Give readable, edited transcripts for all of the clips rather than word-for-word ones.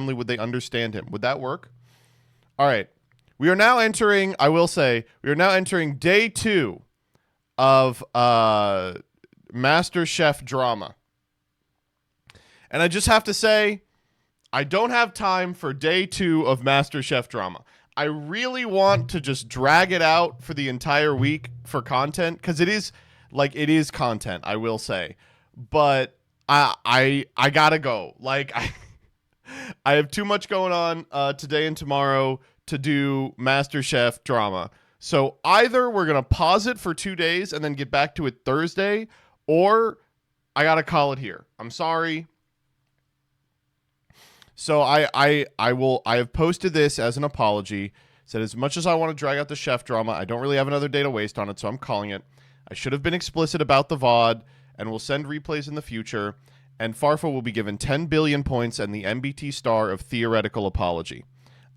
family, would they understand him? Would that work? All right. We are now entering, I will say, we are now entering day 2 of Master Chef drama. And I just have to say, I don't have time for day 2 of Master Chef drama. I really want to just drag it out for the entire week for content, because it is content, I will say. But I gotta go. Like, I have too much going on today and tomorrow to do Master Chef drama. So either we're going to pause it for 2 days and then get back to it Thursday, or I got to call it here. I'm sorry. So I have posted this as an apology. Said as much as I want to drag out the chef drama, I don't really have another day to waste on it, so I'm calling it. I should have been explicit about the VOD, and we'll send replays in the future. And Farfa will be given 10 billion points and the MBT star of theoretical apology.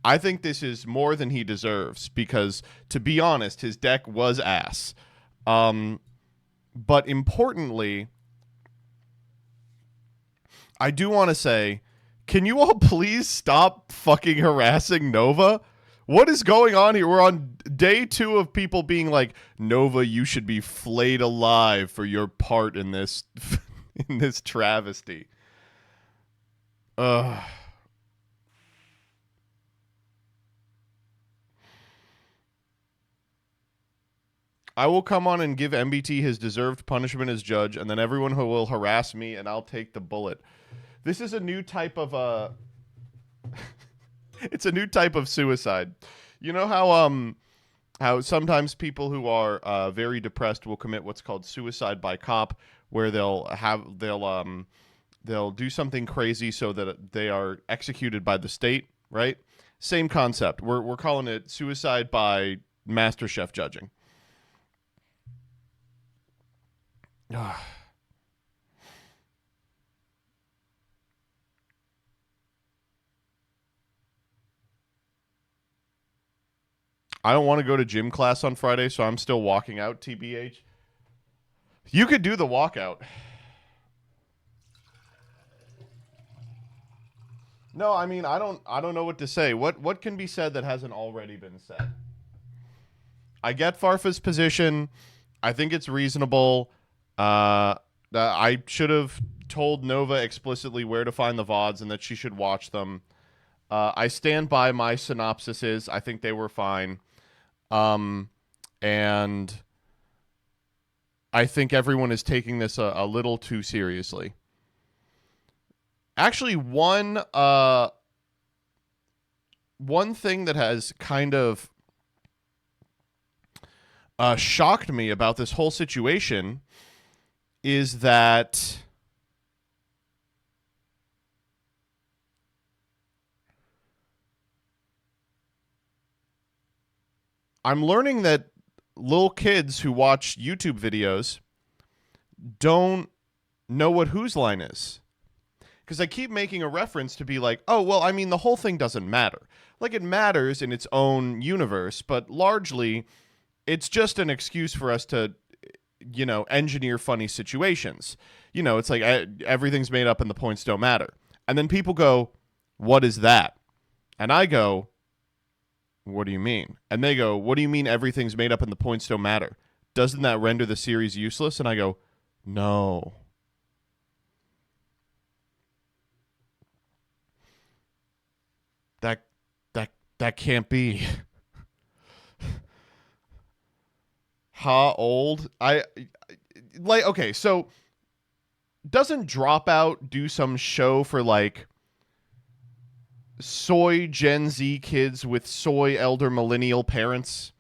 I think this is more than he deserves because, to be honest, his deck was ass. But importantly, I do want to say, can you all please stop fucking harassing Nova? What is going on here? We're on day 2 of people being like, Nova, you should be flayed alive for your part in this in this travesty. I will come on and give MBT his deserved punishment as judge, and then everyone who will harass me, and I'll take the bullet. This is a new type of it's a new type of suicide. You know how sometimes people who are very depressed will commit what's called suicide by cop, where they'll do something crazy so that they are executed by the state, right? Same concept. We're calling it suicide by Master Chef judging. I don't want to go to gym class on Friday, so I'm still walking out, TBH. You could do the walkout. No, I mean, I don't know what to say. What can be said that hasn't already been said? I get Farfa's position. I think it's reasonable. I should have told Nova explicitly where to find the VODs and that she should watch them. I stand by my synopsises. I think they were fine. And I think everyone is taking this a little too seriously. Actually, one thing that has kind of shocked me about this whole situation is that I'm learning that little kids who watch YouTube videos don't know what Whose Line is. Because I keep making a reference to be like, oh, well, I mean, the whole thing doesn't matter. Like, it matters in its own universe, but largely it's just an excuse for us to, engineer funny situations. It's like everything's made up and the points don't matter. And then people go, what is that? And I go, what do you mean? And they go, what do you mean everything's made up and the points don't matter? Doesn't that render the series useless? And I go, no. That can't be. How old? Okay, so doesn't Dropout do some show for like soy Gen Z kids with soy elder millennial parents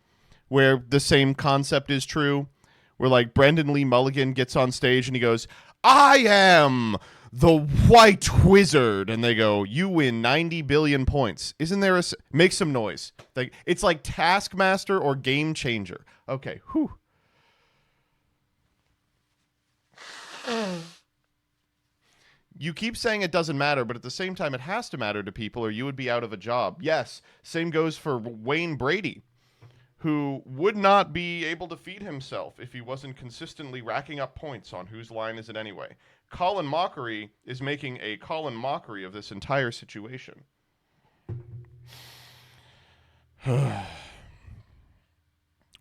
where the same concept is true? Where like Brendan Lee Mulligan gets on stage and he goes, I am the White Wizard, and they go, you win 90 billion points. Isn't there make some noise? Like, it's like Taskmaster or Game Changer. Okay, whew. You keep saying it doesn't matter, but at the same time, it has to matter to people or you would be out of a job. Yes, same goes for Wayne Brady, who would not be able to feed himself if he wasn't consistently racking up points on whose line is it anyway. Colin Mockery is making a Colin Mockery of this entire situation.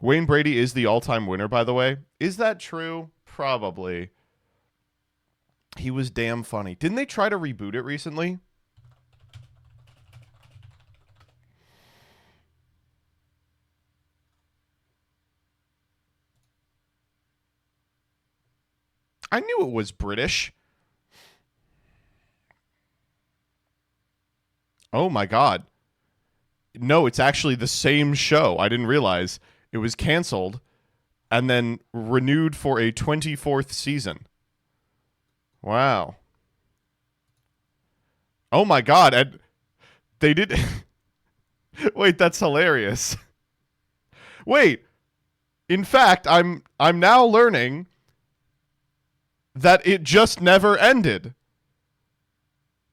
Wayne Brady is the all-time winner, by the way. Is that true? Probably. He was damn funny. Didn't they try to reboot it recently? I knew it was British. Oh my God. No, it's actually the same show. I didn't realize it was canceled and then renewed for a 24th season. Wow. Oh my God. And they did. Wait, that's hilarious. Wait. In fact, I'm now learning that it just never ended.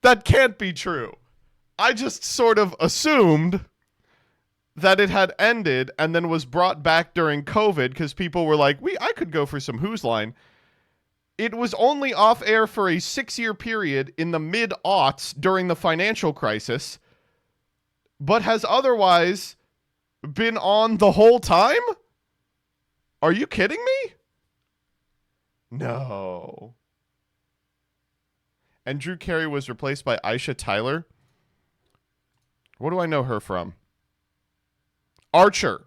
That can't be true. I just sort of assumed that it had ended and then was brought back during COVID because people were like, I could go for some Who's Line. It was only off air for a 6-year period in the mid-aughts during the financial crisis, but has otherwise been on the whole time? Are you kidding me? No. And Drew Carey was replaced by Aisha Tyler. What do I know her from? Archer.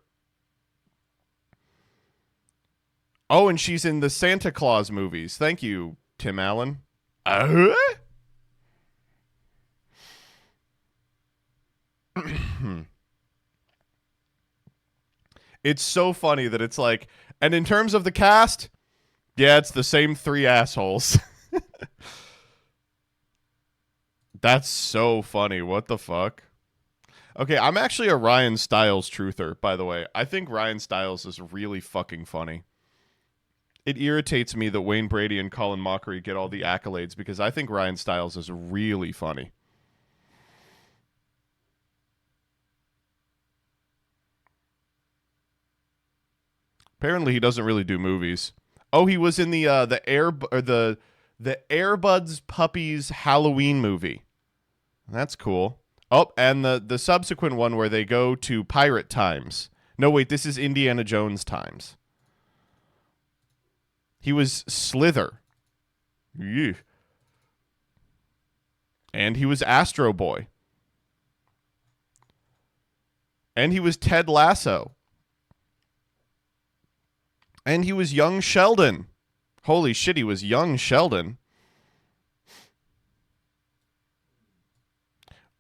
Oh, and she's in the Santa Claus movies. Thank you, Tim Allen. It's so funny that it's like, and in terms of the cast, yeah, it's the same 3 assholes. That's so funny. What the fuck? Okay, I'm actually a Ryan Stiles truther, by the way. I think Ryan Stiles is really fucking funny. It irritates me that Wayne Brady and Colin Mockery get all the accolades because I think Ryan Stiles is really funny. Apparently, he doesn't really do movies. Oh, he was in the Airbuds Puppies Halloween movie. That's cool. Oh, and the subsequent one where they go to pirate times. No, wait, this is Indiana Jones times. He was Slither. Ew. And he was Astro Boy. And he was Ted Lasso. And he was young Sheldon. Holy shit, he was young Sheldon.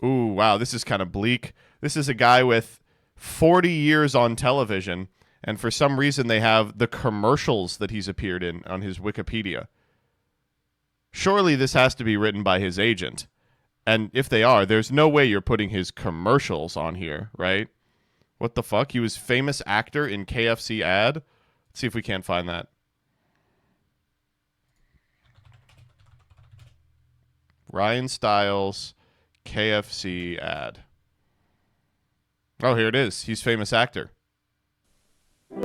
Ooh, wow, this is kind of bleak. This is a guy with 40 years on television, and for some reason they have the commercials that he's appeared in on his Wikipedia. Surely this has to be written by his agent. And if they are, there's no way you're putting his commercials on here, right? What the fuck? He was famous actor in KFC ad? Let's see if we can't find that. Ryan Stiles, KFC ad. Oh, here it is. He's famous actor. Oh,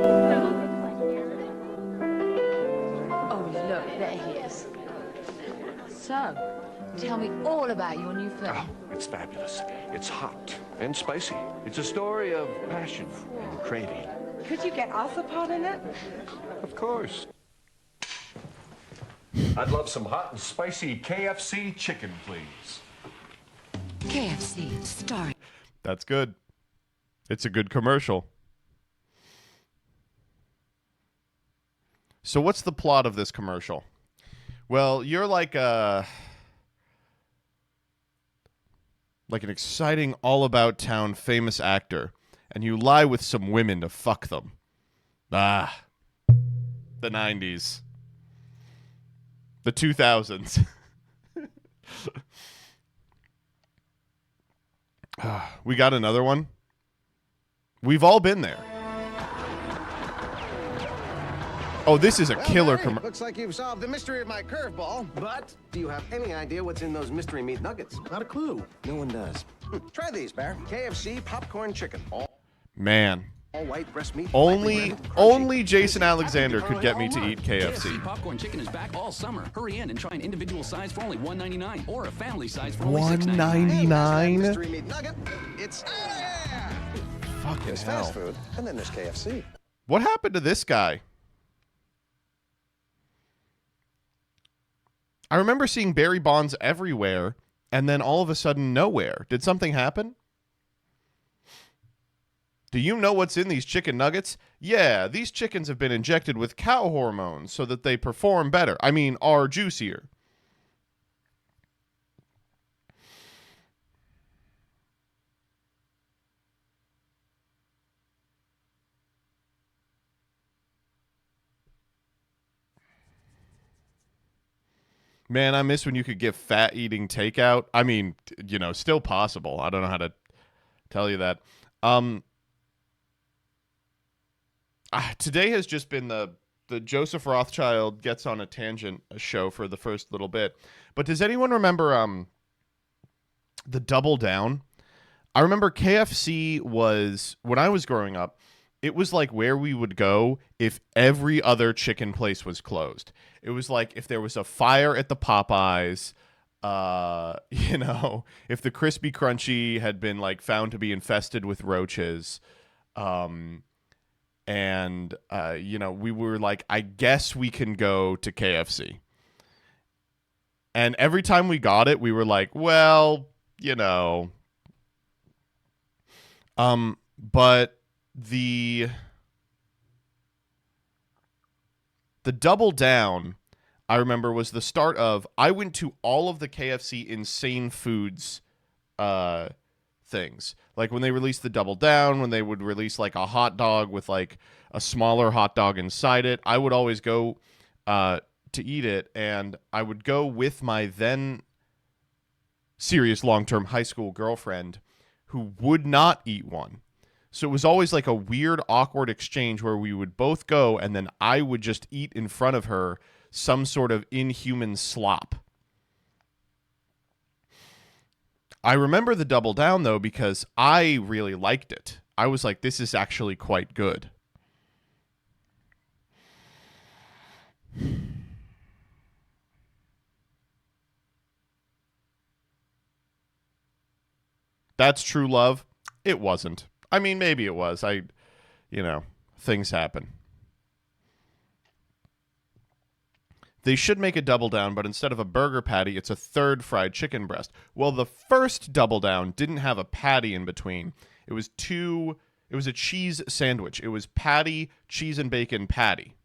look, there he is. So, tell me all about your new film. Oh, it's fabulous. It's hot and spicy. It's a story of passion and craving. Could you get us a part in it? Of course. I'd love some hot and spicy KFC chicken, please. KFC, starring. That's good. It's a good commercial. So what's the plot of this commercial? Well, you're like an exciting all-about-town famous actor, and you lie with some women to fuck them. Ah, the 90s. The 2000s. We got another one. We've all been there. Oh, this is a killer commercial. Looks like you've solved the mystery of my curveball, but do you have any idea what's in those mystery meat nuggets? Not a clue. No one does. Try these, Bear. KFC popcorn chicken. Man. All white breast meat. Only Jason Alexander could get me to eat KFC. popcorn chicken is back all summer. Hurry in and try an individual size for only $1.99 or a family size for only $1.99. Mystery meat nugget. It's Fucking there's hell. fast food, and then there's KFC. What happened to this guy? I remember seeing Barry Bonds everywhere, and then all of a sudden nowhere. Did something happen? Do you know what's in these chicken nuggets? Yeah, these chickens have been injected with cow hormones so that they perform better. I mean, are juicier. Man, I miss when you could get fat eating takeout. I mean, you know, still possible. I don't know how to tell you that. Today has just been the Joseph Rothschild gets on a tangent show for the first little bit. But does anyone remember the Double Down? I remember KFC was, when I was growing up, it was like where we would go if every other chicken place was closed. It was like if there was a fire at the Popeyes, you know, if the Crispy Crunchy had been like found to be infested with roaches, and, you know, we were like, I guess we can go to KFC. And every time we got it, we were like, well, you know. But the Double Down, I remember, was the start of, I went to all of the KFC Insane Foods things. Like when they released the Double Down, when they would release like a hot dog with like a smaller hot dog inside it, I would always go to eat it, and I would go with my then serious long-term high school girlfriend who would not eat one. So it was always like a weird, awkward exchange where we would both go, and then I would just eat in front of her some sort of inhuman slop. I remember the Double Down, though, because I really liked it. I was like, this is actually quite good. That's true love. It wasn't. I mean, maybe it was. You know, things happen. They should make a Double Down, but instead of a burger patty, it's a third fried chicken breast. Well, the first Double Down didn't have a patty in between. It was a cheese sandwich. It was patty, cheese and bacon patty.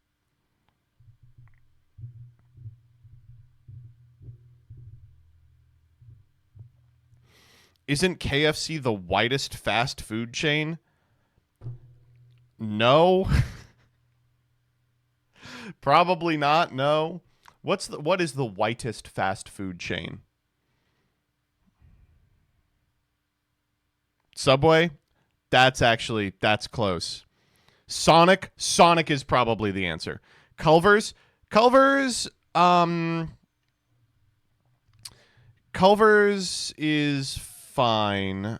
Isn't KFC the whitest fast food chain? No. Probably not, no. What is the whitest fast food chain? Subway? That's close. Sonic is probably the answer. Culver's is fine.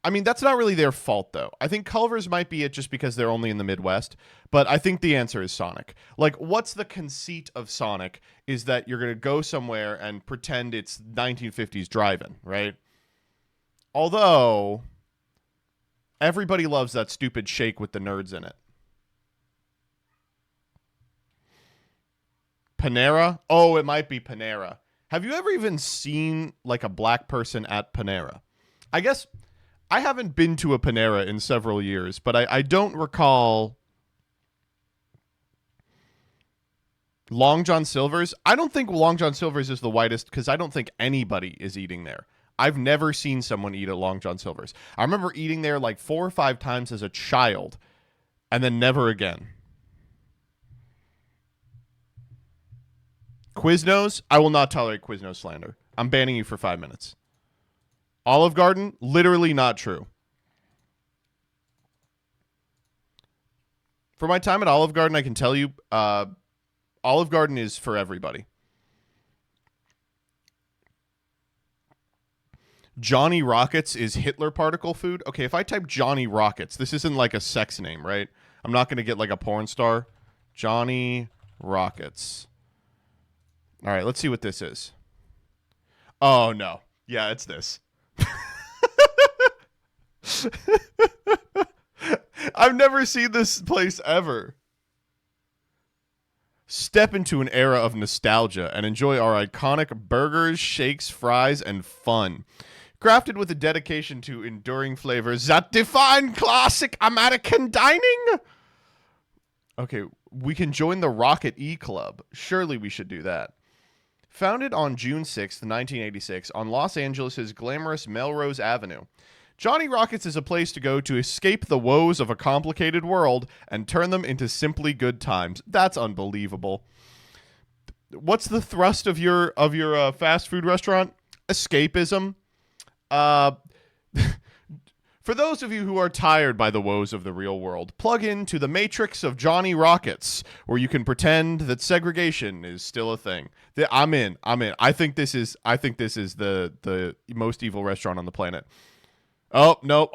I mean, that's not really their fault, though. I think Culver's might be it just because they're only in the Midwest, but I think the answer is Sonic. Like, what's the conceit of Sonic is that you're going to go somewhere and pretend it's 1950s drive-in, right? Although, everybody loves that stupid shake with the nerds in it. Panera? Oh, it might be Panera. Have you ever even seen, like, a black person at Panera? I guess I haven't been to a Panera in several years, but I don't recall Long John Silver's. I don't think Long John Silver's is the whitest because I don't think anybody is eating there. I've never seen someone eat at Long John Silver's. I remember eating there like 4 or 5 times as a child and then never again. Quiznos, I will not tolerate Quiznos slander. I'm banning you for 5 minutes. Olive Garden, literally not true. For my time at Olive Garden, I can tell you, Olive Garden is for everybody. Johnny Rockets is Hitler particle food. Okay, if I type Johnny Rockets, this isn't like a sex name, right? I'm not going to get like a porn star. Johnny Rockets. All right, let's see what this is. Oh, no. Yeah, it's this. I've never seen this place ever. Step into an era of nostalgia and enjoy our iconic burgers, shakes, fries, and fun. Crafted with a dedication to enduring flavors that define classic American dining. Okay, we can join the Rocket E Club. Surely we should do that. Founded on June 6th, 1986, on Los Angeles' glamorous Melrose Avenue, Johnny Rockets is a place to go to escape the woes of a complicated world and turn them into simply good times. That's unbelievable. What's the thrust of your fast food restaurant? Escapism. For those of you who are tired by the woes of the real world, plug into the matrix of Johnny Rockets, where you can pretend that segregation is still a thing. I'm in. I think this is the most evil restaurant on the planet. Oh no!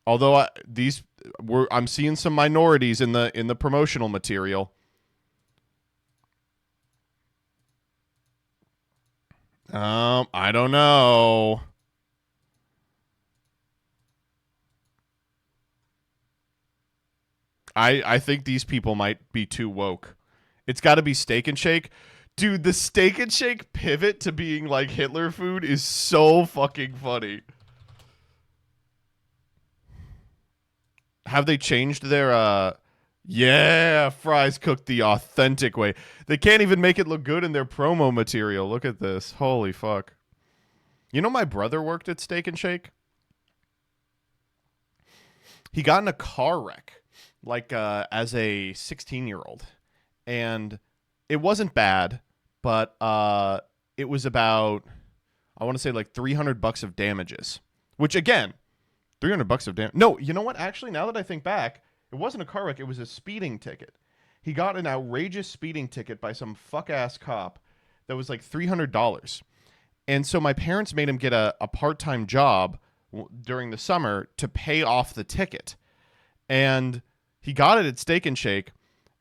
Although I'm seeing some minorities in the promotional material. I don't know. I think these people might be too woke. It's got to be Steak and Shake. Dude, the Steak and Shake pivot to being like Hitler food is so fucking funny. Have they changed their yeah, fries cooked the authentic way. They can't even make it look good in their promo material. Look at this. Holy fuck. You know my brother worked at Steak and Shake? He got in a car wreck like as a 16-year-old. And it wasn't bad, but it was about, I want to say like $300 of damages, which again, $300 of damage. No, you know what? Actually, now that I think back, it wasn't a car wreck. It was a speeding ticket. He got an outrageous speeding ticket by some fuck-ass cop that was like $300. And so my parents made him get a part-time job during the summer to pay off the ticket. And he got it at Steak and Shake,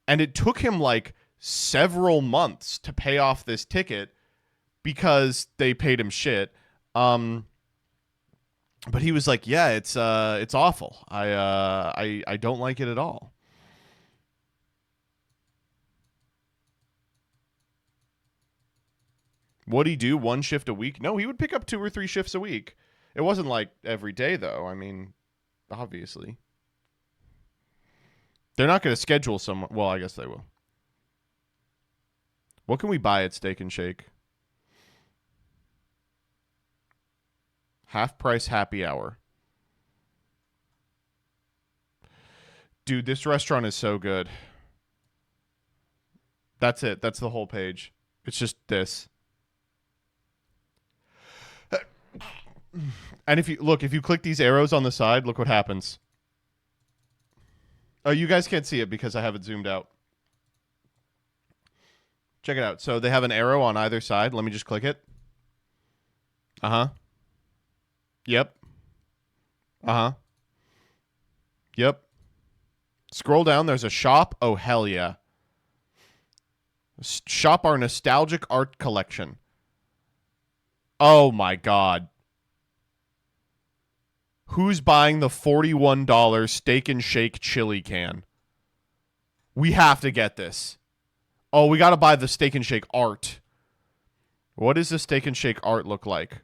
and it took him like several months to pay off this ticket because they paid him shit. But he was like, "Yeah, it's awful. I don't like it at all." Would he do one shift a week? No, he would pick up 2 or 3 shifts a week. It wasn't like every day, though. I mean, obviously. They're not going to schedule someone. Well, I guess they will. What can we buy at Steak and Shake? Half price happy hour. Dude, this restaurant is so good. That's it. That's the whole page. It's just this. And if you click these arrows on the side, look what happens. Oh, you guys can't see it because I have it zoomed out. Check it out. So they have an arrow on either side. Let me just click it. Uh-huh. Yep. Uh-huh. Yep. Scroll down. There's a shop. Oh, hell yeah. Shop our nostalgic art collection. Oh, my God. Who's buying the $41 Steak and Shake chili can? We have to get this. Oh, we got to buy the Steak and Shake art. What does the Steak and Shake art look like?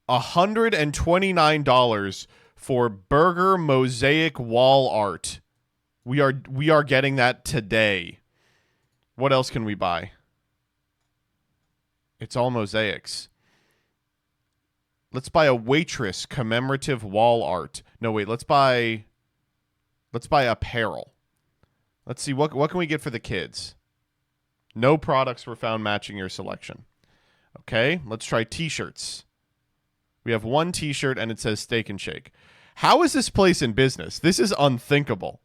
$129 for burger mosaic wall art. We are getting that today. What else can we buy? It's all mosaics. Let's buy a waitress commemorative wall art. No, wait, let's buy apparel. Let's see, what can we get for the kids? No products were found matching your selection. Okay, let's try t-shirts. We have one t-shirt and it says Steak and Shake. How is this place in business? This is unthinkable.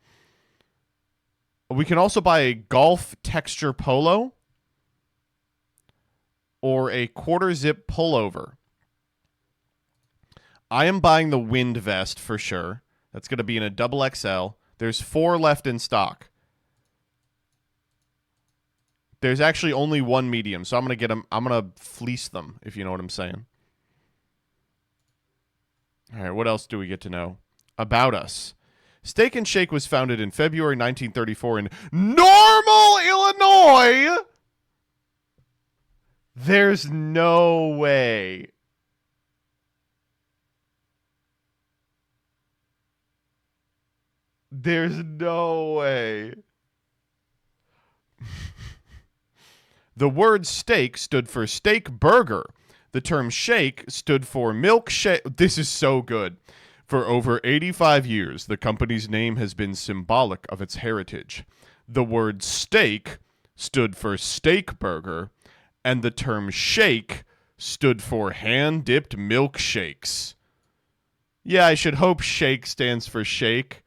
We can also buy a golf texture polo. or a quarter zip pullover? I am buying the wind vest for sure. That's going to be in a double XL. There's 4 left in stock. There's actually only one medium, so I'm going to get them. I'm going to fleece them, if you know what I'm saying. All right, what else do we get to know about us? Steak and Shake was founded in February 1934 in Normal, Illinois. There's no way. There's no way. The word steak stood for steak burger. The term shake stood for milkshake. This is so good. For over 85 years, the company's name has been symbolic of its heritage. The word steak stood for steak burger, and the term shake stood for hand-dipped milkshakes. Yeah, I should hope shake stands for shake.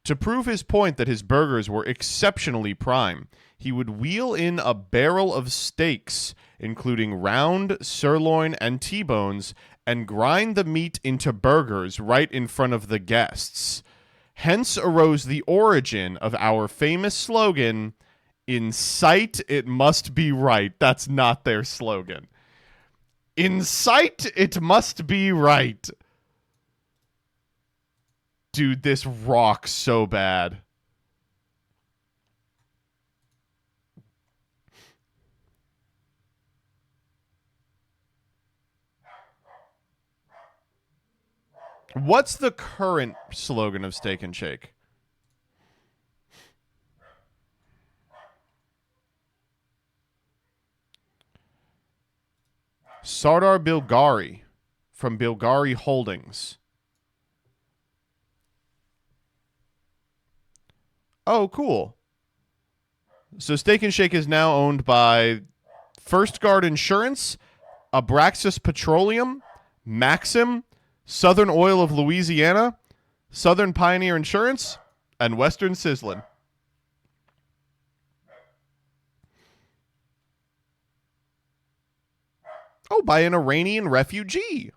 To prove his point that his burgers were exceptionally prime, he would wheel in a barrel of steaks, including round, sirloin, and T-bones, and grind the meat into burgers right in front of the guests. Hence arose the origin of our famous slogan, "In sight, it must be right." That's not their slogan. In sight, it must be right. Dude, this rocks so bad. What's the current slogan of Steak and Shake? Sardar Bilgari from Bilgari Holdings. Oh, cool. So Steak and Shake is now owned by First Guard Insurance, Abraxas Petroleum, Maxim, Southern Oil of Louisiana, Southern Pioneer Insurance, and Western Sizzlin'. Oh, by an Iranian refugee.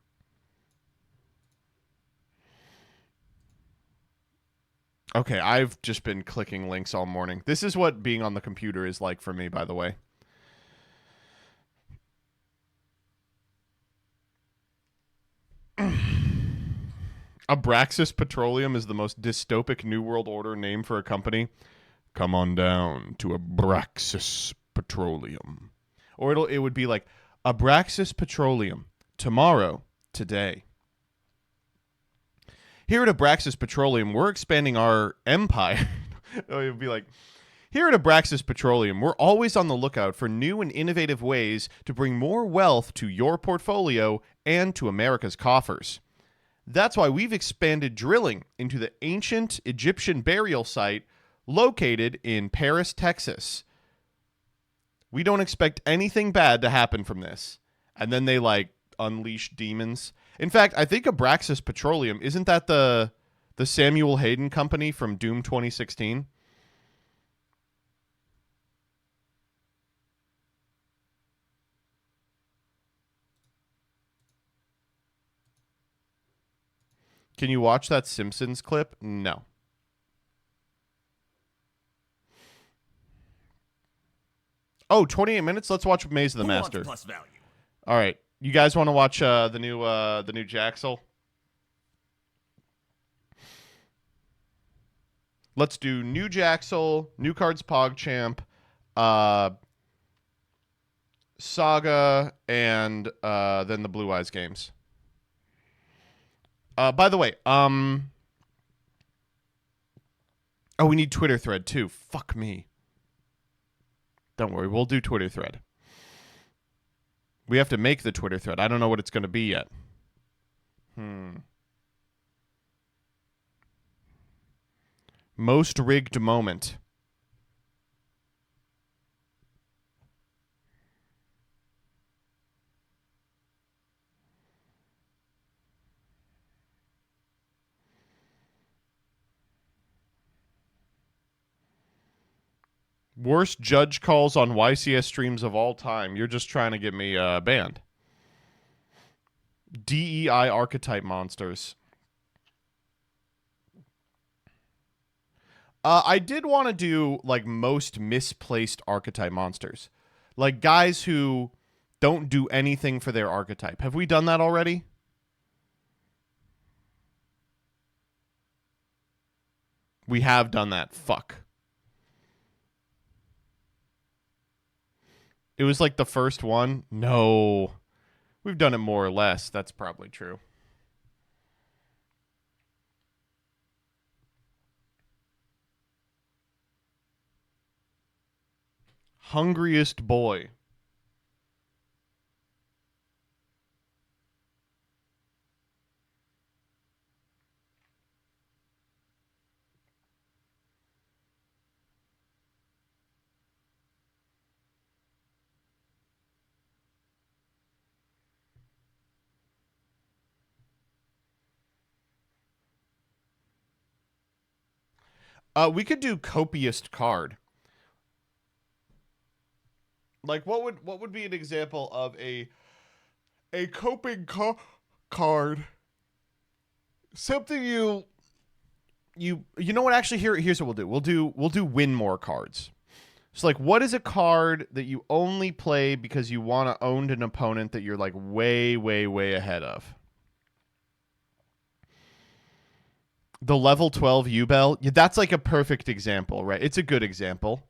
Okay, I've just been clicking links all morning. This is what being on the computer is like for me, by the way. Abraxas Petroleum is the most dystopic New World Order name for a company. Come on down to Abraxas Petroleum. Or it would be like Abraxas Petroleum. Tomorrow, today. Here at Abraxas Petroleum, we're expanding our empire. It would be like, here at Abraxas Petroleum, we're always on the lookout for new and innovative ways to bring more wealth to your portfolio and to America's coffers. That's why we've expanded drilling into the ancient Egyptian burial site located in Paris, Texas. We don't expect anything bad to happen from this. And then they unleash demons. In fact, I think Abraxas Petroleum, isn't that the Samuel Hayden company from Doom 2016? Can you watch that Simpsons clip? No. Oh, 28 minutes? Let's watch Maze of the Master. Plus value? All right. You guys want to watch the new Jaxel? Let's do new Jaxel, new cards PogChamp, Saga, and then the Blue Eyes games. By the way, oh, we need Twitter thread too. Fuck me. Don't worry, we'll do Twitter thread. We have to make the Twitter thread. I don't know what it's going to be yet. Most rigged moment. Worst judge calls on YCS streams of all time. You're just trying to get me banned. DEI archetype monsters. I did want to do like most misplaced archetype monsters. Like guys who don't do anything for their archetype. Have we done that already? We have done that. Fuck. It was like the first one. No. We've done it more or less. That's probably true. Hungriest boy. We could do copiest card. Like what would be an example of a coping card? Something you know what, actually here's what we'll do. We'll do win more cards. So like what is a card that you only play because you want to own an opponent that you're like way ahead of? The level 12 U-Bell, yeah, that's like a perfect example, right? It's a good example.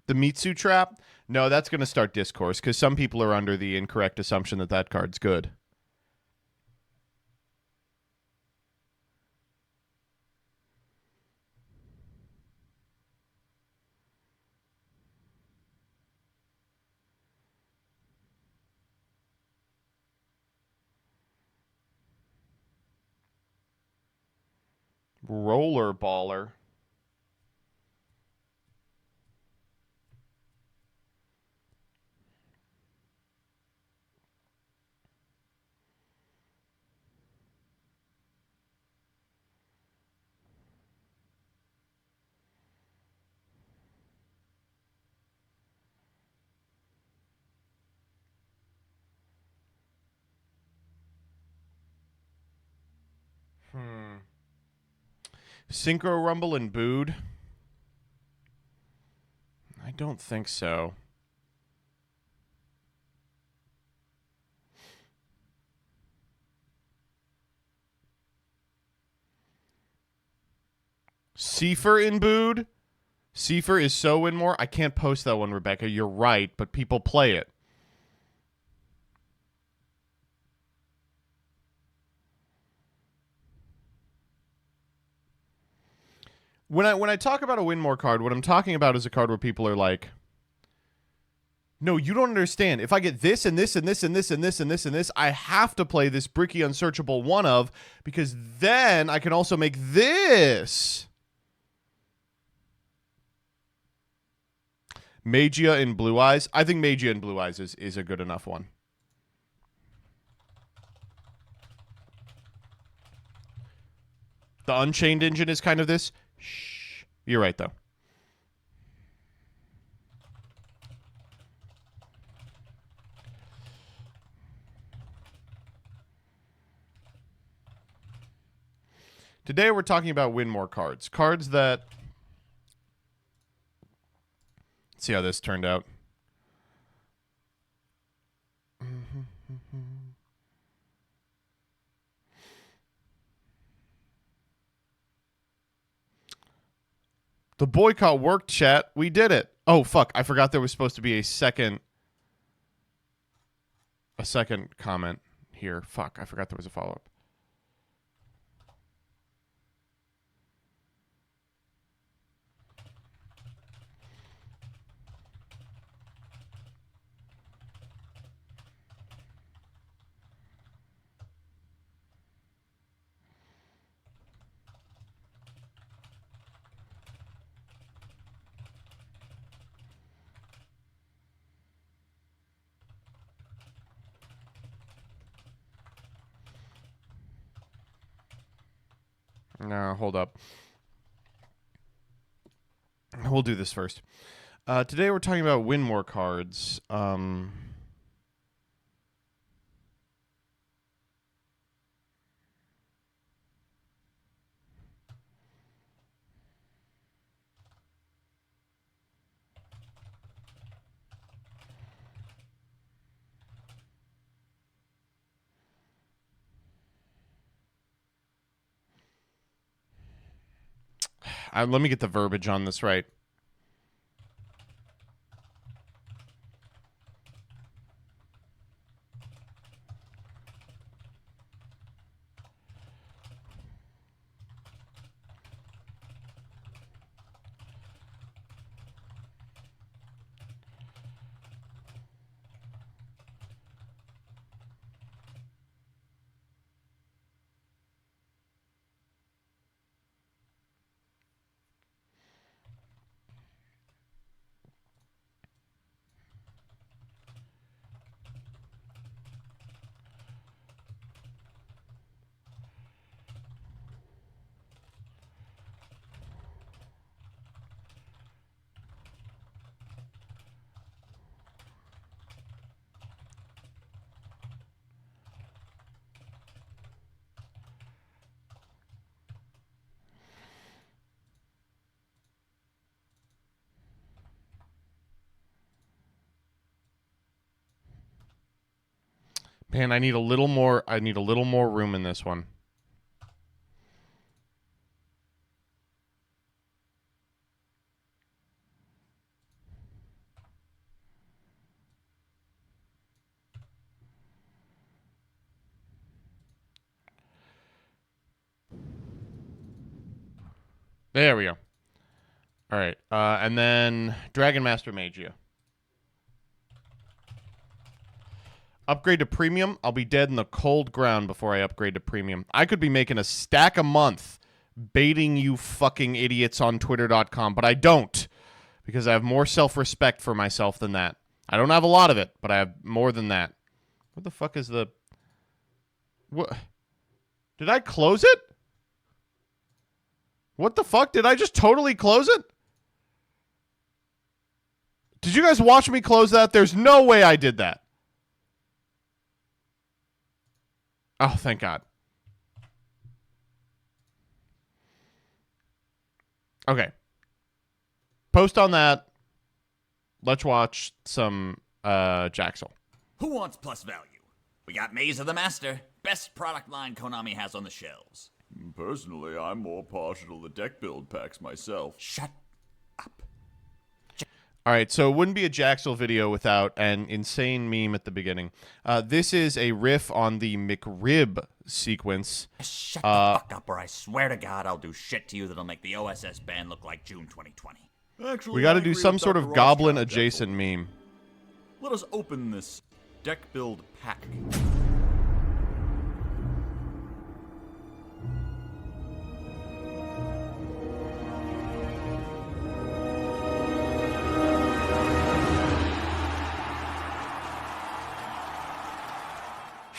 The Mitsu Trap? No, that's going to start discourse because some people are under the incorrect assumption that that card's good. Roller Baller. Synchro Rumble and Booed? I don't think so. Seifer in Booed? Seifer is so win more. I can't post that one, Rebecca. You're right, but people play it. When I talk about a win more card, what I'm talking about is a card where people are like, no, you don't understand. If I get this and this and this and this and this and this and this, I have to play this Bricky Unsearchable one of, because then I can also make this. Magia and Blue Eyes. I think Magia and Blue Eyes is a good enough one. The Unchained engine is kind of this. Shh. You're right, though. Today we're talking about win more cards. Cards that... Let's see how this turned out. The boycott worked, chat. We did it. Oh, fuck. I forgot there was supposed to be a second comment here. Fuck. I forgot there was a follow-up. No, hold up. We'll do this first. Today we're talking about win more cards. Let me get the verbiage on this right. Man, I need a little more room in this one. There we go. All right. And then Dragon Master Magia. Upgrade to premium. I'll be dead in the cold ground before I upgrade to premium. I could be making a stack a month baiting you fucking idiots on twitter.com, but I don't because I have more self-respect for myself than that. I don't have a lot of it, but I have more than that. What the fuck is the... What? Did I close it? What the fuck? Did I just totally close it? Did you guys watch me close that? There's no way I did that. Oh, thank God. Okay. Post on that. Let's watch some Jaxel. Who wants plus value? We got Maze of the Master. Best product line Konami has on the shelves. Personally, I'm more partial to the deck build packs myself. Shut up. All right, so it wouldn't be a Jaxel video without an insane meme at the beginning. This is a riff on the McRib sequence. Shut the fuck up, or I swear to God I'll do shit to you that'll make the OSS ban look like June 2020. Actually, We got to I do agree some with sort Dr. of goblin Rothschild, adjacent therefore. meme. Let us open this deck build pack.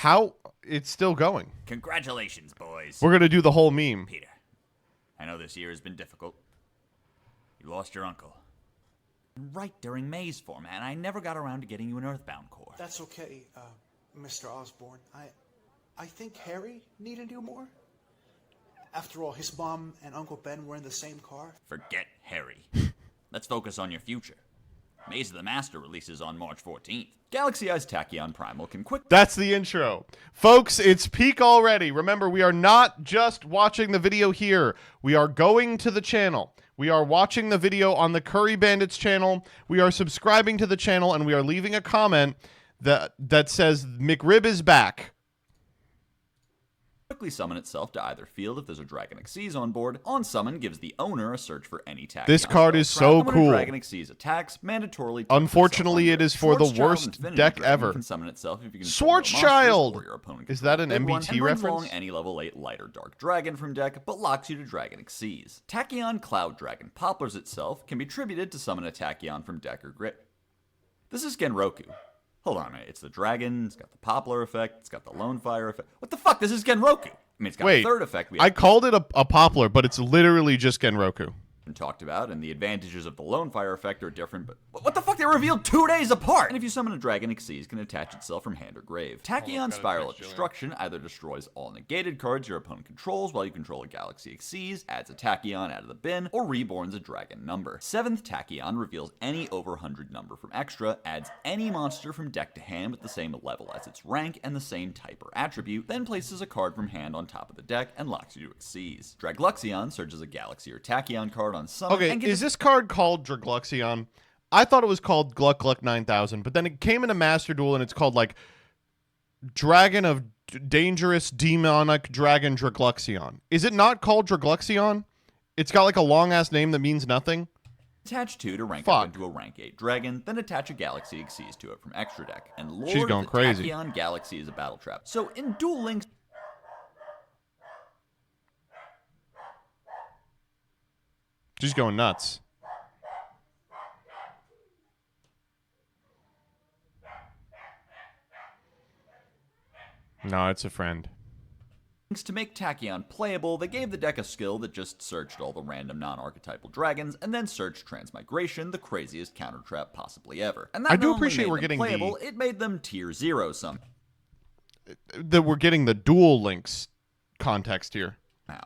How? It's still going. Congratulations, boys. We're going to do the whole meme. Peter, I know this year has been difficult. You lost your uncle. Right during May's format, I never got around to getting you an Earthbound core. That's okay, Mr. Osborne. I think Harry needed you more. After all, his mom and Uncle Ben were in the same car. Forget Harry. Let's focus on your future. Maze of the Master releases on March 14th. Galaxy Eyes Tachyon Primal can quick... That's the intro. Folks, it's peak already. Remember, we are not just watching the video here. We are going to the channel. We are watching the video on the Curry Bandits channel. We are subscribing to the channel, and we are leaving a comment that says McRib is back. quickly summon itself to either field if there's a Dragon Xyz on board. On summon gives the owner a search for any Tachyon. This card is so When cool. a Dragon Xyz attacks, mandatorily. Unfortunately, it is for the Schwarzschild worst Infinity deck Dragon ever. Can summon itself if you can control no Schwarzschild! monsters or your opponent Is that an controls a big one, MBT and brings reference? along any level 8 light or dark dragon from deck, but locks you to Dragon Xyz. Tachyon Cloud Dragon Poplars itself can be tributed to summon a Tachyon from deck or grid. This is Genroku. Hold on a minute, it's the dragon, it's got the Poplar effect, it's got the Lone Fire effect. What the fuck, this is Genroku! I mean, it's got Wait, a third effect we I called it a poplar, but it's literally just Genroku. talked about, and the advantages of the lone fire effect are different, but what the fuck? They were revealed 2 days apart! And if you summon a dragon, Xyz can attach itself from hand or grave. Tachyon Spiral of Destruction either destroys all negated cards your opponent controls while you control a Galaxy Xyz, adds a Tachyon out of the bin, or reborns a dragon number. 7th Tachyon reveals any over 100 number from extra, adds any monster from deck to hand with the same level as its rank and the same type or attribute, then places a card from hand on top of the deck and locks you to Xyz. Dragluxion surges a Galaxy or Tachyon card on summon. Okay, is this card called Dragluxion? I thought it was called Gluck Gluck 9000, but then it came into Master Duel and it's called like Dragon of Dangerous Demonic Dragon Dragluxion. Is it not called Dragluxion? It's got like a long ass name that means nothing. Attach 2 to rank up into a rank 8 dragon, then attach a Galaxy Xyz to it from extra deck. And Lord She's going of the crazy. Tachyon Galaxy is a battle trap. So in Duel Links, She's going nuts. No, it's a friend. to make Tachyon playable, they gave the deck a skill that just searched all the random non-archetypal dragons, and then searched Transmigration, the craziest counter trap possibly ever. And that I do not only appreciate made we're them getting playable, it made them tier 0 somehow. That we're getting the Duel Links context here.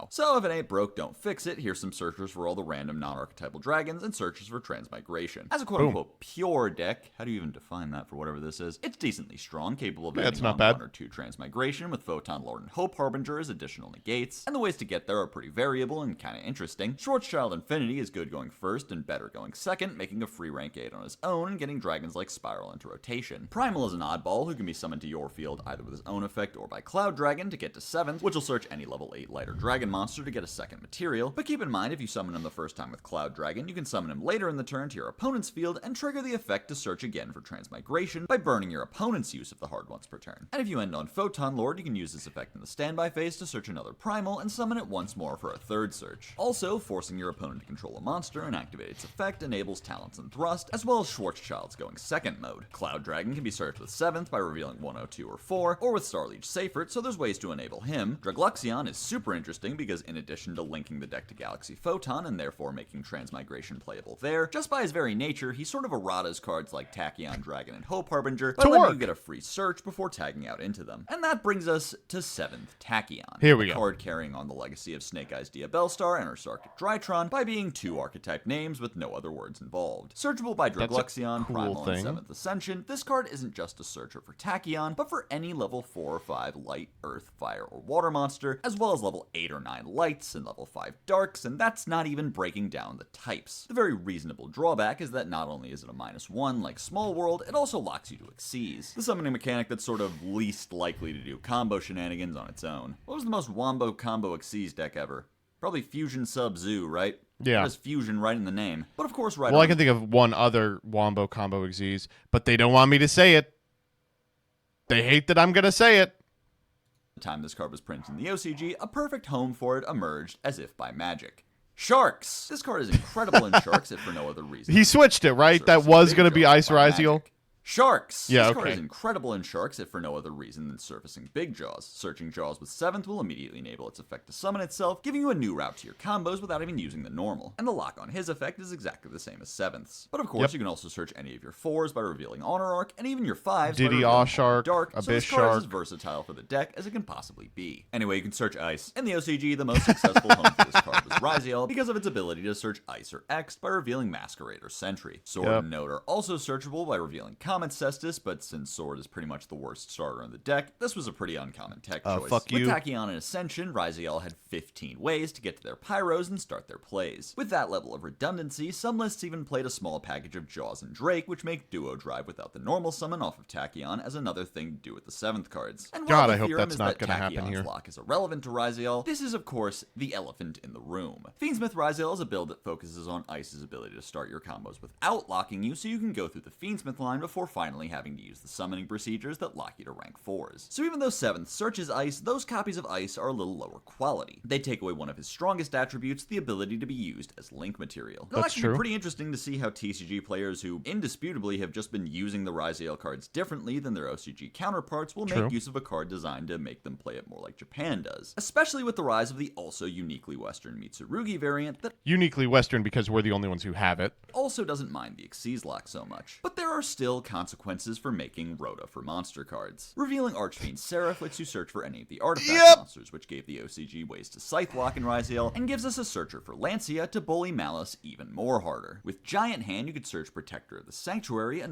So if it ain't broke, don't fix it. Here's some searchers for all the random non-archetypal dragons and searchers for Transmigration. As a quote-unquote pure deck, how do you even define that for whatever this is? It's decently strong, capable of it's adding not on bad. 1 or 2 Transmigration with Photon Lord and Hope Harbinger as additional negates, and the ways to get there are pretty variable and kinda interesting. Schwarzschild Infinity is good going first and better going second, making a free rank 8 on his own and getting dragons like Spiral into rotation. Primal is an oddball who can be summoned to your field either with his own effect or by Cloud Dragon to get to 7th, which will search any level 8 lighter dragon monster to get a second material, but keep in mind if you summon him the first time with Cloud Dragon, you can summon him later in the turn to your opponent's field and trigger the effect to search again for Transmigration by burning your opponent's use of the hard once per turn. And if you end on Photon Lord, you can use this effect in the standby phase to search another Primal and summon it once more for a third search. Also, forcing your opponent to control a monster and activate its effect enables Talents and Thrust, as well as Schwarzschild's going second mode. Cloud Dragon can be searched with 7th by revealing 102 or 4, or with Starliege Seifert, so there's ways to enable him. Dragluxion is super interesting because in addition to linking the deck to Galaxy Photon and therefore making Transmigration playable there, just by his very nature, he sort of erratas cards like Tachyon Dragon and Hope Harbinger by letting you get a free search before tagging out into them. And that brings us to 7th Tachyon. Here we go. Card carrying on the legacy of Snake Eyes Diabellstar and Ursarctic Drytron by being 2 archetype names with no other words involved. Searchable by Dragluxion, cool Primal, thing. and 7th Ascension, this card isn't just a searcher for Tachyon, but for any level 4 or 5 light, earth, fire, or water monster, as well as level 8 or 9 lights and level 5 darks, and that's not even breaking down the types. The very reasonable drawback is that not only is it a -1 like Small World, it also locks you to Xyz, the summoning mechanic that's sort of least likely to do combo shenanigans on its own. What was the most wombo combo Xyz deck ever? Probably Fusion Sub-Zoo, right? Yeah. There's Fusion right in the name. But of course, right Well, on I can think of one other Wombo combo Xyz, but they don't want me to say it. They hate that I'm going to say it. the time this card was printed in the OCG, a perfect home for it emerged as if by magic. Sharks! This card is incredible in Sharks if for no other reason. He switched it, right? That was going to be Ice Riziel. Sharks! Yeah, This card okay. is incredible in Sharks if for no other reason than surfacing Big Jaws. Searching Jaws with 7th will immediately enable its effect to summon itself, giving you a new route to your combos without even using the normal. And the lock on his effect is exactly the same as 7th's. But of course, you can also search any of your 4s by revealing Honor Arc, and even your 5s by Diddy revealing Aw Honor Shark, Dark, so Abyss this card is as Shark. versatile for the deck as it can possibly be. Anyway, you can search Ice. In the OCG, the most successful home for this card was Riziel because of its ability to search Ice or X by revealing Masquerade or Sentry. Sword and Note are also searchable by revealing Comet Cestus, but since Sword is pretty much the worst starter in the deck, this was a pretty uncommon tech choice. Fuck you. With Tachyon and Ascension, Riziel had 15 ways to get to their Pyros and start their plays. With that level of redundancy, some lists even played a small package of Jaws and Drake, which make Duo Drive without the normal summon off of Tachyon as another thing to do with the 7th cards. And while God, the I hope theorem that's is not that gonna happen Tachyon's here. lock is irrelevant to Riziel, this is of course the elephant in the room. boom. Fiendsmith Ryzel is a build that focuses on Ice's ability to start your combos without locking you, so you can go through the Fiendsmith line before finally having to use the summoning procedures that lock you to rank 4s. So even though 7th searches Ice, those copies of Ice are a little lower quality. They take away one of his strongest attributes, the ability to be used as link material. It'll That's actually true. be pretty interesting to see how TCG players who indisputably have just been using the Ryzel cards differently than their OCG counterparts will True. make use of a card designed to make them play it more like Japan does. Especially with the rise of the also uniquely Western Mitsurugi variant that Uniquely Western because we're the only ones who have it. also doesn't mind the Xyz lock so much. But there are still consequences for making Rhoda for monster cards. Revealing Archfiend Seraph lets you search for any of the artifact monsters, which gave the OCG ways to Scythe Lock in Ryzel, and gives us a searcher for Lancia to bully Malice even more harder. With Giant Hand, you could search Protector of the Sanctuary, a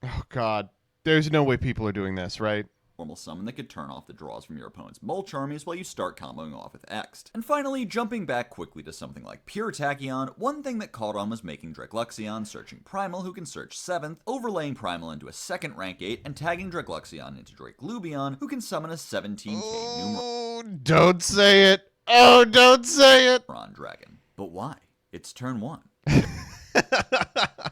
Oh, God. There's no way people are doing this, right? normal summon that could turn off the draws from your opponent's Mulch armies while you start comboing off with Ext. And finally, jumping back quickly to something like Pure Tachyon, one thing that caught on was making Dracluxion searching Primal, who can search 7th, overlaying Primal into a second rank 8, and tagging Dracluxion into Drakelubion, who can summon a 17k Oh, don't say it. Oh, don't say it. Numeron dragon. But why? It's turn 1.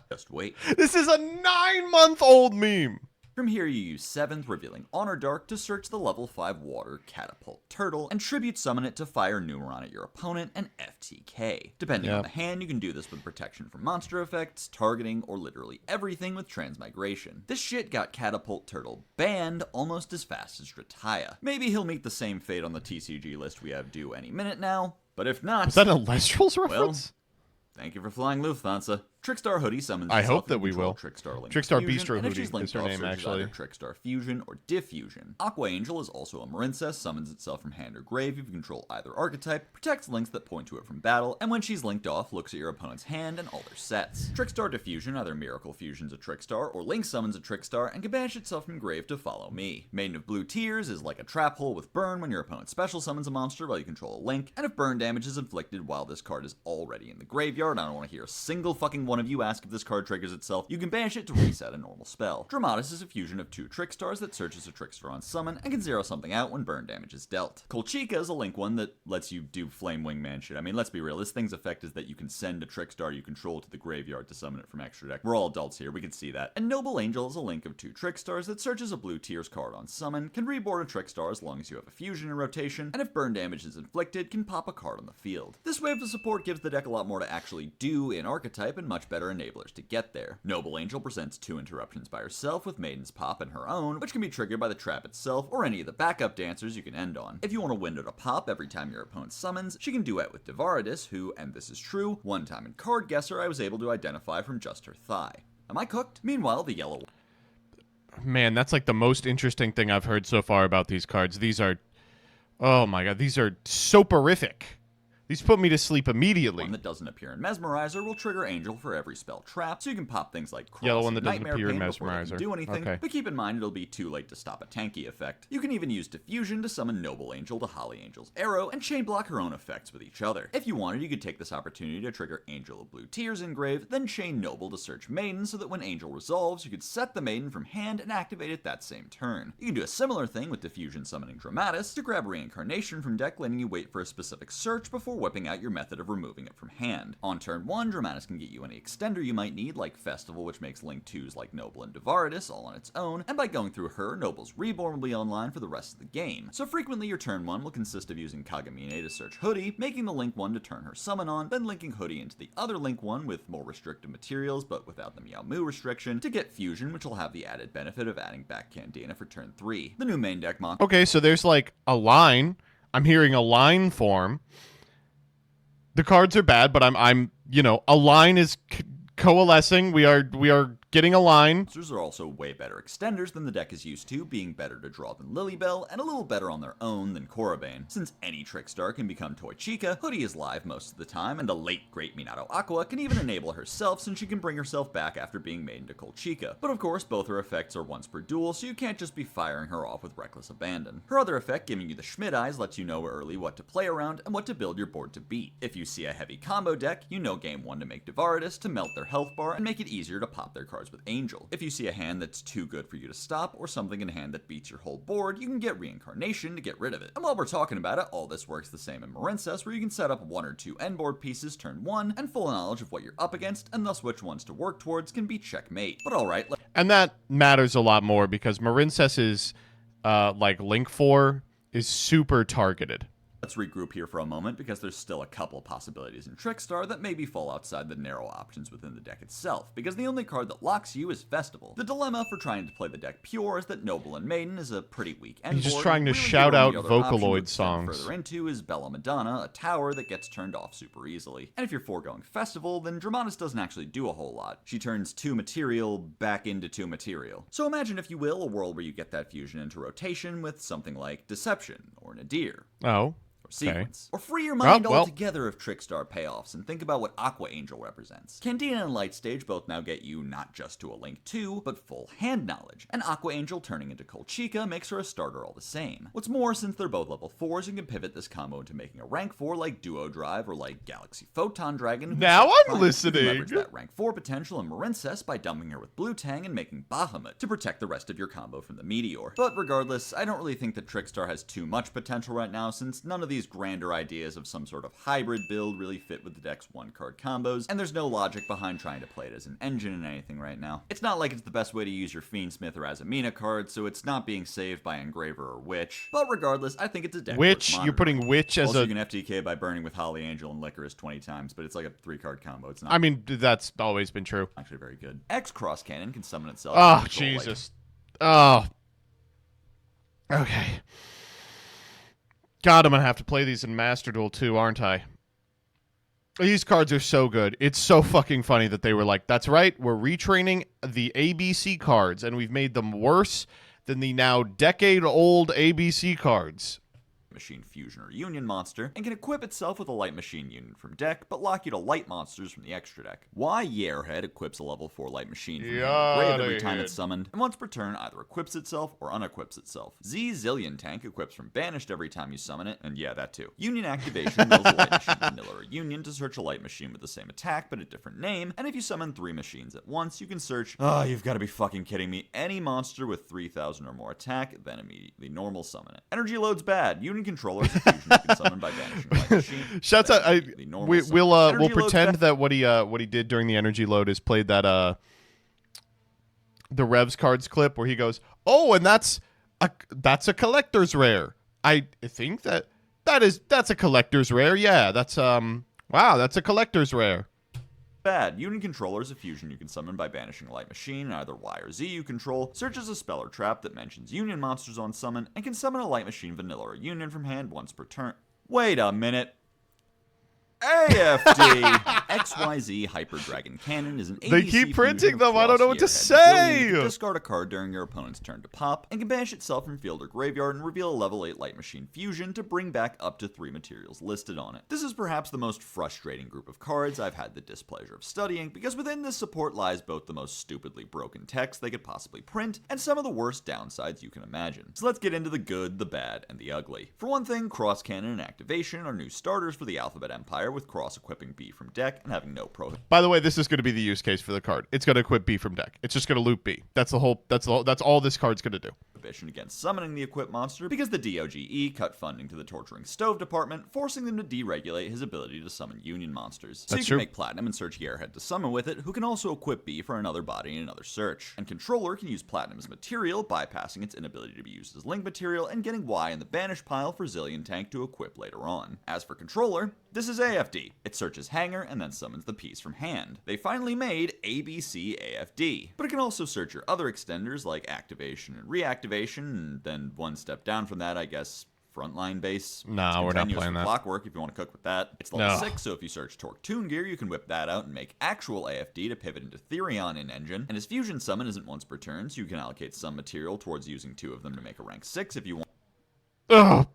Just wait. This is a 9-month-old meme. From here, you use 7th, revealing Honor Dark to search the level 5 Water Catapult Turtle, and Tribute Summon it to fire Numeron at your opponent and FTK. Depending on the hand, you can do this with protection from monster effects, targeting, or literally everything with Transmigration. This shit got Catapult Turtle banned almost as fast as Drataya. Maybe he'll meet the same fate on the TCG list we have due any minute now, but if not... Is that a Lestrals reference? Thank you for flying Lufthansa. Trickstar Hoodie summons I itself hope that and we control will. Trickstar Link Trickstar Fusion, Bistro and if Hoodie she's linked is her off, name, searches actually. either Trickstar Fusion or Diffusion. Aqua Angel is also a Marincess, summons itself from hand or grave if you control either archetype, protects links that point to it from battle, and when she's linked off, looks at your opponent's hand and all their sets. Trickstar Diffusion either Miracle Fusions a Trickstar or Link summons a Trickstar and can banish itself from grave to follow me. Maiden of Blue Tears is like a trap hole with burn when your opponent special summons a monster while you control a link, and if burn damage is inflicted while this card is already in the graveyard, I don't want to hear a single fucking one of you ask if this card triggers itself, you can banish it to reset a normal spell. Dramatis is a fusion of 2 Trickstars that searches a Trickstar on summon and can zero something out when burn damage is dealt. Kolchika is a link one that lets you do Flame Wingman shit. I mean, let's be real, this thing's effect is that you can send a Trickstar you control to the graveyard to summon it from extra deck. We're all adults here, we can see that. And Noble Angel is a link of 2 Trickstars that searches a Blue Tears card on summon, can reboard a Trickstar as long as you have a fusion in rotation, and if burn damage is inflicted, can pop a card on the field. This wave of support gives the deck a lot more to actually do in archetype and much better enablers to get there. Noble Angel presents 2 interruptions by herself with Maiden's Pop and her own, which can be triggered by the trap itself or any of the backup dancers you can end on. If you want a window to pop every time your opponent summons, she can duet with Devaridis, who, and this is true, one time in Card Guesser I was able to identify from just her thigh. Am I cooked? Meanwhile, the yellow... Man, that's like the most interesting thing I've heard so far about these cards. These are... Oh my god, these are soporific. These put me to sleep immediately. One that doesn't appear in Mesmerizer will trigger Angel for every spell trap, so you can pop things like Cross Yellow one and that doesn't Nightmare appear in Pain before they can Mesmerizer. do anything, Okay. but keep in mind it'll be too late to stop a tanky effect. You can even use Diffusion to summon Noble Angel to Holly Angel's Arrow and chain block her own effects with each other. If you wanted, you could take this opportunity to trigger Angel of Blue Tears engrave, then chain Noble to search Maiden so that when Angel resolves, you could set the Maiden from hand and activate it that same turn. You can do a similar thing with Diffusion summoning Dramatis to grab Reincarnation from deck, letting you wait for a specific search before whipping out your method of removing it from hand. On turn 1, Dramatis can get you any extender you might need, like Festival, which makes Link 2s like Noble and Devaridis all on its own, and by going through her, Noble's Reborn will be online for the rest of the game. So frequently your turn 1 will consist of using Kagamine to search Hoodie, making the Link 1 to turn her summon on, then linking Hoodie into the other Link 1 with more restrictive materials but without the Meow Moo restriction, to get Fusion, which will have the added benefit of adding back Candana for turn 3. The new main deck monk. Okay, so there's like a line. I'm hearing a line form. The cards are bad, but I'm a line is coalescing. We are getting a line. Monsters are also way better extenders than the deck is used to, being better to draw than Lilybell, and a little better on their own than Korobane. Since any Trickstar can become Toy Chica, Hoodie is live most of the time, and the late great Minato Aqua can even enable herself since she can bring herself back after being made into Colchica. But of course, both her effects are once per duel, so you can't just be firing her off with reckless abandon. Her other effect, giving you the Schmidt Eyes, lets you know early what to play around and what to build your board to beat. If you see a heavy combo deck, you know game 1 to make Devaridis to melt their health bar and make it easier to pop their cards cards with Angel. If you see a hand that's too good for you to stop, or something in hand that beats your whole board, you can get Reincarnation to get rid of it. And while we're talking about it, all this works the same in Marincess, where you can set up 1 or 2 end board pieces turn 1, and full knowledge of what you're up against, and thus which ones to work towards can be checkmate. But alright, And that matters a lot more because Marincess's like Link 4 is super targeted. let's regroup here for a moment because there's still a couple possibilities in Trickstar that maybe fall outside the narrow options within the deck itself, because the only card that locks you is Festival. The dilemma for trying to play the deck pure is that Noble and Maiden is a pretty weak end He's just board, trying to really shout your out only other option Vocaloid to extend songs. Further into is Bella Madonna, a tower that gets turned off super easily. And if you're foregoing Festival, then Dramatis doesn't actually do a whole lot. She turns 2 material back into 2 material. So imagine, if you will, a world where you get that fusion into rotation with something like Deception, or Nadir. Oh. Or Sequence. Or free your mind well. altogether of Trickstar payoffs and think about what Aqua Angel represents. Cantina and Light Stage both now get you not just to a Link 2, but full hand knowledge. And Aqua Angel turning into Colchica makes her a starter all the same. What's more, since they're both level 4s, you can pivot this combo into making a rank 4 like Duo Drive or like Galaxy Photon Dragon. Now I'm You can listening. leverage that rank 4 potential in Marincess by dumping her with Blue Tang and making Bahamut to protect the rest of your combo from the Meteor. But regardless, I don't really think that Trickstar has too much potential right now, since none of these grander ideas of some sort of hybrid build really fit with the deck's 1-card combos, and there's no logic behind trying to play it as an engine in anything right now. It's not like it's the best way to use your Fiendsmith or Azamina card, so it's not being saved by Engraver or Witch. But regardless, I think it's a deck Witch? worth You're putting monitoring. Witch as also, a... you can FTK by burning with Holly Angel and Licorice 20 times, but it's like a 3-card combo. It's not I mean, that's always been true. actually very good. X Cross Cannon can summon itself. Oh, and control, like, Jesus. Oh. Okay. God, I'm going to have to play these in Master Duel too, aren't I? These cards are so good. It's so fucking funny that they were like, that's right, we're retraining the ABC cards, and we've made them worse than the now decade-old ABC cards. Machine Fusion or Union monster, and can equip itself with a Light Machine Union from deck, but lock you to Light monsters from the extra deck. Y Yarehead equips a level 4 Light Machine from hand or grave every time it's summoned, and once per turn either equips itself or unequips itself. Z Zillion Tank equips from banished every time you summon it, and yeah, that too. Union activation mills a Light Machine Vanilla or Union to search a Light Machine with the same attack but a different name, and if you summon 3 machines at once, you can search, you've gotta be fucking kidding me, any monster with 3,000 or more attack, then immediately normal summon it. Energy load's bad. Union controllers a fusion you can summon by banishing Light Machine. Shouts out. We'll pretend bad. that what he did during the energy load is played that the Revs cards clip where he goes, "Oh, and that's a collector's rare." I think that's a collector's rare. Yeah, that's wow, that's a collector's rare. Bad. Union controller is a fusion you can summon by banishing a Light Machine, and either Y or Z you control, searches a spell or trap that mentions Union monsters on summon, and can summon a Light Machine Vanilla or Union from hand once per turn. Wait a minute. AFD! XYZ Hyper Dragon Cannon is an ABC They keep printing fusion them, I don't know what to Cross Yarehead say! Zillion. You can discard a card during your opponent's turn to pop, and can banish itself from field or graveyard and reveal a level 8 Light Machine Fusion to bring back up to 3 materials listed on it. This is perhaps the most frustrating group of cards I've had the displeasure of studying, because within this support lies both the most stupidly broken text they could possibly print, and some of the worst downsides you can imagine. So let's get into the good, the bad, and the ugly. For one thing, Cross Cannon and Activation are new starters for the Alphabet Empire, with cross equipping B from deck and having no pro. By the way, this is going to be the use case for the card. It's going to equip B from deck. It's just going to loop B. That's all this card's going to do. Prohibition against summoning the equipped monster, because the DOGE cut funding to the Torturing Stove department, forcing them to deregulate his ability to summon Union monsters. So That's you true. can make Platinum and search Yarehead to summon with it, who can also equip B for another body in another search. And Controller can use Platinum as material, bypassing its inability to be used as link material, and getting Y in the banish pile for Zillion Tank to equip later on. As for Controller, this is AFD. It searches Hanger and then summons the piece from hand. They finally made ABC AFD, but it can also search your other extenders like Activation and Reactivation, and then one step down from that, I guess, Frontline Base. Nah, we're not Continuous playing for that. Clockwork if you want to cook with that. It's level No. 6, so if you search Torque Toon Gear, you can whip that out and make actual AFD to pivot into Therion in Engine. And his Fusion Summon isn't once per turn, so you can allocate some material towards using 2 of them to make a rank 6 if you want. Ugh.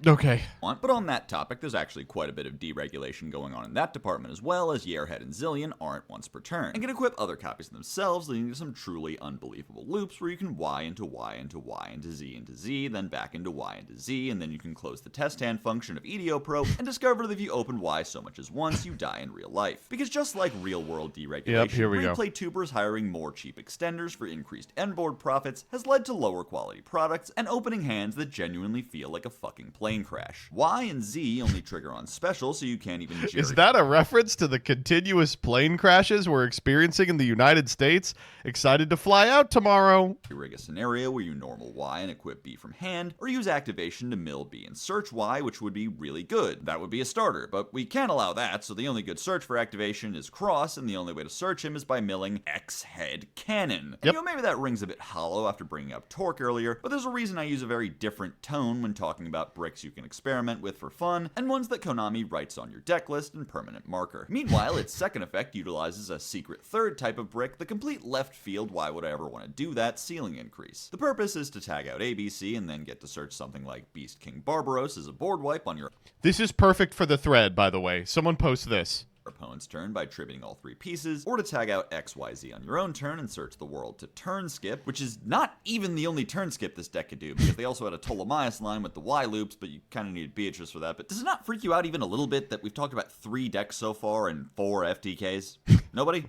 Okay. But on that topic, there's actually quite a bit of deregulation going on in that department as well, as Yearhead and Zillion aren't once per turn, and can equip other copies themselves, leading to some truly unbelievable loops where you can Y into Y into Y into Z into Z, then back into Y into Z, and then you can close the test hand function of EDO Probe and discover that if you open Y so much as once, you die in real life. Because just like real-world deregulation, here we go. replay tubers hiring more cheap extenders for increased endboard profits has led to lower quality products and opening hands that genuinely feel like a fucking plane crash. Y and Z only trigger on special, so you can't even Is that a reference to the continuous plane crashes we're experiencing in the United States? Excited to fly out tomorrow. rig a scenario where you normal Y and equip B from hand, or use activation to mill B and search Y, which would be really good. That would be a starter, but we can't allow that, so the only good search for activation is Cross, and the only way to search him is by milling X-Head Cannon. And maybe that rings a bit hollow after bringing up Torque earlier, but there's a reason I use a very different tone when talking about bricks you can experiment with for fun, and ones that Konami writes on your deck list and permanent marker. Meanwhile, its second effect utilizes a secret third type of brick, the complete left field why would I ever want to do that ceiling increase. The purpose is to tag out ABC and then get to search something like Beast King Barbaros as a board wipe on your This is perfect for the thread, by the way. Someone post this. opponent's turn by tributing all 3 pieces, or to tag out XYZ on your own turn and search the world to turn skip, which is not even the only turn skip this deck could do, because they also had a Ptolemaeus line with the Y loops, but you kind of needed Beatrice for that. But does it not freak you out even a little bit that we've talked about 3 decks so far and 4 FTKs? Nobody?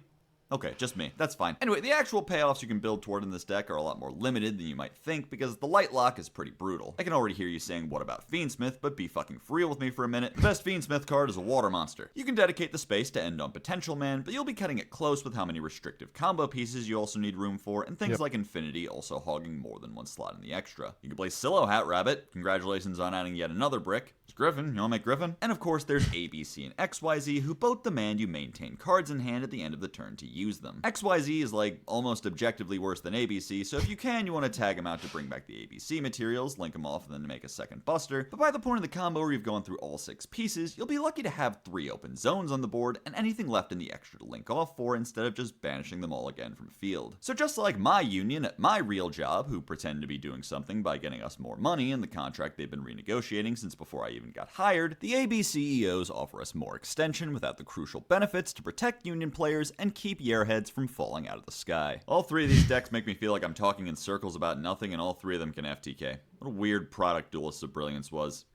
Okay, just me. That's fine. Anyway, the actual payoffs you can build toward in this deck are a lot more limited than you might think, because the light lock is pretty brutal. I can already hear you saying, what about Fiendsmith, but be fucking for real with me for a minute. The best Fiendsmith card is a water monster. You can dedicate the space to end on Potential Man, but you'll be cutting it close with how many restrictive combo pieces you also need room for, and things like Infinity also hogging more than one slot in the extra. You can play Silo Hat Rabbit. Congratulations on adding yet another brick. It's Griffin. You wanna make Griffin? And of course, there's ABC and XYZ, who both demand you maintain cards in hand at the end of the turn to use them. XYZ is like almost objectively worse than ABC, so if you can, you want to tag them out to bring back the ABC materials, link them off, and then make a second buster. But by the point of the combo where you've gone through all 6 pieces, you'll be lucky to have 3 open zones on the board and anything left in the extra to link off for, instead of just banishing them all again from field. So just like my union at my real job, who pretend to be doing something by getting us more money in the contract they've been renegotiating since before I even got hired, the AB CEOs offer us more extension without the crucial benefits to protect union players and keep Yearheads from falling out of the sky. All 3 of these decks make me feel like I'm talking in circles about nothing, and all 3 of them can FTK. What a weird product Duelists of Brilliance was.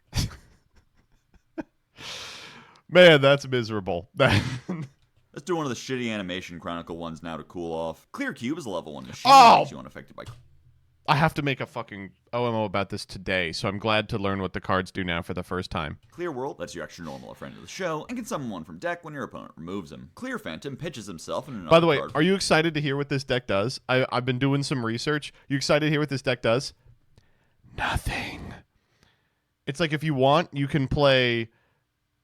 Man, that's miserable. Let's do one of the shitty Animation Chronicle ones now to cool off. Clear Cube is a level 1 machine Oh! that makes you unaffected by... I have to make a fucking OMO about this today, so I'm glad to learn what the cards do now for the first time. Clear World lets you extra normal a friend of the show and can summon one from deck when your opponent removes him. Clear Phantom pitches himself in another By the way, card. are you excited to hear what this deck does? I've been doing some research. You excited to hear what this deck does? Nothing. It's like if you want, you can play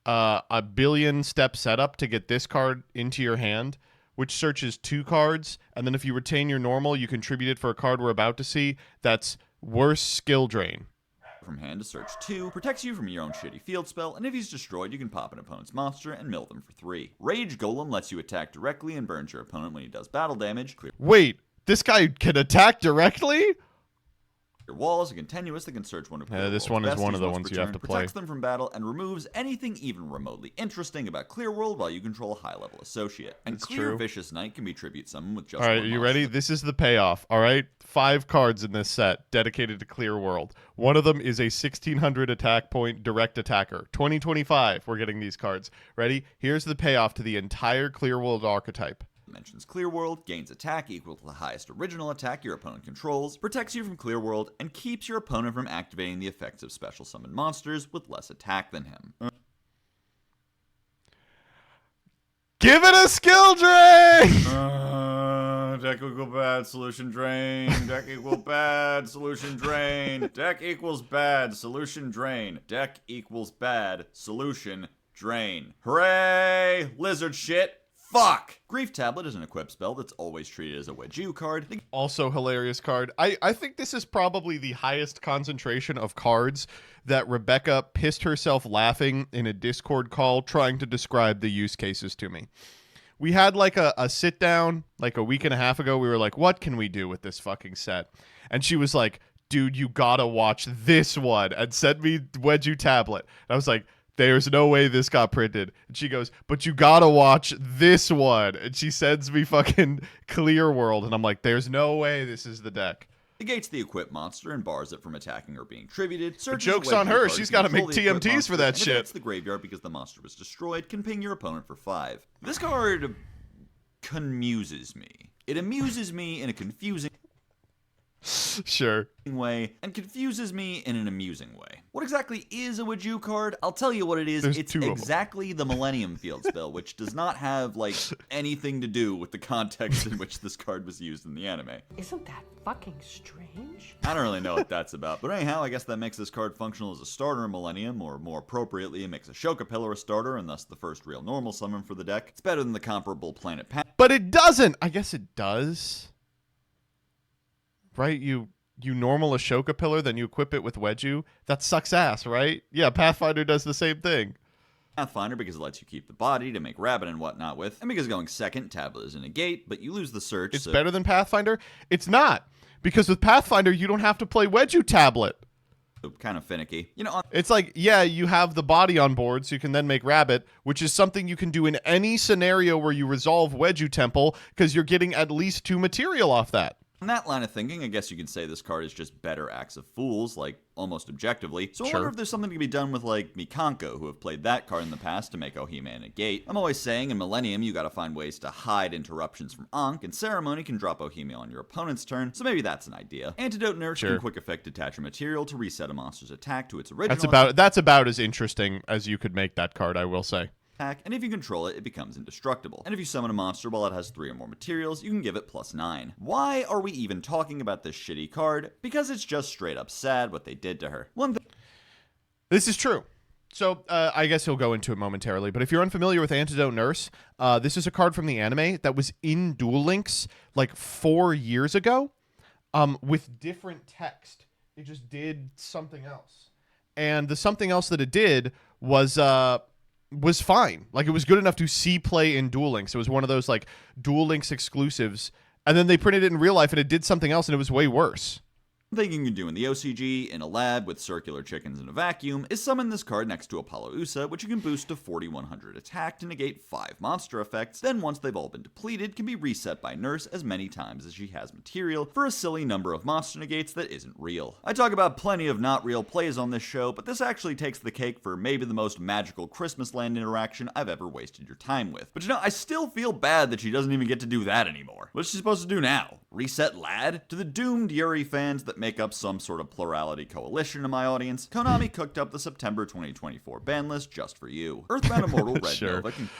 a billion-step setup to get this card into your hand, which searches 2 cards, and then if you retain your normal, you contribute it for a card we're about to see. That's worse skill drain. From hand to search 2, protects you from your own shitty field spell, and if he's destroyed, you can pop an opponent's monster and mill them for 3. Rage Golem lets you attack directly and burns your opponent when he does battle damage. Clear Wait, this guy can attack directly? Your wall is a continuous that can search one of Yeah, this one is one of the ones you have to play. Protects them from battle and removes anything even remotely interesting about Clear World while you control a high-level associate. And That's Clear true. Vicious Knight can be tribute summoned with just All right, one are you monster. ready? This is the payoff, all right? 5 cards in this set dedicated to Clear World. One of them is a 1600 attack point direct attacker. 2025, we're getting these cards. Ready? Here's the payoff to the entire Clear World archetype. Mentions Clear World, gains attack equal to the highest original attack your opponent controls, protects you from Clear World, and keeps your opponent from activating the effects of special summon monsters with less attack than him. Give it a skill drain! Deck equal bad, solution drain. Deck equal bad, solution drain. Deck equals bad, solution drain. Deck equals bad, solution drain. Hooray! Lizard shit. Fuck! Grief Tablet is an equip spell that's always treated as a Wedge card. Also hilarious card. I think this is probably the highest concentration of cards that Rebecca pissed herself laughing in a Discord call trying to describe the use cases to me. We had like a sit down like a week and a half ago. We were like, what can we do with this fucking set? And she was like, dude, you gotta watch this one, and sent me Wedju tablet. And I was like, there's no way this got printed. And she goes, but you gotta watch this one. And she sends me fucking Clear World, and I'm like, there's no way this is the deck. Negates the equipped monster and bars it from attacking or being tributed. Joke's on her. She's got to make TMTs for that shit. It's the graveyard because the monster was destroyed. Can ping your opponent for 5. This card conmuses me. It amuses me in a confusing Sure. way and confuses me in an amusing way. What exactly is a Wiju card? I'll tell you what it is. There's It's 2 of them. exactly the Millennium Field spell, which does not have like anything to do with the context in which this card was used in the anime. Isn't that fucking strange? I don't really know what that's about, but anyhow, I guess that makes this card functional as a starter in Millennium, or more appropriately, it makes Ashoka Pillar a starter, and thus the first real normal summon for the deck. It's better than the comparable Planet Path. But it doesn't. I guess it does. Right? You normal Ashoka Pillar, then you equip it with Wedju. That sucks ass, right? Yeah, Pathfinder does the same thing. Pathfinder because it lets you keep the body to make rabbit and whatnot with, and because going second, tablet is in a gate, but you lose the search. It's better than Pathfinder? It's not. Because with Pathfinder, you don't have to play Wedju tablet. Kind of finicky. It's like, yeah, you have the body on board, so you can then make rabbit, which is something you can do in any scenario where you resolve Wedju Temple, because you're getting at least 2 material off that. In that line of thinking, I guess you could say this card is just better Acts of Fools, like, almost objectively. So I wonder if there's something to be done with, like, Mikanko, who have played that card in the past to make Ohime a gate. I'm always saying, in Millennium, you gotta find ways to hide interruptions from Ankh, and Ceremony can drop Ohime on your opponent's turn, so maybe that's an idea. Antidote Nurse can quick effect detach a material to reset a monster's attack to its original That's about as interesting as you could make that card, I will say. And if you control it, it becomes indestructible. And if you summon a monster while it has 3 or more materials, you can give it +9. Why are we even talking about this shitty card? Because it's just straight up sad what they did to her. This is true. So I guess he'll go into it momentarily, but if you're unfamiliar with Antidote Nurse, this is a card from the anime that was in Duel Links like 4 years ago with different text. It just did something else. And the something else that it did was fine. Like, it was good enough to see play in Duel Links. It was one of those like Duel Links exclusives, and then they printed it in real life and it did something else and it was way worse. Thing you can do in the OCG, in a lab with circular chickens in a vacuum, is summon this card next to Apollo Usa, which you can boost to 4100 attack to negate 5 monster effects, then once they've all been depleted, can be reset by Nurse as many times as she has material for a silly number of monster negates that isn't real. I talk about plenty of not real plays on this show, but this actually takes the cake for maybe the most magical Christmas land interaction I've ever wasted your time with. But I still feel bad that she doesn't even get to do that anymore. What's she supposed to do now? Reset Lad? To the doomed Yuri fans that make up some sort of plurality coalition in my audience, Konami cooked up the September 2024 ban list just for you. Earthbound Immortal Red Nova can...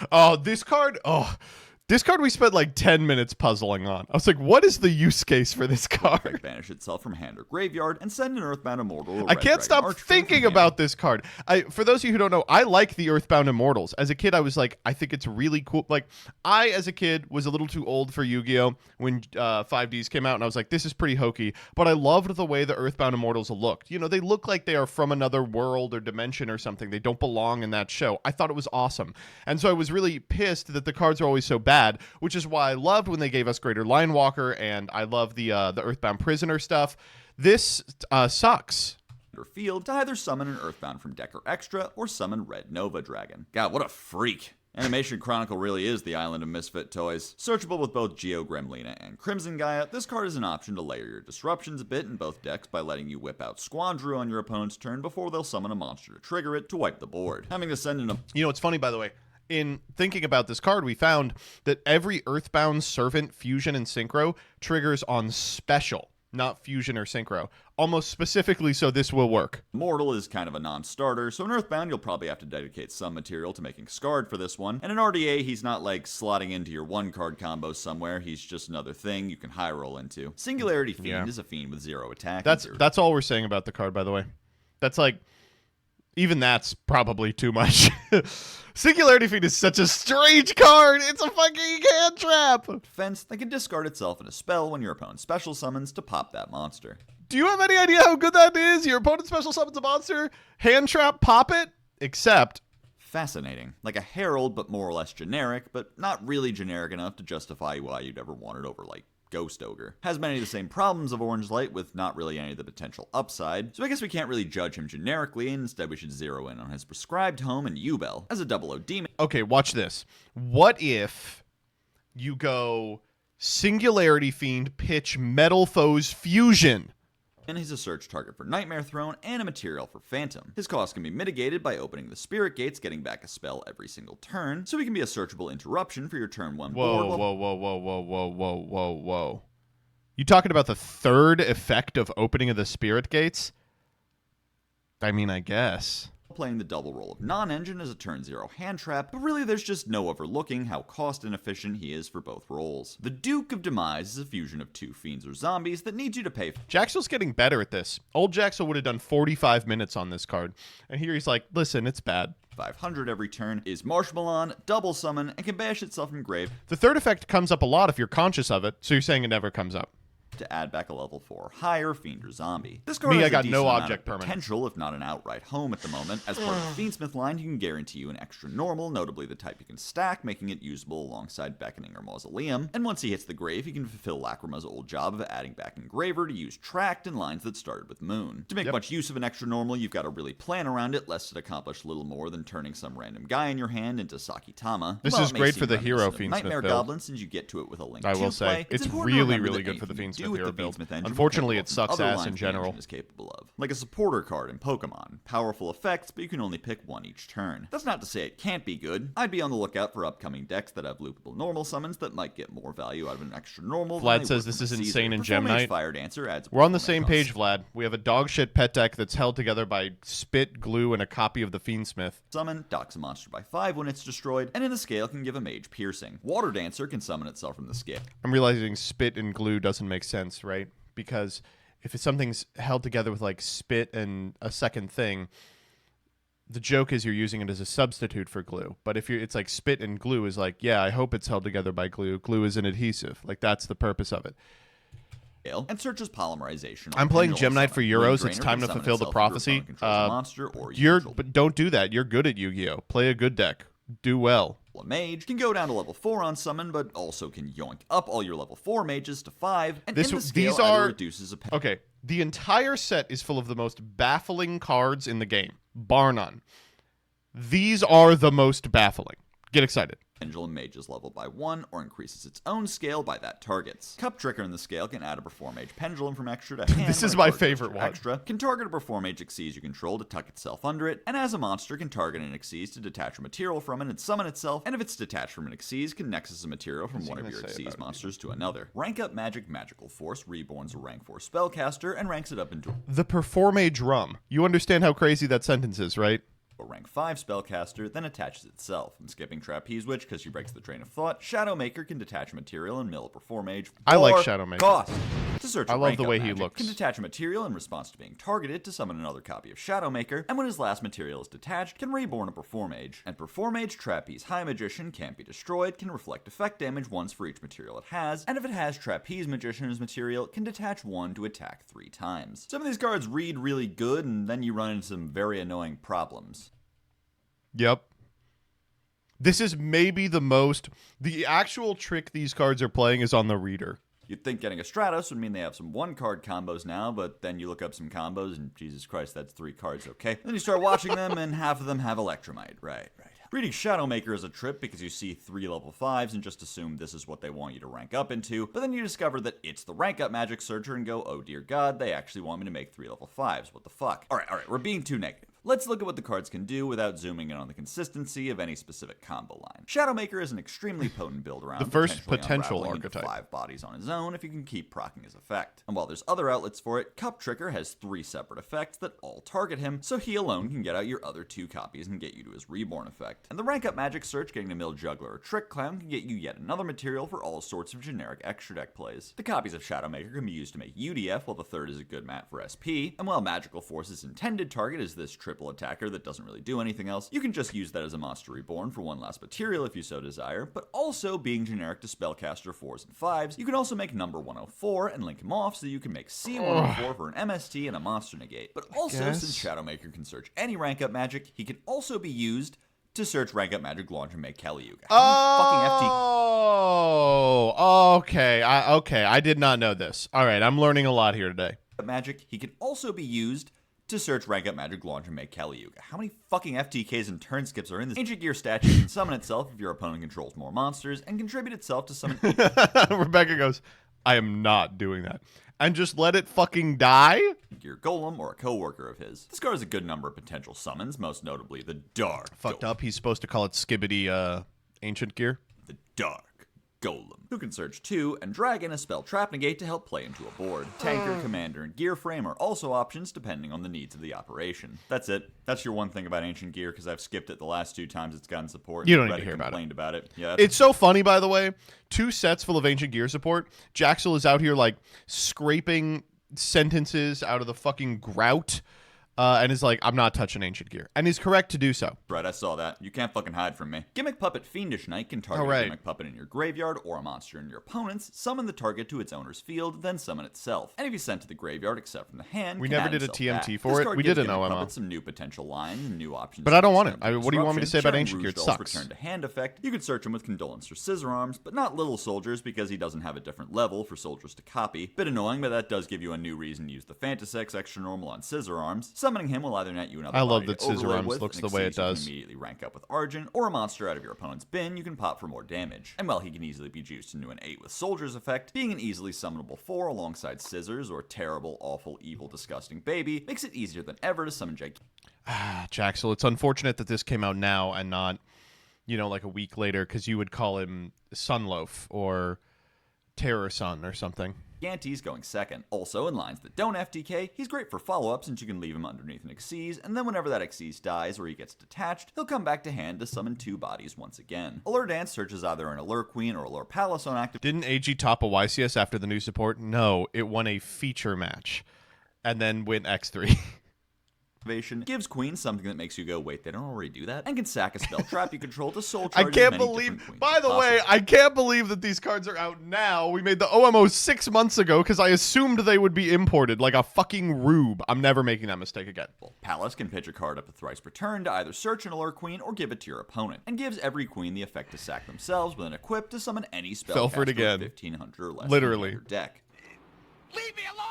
This card we spent like 10 minutes puzzling on. I was like, what is the use case for this card? Banish itself from hand or graveyard and send an Earthbound Immortal. I can't stop thinking about this card. For those of you who don't know, I like the Earthbound Immortals. As a kid, I was like, I think it's really cool. Like, I, as a kid, was a little too old for Yu-Gi-Oh! When 5Ds came out, and I was like, this is pretty hokey. But I loved the way the Earthbound Immortals looked. You know, they look like they are from another world or dimension or something. They don't belong in that show. I thought it was awesome. And so I was really pissed that the cards are always so bad, which is why I loved when they gave us Greater Linewalker, and I love the Earthbound Prisoner stuff. This sucks. Field to either summon an Earthbound from Decker Extra or summon Red Nova Dragon. God, what a freak. Animation Chronicle really is the island of misfit toys. Searchable with both Geo Gremlina and Crimson Gaia, this card is an option to layer your disruptions a bit in both decks by letting you whip out Squandrew on your opponent's turn before they'll summon a monster to trigger it to wipe the board. Having to send in a... You know, it's funny, by the way. In thinking about this card, we found that every Earthbound Servant Fusion and Synchro triggers on special, not Fusion or Synchro. Almost specifically so this will work. Mortal is kind of a non-starter, so in Earthbound you'll probably have to dedicate some material to making Scarred for this one. And in RDA, he's not like slotting into your 1-card combo somewhere, he's just another thing you can high roll into. Singularity Fiend is a fiend with 0 attack. That's all we're saying about the card, by the way. That's like... Even that's probably too much. Singularity Fiend is such a strange card. It's a fucking hand trap. Defense that can discard itself in a spell when your opponent special summons to pop that monster. Do you have any idea how good that is? Your opponent special summons a monster, hand trap, pop it, except... Fascinating. Like a Herald, but more or less generic, but not really generic enough to justify why you'd ever want it over, like, Ghost Ogre. Has many of the same problems of Orange Light with not really any of the potential upside, so I guess we can't really judge him generically, and instead we should zero in on his prescribed home in Yubel as a 00 demon. Okay, watch this. What if you go Singularity Fiend, pitch Metal Foes Fusion? And he's a search target for Nightmare Throne and a material for Phantom. His cost can be mitigated by opening the Spirit Gates, getting back a spell every single turn, so he can be a searchable interruption for your turn 1 board. Whoa. You talking about the third effect of opening of the Spirit Gates? I mean, I guess. Playing the double role of non-engine as a turn 0 hand trap, but really there's just no overlooking how cost inefficient he is for both roles. The Duke of Demise is a fusion of 2 fiends or zombies that need you to pay. Jaxel's getting better at this. Old Jaxel would have done 45 minutes on this card, and here he's like, listen, it's bad. 500 every turn, is Marshmallow, double summon, and can bash itself from grave. The third effect comes up a lot if you're conscious of it, so you're saying it never comes up. To add back a level 4 or higher fiend or zombie. This card Me, has I got a no decent amount object of permanent. potential, if not an outright home at the moment. As part of the Fiendsmith line, you can guarantee you an extra normal, notably the type you can stack, making it usable alongside Beckoning or Mausoleum. And once he hits the grave, he can fulfill Lacrima's old job of adding back Engraver to use Tract in lines that started with Moon. To make much use of an extra normal, you've got to really plan around it, lest it accomplish little more than turning some random guy in your hand into Sakitama. This is great for the hero Fiendsmith Nightmare build. Goblin, since you get to it with a link I will to say, play. it's important to really, remember really that good for the anything you Fiendsmith do with hero the build. Fiendsmith engine Unfortunately, can it sucks other ass lines in the general. engine is capable of. Like a supporter card in Pokemon. Powerful effects, but you can only pick one each turn. That's not to say it can't be good. I'd be on the lookout for upcoming decks that have loopable normal summons that might get more value out of an extra normal. Vlad says this is insane in Gem Knight. Fire Dancer adds We're on the same page, Vlad. We have a dog shit pet deck that's held together by spit, glue, and a copy of the Fiendsmith. Summon, docks a monster by 5 when it's destroyed, and in the scale can give a mage piercing. Water Dancer can summon itself from the scale. I'm realizing spit and glue doesn't make sense, right? Because if something's held together with like spit and a second thing, the joke is you're using it as a substitute for glue. But if it's like spit and glue is like, yeah, I hope it's held together by glue. Glue is an adhesive. Like that's the purpose of it. And searches polymerization. I'm playing Gem Knight for Euros. It's time to fulfill the prophecy. But don't do that. You're good at Yu-Gi-Oh. Play a good deck. Do well. A mage can go down to level 4 on summon, but also can yoink up all your level 4 mages to 5, and in the scale these are reduces a okay. The entire set is full of the most baffling cards in the game, bar none. These are the most baffling. Get excited. Pendulum Mage's level by 1 or increases its own scale by that target's. Cup Tricker in the scale can add a Perform Mage Pendulum from extra to hand. This is my favorite one. Extra can target a Perform Mage Xyz you control to tuck itself under it, and as a monster can target an Xyz to detach a material from it and summon itself, and if it's detached from an Xyz, can nexus a material from one of your Xyz monsters to another. Rank up Magical Force reborns a rank 4 spellcaster and ranks it up into the Perform Mage Rum. You understand how crazy that sentence is, right? a rank 5 spellcaster, then attaches itself. And skipping Trapeze Witch because she breaks the train of thought, Shadowmaker can detach a material and mill a Perform Mage. I like Shadowmaker. Cost. To search I a love rank the up way he magic, looks. Can detach a material in response to being targeted to summon another copy of Shadowmaker, and when his last material is detached, can reborn a Perform Mage. And Perform Mage Trapeze High Magician can't be destroyed, can reflect effect damage once for each material it has, and if it has Trapeze Magician as material, can detach 1 to attack 3 times. Some of these cards read really good, and then you run into some very annoying problems. Yep. This is maybe the actual trick these cards are playing is on the reader. You'd think getting a Stratos would mean they have some 1-card combos now, but then you look up some combos, and Jesus Christ, that's 3 cards, okay? Then you start watching them, and half of them have Electromite. Right. Reading Shadowmaker is a trip because you see 3 level 5s and just assume this is what they want you to rank up into, but then you discover that it's the rank up magic searcher and go, oh dear god, they actually want me to make 3 level 5s. What the fuck? Alright, we're being too negative. Let's look at what the cards can do without zooming in on the consistency of any specific combo line. Shadowmaker is an extremely potent build around The first potential unraveling into archetype. 5 bodies on his own if you can keep proccing his effect. And while there's other outlets for it, Cup Tricker has 3 separate effects that all target him, so he alone can get out your other 2 copies and get you to his reborn effect. And the rank up magic search getting to mill Juggler or Trick Clown can get you yet another material for all sorts of generic extra deck plays. The copies of Shadowmaker can be used to make UDF, while the third is a good mat for SP, and while Magical Force's intended target is this triple attacker that doesn't really do anything else, you can just use that as a monster reborn for 1 last material if you so desire, but also being generic to spellcaster 4s and 5s, you can also make number 104 and link him off so you can make C104 for an MST and a monster negate. But also, since Shadowmaker can search any rank up magic, he can also be used to search, rank up, magic, launch, and make Caliuga. How Oh, okay. I did not know this. All right, I'm learning a lot here today. magic he can also be used to search, rank up, magic, launch, and make Caliuga? How many fucking FTKs and turn skips are in this? Ancient Gear statue can summon itself if your opponent controls more monsters, and contribute itself to summon Rebecca goes, I am not doing that. And just let it fucking die? Gear Golem or a co-worker of his. This card has a good number of potential summons, most notably the Dark Fucked Golem. up. He's supposed to call it Skibbity Ancient Gear. The Dark Golem, who can search 2 and drag in a spell trap negate to help play into a board. Tanker, Commander, and Gear Frame are also options depending on the needs of the operation. That's it. That's your one thing about Ancient Gear, because I've skipped it the last 2 times it's gotten support. You don't need Reddit to hear complained about it. Yeah, It's so funny, by the way. 2 sets full of Ancient Gear support. Jaxel is out here, like, scraping sentences out of the fucking grout. And is like, I'm not touching Ancient Gear. And he's correct to do so. right, I saw that. You can't fucking hide from me. Gimmick Puppet Fiendish Knight can target a Gimmick Puppet in your graveyard or a monster in your opponent's, summon the target to its owner's field, then summon itself. And if you sent to the graveyard except from the hand, We can never add did a himself TMT back. for This it. card We gives did an Gimmick OMO. Puppet some new potential lines and new options. But I don't want it. Disruption, What do you want me to say about Churn, Ancient Gear? It Rouge sucks. Return to hand effect. You could search him with Condolence or Scissor Arms, but not Little Soldiers because he doesn't have a different level for soldiers to copy. Bit annoying, but that does give you a new reason to use the Fantasex extra normal on Scissor Arms. Summoning him will either net you another I love body that to Scissor overlay Arms with, looks an the way it Xyz you can does. immediately rank up with Argent, or a monster out of your opponent's bin you can pop for more damage. And while he can easily be juiced into an 8 with Soldier's effect, being an easily summonable 4 alongside Scissors or Terrible, Awful, Evil, Disgusting Baby makes it easier than ever to summon Jaxel, it's unfortunate that this came out now and not, like a week later, because you would call him Sunloaf or Terror Sun or something. Gigantes going second. Also, in lines that don't FTK, he's great for follow-up since you can leave him underneath an Xyz, and then whenever that Xyz dies or he gets detached, he'll come back to hand to summon 2 bodies once again. Allure Dance searches either an Allure Queen or Allure Palace on active. Didn't AG top a YCS after the new support? No, it won a feature match and then went X3. Gives Queen something that makes you go, wait, they don't already do that? And can sack a spell trap you control to soul I charge can't as many believe, different queens by as the way, possible. I can't believe that these cards are out now. We made the OMO 6 months ago because I assumed they would be imported like a fucking rube. I'm never making that mistake again. Palace can pitch a card up to thrice per turn to either search an Allure Queen or give it to your opponent, and gives every queen the effect to sack themselves with an equip to summon any spell Fell for it cast with again. 1500 or less Literally. in your deck. Leave me alone!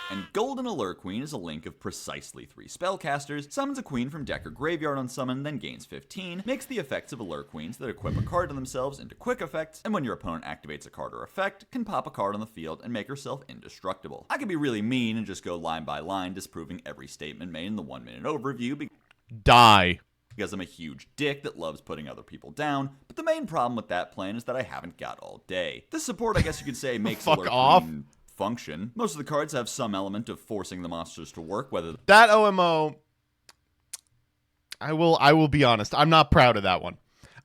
And Golden Allure Queen is a link of precisely 3 spellcasters, summons a queen from deck or graveyard on summon, then gains 15, makes the effects of Allure Queens that equip a card to themselves into quick effects, and when your opponent activates a card or effect, can pop a card on the field and make herself indestructible. I can be really mean and just go line by line, disproving every statement made in the 1-minute overview Die. because I'm a huge dick that loves putting other people down, but the main problem with that plan is that I haven't got all day. This support, I guess you could say, makes Fuck Allure off. Queen function. Most of the cards have some element of forcing the monsters to work, whether That OMO, I will be honest, I'm not proud of that one.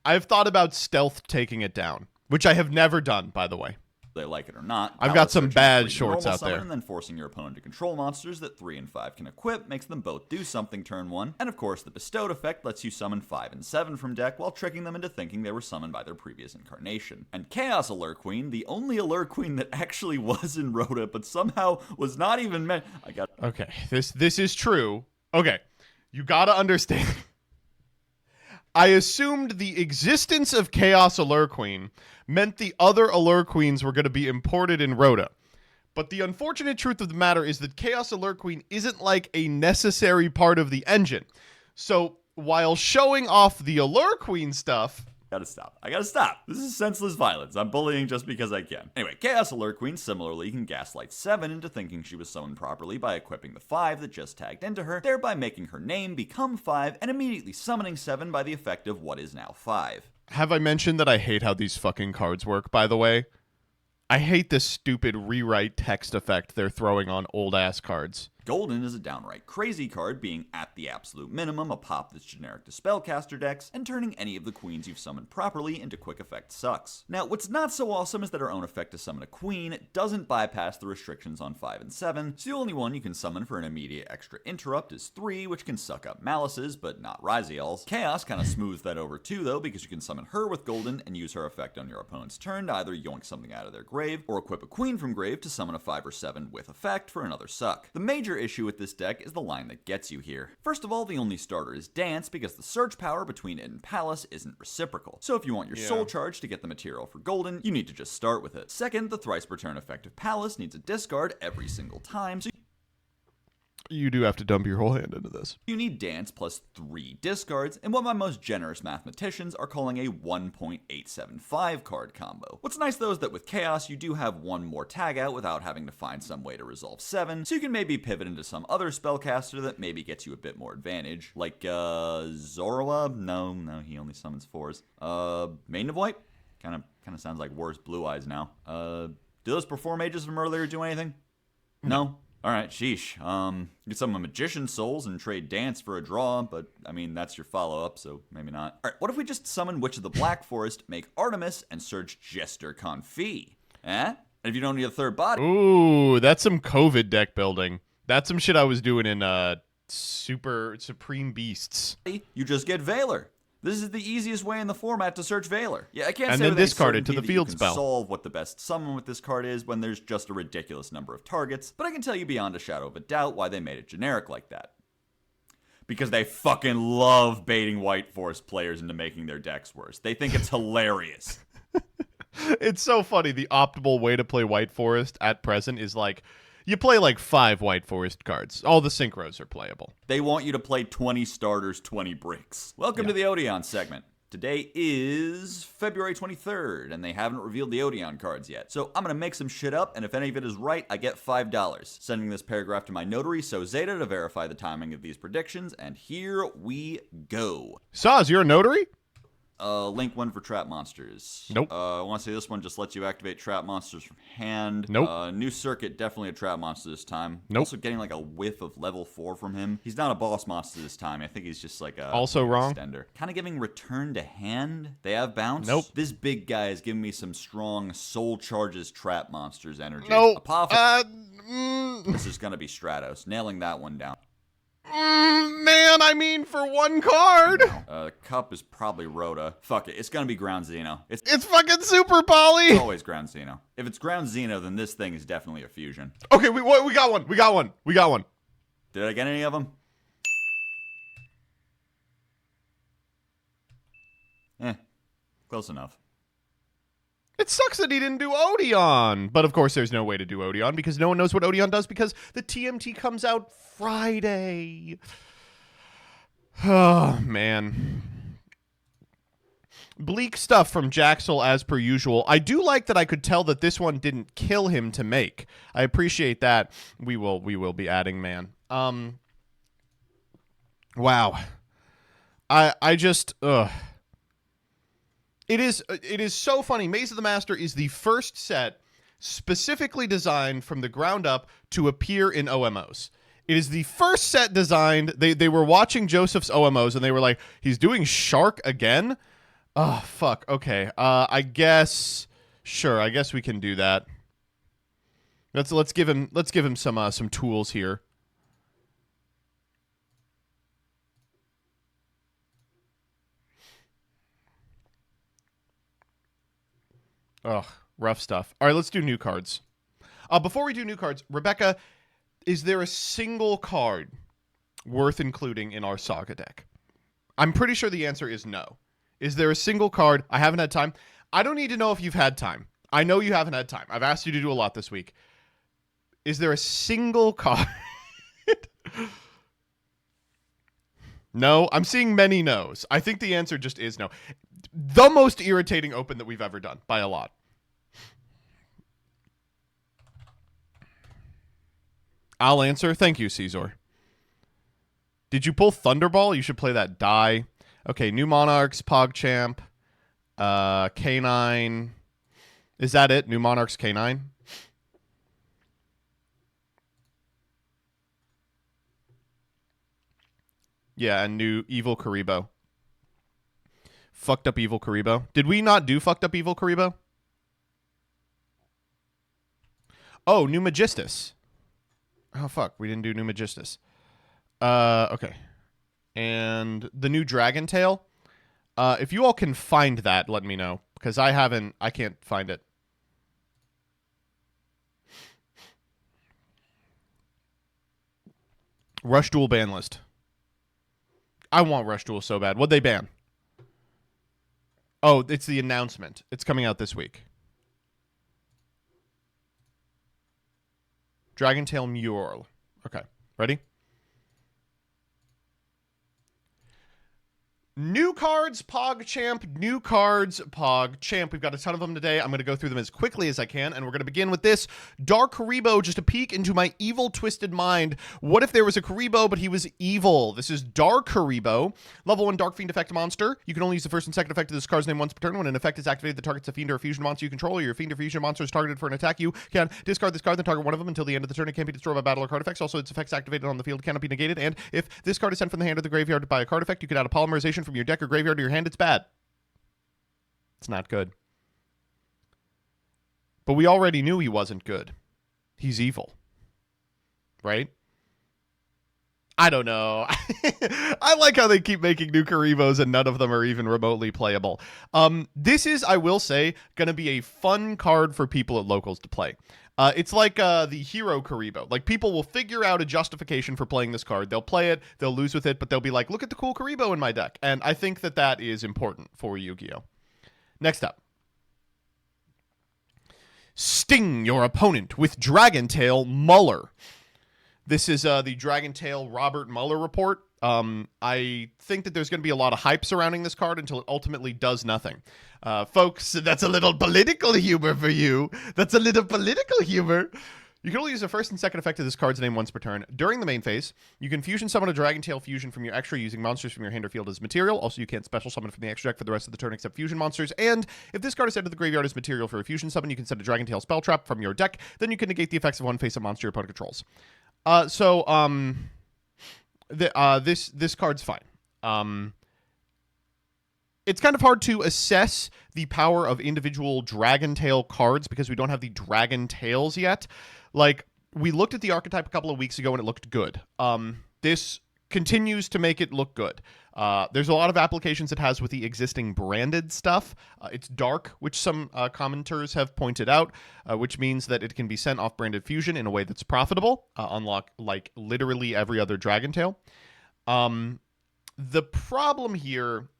I've thought about stealth taking it down, which I have never done, by the way. they like it or not. I've got Palace some searching bad for your shorts normal out summon there. And then forcing your opponent to control monsters that 3 and 5 can equip makes them both do something turn 1. And of course, the bestowed effect lets you summon 5 and 7 from deck while tricking them into thinking they were summoned by their previous incarnation. And Chaos Allure Queen, the only Allure Queen that actually was in Rhoda, but somehow was not even meant. Okay, this is true. Okay, you gotta understand. I assumed the existence of Chaos Allure Queen meant the other Allure Queens were going to be imported in Rhoda. But the unfortunate truth of the matter is that Chaos Allure Queen isn't like a necessary part of the engine. So while showing off the Allure Queen stuff... I gotta stop. This is senseless violence. I'm bullying just because I can. Anyway, Chaos Allure Queen similarly can gaslight 7 into thinking she was summoned properly by equipping the 5 that just tagged into her, thereby making her name become 5 and immediately summoning 7 by the effect of what is now 5. Have I mentioned that I hate how these fucking cards work, by the way? I hate this stupid rewrite text effect they're throwing on old-ass cards. Golden is a downright crazy card, being at the absolute minimum a pop that's generic to spellcaster decks, and turning any of the queens you've summoned properly into quick effect sucks. Now, what's not so awesome is that her own effect to summon a queen doesn't bypass the restrictions on 5 and 7, so the only one you can summon for an immediate extra interrupt is 3, which can suck up Malices, but not Raziel's. Chaos kind of smooths that over too, though, because you can summon her with Golden and use her effect on your opponent's turn to either yoink something out of their grave, or equip a queen from grave to summon a 5 or 7 with effect for another suck. The major major issue with this deck is the line that gets you here. First of all, the only starter is Dance because the search power between it and Palace isn't reciprocal. So if you want your soul charge to get the material for golden, you need to just start with it. Second, the thrice per turn effect of Palace needs a discard every single time, so You do have to dump your whole hand into this. you need Dance plus 3 discards, and what my most generous mathematicians are calling a 1.875 card combo. What's nice though is that with Chaos, you do have one more tag out without having to find some way to resolve 7, so you can maybe pivot into some other spellcaster that maybe gets you a bit more advantage. Like, Zoroa? No, he only summons 4s. Maiden of White? Kinda sounds like worse Blue Eyes now. Do those Perform Mages from earlier do anything? No? Alright, sheesh. Get some Magician Souls and trade Dance for a draw, but, I mean, that's your follow-up, so maybe not. Alright, what if we just summon Witch of the Black Forest, make Artemis, and search Jester Confit? Eh? And if you don't need a third body... Ooh, that's some COVID deck building. That's some shit I was doing in Supreme Beasts. You just get Valor. This is the easiest way in the format to search Valor. Yeah, I can't And say then with any discard it to certainty the that field you can spell. solve what the best summon with this card is when there's just a ridiculous number of targets, but I can tell you beyond a shadow of a doubt why they made it generic like that. Because they fucking love baiting White Forest players into making their decks worse. They think it's hilarious. It's so funny. The optimal way to play White Forest at present is like, you play like 5 White Forest cards. All the synchros are playable. They want you to play 20 starters, 20 bricks. Welcome to the Odeon segment. Today is February 23rd, and they haven't revealed the Odeon cards yet. So I'm going to make some shit up, and if any of it is right, I get $5. Sending this paragraph to my notary, So Zeta, to verify the timing of these predictions, and here we go. Saz, you're a notary? Link one for trap monsters. Nope. I want to say this one just lets you activate trap monsters from hand. Nope. New circuit, definitely a trap monster this time. Nope. Also getting like a whiff of level 4 from him. He's not a boss monster this time. I think he's just like a Also wrong. extender. Kind of giving return to hand. They have bounce. Nope. This big guy is giving me some strong soul charges trap monsters energy. Nope. This is gonna be Stratos. Nailing that one down. Man, I mean, for one card. Cup is probably Rhoda. Fuck it. It's gonna be Ground Xeno. It's fucking Super Poly. It's always Ground Xeno. If it's Ground Xeno, then this thing is definitely a fusion. Okay, we got one. We got one. Did I get any of them? Close enough. It sucks that he didn't do Odeon. But of course, there's no way to do Odeon because no one knows what Odeon does because the TMT comes out Friday. Oh, man. Bleak stuff from Jaxel as per usual. I do like that I could tell that this one didn't kill him to make. I appreciate that. We will be adding, man. Wow. I just It is so funny. Maze of the Master is the first set specifically designed from the ground up to appear in OMOs. It is the first set designed. They were watching Joseph's OMOs and they were like, he's doing Shark again? Oh, fuck. Okay. I guess sure. I guess we can do that. Let's give him some tools here. Ugh, rough stuff. All right, let's do new cards. Before we do new cards, Rebecca, is there a single card worth including in our Saga deck? I'm pretty sure the answer is no. Is there a single card? I haven't had time. I don't need to know if you've had time. I know you haven't had time. I've asked you to do a lot this week. Is there a single card? No, I'm seeing many no's. I think the answer just is no. The most irritating open that we've ever done by a lot. I'll answer. Thank you, Caesar. Did you pull Thunderball? You should play that die. Okay, New Monarchs, PogChamp, K9. Is that it? New Monarchs, K9? Yeah, and new Evil Karibo. Fucked up Evil Karibo. Did we not do Fucked up Evil Karibo? Oh, New Magistus. Oh, fuck. We didn't do New Magistus. Okay. And the new Dragon Tail. If you all can find that, let me know. Because I can't find it. Rush Duel ban list. I want Rush Duel so bad. What'd they ban? Oh, it's the announcement. It's coming out this week. Dragon Tail Mural. Okay. Ready? New cards, PogChamp. New cards, PogChamp. We've got a ton of them today. I'm going to go through them as quickly as I can, and we're going to begin with this. Dark Karibo, just a peek into my evil, twisted mind. What if there was a Karibo, but he was evil? This is Dark Karibo. Level 1 Dark Fiend effect monster. You can only use the first and second effect of this card's name once per turn. When an effect is activated, the target's a fiend or a fusion monster you control, or your fiend or fusion monster is targeted for an attack. You can discard this card, then target one of them until the end of the turn. It can't be destroyed by battle or card effects. Also, its effects activated on the field cannot be negated, and if this card is sent from the hand or the graveyard by a card effect, you can add a polymerization from your deck or graveyard to your hand. It's bad. It's not good. But we already knew he wasn't good. He's evil. Right? I don't know. I like how they keep making new Karibos and none of them are even remotely playable. This is, I will say, going to be a fun card for people at locals to play. It's like the Hero Karibo. Like, people will figure out a justification for playing this card. They'll play it, they'll lose with it, but they'll be like, look at the cool Karibo in my deck. And I think that that is important for Yu-Gi-Oh! Next up. Sting your opponent with Dragon Tail Muller. This is the Dragon Tail Robert Mueller report. I think that there's going to be a lot of hype surrounding this card until it ultimately does nothing. Folks, that's a little political humor for you. That's a little political humor. You can only use the first and second effect of this card's name once per turn. During the main phase, you can fusion summon a Dragon Tail fusion from your extra using monsters from your hand or field as material. Also, you can't special summon from the extra deck for the rest of the turn except fusion monsters. And if this card is sent to the graveyard as material for a fusion summon, you can send a Dragon Tail spell trap from your deck. Then you can negate the effects of one face-up monster your opponent controls. This card's fine. It's kind of hard to assess the power of individual Dragon Tail cards because we don't have the Dragon Tails yet. Like, we looked at the archetype a couple of weeks ago and it looked good. This continues to make it look good. There's a lot of applications it has with the existing branded stuff. It's dark, which some commenters have pointed out, which means that it can be sent off branded fusion in a way that's profitable, unlike like literally every other Dragon Tail. The problem here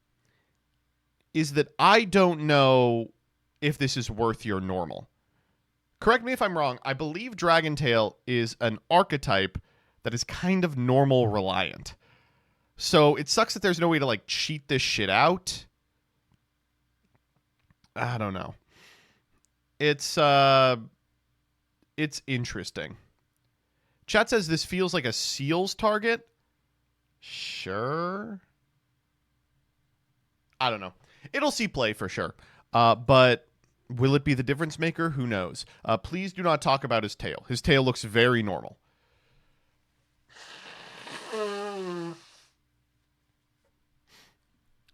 is that I don't know if this is worth your normal. Correct me if I'm wrong. I believe Dragon Tail is an archetype that is kind of normal reliant. So it sucks that there's no way to like cheat this shit out. I don't know. It's interesting. Chat says this feels like a Seals target. Sure. I don't know. It'll see play for sure. But will it be the difference maker? Who knows? Please do not talk about his tail. His tail looks very normal.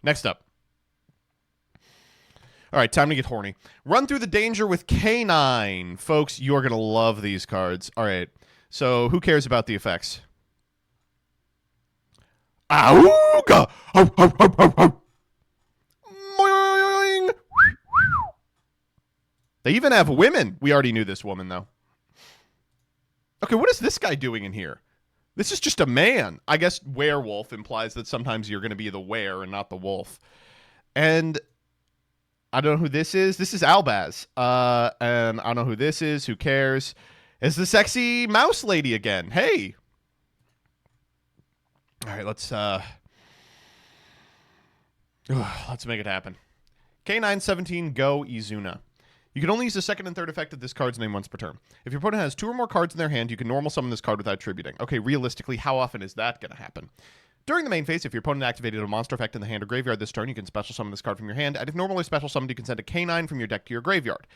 Next up. All right, time to get horny. Run through the danger with K9. Folks, you're going to love these cards. All right, so who cares about the effects? Auga! Moing! They even have women. We already knew this woman, though. Okay, what is this guy doing in here? This is just a man. I guess werewolf implies that sometimes you're going to be the were and not the wolf. And I don't know who this is. This is Albaz. And I don't know who this is. Who cares? It's the sexy mouse lady again. Hey. All right, let's make it happen. K917 Go Izuna. You can only use the second and third effect of this card's name once per turn. If your opponent has 2 or more cards in their hand, you can normal summon this card without tributing. Okay, realistically, how often is that going to happen? During the main phase, if your opponent activated a monster effect in the hand or graveyard this turn, you can special summon this card from your hand, and if normal or special summoned, you can send a K9 from your deck to your graveyard.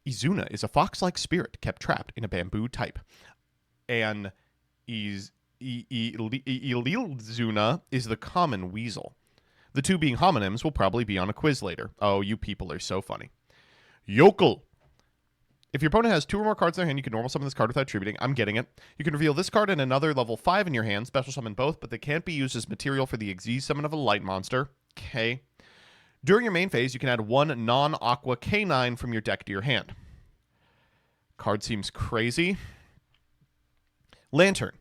Izuna is a fox-like spirit kept trapped in a bamboo type. And Ililzuna is the common weasel. The two being homonyms will probably be on a quiz later. Oh, you people are so funny. Yokel. If your opponent has 2 or more cards in their hand, you can normal summon this card without tributing. I'm getting it. You can reveal this card and another level 5 in your hand, special summon both, but they can't be used as material for the Xyz summon of a light monster. Okay. During your main phase, you can add 1 non-aqua K9 from your deck to your hand. Card seems crazy. Lantern.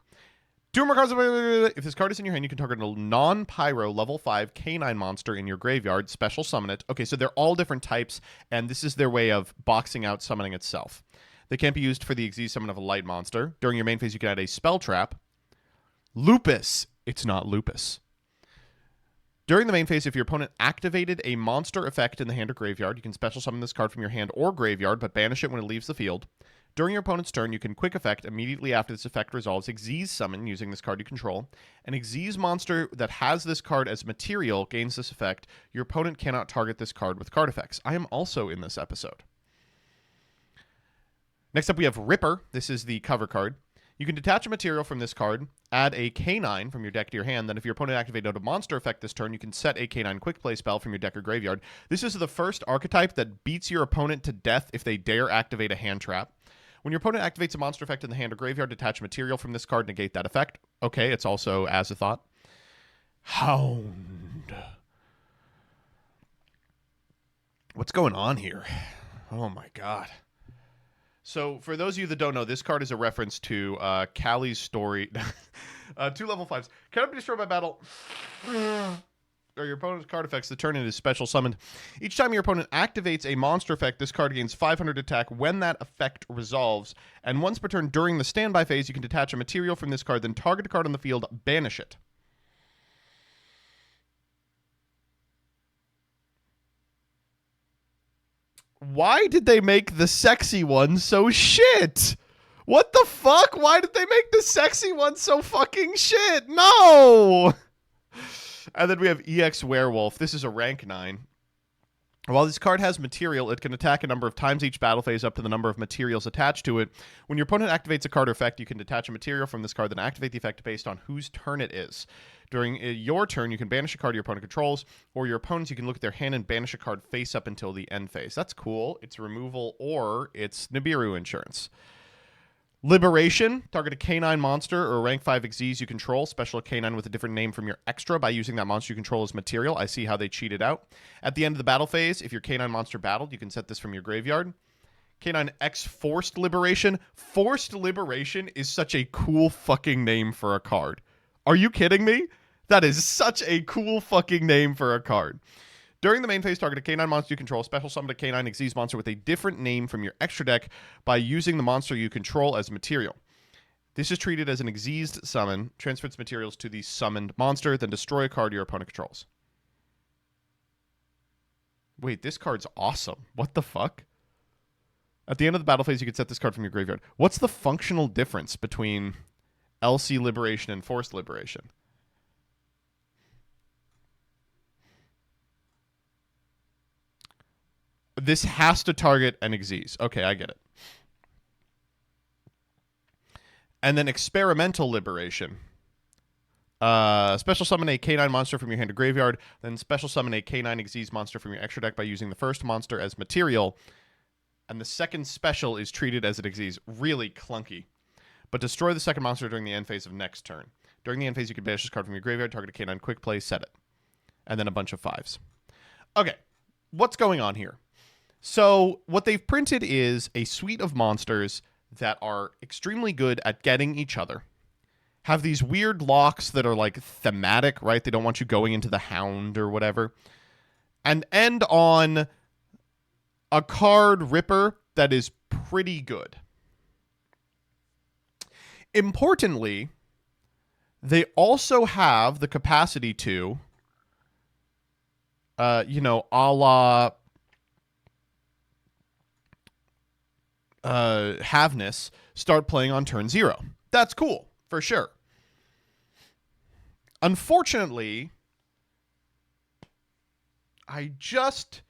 Two more cards. If this card is in your hand, you can target a non-pyro level 5 canine monster in your graveyard. Special summon it. Okay, so they're all different types, and this is their way of boxing out summoning itself. They can't be used for the Xyz summon of a light monster. During your main phase, you can add a spell trap. Lupus. It's not lupus. During the main phase, if your opponent activated a monster effect in the hand or graveyard, you can special summon this card from your hand or graveyard, but banish it when it leaves the field. During your opponent's turn, you can quick effect immediately after this effect resolves Xyz summon using this card you control. An Xyz monster that has this card as material gains this effect. Your opponent cannot target this card with card effects. I am also in this episode. Next up, we have Ripper. This is the cover card. You can detach a material from this card, add a K9 from your deck to your hand, then if your opponent activated a monster effect this turn, you can set a K9 quick play spell from your deck or graveyard. This is the first archetype that beats your opponent to death if they dare activate a hand trap. When your opponent activates a monster effect in the hand or graveyard, detach a material from this card, negate that effect. Okay, it's also as a thought. Hound. What's going on here? Oh my god. So, for those of you that don't know, this card is a reference to Callie's story. 2 level 5s. Cannot be destroyed by battle. Or your opponent's card effects. The turn it is special summoned. Each time your opponent activates a monster effect, this card gains 500 attack when that effect resolves. And once per turn during the standby phase, you can detach a material from this card, then target a card on the field, banish it. Why did they make the sexy one so shit? What the fuck? Why did they make the sexy one so fucking shit? No! And then we have EX Werewolf. This is a rank 9. While this card has material, it can attack a number of times each battle phase up to the number of materials attached to it. When your opponent activates a card or effect, you can detach a material from this card, then activate the effect based on whose turn it is. During your turn, you can banish a card your opponent controls, or your opponents, you can look at their hand and banish a card face up until the end phase. That's cool. It's removal, or it's Nibiru insurance. Liberation. Target a K9 monster or rank 5 Xyz you control. Special K9 with a different name from your extra by using that monster you control as material. I see how they cheated out. At the end of the battle phase, if your K9 monster battled, you can set this from your graveyard. K9 X Forced Liberation. Forced Liberation is such a cool fucking name for a card. Are you kidding me? That is such a cool fucking name for a card. During the main phase, target a K9 monster you control. Special summon a K9 Xyz monster with a different name from your extra deck by using the monster you control as material. This is treated as an Xyz summon. Transfer its materials to the summoned monster, then destroy a card your opponent controls. Wait, this card's awesome. What the fuck? At the end of the battle phase, you can set this card from your graveyard. What's the functional difference between LC Liberation and Forced Liberation? This has to target an Xyz. Okay, I get it. And then Experimental Liberation. Special summon a K9 monster from your hand to graveyard. Then special summon a K9 Xyz monster from your extra deck by using the first monster as material. And the second special is treated as an Xyz. Really clunky. But destroy the second monster during the end phase of next turn. During the end phase, you can banish this card from your graveyard, target a K9 quick play, set it. And then a bunch of 5s. Okay, what's going on here? So what they've printed is a suite of monsters that are extremely good at getting each other. Have these weird locks that are like thematic, right? They don't want you going into the Hound or whatever. And end on a card Ripper that is pretty good. Importantly, they also have the capacity to, a la Havness, start playing on turn 0. That's cool, for sure. Unfortunately, I just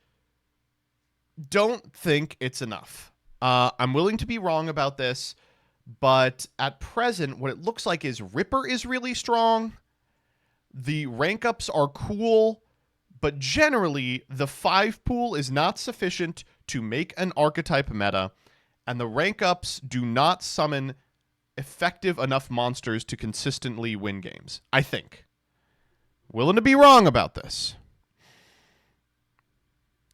don't think it's enough. I'm willing to be wrong about this, but at present, what it looks like is Ripper is really strong. The rank ups are cool, but generally, the 5 pool is not sufficient to make an archetype meta, and the rank ups do not summon effective enough monsters to consistently win games, I think. Willing to be wrong about this.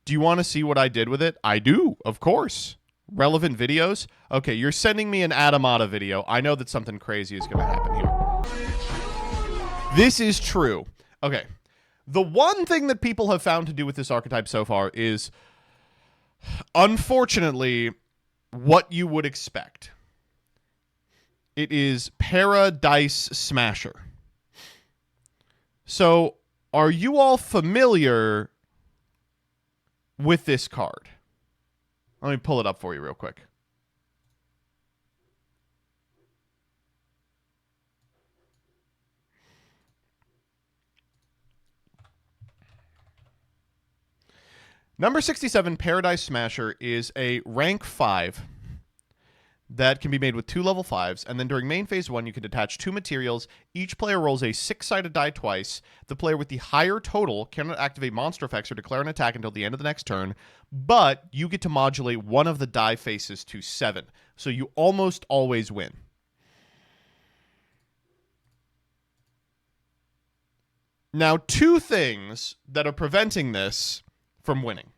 Do you want to see what I did with it? I do, of course. Relevant videos? Okay, you're sending me an Adamata video. I know that something crazy is going to happen here. This is true. Okay. The one thing that people have found to do with this archetype so far is, unfortunately, what you would expect. It is Paradise Smasher. So, are you all familiar with this card? Let me pull it up for you real quick. Number 67, Paradise Smasher, is a rank 5 that can be made with 2 level 5s, and then during main phase 1, you can detach 2 materials. Each player rolls a 6-sided die twice. The player with the higher total cannot activate monster effects or declare an attack until the end of the next turn, but you get to modulate one of the die faces to 7, so you almost always win. Now, 2 things that are preventing this from winning.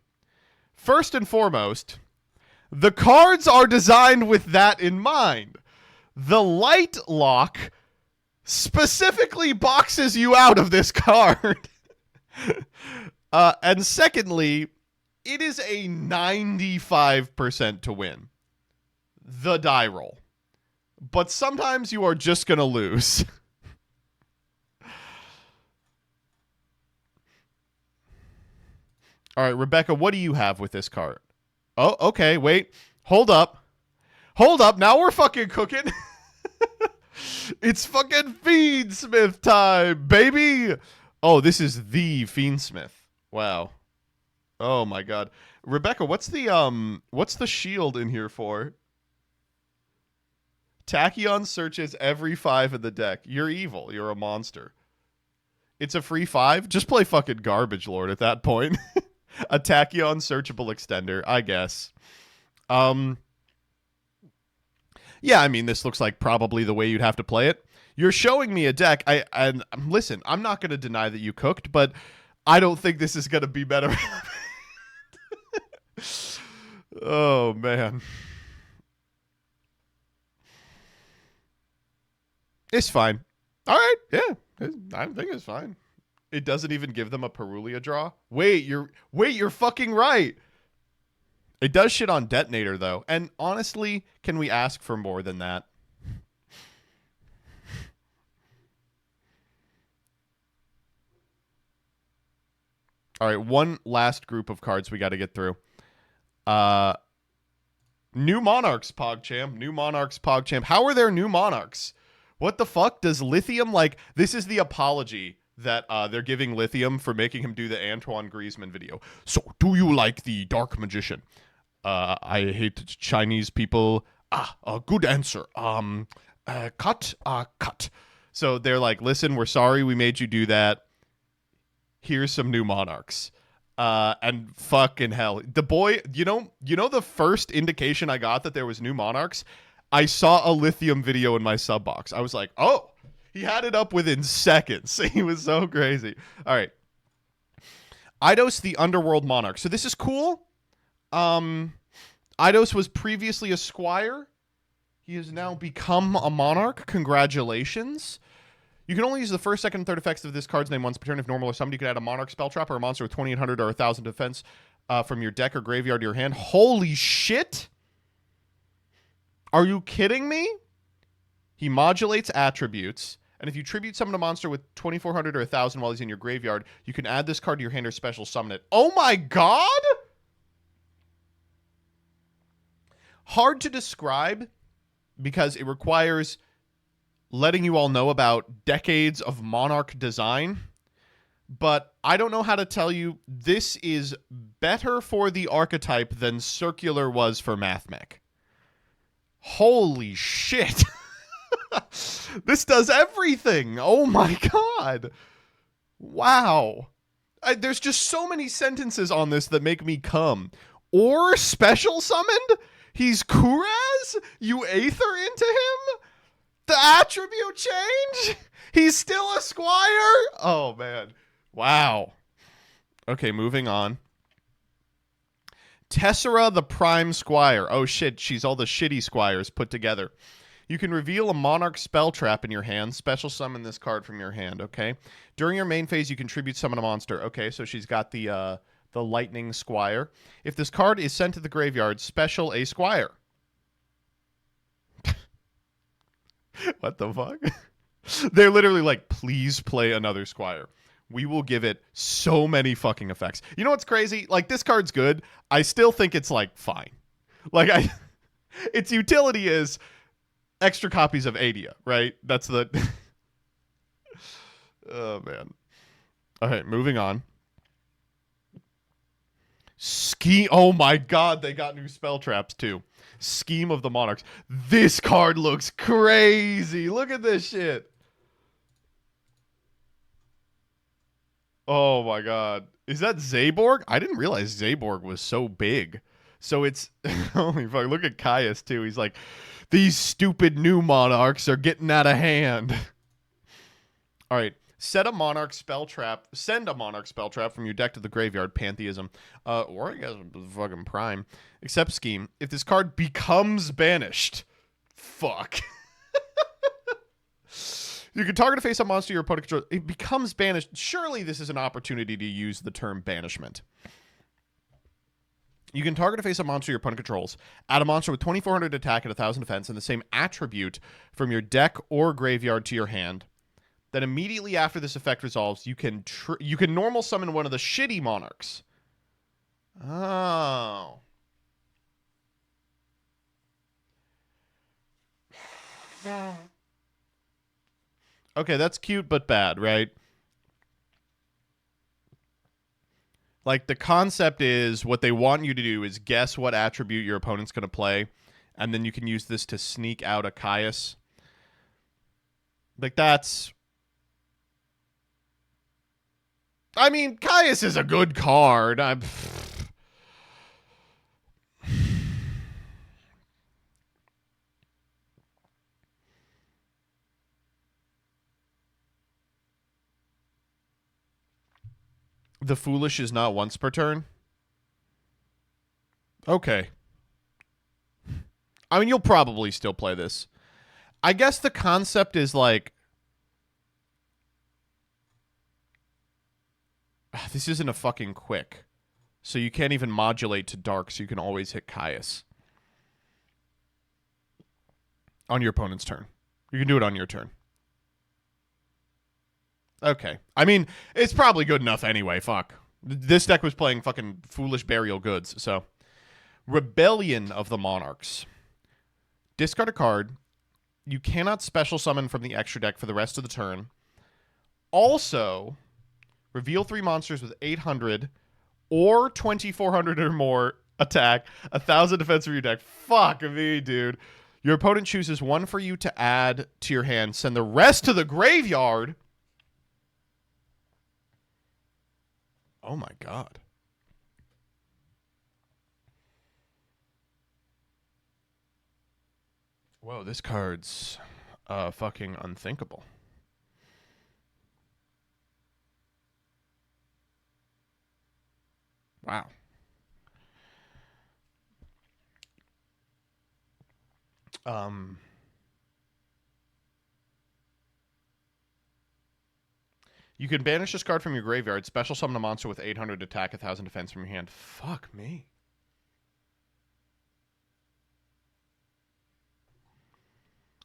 First and foremost, the cards are designed with that in mind. The light lock specifically boxes you out of this card. And secondly, it is a 95% to win. The die roll. But sometimes you are just going to lose. All right, Rebecca, what do you have with this card? Oh, okay, wait. Hold up. Hold up. Now we're fucking cooking. It's fucking Fiendsmith time, baby. Oh, this is the Fiendsmith. Wow. Oh my god. Rebecca, what's the shield in here for? Tachyon searches every 5 in the deck. You're evil. You're a monster. It's a free 5? Just play fucking Garbage Lord at that point. A Tachyon searchable extender, I guess. Yeah, I mean, this looks like probably the way you'd have to play it. You're showing me a deck. And listen, I'm not going to deny that you cooked, but I don't think this is going to be better. Oh, man. It's fine. All right, yeah. I think it's fine. It doesn't even give them a Perulia draw. Wait, you're fucking right. It does shit on Detonator, though. And honestly, can we ask for more than that? All right, one last group of cards we got to get through. New Monarchs, PogChamp. New Monarchs, PogChamp. How are there new Monarchs? What the fuck? Does Lithium, like, this is the apology that they're giving Lithium for making him do the Antoine Griezmann video. So, do you like the Dark Magician? I hate Chinese people. A good answer. Cut. So they're like, listen, we're sorry we made you do that. Here's some new Monarchs. And fucking hell. The boy, you know the first indication I got that there was new Monarchs? I saw a Lithium video in my sub box. I was like, oh, he had it up within seconds. He was so crazy. All right. Eidos the Underworld Monarch. So this is cool. Eidos was previously a squire. He has now become a monarch. Congratulations. You can only use the first, second, and third effects of this card's name once per turn. If normal or summoned, you can add a monarch spell trap or a monster with 2,800 or 1,000 defense from your deck or graveyard to your hand. Holy shit! Are you kidding me? He modulates attributes, and if you tribute summon a monster with 2,400 or 1,000 while he's in your graveyard, you can add this card to your hand or special summon it. Oh my god! Hard to describe because it requires letting you all know about decades of Monarch design, but I don't know how to tell you. This is better for the archetype than Circular was for MathMech. Holy shit. This does everything. Oh my god. Wow. There's just so many sentences on this that make me come. Or special summoned? He's Kuraz? You Aether into him? The attribute change? He's still a squire? Oh, man. Wow. Okay, moving on. Tessera the Prime Squire. Oh, shit. She's all the shitty squires put together. You can reveal a Monarch spell trap in your hand. Special summon this card from your hand, okay? During your main phase, you can tribute summon a monster. Okay, so she's got the Lightning Squire. If this card is sent to the graveyard, special a Squire. What the fuck? They're literally like, please play another Squire. We will give it so many fucking effects. You know what's crazy? Like, this card's good. I still think it's, like, fine. Like, its utility is extra copies of Adia, right? That's the... Oh, man. All right, moving on. Oh, my God. They got new spell traps, too. Scheme of the Monarchs. This card looks crazy. Look at this shit. Oh my god. Is that Zaborg? I didn't realize Zaborg was so big. So it's... Holy fuck. Look at Caius, too. He's like, these stupid new monarchs are getting out of hand. All right. Send a monarch spell trap from your deck to the graveyard, Pantheism. Or I guess fucking Prime. Except scheme. If this card becomes banished. Fuck. You can target a face-up monster your opponent controls. It becomes banished. Surely this is an opportunity to use the term banishment. You can target a face-up monster your opponent controls. Add a monster with 2,400 attack and 1,000 defense and the same attribute from your deck or graveyard to your hand. Then immediately after this effect resolves, you can normal summon one of the shitty monarchs. Oh. Okay, that's cute but bad, right? Like, the concept is what they want you to do is guess what attribute your opponent's going to play, and then you can use this to sneak out a Caius. Like, that's... I mean, Caius is a good card. The Foolish is not once per turn? Okay. I mean, you'll probably still play this. I guess the concept is like... This isn't a fucking quick. So you can't even modulate to dark, so you can always hit Caius. On your opponent's turn. You can do it on your turn. Okay. I mean, it's probably good enough anyway, fuck. This deck was playing fucking Foolish Burial Goods, so. Rebellion of the Monarchs. Discard a card. You cannot special summon from the extra deck for the rest of the turn. Also, reveal 3 monsters with 800 or 2,400 or more attack, 1,000 defense for your deck. Fuck me, dude. Your opponent chooses one for you to add to your hand. Send the rest to the graveyard. Oh my god. Whoa, this card's fucking unthinkable. Wow. You can banish this card from your graveyard. Special summon a monster with 800 attack, 1,000 defense from your hand. Fuck me.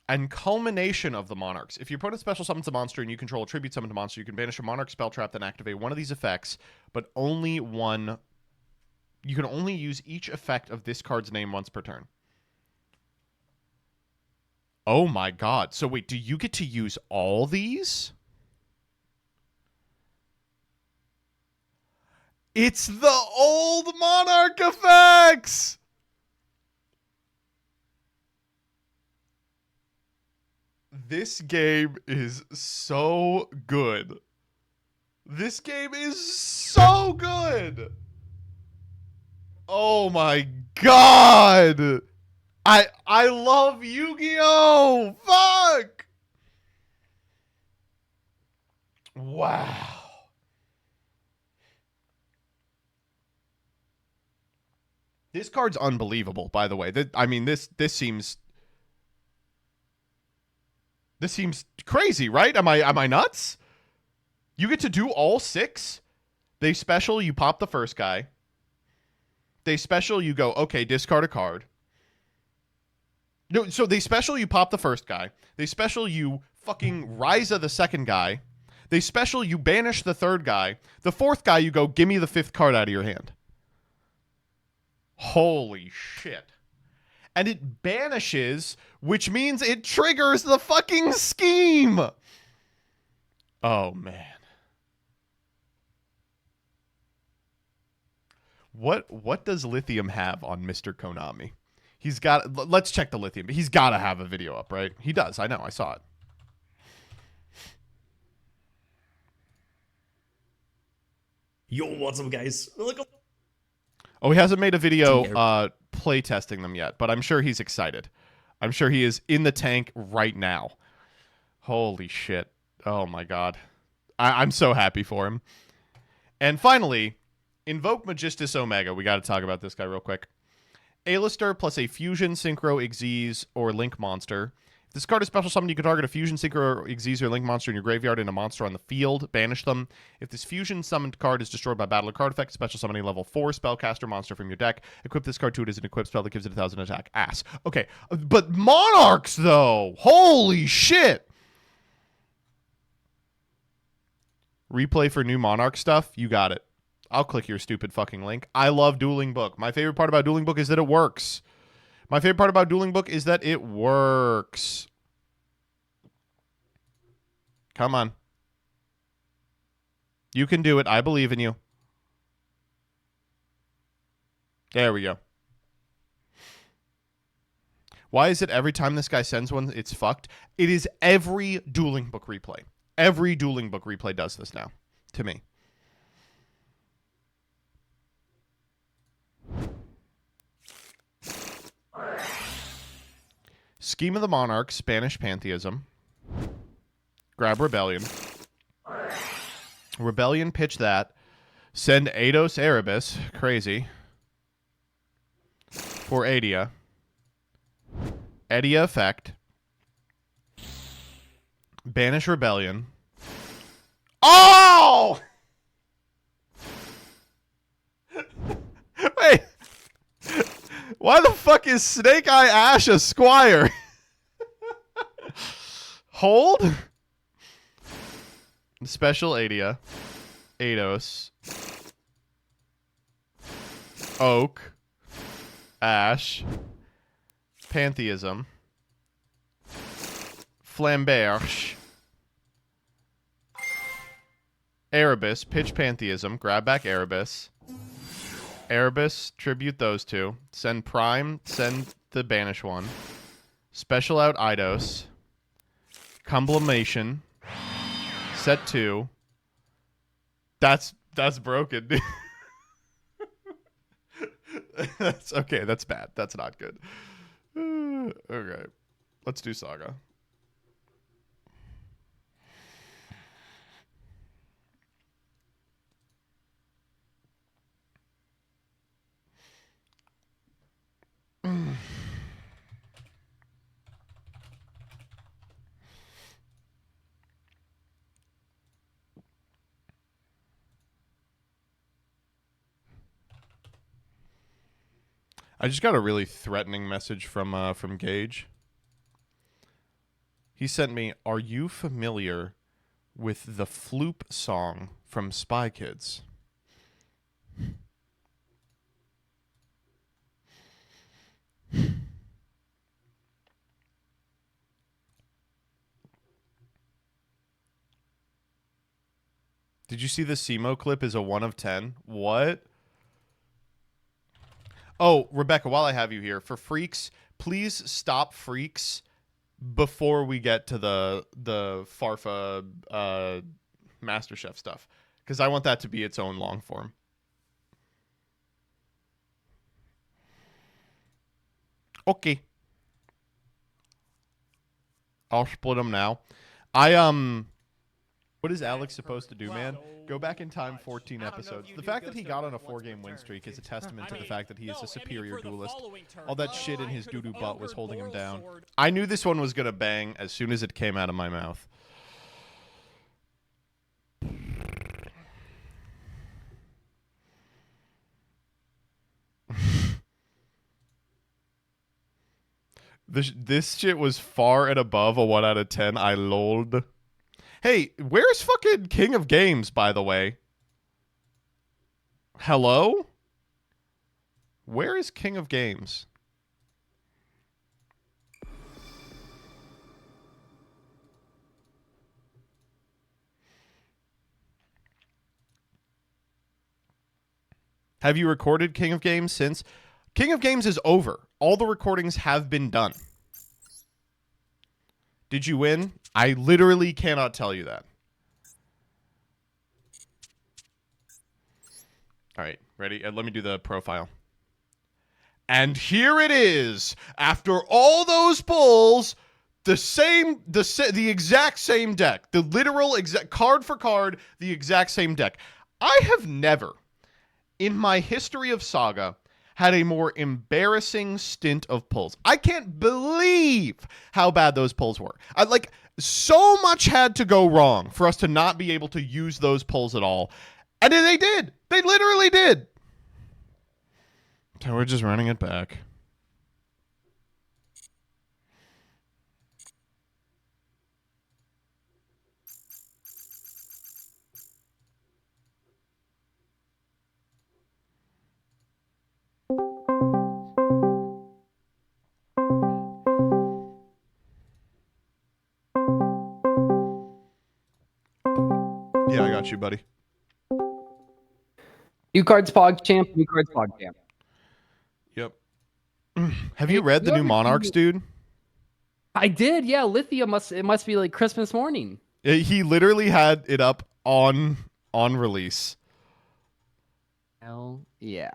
And Culmination of the Monarchs. If your opponent special summons a monster and you control a tribute summon a monster, you can banish a Monarch spell trap, then activate one of these effects, but only one. You can only use each effect of this card's name once per turn. Oh my god. So wait, do you get to use all these? It's the old Monarch effects! This game is so good. This game is so good! Oh my god! I love Yu-Gi-Oh! Fuck! Wow. This card's unbelievable, by the way. I mean, this seems... This seems crazy, right? Am I nuts? You get to do all 6. They special, you pop the first guy. They special, you go, okay, discard a card. No, so they special, you pop the first guy. They special, you fucking Ryza the second guy. They special, you banish the third guy. The fourth guy, you go, give me the 5th card out of your hand. Holy shit. And it banishes, which means it triggers the fucking scheme. Oh, man. What does Lithium have on Mr. Konami? He's got... Let's check the Lithium. He's got to have a video up, right? He does. I know. I saw it. Yo, what's up, guys? Look. Oh, he hasn't made a video play testing them yet, but I'm sure he's excited. I'm sure he is in the tank right now. Holy shit. Oh, my God. I'm so happy for him. And finally, Invoke Magistus Omega. We got to talk about this guy real quick. A-lister plus a Fusion, Synchro, Xyz, or Link monster. If this card is special summoned, you can target a Fusion, Synchro, Xyz, or Link monster in your graveyard and a monster on the field. Banish them. If this Fusion summoned card is destroyed by battle or card effect, special summon a level 4 spellcaster monster from your deck. Equip this card to it as an equip spell that gives it 1,000 attack. Ass. Okay, but Monarchs, though! Holy shit! Replay for new Monarch stuff? You got it. I'll click your stupid fucking link. I love Dueling Book. My favorite part about Dueling Book is that it works. My favorite part about Dueling Book is that it works. Come on. You can do it. I believe in you. There we go. Why is it every time this guy sends one, it's fucked? It is every Dueling Book replay. Every Dueling Book replay does this now. To me. Scheme of the Monarch, Spanish Pantheism. Grab Rebellion. Rebellion, pitch that. Send Eidos Erebus, crazy. For Adia. Edia effect. Banish Rebellion. Oh! Wait. Why the fuck is Snake Eye Ash a squire? Hold. Special Adia. Eidos. Oak. Ash. Pantheism. Flamberge. Erebus. Pitch Pantheism. Grab back Erebus. Erebus, tribute those two. Send Prime, send the Banish one. Special out Eidos. Cumblimation. Set 2. That's broken. That's okay, that's bad. That's not good. Okay. Let's do Saga. I just got a really threatening message from Gage. He sent me, "Are you familiar with the Floop song from Spy Kids?" Did you see the SEMO clip is a 1 of 10? What? Oh, Rebecca, while I have you here, for Freaks, please stop Freaks before we get to the Farfa MasterChef stuff, because I want that to be its own long form. Okay. I'll split them now. I What is Alex supposed to do, man? Go back in time 14 episodes. The fact that he got on a 4-game win streak is a testament to the fact that he is a superior duelist. All that shit in his doo-doo butt was holding him down. I knew this one was going to bang as soon as it came out of my mouth. This shit was far and above a 1 out of 10. I lolled. Hey, where's fucking King of Games, by the way? Hello? Where is King of Games? Have you recorded King of Games since? King of Games is over. All the recordings have been done. Did you win? I literally cannot tell you that. All right, ready? Let me do the profile. And here it is. After all those pulls, the exact same deck. The literal exact card for card, the exact same deck. I have never in my history of Saga had a more embarrassing stint of pulls. I can't believe how bad those pulls were. So much had to go wrong for us to not be able to use those pulls at all. And then they did. They literally did. So we're just running it back. Yeah, I got you, buddy. New cards Pog Champ, new cards Pog Champ. Yep. Have you read the new Monarchs, dude? I did, yeah. Lithia must be like Christmas morning. He literally had it up on release. Hell yeah.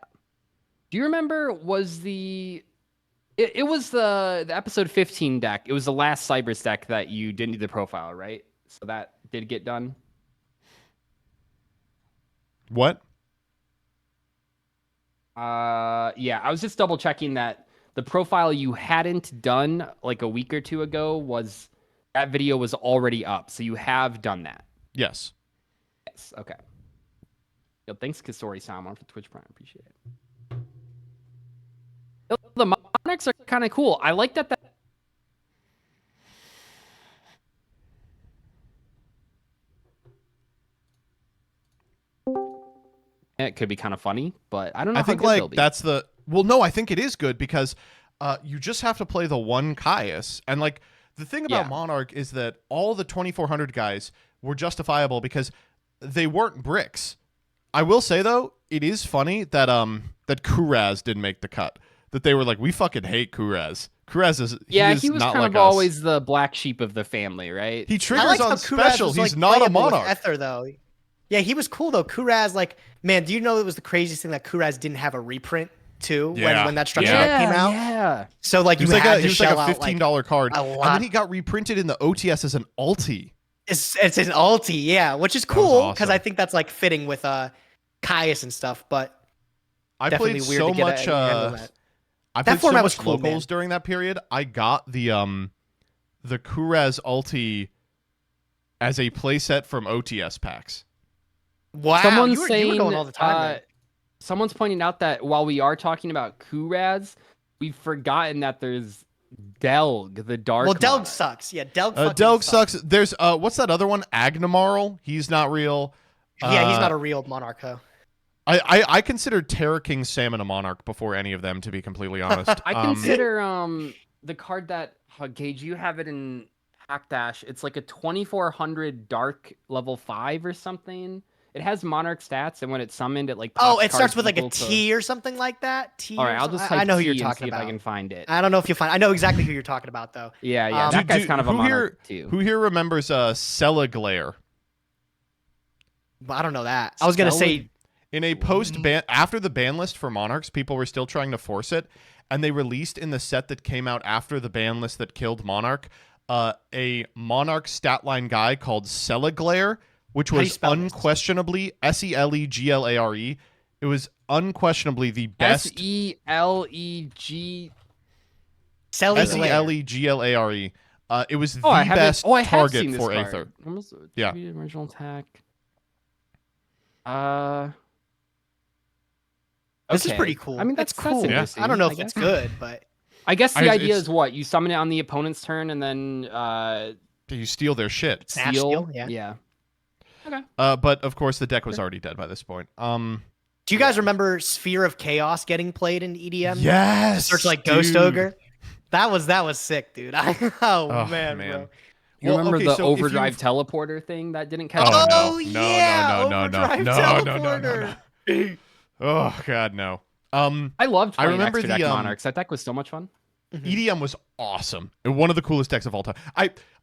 Do you remember it was the episode 15 deck. It was the last Cybers deck that you didn't do the profile, right? So that did get done. What? Yeah, I was just double checking that the profile you hadn't done like a week or two ago that video was already up. So you have done that. Yes. Yes. Okay. Yo, thanks, Kasori Salmon, for Twitch Prime. Appreciate it. Yo, the Monarchs are kind of cool. I like that. It could be kind of funny, but I don't know. I think that's the no. I think it is good because you just have to play the one Caius, and like the thing about Monarch is that all the 2400 guys were justifiable because they weren't bricks. I will say though, it is funny that that Kuraz didn't make the cut. That they were like, we fucking hate Kuraz. Kuraz is he was kind of always the black sheep of the family, right? He triggers on special. He's not a Monarch. Ether though. Yeah, he was cool though. Kuraz, like, man, do you know it was the craziest thing that Kuraz didn't have a reprint too when that structure deck came out? Yeah. So like you had to shell out like a $15 card, and then he got reprinted in the OTS as an ulti. It's an ulti, yeah, which is cool because I think that's like fitting with Caius and stuff. But I definitely played weird so to get much. I that played so format much was cool, locals during that period. I got the Kuraz ulti as a playset from OTS packs. Wow, someone's you were saying, going all the time. Someone's pointing out that while we are talking about Kuraz, we've forgotten that there's Delg, the dark. Well, Delg sucks. Yeah, Delg sucks. There's what's that other one? Agnamarl. He's not real. Yeah, he's not a real Monarch though. I consider Terra King Salmon a Monarch before any of them, to be completely honest. I consider the card that Gage, you have it in Hack Dash. It's like a 2400 dark level 5 or something. It has Monarch stats, and when it's summoned, it like pops it starts with like a to... T or something like that. T. All right, I'll just type I know who you're T talking and see about. if I can find it. I don't know if you find. I know exactly who you're talking about though. Yeah. That guy's kind of a Monarch too. Who here remembers Celaglare? I don't know that. I was gonna say in a post ban after the ban list for Monarchs, people were still trying to force it, and they released in the set that came out after the ban list that killed Monarch, a Monarch stat line guy called Celaglare. which How do you was spell this? unquestionably SELEGLARE. It was unquestionably the best SELEG. SELEGLARE. It was the I have best it. Oh, I have target seen this for card. Aether. When was the Yeah. original attack? This is Okay. pretty cool. I mean, that's that's cool. interesting, I don't know I if it's guess. good, but I guess the idea it's- is what? You summon it on the opponent's turn and then You steal their shit. Snatch seal. steal, yeah. Okay. But of course, the deck was already dead by this point. do you guys remember Sphere of Chaos getting played in EDM? Yes. Search like Ghost dude. Ogre. That was sick, dude. Oh man, bro. You Well, remember okay, the so if overdrive you've- teleporter thing that didn't catch Oh, on? no. Oh, No, yeah, no, no, no, overdrive no. Oh god, no. I loved I playing remember Extra Deck the, Monarchs. That deck was so much fun. EDM was awesome. One of the coolest decks of all time.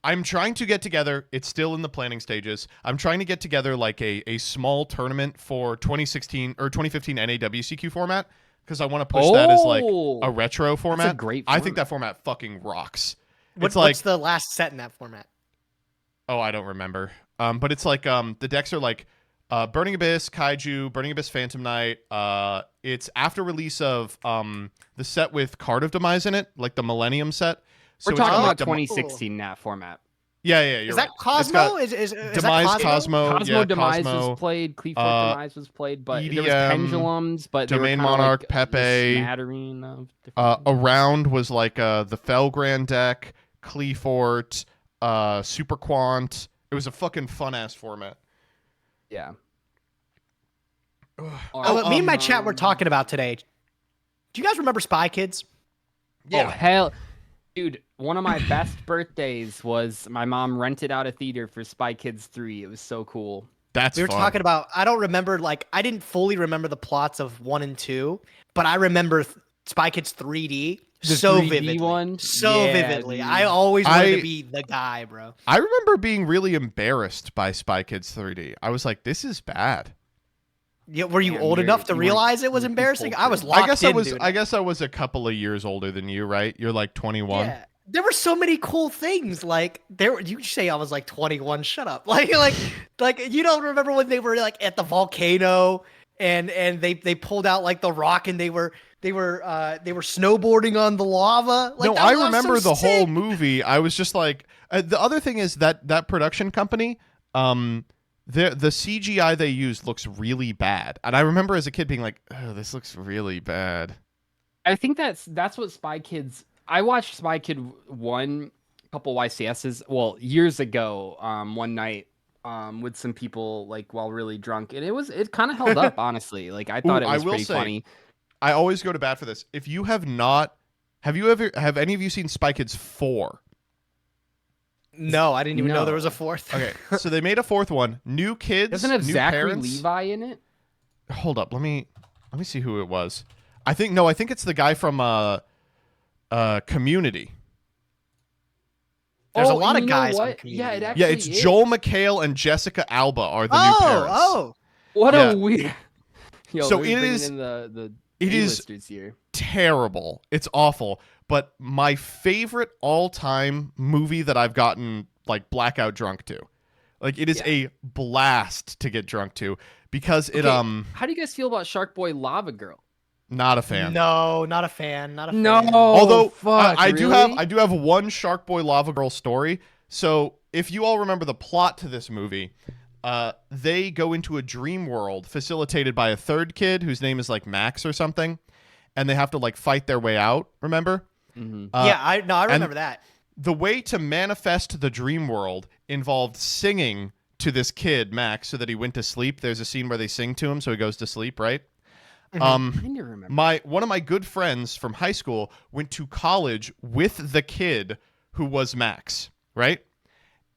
I'm trying to get together. It's still in the planning stages. I'm trying to get together like a small tournament for 2016 or 2015 NAWCQ format because I want to push that as like a retro format. great I think that format fucking rocks. What's like the last set in that format? Oh, I don't remember. But it's like the decks are like Burning Abyss, Kaiju, Burning Abyss, Phantom Knight. It's after release of the set with Card of Demise in it, like the Millennium set. So We're it's talking got, about like, 2016 that format. Yeah, you're Is that right. It's Cosmo? got Is Demise, that Cosmo, Cosmo yeah, Demise Cosmo, was played. Cleefort Demise was played, but there was EDM, pendulums. But they were Domain kinda Monarch, like a Pepe. smattering of different Around was like the Felgrand deck, Cleefort, Super Quant. It was a fucking fun ass format. Yeah. Me and my chat were talking about today. Do you guys remember Spy Kids? Yeah. Oh, hell. Dude, one of my best birthdays was my mom rented out a theater for Spy Kids 3. It was so cool. That's We were talking about, I don't remember, like, I didn't fully remember the plots of 1 and 2, but I remember Spy Kids 3D The so 3D vividly. one? So Yeah, vividly. dude. I always wanted to be the guy, bro. I remember being really embarrassed by Spy Kids 3D. I was like, this is bad. Yeah, were you Damn, old you're- enough to you realize it was you embarrassing? pulled I was through. locked I guess in, I was dude. I guess I was a couple of years older than you, right? You're like 21. Yeah. There were so many cool things. Like you say I was like 21. Shut up. Like you don't remember when they were like at the volcano and they pulled out like the rock and they were snowboarding on the lava. Like, No, that I was remember so the whole sick. movie. I was just like, the other thing is that production company, the CGI they used looks really bad, and I remember as a kid being like, oh, this looks really bad. I think that's what Spy Kids. I watched Spy Kid 1 a couple YCSs, well, years ago, one night, with some people like while really drunk, and it kind of held up, honestly. Like I thought it was pretty funny. I always go to bat for this. If you have not, have any of you seen Spy Kids 4? No, I didn't even know No. there was a fourth. Okay, so they made a fourth one. New kids, Doesn't it have new Zachary parents. Levi in it? Hold up, let me see who it was. I think it's the guy from Community. There's a Oh, lot you of know guys on what? Community. Yeah, it Yeah, actually it's is. Joel McHale and Jessica Alba are the new parents. Oh. What Yeah. a weird. Yo, So they're it bringing is- in the it is- A-listers here. Terrible. It's awful. But my favorite all-time movie that I've gotten like blackout drunk to. Like it is a blast to get drunk to because it Okay, How do you guys feel about Shark Boy Lava Girl? not a fan. No, not a fan. Not a fan. No. Although fuck, I do have really? one Shark Boy Lava Girl story. So if you all remember the plot to this movie, they go into a dream world facilitated by a third kid whose name is like Max or something, and they have to like fight their way out. Remember? Mm-hmm. I remember that. The way to manifest the dream world involved singing to this kid Max so that he went to sleep. There's a scene where they sing to him so he goes to sleep, right? I remember. One of my good friends from high school went to college with the kid who was Max, right?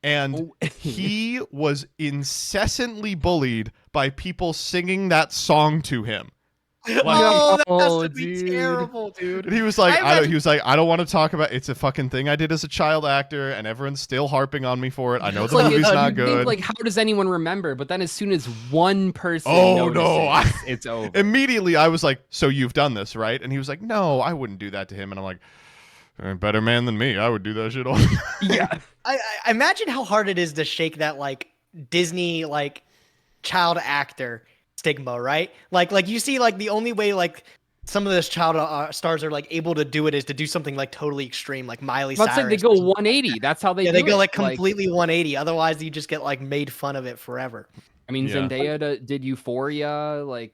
And he was incessantly bullied by people singing that song to him. Oh, that Oh, has to be dude. terrible, dude. And he was like, I imagine- he was like, I don't want to talk about. It's a fucking thing I did as a child actor, and everyone's still harping on me for it. I know It's the like, movie's not you good. Think, like, how does anyone remember? But then as soon as one person Oh, no, notices, it's over. Immediately, I was like, "So you've done this, right?" And he was like, "No, I wouldn't do that to him." And I'm like, "Better man than me. I would do that shit all." Yeah. I imagine how hard it is to shake that like Disney like child actor stigma, right? Like you see like the only way like some of those child stars are like able to do it is to do something like totally extreme, like Miley Let's say Cyrus. they go 180. That's how they yeah, do they go it. like completely 180. Otherwise, you just get like made fun of it forever. I mean, Yeah. Zendaya did Euphoria, like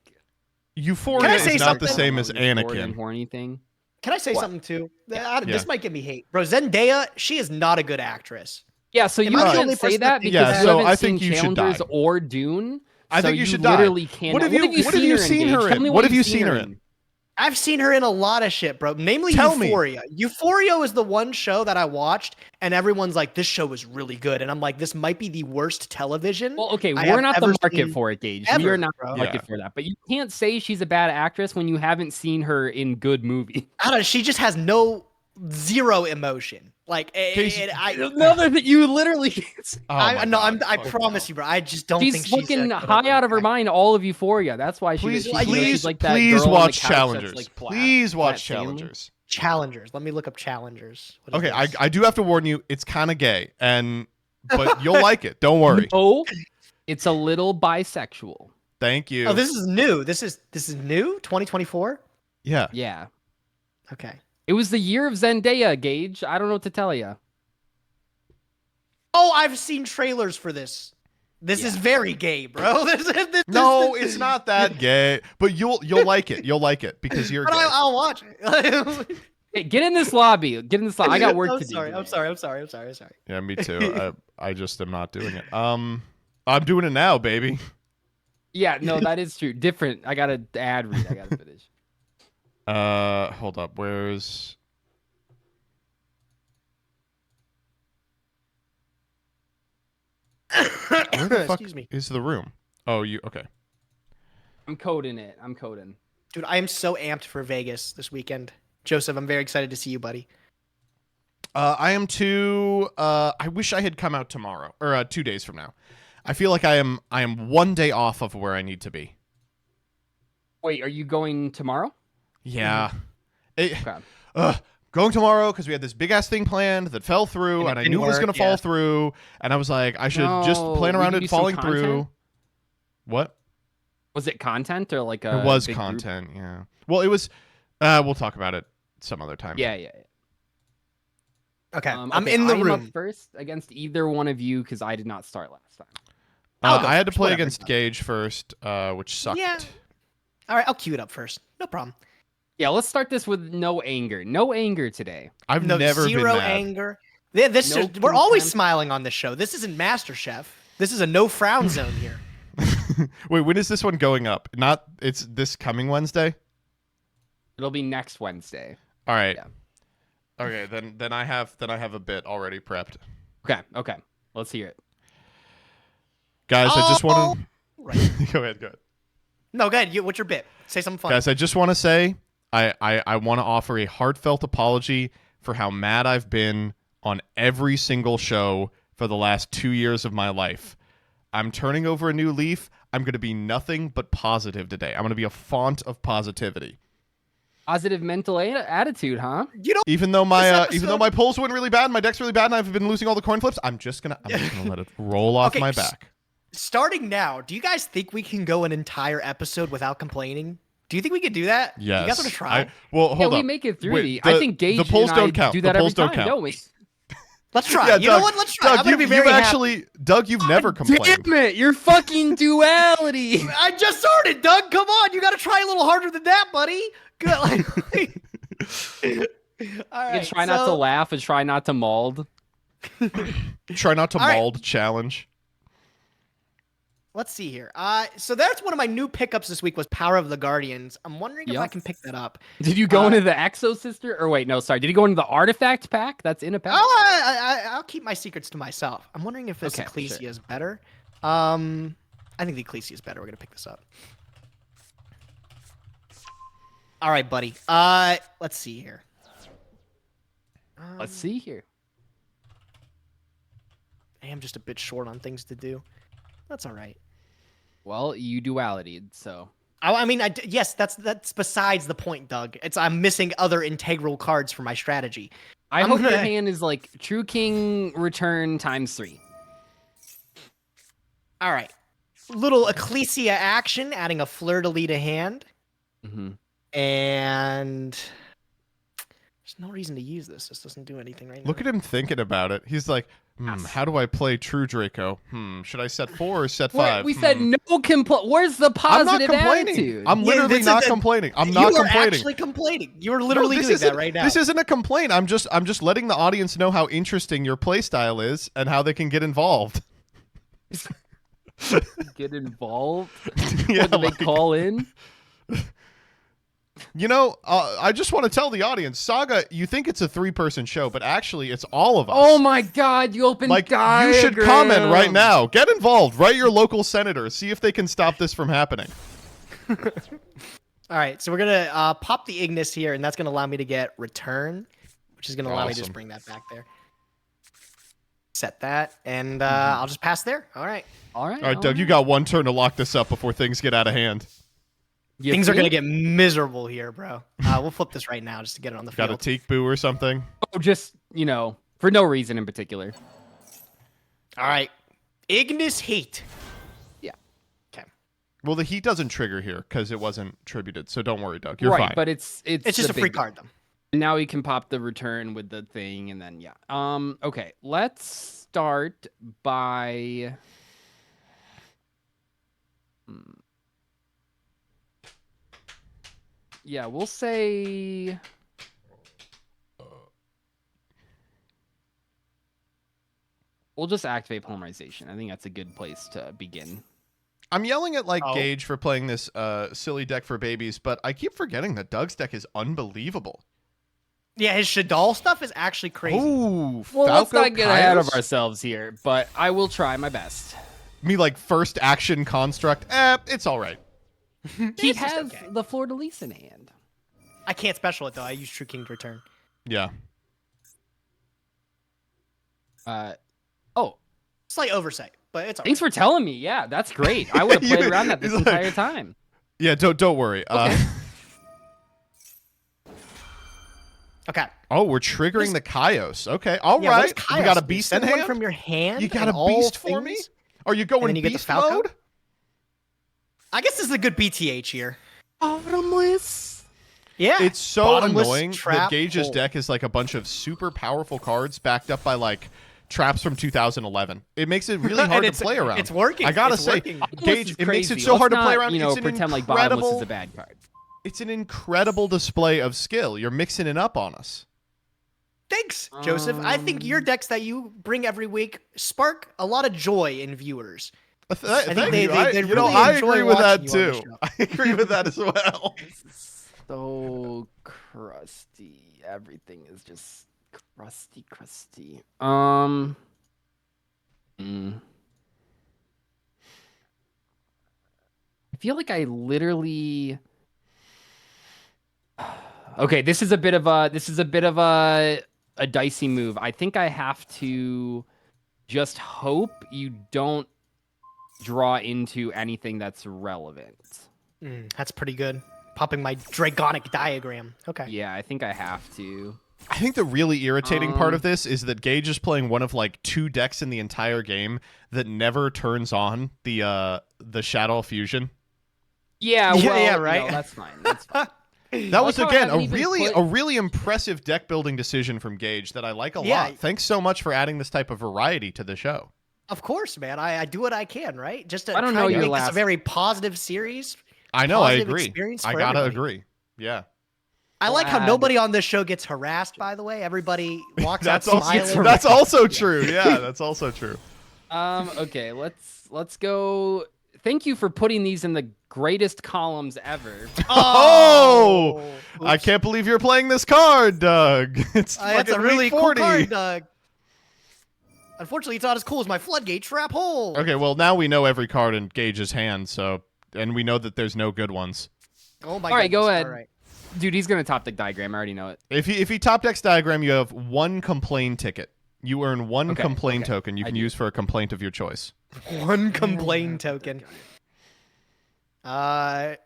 Euphoria Can I is say not the something? same as Gordon Anakin. horny thing. Can I say What? something too? Yeah. This might get me hate, bro. Zendaya, she is not a good actress. Yeah, so Am you I the can't only say person that that thinks because that? you Yeah, so haven't I seen think you should Challengers die. or Dune. I so think you should die. literally cannot. What have you seen her Gage? Tell in? me What have you you've seen her in? I've seen her in a lot of shit, bro. Namely, Tell me. Euphoria. Euphoria was the one show that I watched, and everyone's like, "This show is really good," and I'm like, "This might be the worst television." Well, okay, I we're have not ever the market seen for it, Gage. We ever, are not bro. the market for that. But you can't say she's a bad actress when you haven't seen her in good movie. I don't know. She just has zero emotion. Like, Another that you literally can't say. I promise you, bro. I just don't think She's she's looking that good high out of her mind. All of Euphoria. That's why Please, she's like that please girl on the watch couch that's, Challengers. like, Please watch Flat Family. Challengers. Challengers. Let me look up Challengers. What is Okay, this? I do have to warn you, it's kind of gay, but you'll like it. Don't worry. No, it's a little bisexual. Thank you. Oh, this is new. This is new. 2024. Yeah. Yeah. Okay. It was the year of Zendaya, Gage. I don't know what to tell you. Oh, I've seen trailers for this. This is very gay, bro. No, it's not that gay, but you'll like it. You'll like it because you're But gay. I'll watch it. Hey, get in this lobby. Get in this lobby. I got work to do. I'm sorry. Yeah, me too. I just am not doing it. I'm doing it now, baby. Yeah, no, that is true. Different. I got an ad read. I got to finish. Hold up. Where the fuck Excuse me. is the room? Oh, you okay? I'm coding it. Dude, I am so amped for Vegas this weekend. Joseph, I'm very excited to see you, buddy. I am too. I wish I had come out tomorrow or 2 days from now. I feel like I am 1 day off of where I need to be. Wait, are you going tomorrow? Yeah. Okay. Going tomorrow because we had this big ass thing planned that fell through, And it and I didn't knew it was work, gonna fall through, and I was like, I should just No, plan we around could it do some falling content? through. What? Was it content or like a? It was big group? content. Yeah. Well, it was. We'll talk about it some other time. Yeah. Okay, I'm in the I am room. up first against either one of you because I did not start last time. I'll go I had to first, play whatever. against Gage first, which sucked. Yeah. All right, I'll cue it up first. No problem. Yeah, let's start this with no anger. No anger today. I've No, never zero been mad. anger. This No is, we're always contempt. smiling on this show. This isn't MasterChef. This is a no frown zone here. Wait, when is this one going up? Not. It's this coming Wednesday. It'll be next Wednesday. All right. Yeah. Okay, then I have a bit already prepped. Okay. Let's hear it. Guys, I just want to Right. go ahead. No, go ahead. What's your bit? Say something funny. Guys, I just want to say I want to offer a heartfelt apology for how mad I've been on every single show for the last 2 years of my life. I'm turning over a new leaf. I'm going to be nothing but positive today. I'm going to be a font of positivity. Positive mental attitude, huh? You know, Even though episode- my polls went really bad, and my deck's really bad, and I've been losing all the coin flips, I'm just gonna let it roll off Okay, my back. starting now, do you guys think we can go an entire episode without complaining? Do you think we could do that? Yes. You guys want to try? Well, hold yeah, up. we make it through Wait, I think Gage the polls and I don't count. do that the polls every don't time, count. don't we? Let's try. Yeah, you know Doug, what? Let's try. Doug, I'm gonna be you've very happy. actually, Doug, you've never complained. Damn it! Your fucking duality. I just started, Doug. Come on, you got to try a little harder than that, buddy. Good. All right. Try not to laugh and try not to mauled. Try not to All right. mauled challenge. Let's see here. So that's one of my new pickups this week was Power of the Guardians. I'm wondering if I Yep. can pick that up. Did you go into the Exo Sister? Or wait, no, sorry. Did you go into the Artifact pack? That's in a pack. I'll keep my secrets to myself. I'm wondering if this Okay, Ecclesia sure. is better. I think the Ecclesia is better. We're gonna pick this up. All right, buddy. Let's see here. Let's see here. I am just a bit short on things to do. That's all right. Well, you duality, so. I mean, yes, that's besides the point, Doug. I'm missing other integral cards for my strategy. I I'm hope your gonna- hand is like True King Return ×3. All right. Little Ecclesia action, adding a fleur-de-lis to hand. And there's no reason to use this. This doesn't do anything right now. Look at him thinking about it. He's like, how do I play True Draco? Should I set 4 or set 5? We said no complaint. Where's the positive attitude? I'm literally not complaining. I'm not complaining. You are actually complaining. You are literally doing that right now. This isn't a complaint. I'm just letting the audience know how interesting your playstyle is and how they can get involved. Get involved? Yeah, What, do they call in? You know, I just want to tell the audience, Saga, you think it's a 3-person show, but actually it's all of us. Oh my God, you opened diagram. You should comment right now. Get involved. Write your local senator. See if they can stop this from happening. All right, so we're going to pop the Ignis here, and that's going to allow me to get return, which is going to allow me to just bring that back there. Set that, and I'll just pass there. All right. All right. All right, Doug, you got 1 turn to lock this up before things get out of hand. Things are going to get miserable here, bro. We'll flip this right now just to get it on the field. Got a teak boo or something? Oh, just, for no reason in particular. All right. Ignis Heat. Yeah. Okay. Well, the heat doesn't trigger here because it wasn't tributed, so don't worry, Doug. You're right, fine. But it's just a free card, though. Now we can pop the return with the thing, and then, yeah. Okay, let's start by... Yeah, we'll say... We'll just activate polymerization. I think that's a good place to begin. I'm yelling at Gage for playing this silly deck for babies, but I keep forgetting that Doug's deck is unbelievable. Yeah, his Shadal stuff is actually crazy. Ooh, well, let's not get ahead of Kaios? ourselves here, but I will try my best. First action construct. It's all right. He has the fleur-de-lis in hand. I can't special it, though. I use True King's Return. Yeah. Slight oversight, but it's all Thanks for telling me. Yeah, that's great. I would have played around that this entire time. Yeah, don't worry. Okay. Okay. Oh, we're triggering the Kaios. Okay, all Yeah, right. Kaios? You got a beast in Send one hand? from your hand. You got and a all beast for me? things? Are you And going then you get the beast Falco? mode? I guess this is a good BTH here. Bottomless. Yeah. It's so Bottomless annoying that trap Gage's hole. deck is like a bunch of super powerful cards backed up by traps from 2011. It makes it really hard to play around. It's working. I gotta It's say, working. Gage, it makes it Crazy. so Let's hard to not, play around. It's an pretend like bottomless incredible, is a bad card. It's an incredible display of skill. You're mixing it up on us. Thanks, Joseph. I think your decks that you bring every week spark a lot of joy in viewers. Thank think you. they You know, really I enjoy agree with that watching you on the too. show. I agree with that as well. So crusty. Everything is just crusty. I feel like I literally. Okay, this is a bit of a dicey move. I think I have to just hope you don't draw into anything that's relevant. That's pretty good. Popping my Dragonic diagram. Okay. Yeah, I think I have to. I think the really irritating part of this is that Gage is playing one of 2 decks in the entire game that never turns on the Shadow Fusion. Yeah, well, yeah, right. No, that's fine. That's fine. That was how I again haven't even a really impressive deck building decision from Gage that I like a lot. Thanks so much for adding this type of variety to the show. Of course, man. I do what I can, right? Just to I don't try know to your make this a last- very positive series. I know, I Positive agree. experience I for gotta everybody. agree. Yeah. I like how Glad. nobody on this show gets harassed, by the way. Everybody walks out That's also smiling. that's also true. Yeah, that's also true. Okay, let's go. Thank you for putting these in the greatest columns ever. Oh! I Oops. can't believe you're playing this card, Doug. It's That's a fucking really week cool 40. card, Doug. Unfortunately, it's not as cool as my Floodgate Trap Hole. Okay, well now we know every card in Gage's hand, and we know that there's no good ones. Oh my All right, go goodness. ahead. All right. Dude, he's gonna top deck diagram. I already know it. If he top decks diagram, you have 1 complain ticket. You earn 1 complain token you can use for a complaint of your choice. 1 complain token. Right.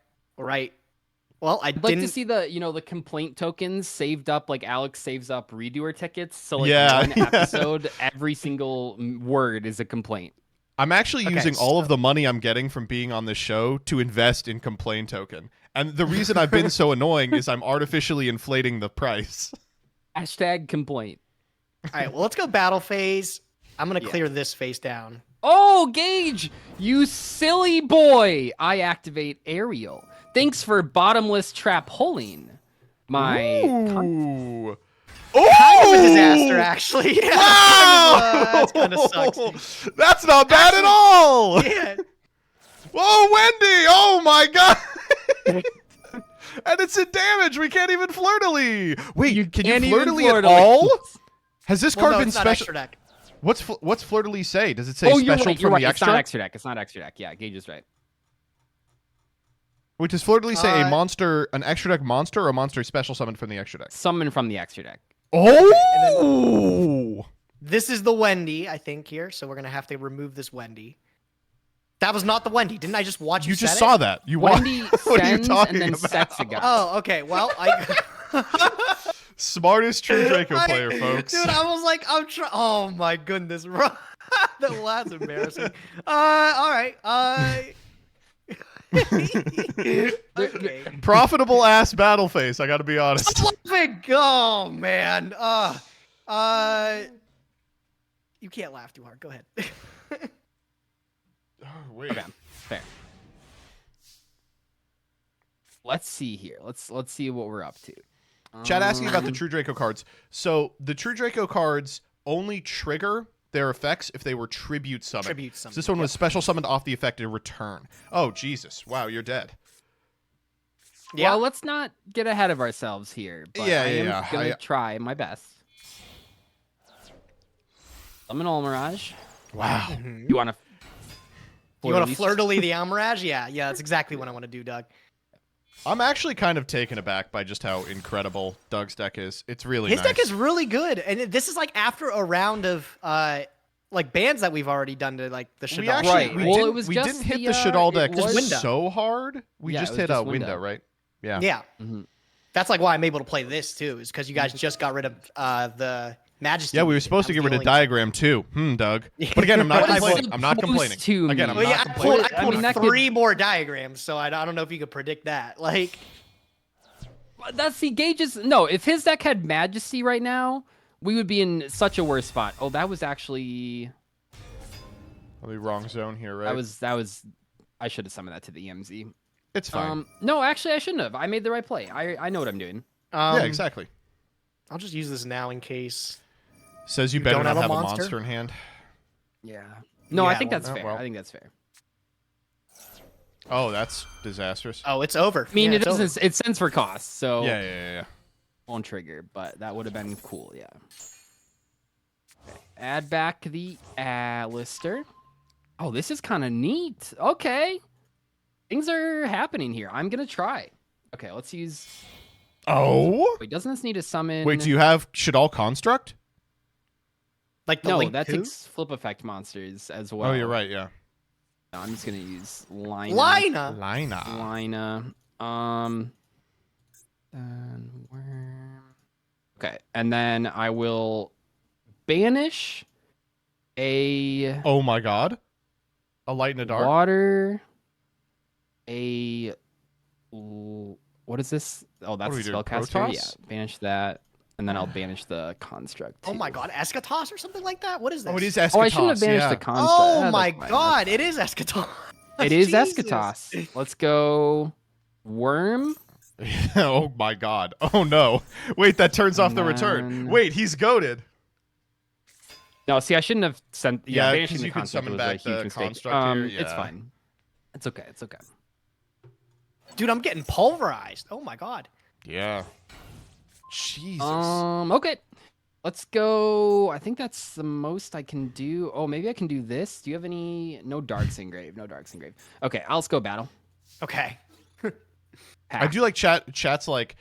Well, I I'd like didn't. to see the complaint tokens saved up like Alex saves up redoer tickets. So Yeah, one yeah. episode, every single word is a complaint. I'm actually Okay, using all of the money I'm getting from being on the show to invest in Complain Token. And the reason I've been so annoying is I'm artificially inflating the price. Hashtag complaint. All right, well, let's go battle phase. I'm going to clear this face down. Oh, Gage, you silly boy. I activate Aerial. Thanks for bottomless trap holing. My Ooh. Kind of a disaster, actually. Yeah, Wow! That kind of sucks. That's not bad at all. Yeah. Whoa, Wendy! Oh my god! And it's in damage. We can't even fleur-de-lis. Wait, can you fleur-de-lis at all? Has this card been special? Extra deck. What's fleur-de-lis say? Does it say you're special right, you're from right. the It's extra? not extra deck. It's not extra deck. Yeah, Gage is right. Wait, does fleur-de-lis say a monster, an extra deck monster, or a monster special summoned from the extra deck? Summon from the extra deck. Oh! This is the Wendy, I think, here. So we're going to have to remove this Wendy. That was not the Wendy. Didn't I just watch you You just set saw it? that. You Wendy what are you sends talking and then about? sets a guy. Oh, okay. Well, Smartest True Draco player, folks. Dude, I was like, I'm trying. Oh my goodness, that's embarrassing. All right. Okay. Profitable ass battle face. I got to be honest. Oh man. You can't laugh too hard. Go ahead. Oh, wait. Okay, fair. Let's see here. Let's see what we're up to. Chad asking about the True Draco cards. So the True Draco cards only trigger their effects if they were tribute summoned. So this one was special summoned off the effect in return. Oh, Jesus. Wow, you're dead. Yeah, well, let's not get ahead of ourselves here. But I am going to try my best. Summon Mirage. Wow. You want to... You want to fleur-de-lis the Almirage? Yeah, that's exactly what I want to do, Doug. I'm actually kind of taken aback by just how incredible Doug's deck is. It's really His nice. deck is really good, and this is like after a round of like bans that we've already done to like the Shadal. Right. We didn't hit the Shadal deck so hard. We just hit a window, right? Yeah. Yeah. That's like why I'm able to play this too, is because you guys just got rid of the Majesty. Yeah, we were supposed to get rid of Diagram too. Doug. But again, I'm not complaining. I'm not complaining. Again, I'm not complaining. I pulled three more diagrams, so I don't know if you could predict that. Like, that's the Gage's. No, if his deck had Majesty right now, we would be in such a worse spot. Oh, that was actually the wrong zone here, right? That was. I should have summoned that to the EMZ. It's fine. No, actually, I shouldn't have. I made the right play. I know what I'm doing. Yeah, exactly. I'll just use this now in case. Says you better not have a monster in hand. Yeah. No, I think that's fair. Well. I think that's fair. Oh, that's disastrous. Oh, it's over. I mean, it doesn't. It sends for cost, so yeah. Won't trigger, but that would have been cool. Yeah. Okay. Add back the Alistair. Oh, this is kind of neat. Okay, things are happening here. I'm gonna try. Okay, let's use. Oh. Wait, doesn't this need a summon? Wait, do you have Shadal Construct? Like the no, Link that 2? takes flip effect monsters as well. Oh, you're right. Yeah. No, I'm just gonna use Lina. Lina. And Worm. Okay, and then I will banish a. Oh my God. A light in the dark. Water. A. What is this? Oh, that's a spellcaster. Yeah, banish that. And then I'll banish the construct. Oh my God, Eschatos or something like that? What is this? Oh, it is Eschatos. Oh, I shouldn't have banished the construct. Oh my God, it is Eschatos. It is Eschatos. Let's go Worm. Oh my God. Oh no. Wait, that turns off the return. Wait, he's goated. No, see, I shouldn't have sent. Yeah, banishing because the you can construct summon was a back huge the mistake. construct here. Yeah. It's fine. It's okay. It's okay. Dude, I'm getting pulverized. Oh my God. Yeah. Jesus. Okay. Let's go. I think that's the most I can do. Oh, maybe I can do this. Do you have any? No Darks Engrave. No Darks Engrave. Okay, I'll just go battle. Okay. I do like chat's like,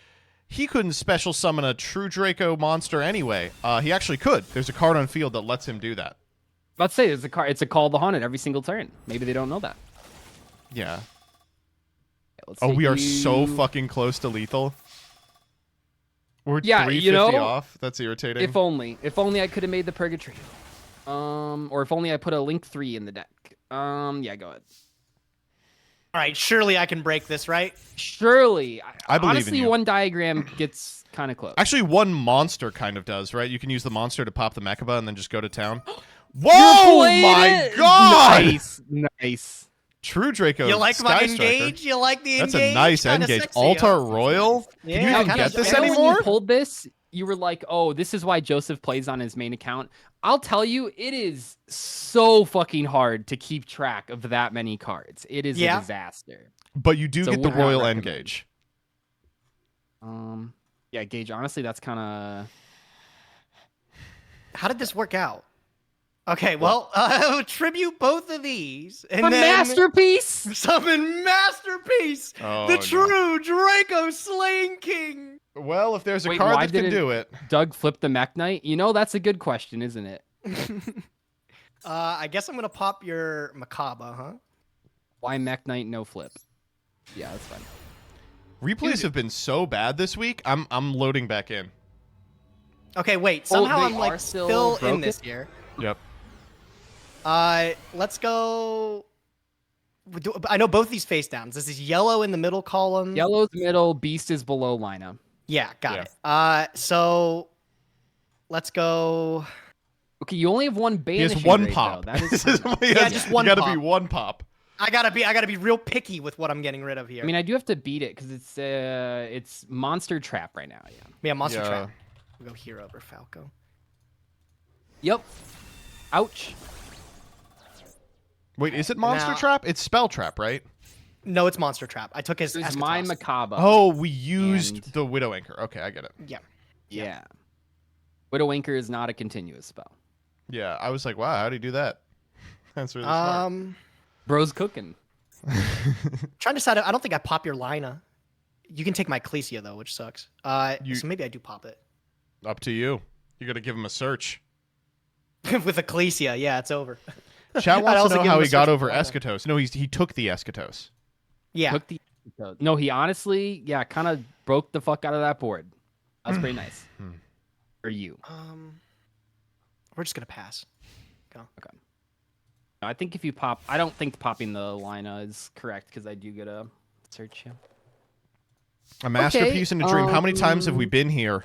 he couldn't special summon a True Draco monster anyway. He actually could. There's a card on field that lets him do that. Let's say there's a card. It's a Call of the Haunted every single turn. Maybe they don't know that. Yeah. Okay, oh, we are so fucking close to lethal. We're 350 off. That's irritating. If only I could have made the Purgatory. Or if only I put a Link 3 in the deck. Yeah, go ahead. All right, surely I can break this, right? Surely. I believe in honestly, you. one diagram gets kind of close. Actually, one monster kind of does, right? You can use the monster to pop the Mechaba and then just go to town. Whoa, my God! Nice. True Draco. You like my Sky Striker. engage? You like the That's engage? a nice Kinda engage. sexy, Altar huh? Royal? Can you Yeah, even kinda get this sexy. When anymore? you pulled this, you were like, "Oh, this is why Joseph plays on his main account." I'll tell you, it is so fucking hard to keep track of that many cards. It is a disaster. But you do So get the would not Royal recommend. Engage. Yeah, Gage. Honestly, that's kind of. How did this work out? Okay, well, tribute both of these, and A then masterpiece. summon masterpiece, Oh, the no. true Draco Slaying King. Well, if there's a Wait, card why that can didn't do it. Doug flip the Mech Knight? You know, that's a good question, isn't it? I guess I'm gonna pop your Mechaba, huh? Why Mech Knight no flip? Yeah, that's fine. Replays have been so bad this week. I'm loading back in. Okay, wait. Somehow they I'm like are still still in broken? this here. Yep. Let's go. I know both these face downs. This is yellow in the middle column. Yellow's middle, Beast is below Lina. Yeah, got it. So let's go. Okay, you only have one He banishing has one rate, pop. though. That is This is what he Yeah, has. just You one gotta pop. be one pop. I gotta be real picky with what I'm getting rid of here. I mean, I do have to beat it because it's Monster Trap right now. Yeah. yeah, Monster Yeah. Trap. We'll go Hero over Falco. Yep. Ouch. Wait, is it Monster Now- Trap? It's Spell Trap, right? No, it's Monster Trap. I took his. There's my Eschatos. Mechaba. Oh, we used And- the Widow Anchor. Okay, I get it. Yeah. Yeah. Widow Anchor is not a continuous spell. Yeah, I was like, wow, how do you do that? That's really smart. Bro's cooking. Trying to decide. I don't think I pop your Lina. You can take my Ecclesia though, which sucks. So maybe I do pop it. Up to you. You gotta give him a search. With Ecclesia, yeah, it's over. Chat I'd wants to also know give how him a he got search over for Lina. Eschatos. No, he took the Eschatos. Yeah. Took the no, he honestly, kind of broke the fuck out of that board. That was pretty nice. For you. We're just gonna pass. Go. Okay. I think if you pop, I don't think popping the Lina is correct because I do get a search you. A masterpiece in a dream. How many times have we been here?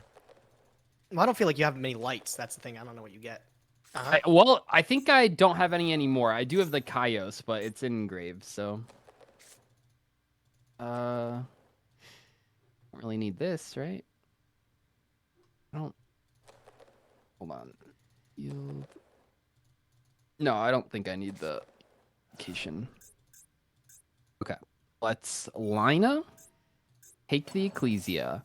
Well, I don't feel like you have many lights. That's the thing. I don't know what you get. Well, I think I don't have any anymore. I do have the Kaios, but it's engraved, so. Don't really need this, right? I don't. Hold on. Yield. No, I don't think I need the location. Okay. Let's Lina. Take the Ecclesia.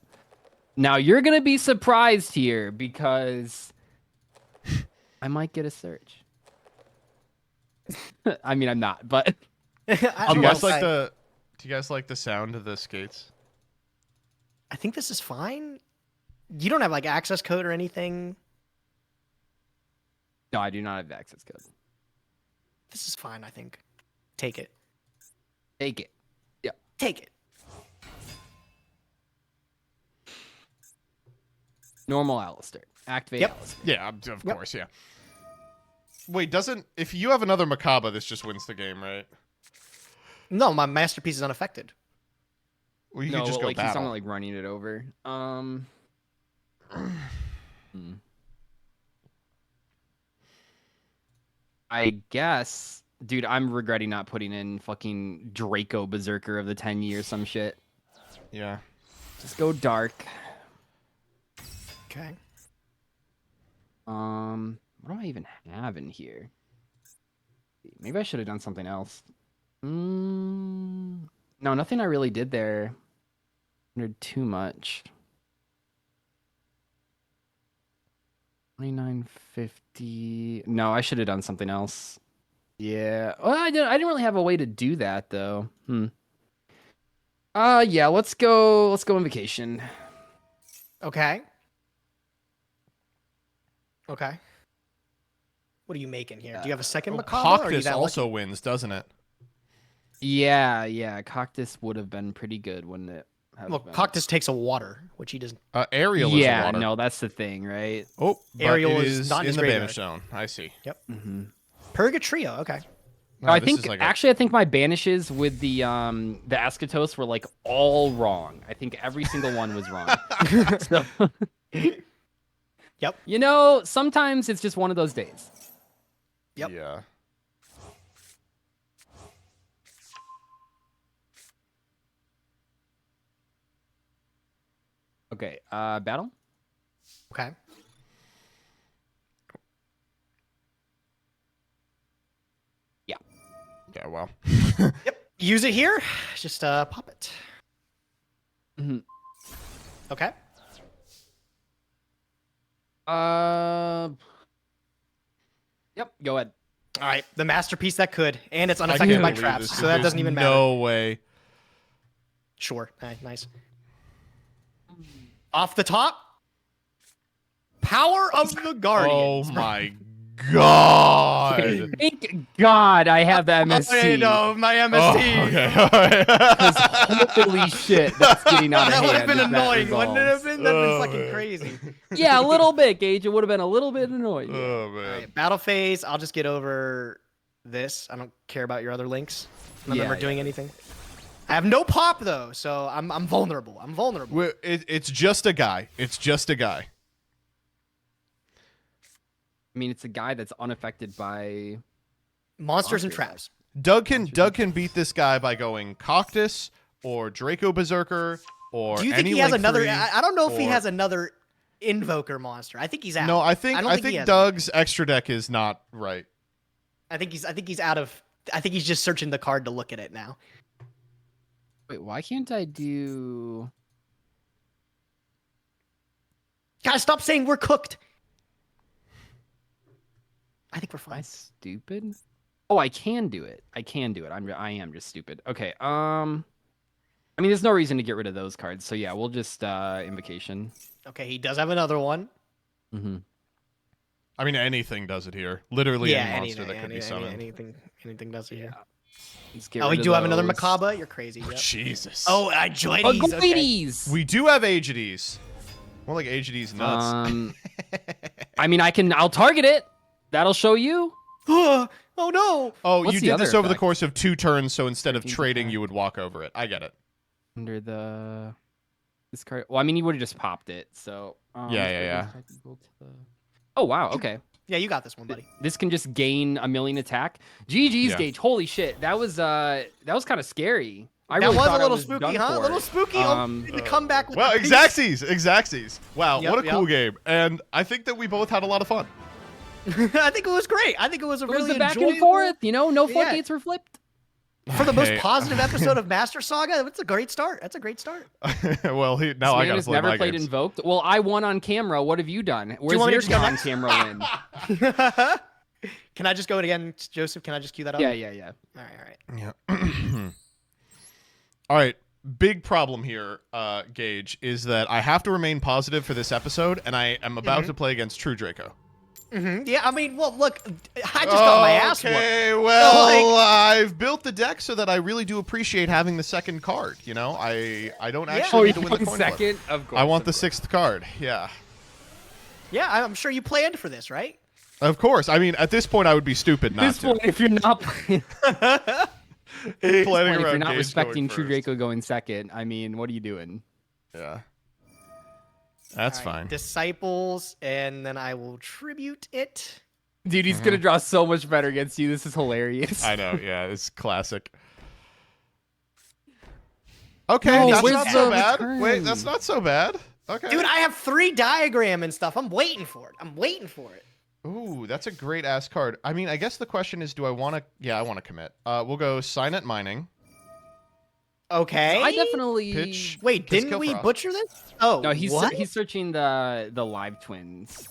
Now you're gonna be surprised here because I might get a search. I mean, I'm not, but Do you guys like the sound of the skates? I think this is fine. You don't have like access code or anything. no, I do not have access code. This is fine. I think. Take it. Take it. Yeah. Take it. Normal Alistair. Activate Yep. Alistair. Yeah, of course, yeah. Wait, if you have another Mechaba, this just wins the game, right? No, my masterpiece is unaffected. Well, you no, could just go like he's battle. not like running it over. I guess, dude, I'm regretting not putting in fucking Draco Berserker of the 10 years, some shit. Yeah. Just go dark. Okay. What do I even have in here? Maybe I should have done something else. No, nothing I really did there. Too much. 2950. No, I should have done something else. Yeah. Well, I didn't really have a way to do that though. Yeah, let's go on vacation. Okay. Okay. What are you making here? Do you have a second Mechaba? Or are you Coctus that also lucky? wins, doesn't it? Yeah, Coctus would have been pretty good, wouldn't it? Well, Coctus takes a water, which he doesn't. Ariel is a Yeah, water. no, that's the thing, right? Oh, but Ariel it is not in in his the graveyard. banish zone. I see. Yep. Purgatrio. Okay. No, I think actually I think my banishes with the Eschatos were like all wrong. I think every single one was wrong. So, yep. You know, sometimes it's just one of those days. Yep. Yeah. Okay, battle? Okay. Yeah. Yeah, well. Yep. Use it here. Just pop it. Mm-hmm. Okay. Yep, go ahead. All right, the masterpiece that could, and it's unaffected by traps, so that doesn't even matter. No way. Sure. Nice. Off the top, Power of the Guardians. Oh my God. Thank God I have the MST. I know, my MST. Oh, okay. All right. Holy shit, that's getting out of That hand. would have been if that annoying, wouldn't it have been? That would have been Oh, fucking crazy. Yeah, a little bit, Gage. It would have been a little bit annoying. Oh, man. All right, battle phase, I'll just get over this. I don't care about your other links. None of them are doing anything. I have no pop, though, so I'm vulnerable. I'm vulnerable. It's just a guy. It's just a guy. I mean, it's a guy that's unaffected by monsters and traps. Doug can beat this guy by going Coctus or Draco Berserker or Do you think any he has Link another? 3, I don't know if he has another Invoker monster. I think he's out. No, I think he has Doug's extra deck is not right. I think he's out of. I think he's just searching the card to look at it now. Wait, why can't I do? Guys, stop saying we're cooked. I think we're fine. Am I stupid? Oh, I can do it. I can do it. I am just stupid. Okay. I mean, there's no reason to get rid of those cards. So yeah, we'll just invocation. Okay, he does have another one. Mm-hmm. I mean, anything does it here. Literally Yeah, any monster anything, that could be summoned. Anything does it here. Let's get Oh, we rid do of have another those. Macabre. You're crazy. Yep. Jesus. Oh, Joides. Joides. We do have Aegis. More like Aegis nuts. I mean, I'll target it. That'll show you. Oh no. Oh, What's you the did other this over the effect? course of 2 turns, so instead of trading, you would walk over it. I get it. Under this card. Well, I mean, you would have just popped it. So Yeah. Oh wow. Okay. Yeah, you got this one, buddy. This can just gain a million attack. GG's, Yeah. Gage. Holy shit. That was kind of scary. I That really was thought a I little was spooky, done huh? A for. little spooky. The comeback. With Well, the piece. Exacxies. Wow, Yep, what a cool yep. game. And I think that we both had a lot of fun. I think it was great. I think it was a It was really the back and enjoyable- forth. You know, no floodgates were flipped. For the most Okay. positive episode of Master Saga, that's a great start. That's a great start. Well, now This I man gotta has play never my played games. Invoked. Well, I won on camera. What have you done? Where's want me your to just go on-camera win? Can I just go again, Joseph? Can I just cue that up? Yeah. All right. Yeah. All right. Big problem here, Gage, is that I have to remain positive for this episode, and I am about to play against True Draco. Yeah, I mean, well, look, I just got my ass whooped. Okay, well, So, I've built the deck so that I really do appreciate having the second card. You know, I don't actually need to win the coin flip. second? Of course. I want the 6th card. Yeah. Yeah, I'm sure you planned for this, right? Of course. I mean, at this point, I would be stupid not This to. point, if you're not playing, Planning if around you're not Gage respecting going True first. Draco going second, I mean, what are you doing? Yeah. That's All right, fine. Disciples, and then I will tribute it. Dude, he's gonna draw so much better against you. This is hilarious. I know. Yeah, it's classic. Okay, No, that's where's not so the bad. return? Wait, that's not so bad. Okay. Dude, I have 3 diagram and stuff. I'm waiting for it. Ooh, that's a great ass card. I mean, I guess the question is, do I want to? Yeah, I want to commit. We'll go Signet Mining. Okay. I definitely. Pitch. Wait, Kiss didn't Kill we Frost. butcher this? Oh, No, he's what? he's searching the live twins.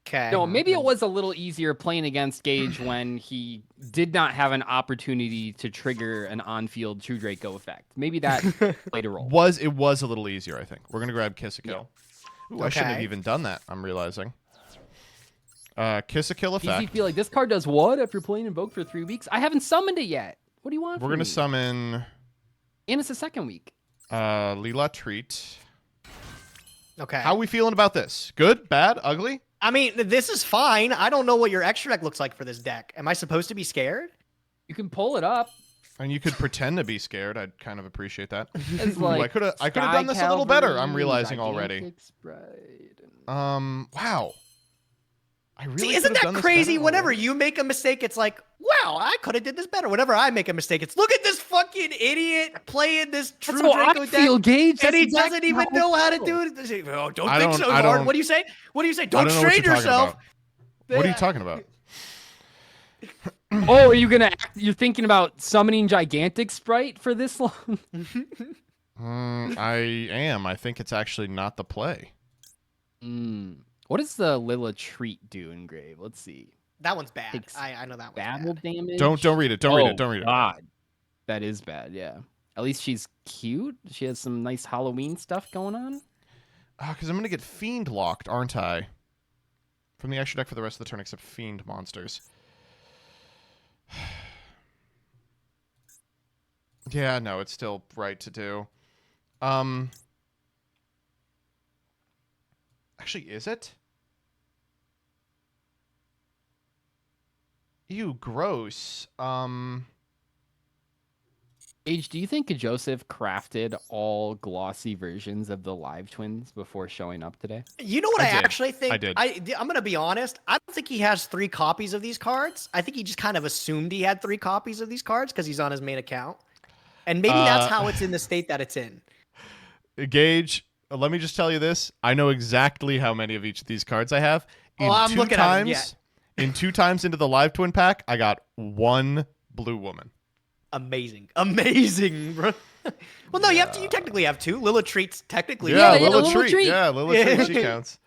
Okay. No, maybe it was a little easier playing against Gage when he did not have an opportunity to trigger an on-field True Draco effect. Maybe that played a role. It was a little easier, I think. We're gonna grab Kiss a Kill. Ooh, I shouldn't have Okay. even done that. I'm realizing. Kiss a Kill Easy effect. feel like this card does what after playing Invoke for 3 weeks? I haven't summoned it yet. What do you want? We're from gonna me? summon And it's the second week. Leela Treat. Okay. How are we feeling about this? Good? Bad? Ugly? I mean, this is fine. I don't know what your extra deck looks like for this deck. Am I supposed to be scared? You can pull it up. And you could pretend to be scared. I'd kind of appreciate that. It's Ooh, I could have done this a little better. I'm realizing already. Wow. I really See, isn't that crazy? Whenever you make a mistake, it's like, wow, I could have did this better. Whenever I make a mistake, it's look at this fucking idiot playing this true Draco deck, Gage. and he doesn't even know how to do it. Oh, don't think so hard. What do you say? What do you say? Don't strain yourself. What are you talking about? Oh, are you gonna? You're thinking about summoning gigantic sprite for this long? I am. I think it's actually not the play. What does the Lilla Treat do in Grave? Let's see. That one's bad. I know that one's Battle bad. damage. Don't read it. Don't read it. Don't read it. God, that is bad. Yeah. At least she's cute. She has some nice Halloween stuff going on. Because I'm gonna get Fiend locked, aren't I? From the extra deck for the rest of the turn, except Fiend monsters. Yeah, no, it's still right to do. Actually, is it? Ew, gross. Age, do you think Joseph crafted all glossy versions of the live twins before showing up today? You know what I did. actually think? I did. I'm going to be honest. I don't think he has 3 copies of these cards. I think he just kind of assumed he had 3 copies of these cards because he's on his main account. And maybe that's how it's in the state that it's in. Gage, let me just tell you this. I know exactly how many of each of these cards I have. I'm looking at them, yeah. In 2 times into the live twin pack, I got 1 blue woman. Amazing, bro. Well, no, you technically have 2. Lilla Treats technically. Yeah, Lilla Treat. Yeah, Lilla Treat. She counts.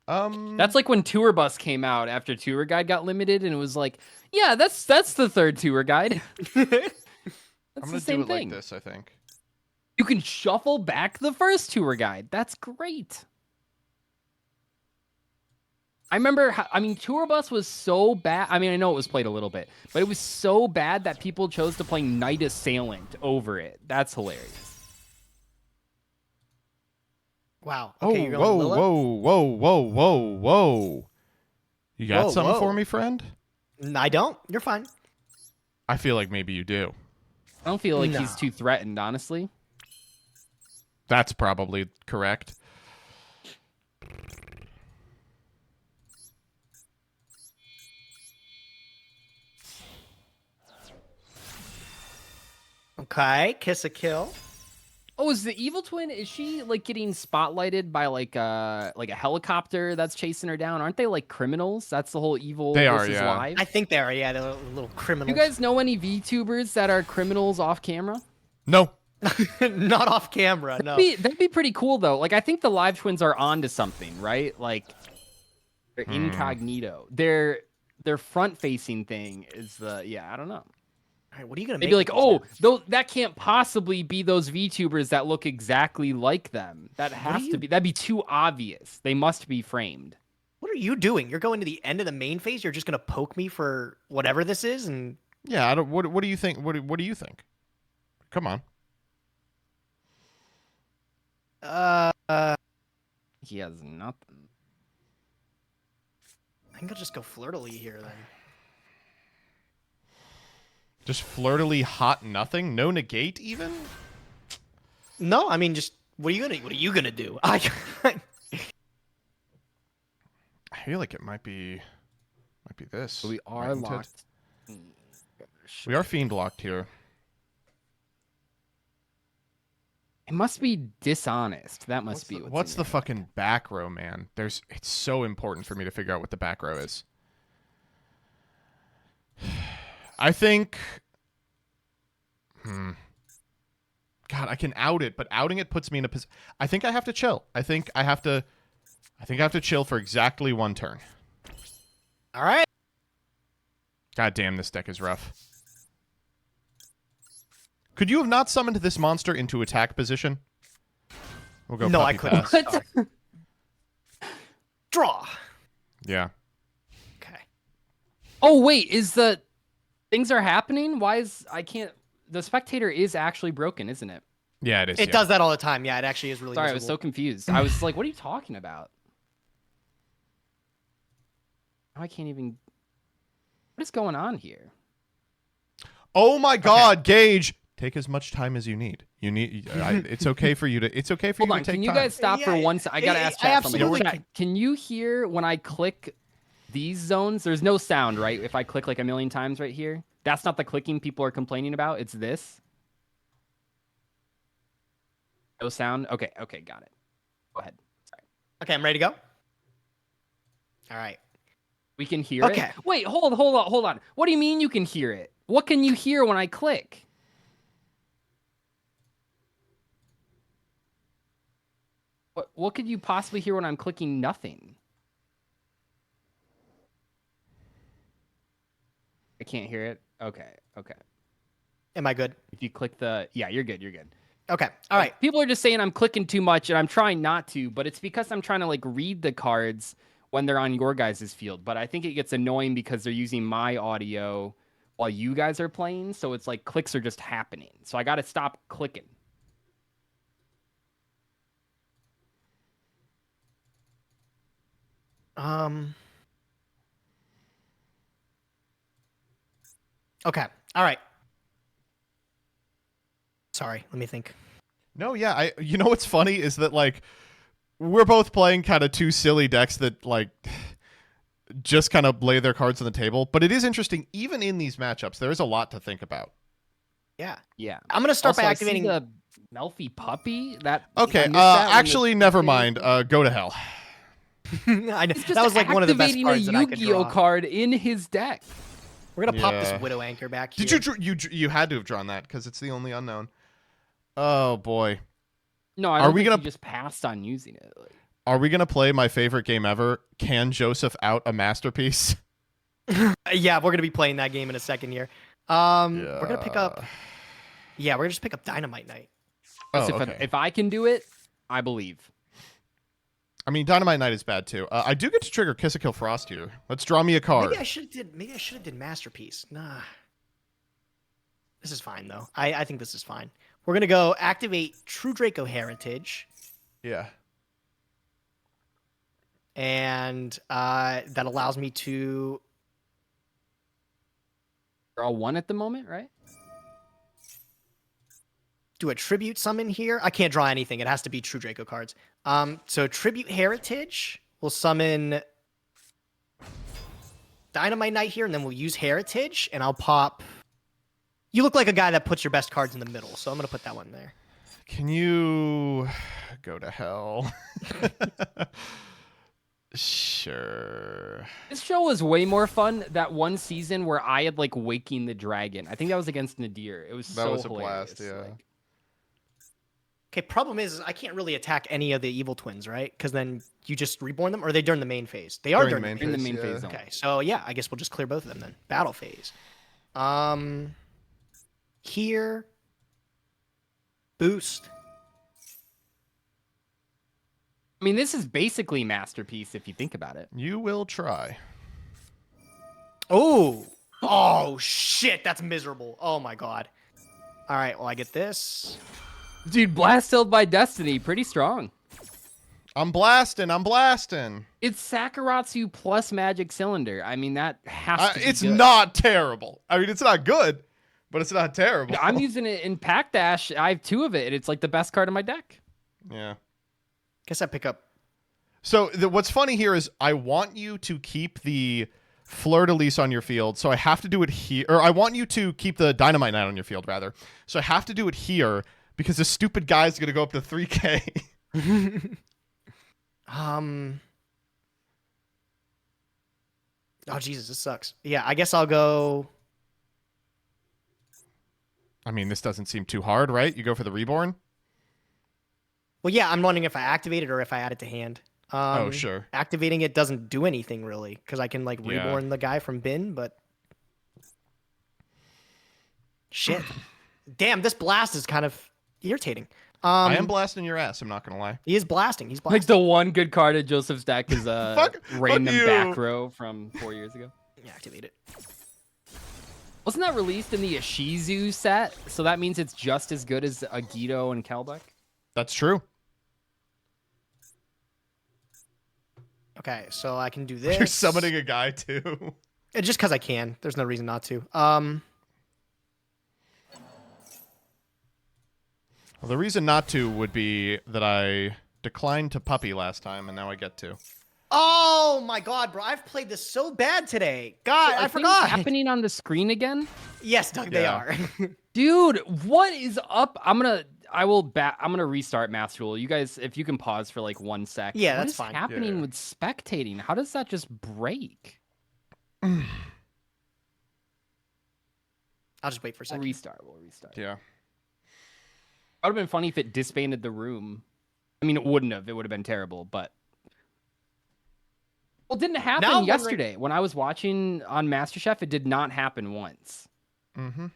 That's like when Tour Bus came out after Tour Guide got limited, and it was like, yeah, that's the 3rd Tour Guide. I'm gonna do it like this, I think. You can shuffle back the 1st Tour Guide. That's great. I remember, Tour Bus was so bad. I mean, I know it was played a little bit, but it was so bad that people chose to play Knight Assailant over it. That's hilarious. Wow. Okay, you're going Lilla? Whoa. You got something for me, friend? I don't. You're fine. I feel like maybe you do. I don't feel like he's too threatened, honestly. That's probably correct. Okay, kiss a kill. Oh, is the evil twin? Is she like getting spotlighted by like a helicopter that's chasing her down? Aren't they like criminals? That's the whole evil versus live. I think they are. Yeah, they're little criminals. You guys know any VTubers that are criminals off camera? No. Not off camera. No. That'd be pretty cool though. Like I think the live twins are onto something, right? Like they're incognito. Their front facing thing is I don't know. All right, what are you gonna Maybe make? like, that can't possibly be those VTubers that look exactly like them. That has to be. That'd be too obvious. They must be framed. What are you doing? You're going to the end of the main phase. You're just gonna poke me for whatever this is, and yeah, I don't. What do you think? What do you think? Come on. He has nothing. I think I'll just go flirtily here then. Just flirtily hot nothing? No negate even? No, I mean just what are you gonna do? I feel like it might be this. So we are locked. We are fiend locked here. It must be dishonest. That must be what's the fucking back row, man? It's so important for me to figure out what the back row is. I think God, I can out it, but outing it puts me in a position. I think I have to chill. I think I have to chill for exactly 1 turn. All right. God damn, this deck is rough. Could you have not summoned this monster into attack position? We'll go. No, I couldn't. Pass. Draw. Yeah. Okay. Oh wait, is the things are happening? Why is I can't? The spectator is actually broken, isn't it? Yeah, it is. It does that all the time. Yeah, it actually is really. Sorry, visible. I was so confused. I was like, "What are you talking about?" I can't even. What is going on here? Oh my God, Gage! Take as much time as you need. It's okay for you to. It's okay for Hold you on. to take Can you time. guys stop for one second? I gotta ask chat something. absolutely Chat, can you hear when I click these zones? There's no sound, right? If I click like a million times right here, that's not the clicking people are complaining about. It's this. No sound. Okay. Okay. Got it. Go ahead. Sorry. Okay, I'm ready to go. All right. We can hear it. Okay. Wait. Hold on. What do you mean you can hear it? What can you hear when I click? What could you possibly hear when I'm clicking nothing? I can't hear it. Okay. Okay. Am I good? If you click the, yeah, you're good. You're good. Okay. All right. People are just saying I'm clicking too much, and I'm trying not to, but it's because I'm trying to like read the cards when they're on your guys' field. But I think it gets annoying because they're using my audio while you guys are playing, so it's like clicks are just happening. So I got to stop clicking. Okay. All right. Sorry. Let me think. No, yeah. You know what's funny is that like we're both playing kind of two silly decks that like just kind of lay their cards on the table. But it is interesting, even in these matchups, there is a lot to think about. Yeah. Yeah. I'm gonna start Also, by I activating see the Melfi puppy. That Okay. I missed that when Actually, the- never mind. Go to hell. I know. He's just That was like one of the best activating cards a that I could Yu-Gi-Oh draw. card in his deck. We're gonna pop Yeah. this Widow Anchor back here. Did you had to have drawn that because it's the only unknown. Oh boy. No, I Are don't we think gonna he just passed on using it. Like, Are we gonna play my favorite game ever? Can Joseph out a masterpiece? Yeah, we're gonna be playing that game in a second here. We're gonna pick up. Yeah, we're gonna just pick up Dynamite Knight. Oh, if, okay. if I can do it, I believe. I mean, Dynamite Knight is bad too. I do get to trigger Kiss a Kill Frost here. Let's draw me a card. Maybe I should have did Masterpiece. Nah. This is fine though. I think this is fine. We're gonna go activate True Draco Heritage, Yeah. and that allows me to. Draw one at the moment, right? Do a tribute summon here. I can't draw anything. It has to be True Draco cards. So tribute Heritage. We'll summon Dynamite Knight here, and then we'll use Heritage, and I'll pop. You look like a guy that puts your best cards in the middle, so I'm gonna put that one there. Can you go to hell? Sure. This show was way more fun that one season where I had like Waking the Dragon. I think that was against Nadir. It was That so was a hilarious. blast, yeah. Like, Okay, problem is I can't really attack any of the evil twins, right? Because then you just reborn them, or are they during the main phase? They are during the main phase. in the main phase zone. Okay, so yeah, I guess we'll just clear both of them then. Battle phase. Here. Boost. I mean, this is basically Masterpiece if you think about it. You will try. Oh. Oh shit, that's miserable. Oh my god. All right, well I get this. Dude, Blast Held by Destiny, pretty strong. I'm blasting. It's Sakaratsu plus Magic Cylinder. I mean, that has to be It's good. not terrible. I mean, it's not good, but it's not terrible. I'm using it in Pack Dash. I have 2 of it, and it's like the best card in my deck. Yeah. Guess I pick up. So what's funny here is I want you to keep the Fleur-de-Lis on your field, so I have to do it here. Or I want you to keep the Dynamite Knight on your field, rather. So I have to do it here because this stupid guy's going to go up to 3K. Oh Jesus, this sucks. Yeah, I guess I'll go. I mean, this doesn't seem too hard, right? You go for the Reborn? Well, yeah, I'm wondering if I activate it or if I add it to hand. Oh, sure. Activating it doesn't do anything really because I can like Yeah. reborn the guy from bin, but shit. Damn, this blast is kind of irritating. I am blasting your ass, I'm not going to lie. He is blasting. He's blasting. Like the one good card in Joseph's deck is a Fuck random you. back row from 4 years ago. Yeah, activate it. Wasn't that released in the Ishizu set? So that means it's just as good as Agito and Kelbeck? That's true. Okay, so I can do this. You're summoning a guy too. Just because I can. There's no reason not to. Well, the reason not to would be that I declined to puppy last time, and now I get to. Oh my god, bro! I've played this so bad today. God, I forgot. Happening on the screen again? Yes, Doug, they are. Dude, what is up? I'm gonna restart Master Duel. You guys, if you can pause for like 1 sec. Yeah, what that's is fine. happening with spectating? How does that just break? I'll just wait for a second. We'll restart. Yeah. It would have been funny if it disbanded the room. I mean, it wouldn't have. It would have been terrible, but. Well, it didn't happen yesterday. When I was watching on MasterChef, it did not happen once. Mm-hmm.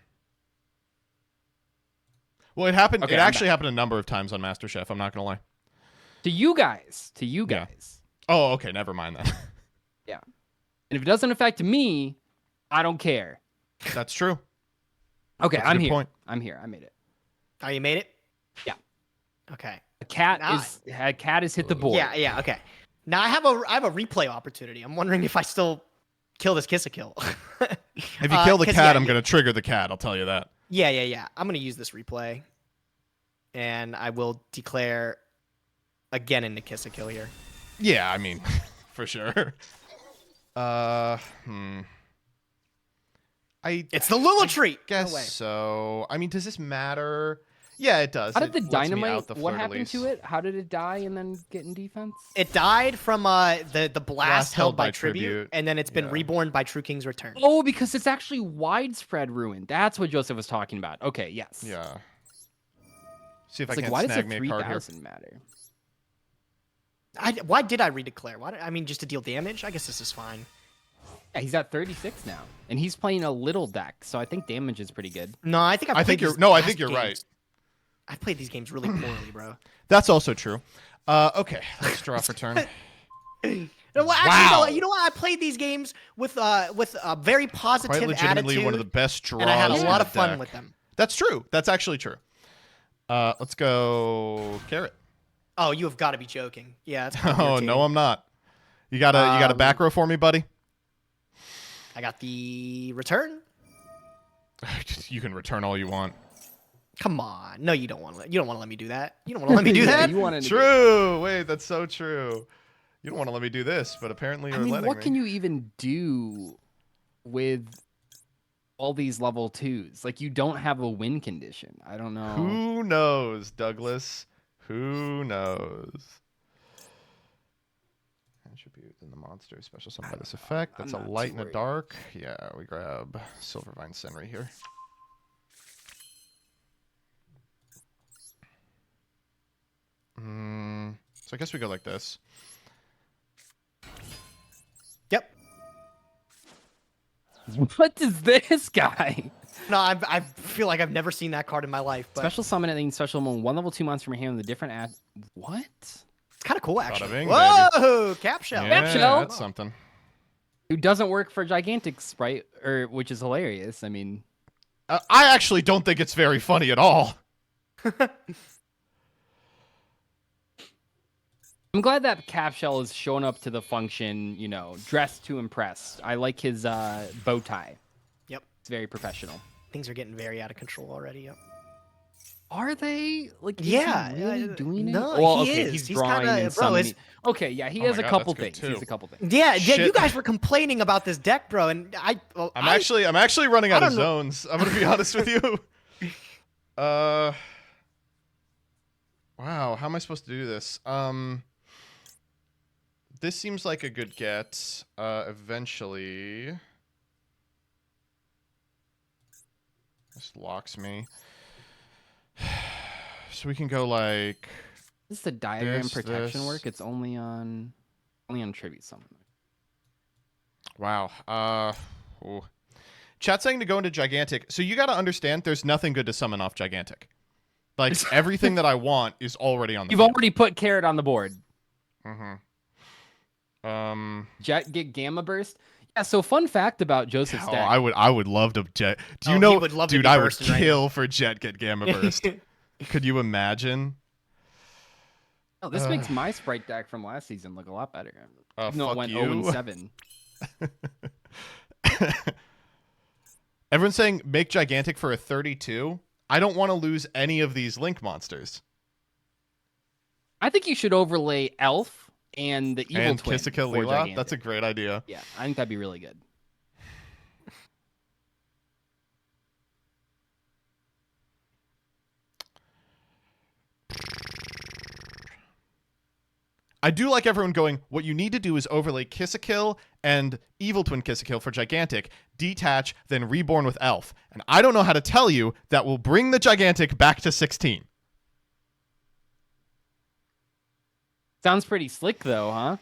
Well, it happened. Okay, it actually happened a number of times on MasterChef. I'm not gonna lie. To you guys. Yeah. Oh, okay. Never mind that. Yeah. And if it doesn't affect me, I don't care. That's true. Okay, That's a I'm good here. point. I'm here. I made it. Oh, you made it? Yeah. Okay. A cat has hit the board. Yeah, okay. Now I have a replay opportunity. I'm wondering if I still kill this kiss a kill. If you kill the cat, I'm gonna trigger the cat. I'll tell you that. Yeah. I'm gonna use this replay, and I will declare again into kiss a kill here. Yeah, I mean, for sure. It's the Lula treat. Guess No way. so. I mean, does this matter? Yeah, it does. How did the It lets me dynamite? out the What happened fleur-de-lis. to it? How did it die and then get in defense? It died from the blast held by tribute, tribute. and then it's been reborn by True King's Return. Oh, because it's actually widespread ruin. That's what Joseph was talking about. Okay, yes. Yeah. See if It's I like, can why does snag the me a card here. 3,000 matter? Why did I redeclare? I mean, just to deal damage? I guess this is fine. Yeah, he's at 36 now, and he's playing a little deck, so I think damage is pretty good. No, I think I think you're right. I've played these games really poorly, bro. That's also true. Okay, let's draw for turn. No, well, actually, no, you know what? I played these games with a very positive Quite legitimately attitude, one of the best draws. and I had a in lot the of fun deck. with them. That's true. That's actually true. Let's go carrot. Oh, you have got to be joking. Yeah. That's Oh no, I'm not. You got a back row for me, buddy? I got the return. You can return all you want. Come on. No, you don't want to let me do that. You don't want to let me do that. You wanted to True. Wait, that's so true. You don't want to let me do this, but apparently you're letting what me. can you even do with all these level 2s? Like, you don't have a win condition. I don't know. Who knows, Douglas? Who knows? Attribute in the monster special summon by this effect. That's a light and a dark. Yeah, we grab Silvervine Senri here. So I guess we go like this. Yep. What is this guy? No, I feel like I've never seen that card in my life. But Special summon and then special summon one level 2 monster from your hand with a different What? it's kind of cool, actually. bing, Whoa, cap shell. Yeah, Cap shell? that's something. Who doesn't work for Gigantic Sprite, which is hilarious. I mean, I actually don't think it's very funny at all. I'm glad that Cap Shell is showing up to the function, dressed to impress. I like his bow tie. Yep. It's very professional. Things are getting very out of control already. Yep. Are they? Like, is Yeah, he really doing it? no, well, he okay, is. He's He's drawing kinda- and bro, summoning. it's- Okay, yeah, he Oh has my a God, couple that's good things. He's too. a couple things. Yeah, Shit. you guys were complaining about this deck, bro, and I'm actually running out of don't know. zones. I'm gonna be honest with you. Wow, how am I supposed to do this? This seems like a good get. Eventually, this locks me. So we can go like. This is the diagram This, protection this. work. It's only on tribute summon. Wow. Ooh. Chat saying to go into Gigantic. So you got to understand, there's nothing good to summon off Gigantic. Like everything that I want is already on the You've field. already put Carrot on the board. Jet get Gamma Burst. Yeah. So fun fact about Joseph's deck. I would love to Jet. Do you Oh, know, he would love to dude? be I would bursting right kill for Jet get Gamma Burst. Could you imagine? Oh, this makes my Sprite deck from last season look a lot better. Even though it fuck went you. 0-7. Everyone's saying make gigantic for a 32. I don't want to lose any of these link monsters. I think you should overlay Elf and the Evil And Twin. Kiss a Kill for Leela. gigantic. That's a great idea. Yeah, I think that'd be really good. I do like everyone going, what you need to do is overlay Kiss a Kill and Evil Twin Kiss a Kill for gigantic, detach, then reborn with Elf. And I don't know how to tell you that will bring the gigantic back to 16. Sounds pretty slick, though, huh?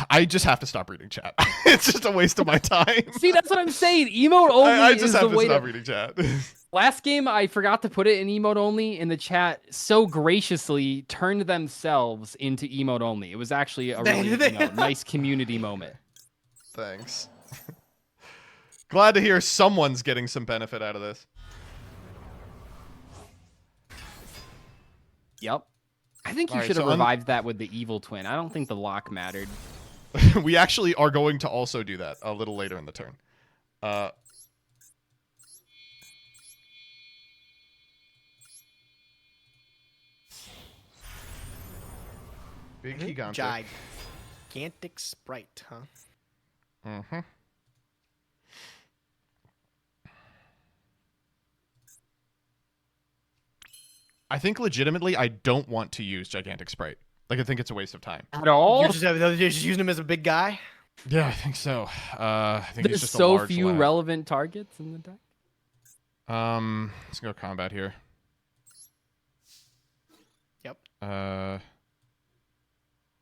I just have to stop reading chat. It's just a waste of my time. See, that's what I'm saying. Emote only I is just the have to way stop reading chat. Last game, I forgot to put it in emote only, and the chat so graciously turned themselves into emote only. It was actually a really nice community moment. Thanks. Glad to hear someone's getting some benefit out of this. Yep. I think you All right, should have so revived that with the Evil Twin. I don't think the lock mattered. We actually are going to also do that a little later in the turn. Big gigantic. Gigantic Sprite, huh? Mm-hmm. I think legitimately I don't want to use gigantic Sprite. Like, I think it's a waste of time. At all? You're just using him as a big guy? Yeah, I think so. I think There's he's just so a large few lad. relevant targets in the deck. Let's go combat here. Yep.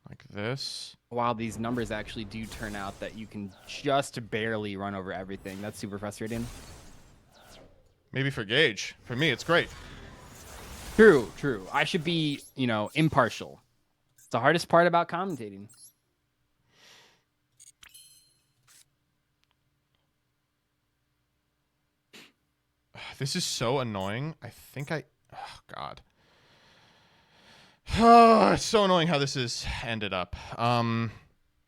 Like this. Wow, these numbers actually do turn out that you can just barely run over everything. That's super frustrating. Maybe for Gage. For me, it's great. True, true. I should be, impartial. It's the hardest part about commentating. This is so annoying. I think I... Oh, God. Oh, it's so annoying how this has ended up. All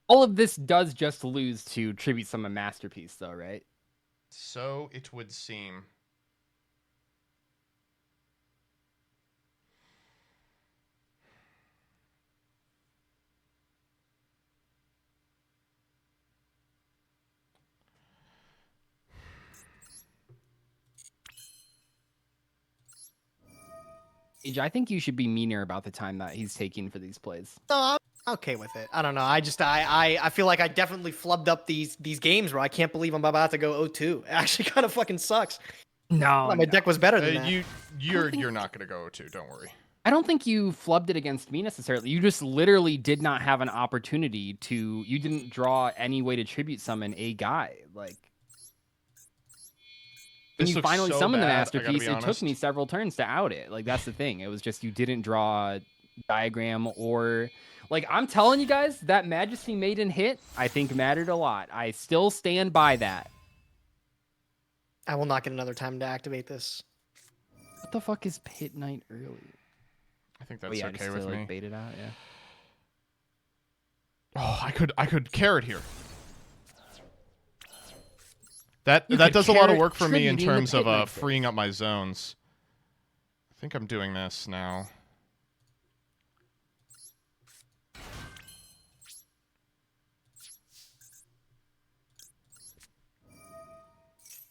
of this does just lose to Tribute Summon Masterpiece, though, right? So it would seem. Age, I think you should be meaner about the time that he's taking for these plays. No, I'm okay with it. I don't know. I feel like I definitely flubbed up these games where I can't believe I'm about to go 0-2. It actually kind of fucking sucks. No, my deck was better than that. You're not gonna go 0-2. Don't worry. I don't think you flubbed it against me necessarily. You just literally did not have an opportunity to. You didn't draw any way to tribute summon a guy. Like when you finally summoned the Masterpiece, it took me several turns to out it. Like that's the thing. It was just you didn't draw a diagram or. Like, I'm telling you guys, that Majesty Maiden hit, I think mattered a lot. I still stand by that. I will not get another time to activate this. What the fuck is Pit Knight early? I think that's okay with me. Bait it out, yeah. Oh, I could carrot here. That does a lot of work for me in terms of freeing up my zones. I think I'm doing this now.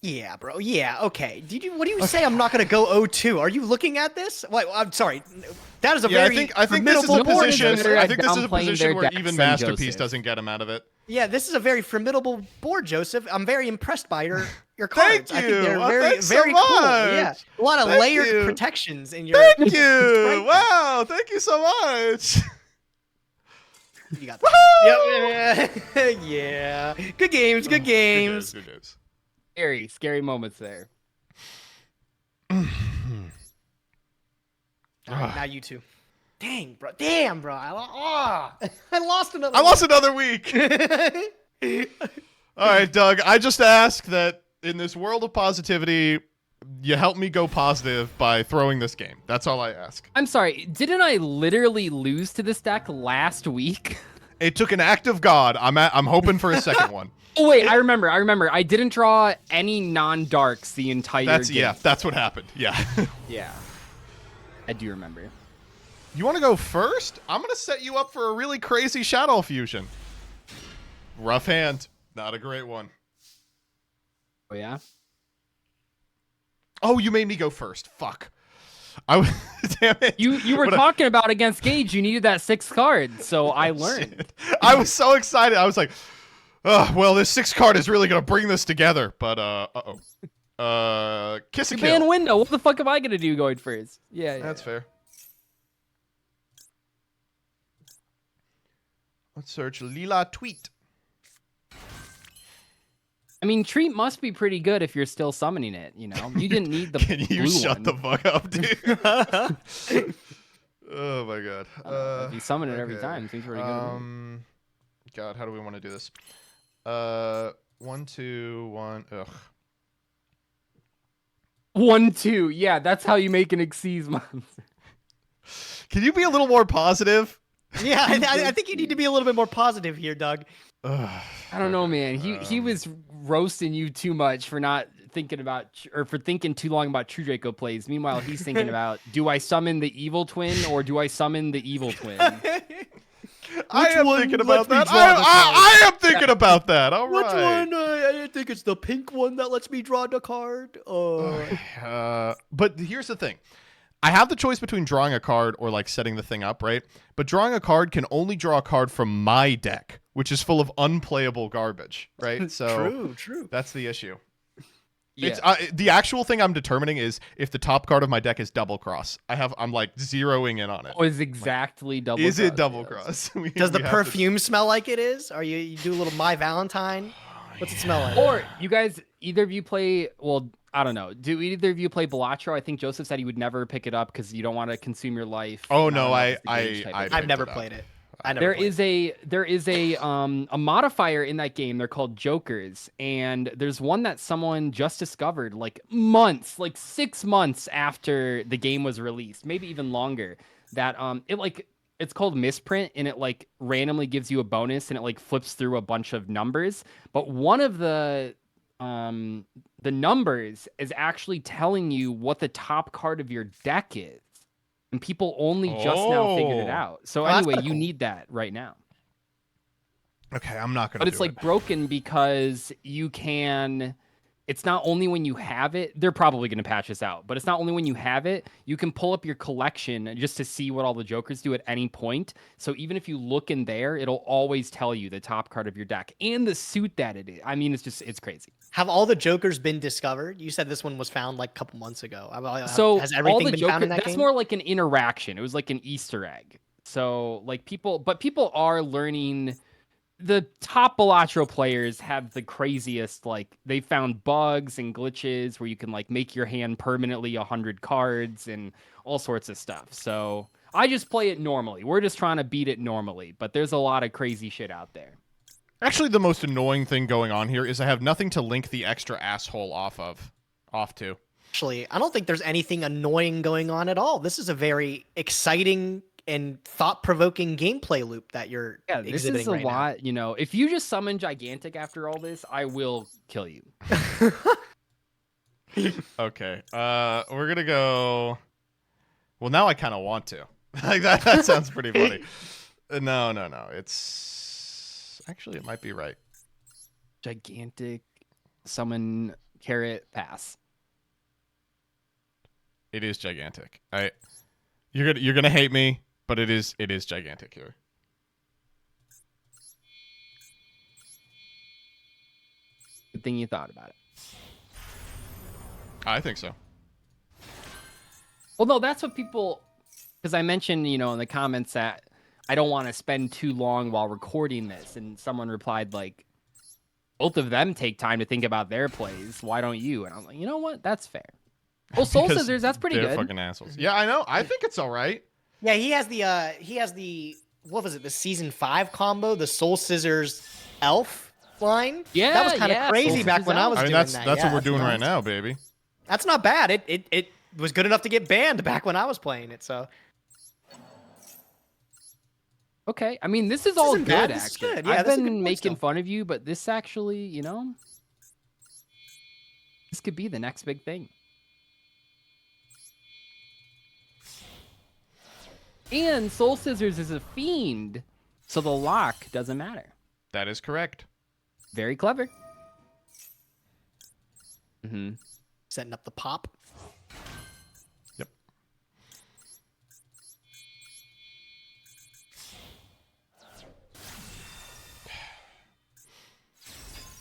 Yeah, bro. Yeah, okay. What do you say I'm not going to go 0-2? Are you looking at this? Wait, I'm sorry. That is a very I think this is a position. I think this is a position where even Masterpiece Joseph. doesn't get him out of it. Yeah, this is a very formidable board, Joseph. I'm very impressed by your cards. Thank you. I think they're Thanks so very cool. much. Yeah, a lot of Thank layered you. protections in your. Thank you. Wow, thank you so much. You got that. Yep. Yeah. Good games. Good games. Good games. Scary moments there. All right, now you two. Damn, bro. I lost another. I lost another week. All right, Doug. I just ask that in this world of positivity, you help me go positive by throwing this game. That's all I ask. I'm sorry, didn't I literally lose to this deck last week? It took an act of God. I'm hoping for a second one. Oh wait, I remember. I didn't draw any non-darks the entire game. Yeah, that's what happened. Yeah. Yeah. I do remember. You want to go first? I'm going to set you up for a really crazy Shadow Fusion. Rough hand. Not a great one. Oh, yeah? Oh, you made me go first. Fuck. Damn it. You were talking about against Gage. You needed that 6th card, so I learned. Shit. I was so excited. I was like, well, this 6th card is really going to bring this together. But, kiss a kill. Ban window. What the fuck am I going to do going first? Yeah, That's fair. Let's search Lila Tweet. I mean, Treat must be pretty good if you're still summoning it, you know? You didn't need the Can you blue shut one. the fuck up, dude? Oh, my God. If you summon it every time, it seems pretty good. God, how do we want to do this? 1, 2, 1. Ugh. 1, 2. Yeah, that's how you make an Xyz monster. Can you be a little more positive? Yeah, I think you need to be a little bit more positive here, Doug. I don't know, man. He was roasting you too much for not thinking about, or for thinking too long about True Draco plays. Meanwhile, he's thinking about, do I summon the evil twin or do I summon the evil twin? I am thinking about that. I am thinking about that. All right. Which one? I think it's the pink one that lets me draw the card. But here's the thing. I have the choice between drawing a card or like setting the thing up, right? But drawing a card can only draw a card from my deck, which is full of unplayable garbage, right? So true. That's the issue. Yeah. It's the actual thing I'm determining is if the top card of my deck is double cross. I'm like zeroing in on it. Oh, it's exactly double Is cross, it double yes. cross? Does the perfume smell like it is? Are you do a little My Valentine? What's it smell like? Or you guys, either of you play, well, I don't know. Do either of you play Balatro? I think Joseph said he would never pick it up because you don't want to consume your life. Oh no, I've never played it. There is a modifier in that game. They're called Jokers, and there's one that someone just discovered like 6 months after the game was released, maybe even longer. That it's called Misprint, and it like randomly gives you a bonus, and it like flips through a bunch of numbers. But one of the numbers is actually telling you what the top card of your deck is. And people only just now figured it out. So anyway, you need that right now. Okay, I'm not gonna. But it's like broken because you can. It's not only when you have it. They're probably going to patch this out, but it's not only when you have it. You can pull up your collection just to see what all the Jokers do at any point. So even if you look in there, it'll always tell you the top card of your deck and the suit that it is. I mean, it's crazy. Have all the Jokers been discovered? You said this one was found like a couple months ago. So has everything all the been found in that that's game? more like an interaction. It was like an Easter egg. So like people are learning. The top Balatro players have the craziest, like they found bugs and glitches where you can like make your hand permanently 100 cards and all sorts of stuff. So I just play it normally. We're just trying to beat it normally, but there's a lot of crazy shit out there. Actually, the most annoying thing going on here is I have nothing to link the extra asshole off to. Actually, I don't think there's anything annoying going on at all. This is a very exciting and thought-provoking gameplay loop that you're this exhibiting is a right lot, you know. If you just summon Gigantic after all this, I will kill you. Okay, we're gonna go. Well, now I kind of want to. Like that sounds pretty funny. No. It's actually it might be right. Gigantic, summon, carrot, pass. It is Gigantic. You're gonna hate me, but it is Gigantic here. Good thing you thought about it. I think so. Well, no, that's what people, because I mentioned, you know, in the comments that I don't want to spend too long while recording this, and someone replied like, both of them take time to think about their plays. Why don't you? And I'm like, you know what? That's fair. Well, Soul Because Scissors, that's pretty they're good. fucking assholes. Yeah, I know. I think it's all right. Yeah, he has the what was it? The season 5 combo, the Soul Scissors Elf line. Yeah, that was kind of yeah, crazy Soul back Scissors when I Elf. was I mean, doing that's that. what Yeah, we're doing to be right honest. now, baby. That's not bad. It was good enough to get banned back when I was playing it. So Okay, I mean this is all isn't good bad. This is actually. good. Yeah, I've this is a good been point making still. fun of you, but this actually, you know, this could be the next big thing. And Soul Scissors is a fiend, so the lock doesn't matter. That is correct. Very clever. Setting up the pop. Yep.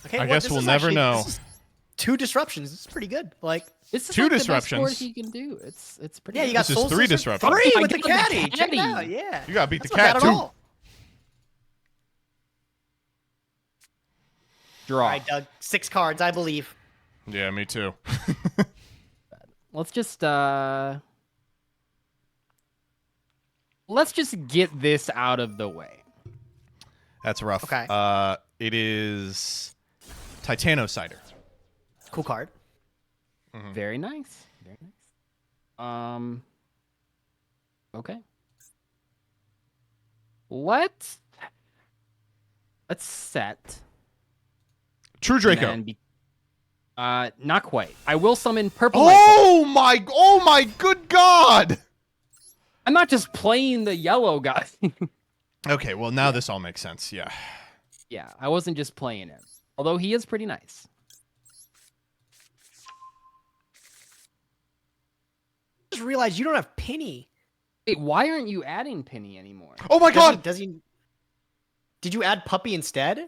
Okay, I well, guess this we'll is never actually- know. this is 2 disruptions. This is pretty good. Like This is Two like the best board disruptions. he can do. It's pretty. yeah, you got This is Soul 3 Scissors. disruptions. 3 I with the got the caddy. Check it caddy. out. Yeah. You gotta beat the That's not cat bad too. at all. Draw. All right, Doug. 6 cards, I believe. Yeah, me too. Let's just get this out of the way. That's rough. Okay. It is Titanocider. Cool card. Very nice. Very nice. Okay. Let's set. True and Draco. then not quite. I will summon purple. Oh my good God. I'm not just playing the yellow guy. Okay, well now this all makes sense. Yeah. Yeah, I wasn't just playing him. Although he is pretty nice. I just realized you don't have Penny. Wait, why aren't you adding Penny anymore? Oh my God. Does he? Did you add Puppy instead?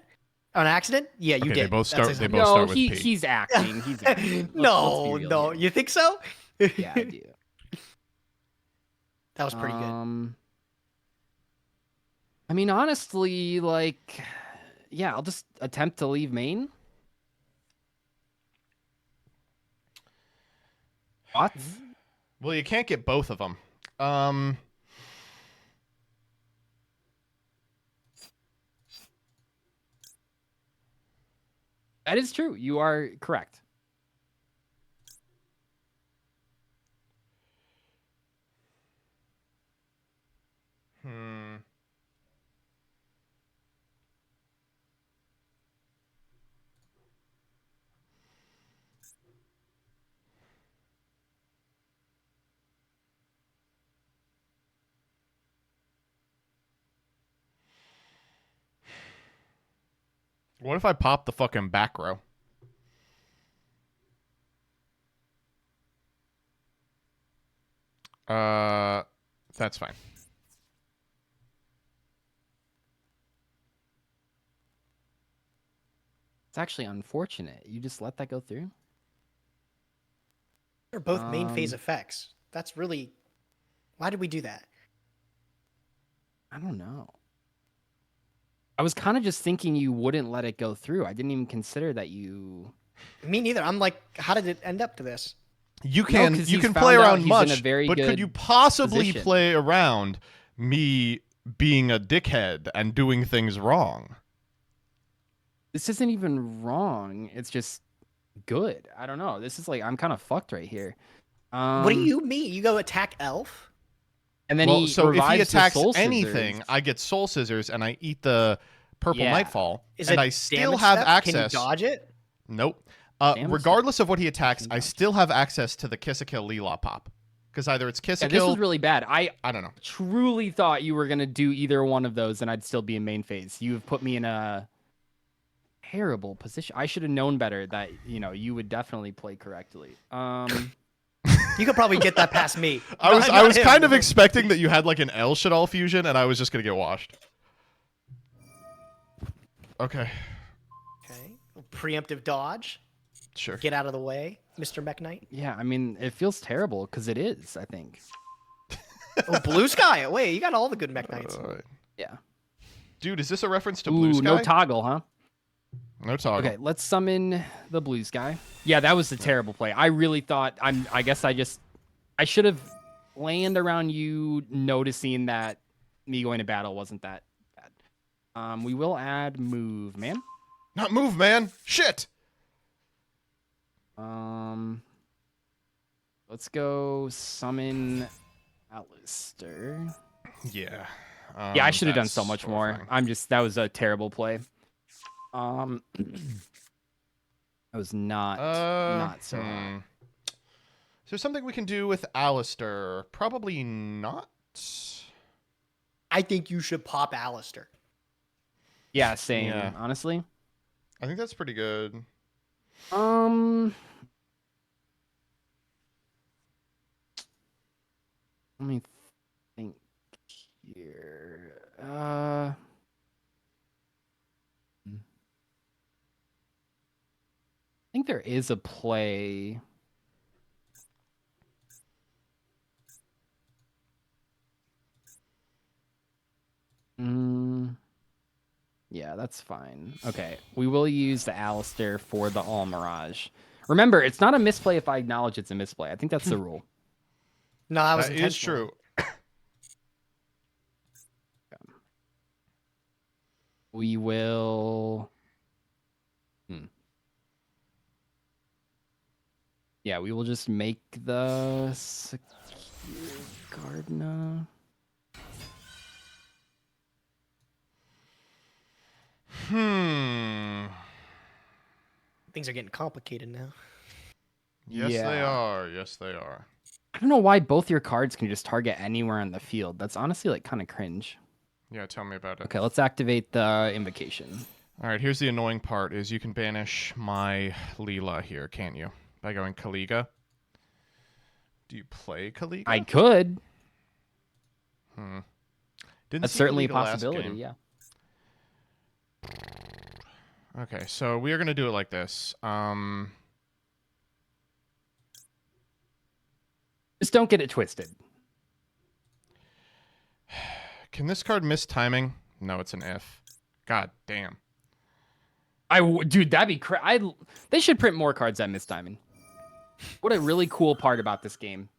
On accident? Yeah, you Okay, did. they both That's start. They exactly- both No, start with P. he's acting. He's acting. Let's be No, real no. here. You think so? Yeah, I do. That was pretty good. I mean, honestly, like, yeah, I'll just attempt to leave main. What? Well, you can't get both of them. That is true. You are correct. What if I pop the fucking back row? That's fine. It's actually unfortunate. You just let that go through? They're both main phase effects. That's really. Why did we do that? I don't know. I was kind of just thinking you wouldn't let it go through. I didn't even consider that you. Me neither. I'm like, how did it end up to this? You No, can 'cause you he's can found play out around he's in a much, very but could good you possibly position. play around me being a dickhead and doing things wrong? This isn't even wrong. It's just good. I don't know. This is like I'm kind of fucked right here. What do you mean? You go attack Elf? And then Well, he so if he revives with attacks Soul anything, Scissors. I get Soul Scissors and I eat the purple Yeah. Nightfall, Is and it I still damage have step? access. Can you dodge it? Nope. Damage Regardless of what he attacks, I still have access to the Kiss a Kill Leela pop. Because either it's Kiss a Yeah, this Kill. was really bad. I don't know. truly thought you were gonna do either one of those, and I'd still be in main phase. You have put me in a terrible position. I should have known better that you would definitely play correctly. You could probably get that past me. I was Not him. kind of expecting that you had like an El Shadal fusion, and I was just gonna get washed. Okay. Okay. Preemptive dodge. Sure. Get out of the way, Mr. Mech Knight. Yeah, I mean, it feels terrible because it is. I think. Oh, Blue Sky. Wait, you got all the good Mech Knights. Yeah. Dude, is this a reference to Blue Sky? No toggle, huh? No toggle. Okay, let's summon the Blue Sky. Yeah, that was a terrible play. I really thought I guess I should have planned around you noticing that me going to battle wasn't that bad. We will add move, man. Not move, man. Shit. let's go summon Alistair. Yeah. Yeah, I should have done that's so much more. horrifying. That was a terrible play. That was not so hot. Is there something we can do with Alistair? Probably not. I think you should pop Alistair. Yeah, same. Yeah. Honestly. I think that's pretty good. Let me think here. I think there is a play. Yeah, that's fine. Okay, we will use the Alistair for the All Mirage. Remember, it's not a misplay if I acknowledge it's a misplay. I think that's the rule. No, that was That is intentional. true. We will. Yeah, we will just make the secure Gardner. Things are getting complicated now. Yes, they Yeah. are. Yes, they are. I don't know why both your cards can just target anywhere on the field. That's honestly like kind of cringe. Yeah, tell me about it. Okay, let's activate the invocation. All right, here's the annoying part: is you can banish my Leela here, can't you? By going Kaliga. Do you play Kaliga? I could. Didn't That's see certainly a Kaliga last possibility. game. Yeah. Okay, so we are gonna do it like this. Just don't get it twisted. Can this card miss timing? No, it's an if. God damn. Dude, that'd be they should print more cards that miss timing. What a really cool part about this game.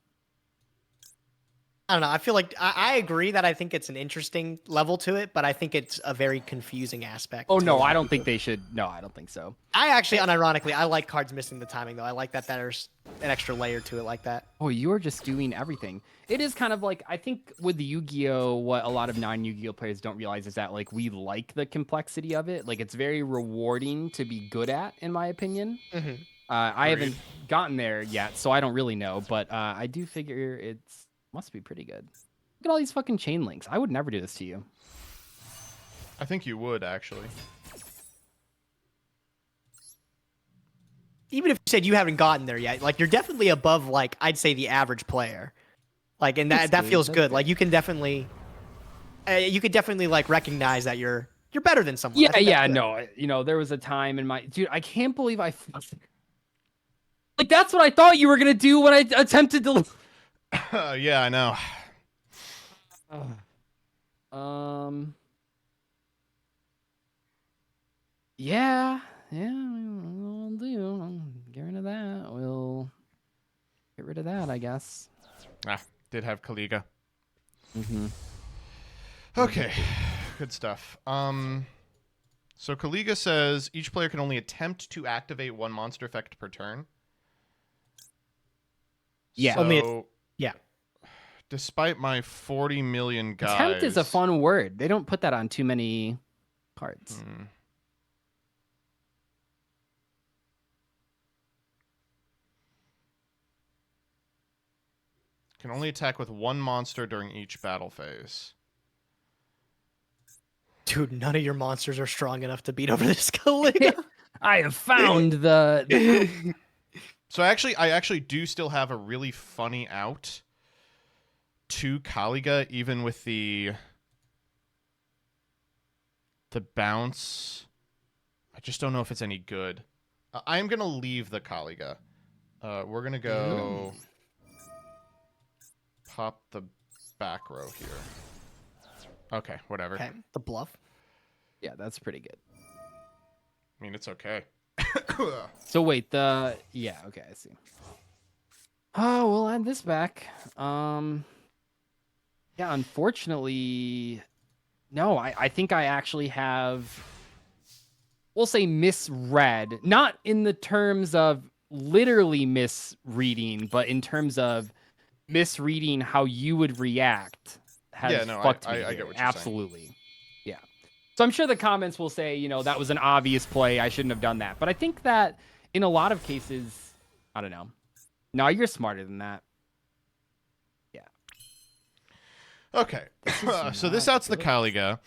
I don't know. I feel like I agree that I think it's an interesting level to it, but I think it's a very confusing aspect. Oh to no, it. I don't think they should. No, I don't think so. I actually, unironically, I like cards missing the timing though. I like that there's an extra layer to it like that. Oh, you are just doing everything. It is kind of like, I think with the Yu-Gi-Oh, what a lot of non-Yu-Gi-Oh players don't realize is that like we like the complexity of it. Like it's very rewarding to be good at, in my opinion. Mm-hmm. I haven't gotten there yet, so I don't really know, but I do figure it's must be pretty good. Look at all these fucking chain links. I would never do this to you. I think you would actually. Even if you said you haven't gotten there yet, like you're definitely above, like I'd say the average player. Like, and that feels good. Like you can definitely, like recognize that you're better than someone. Yeah, yeah, no. You know, there was a time in my dude. I can't believe I like that's what I thought you were gonna do when I attempted to. Yeah, I know. Yeah, we'll do. Get rid of that. We'll get rid of that, I guess. Did have Kaliga. Mm-hmm. Okay, good stuff. So Kaliga says each player can only attempt to activate one monster effect per turn. Yeah. So, yeah. Despite my 40 million guys... Attempt is a fun word. They don't put that on too many cards. Can only attack with one monster during each battle phase. Dude, none of your monsters are strong enough to beat over this Kaliga. I have found the... So I actually do still have a really funny out to Kaliga, even with the bounce. I just don't know if it's any good. I'm gonna leave the Kaliga. We're gonna go pop the back row here. Okay, whatever. Okay, the bluff. Yeah, that's pretty good. I mean, it's okay. So wait, yeah, okay, I see. Oh, we'll add this back. Yeah, unfortunately, no, I think I actually have, we'll say misread, not in the terms of literally misreading, but in terms of misreading how you would react has fucked me. I get what you're Absolutely. Yeah. So I'm sure the comments will say, you know, that was an obvious play. I shouldn't have done that. But I think that in a lot of cases, I don't know. No, you're smarter than that. Yeah. Okay. So this outs the Kaliga.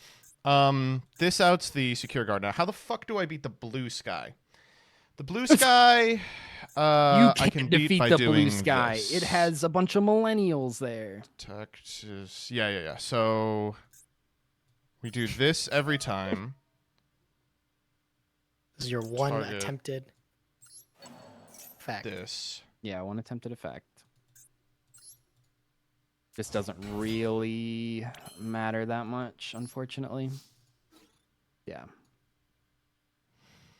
This outs the Secure Guard. Now, how the fuck do I beat the Blue Sky? The Blue Sky, You I can't can beat defeat by the doing Blue Sky. this. It has a bunch of millennials there. Texas. Yeah. So we do this every time. This is your one Target attempted fact. This. Yeah, one attempted effect. This doesn't really matter that much, unfortunately. Yeah.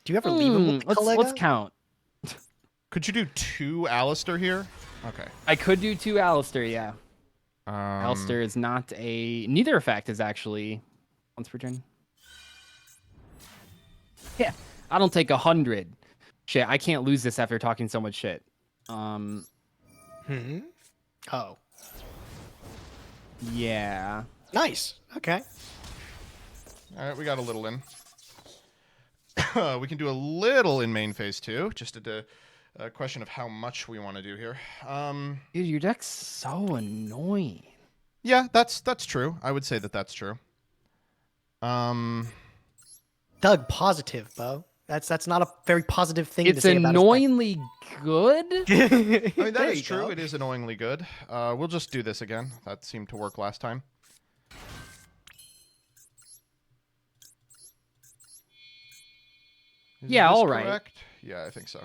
Do you ever leave him with the let's count. Could you do 2 Alistair here? Okay. I could do 2 Alistair, yeah. Um, Alistair is not a... Neither effect is actually once per turn. Yeah, I don't take 100. Shit, I can't lose this after talking so much shit. Oh. Yeah. Nice. Okay. All right, we got a little in. We can do a little in main phase 2, just a question of how much we want to do here. Dude, your deck's so annoying. Yeah, that's true. I would say that that's true. Doug, positive, Bo. That's not a very positive thing to It's say about annoyingly good. I mean, that There is you true. go. It is annoyingly good. We'll just do this again. That seemed to work last time. Is Yeah, this all right. correct? Yeah, I think so.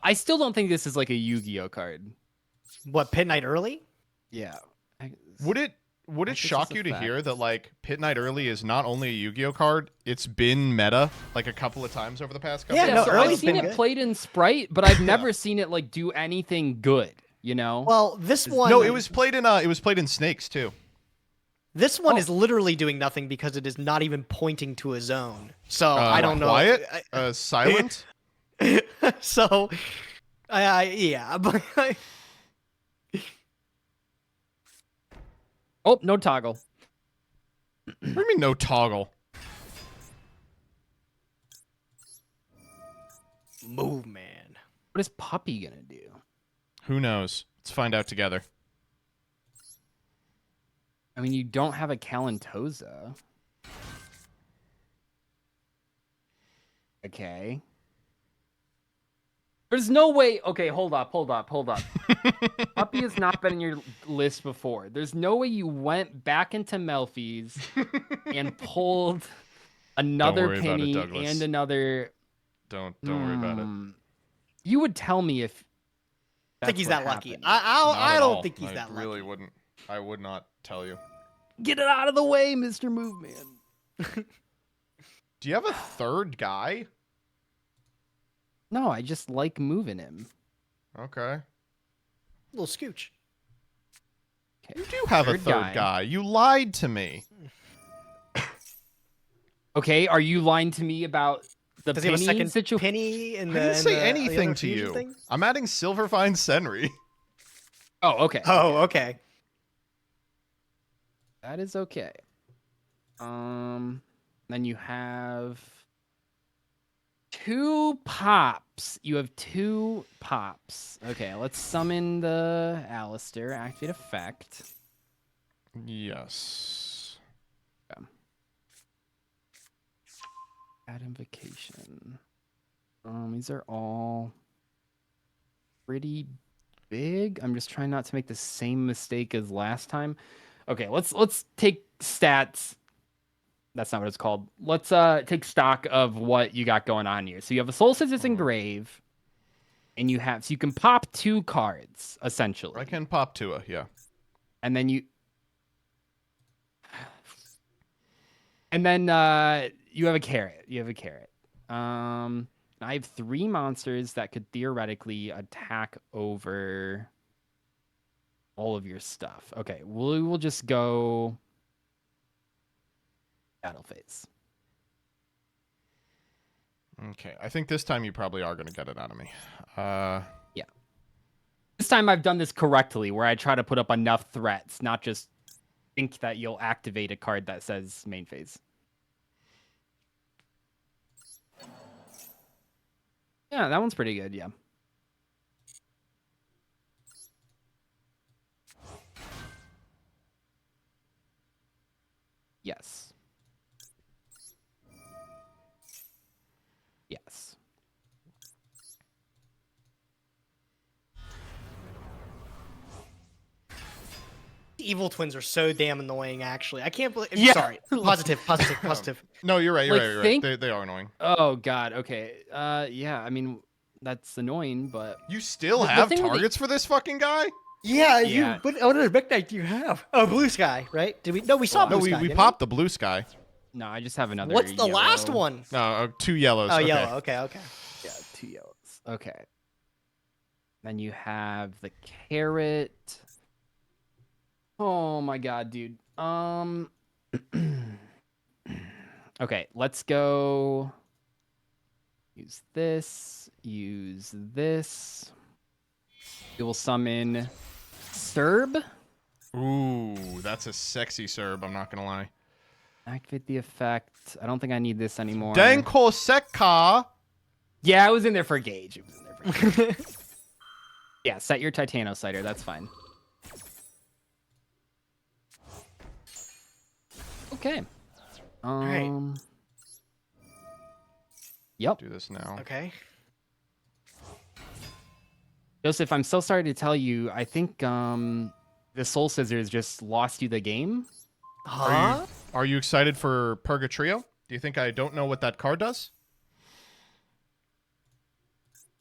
I still don't think this is like a Yu-Gi-Oh card. What, Pit Night early? Yeah. Would it think it's shock a you to fact. hear that like Pit Night Early is not only a Yu-Gi-Oh card, it's been meta like a couple of times over the past couple Yeah, of no, years? so I've early's seen been it good. played in Sprite, but I've never seen it like do anything good, you know? Well, this one. No, it was played in Snakes too. This one is literally doing nothing because it is not even pointing to a zone. So I don't know. Quiet? Silent? So, yeah, but Oh, no toggle. What do you mean no toggle? move, man. What is Puppy gonna do? Who knows? Let's find out together. I mean, you don't have a Kalantosa. Okay. There's no way. Okay, hold up. Puppy has not been in your list before. There's no way you went back into Melfi's and pulled another worry about it, penny Douglas. and another. Don't worry about it. You would tell me if. I think he's that's that what lucky. happened. I Not at don't all. think he's I that lucky. really wouldn't. I would not tell you. Get it out of the way, Mr. Moveman. Do you have a third guy? No, I just like moving him. Okay. Little scooch. You do have a third guy. You lied to me. Okay, are you lying to me about the Does he have a penny second situation? penny in I the? didn't in say the anything other to fusion you. thing? I'm adding Silverfine Senri. Oh, okay. Oh, okay. That is okay. Then you have 2 pops. You have 2 pops. Okay, let's summon the Alistair. Activate effect. Yes. Add invocation. These are all pretty big. I'm just trying not to make the same mistake as last time. Okay, let's take stats. That's not what it's called. Let's take stock of what you got going on here. So you have a Soul Scissors Engrave, and you can pop 2 cards essentially. I can pop Tua, yeah. And then you have a carrot. I have 3 monsters that could theoretically attack over all of your stuff. Okay, we will just go battle phase. Okay, I think this time you probably are going to get it out of me. Yeah. This time I've done this correctly, where I try to put up enough threats, not just think that you'll activate a card that says main phase. Yeah, that one's pretty good, yeah. Yes. Yes. Evil twins are so damn annoying, actually. I can't believe. Yeah. Sorry. Positive. No, you're right. You're Like, right. You're think- right. They are annoying. Oh god, okay. Yeah, I mean that's annoying, but You still The have thing with the- targets for this fucking guy? Yeah, Yeah. you. What other big knight do you have? Oh, blue sky, right? Did we? No, we saw No, blue sky. we didn't popped the blue sky. no, I just have another. What's the last yellow. one? No, 2 yellows. Oh, okay. yellow. Okay. Yeah, 2 yellows. Okay. Then you have the carrot. Oh my god, dude. Okay, let's go. Use this. Use this. We will summon Serb. Ooh, that's a sexy Serb, I'm not going to lie. Activate the effect. I don't think I need this anymore. Danko Sekka. Yeah, it was in there for Gage. It was in there for Gage. Yeah, set your Titanocider. That's fine. Okay. right. Yep. Do this now. Okay. Joseph, I'm so sorry to tell you. I think the Soul Scissors just lost you the game. Huh? Are you excited for Purgatrio? Do you think I don't know what that card does?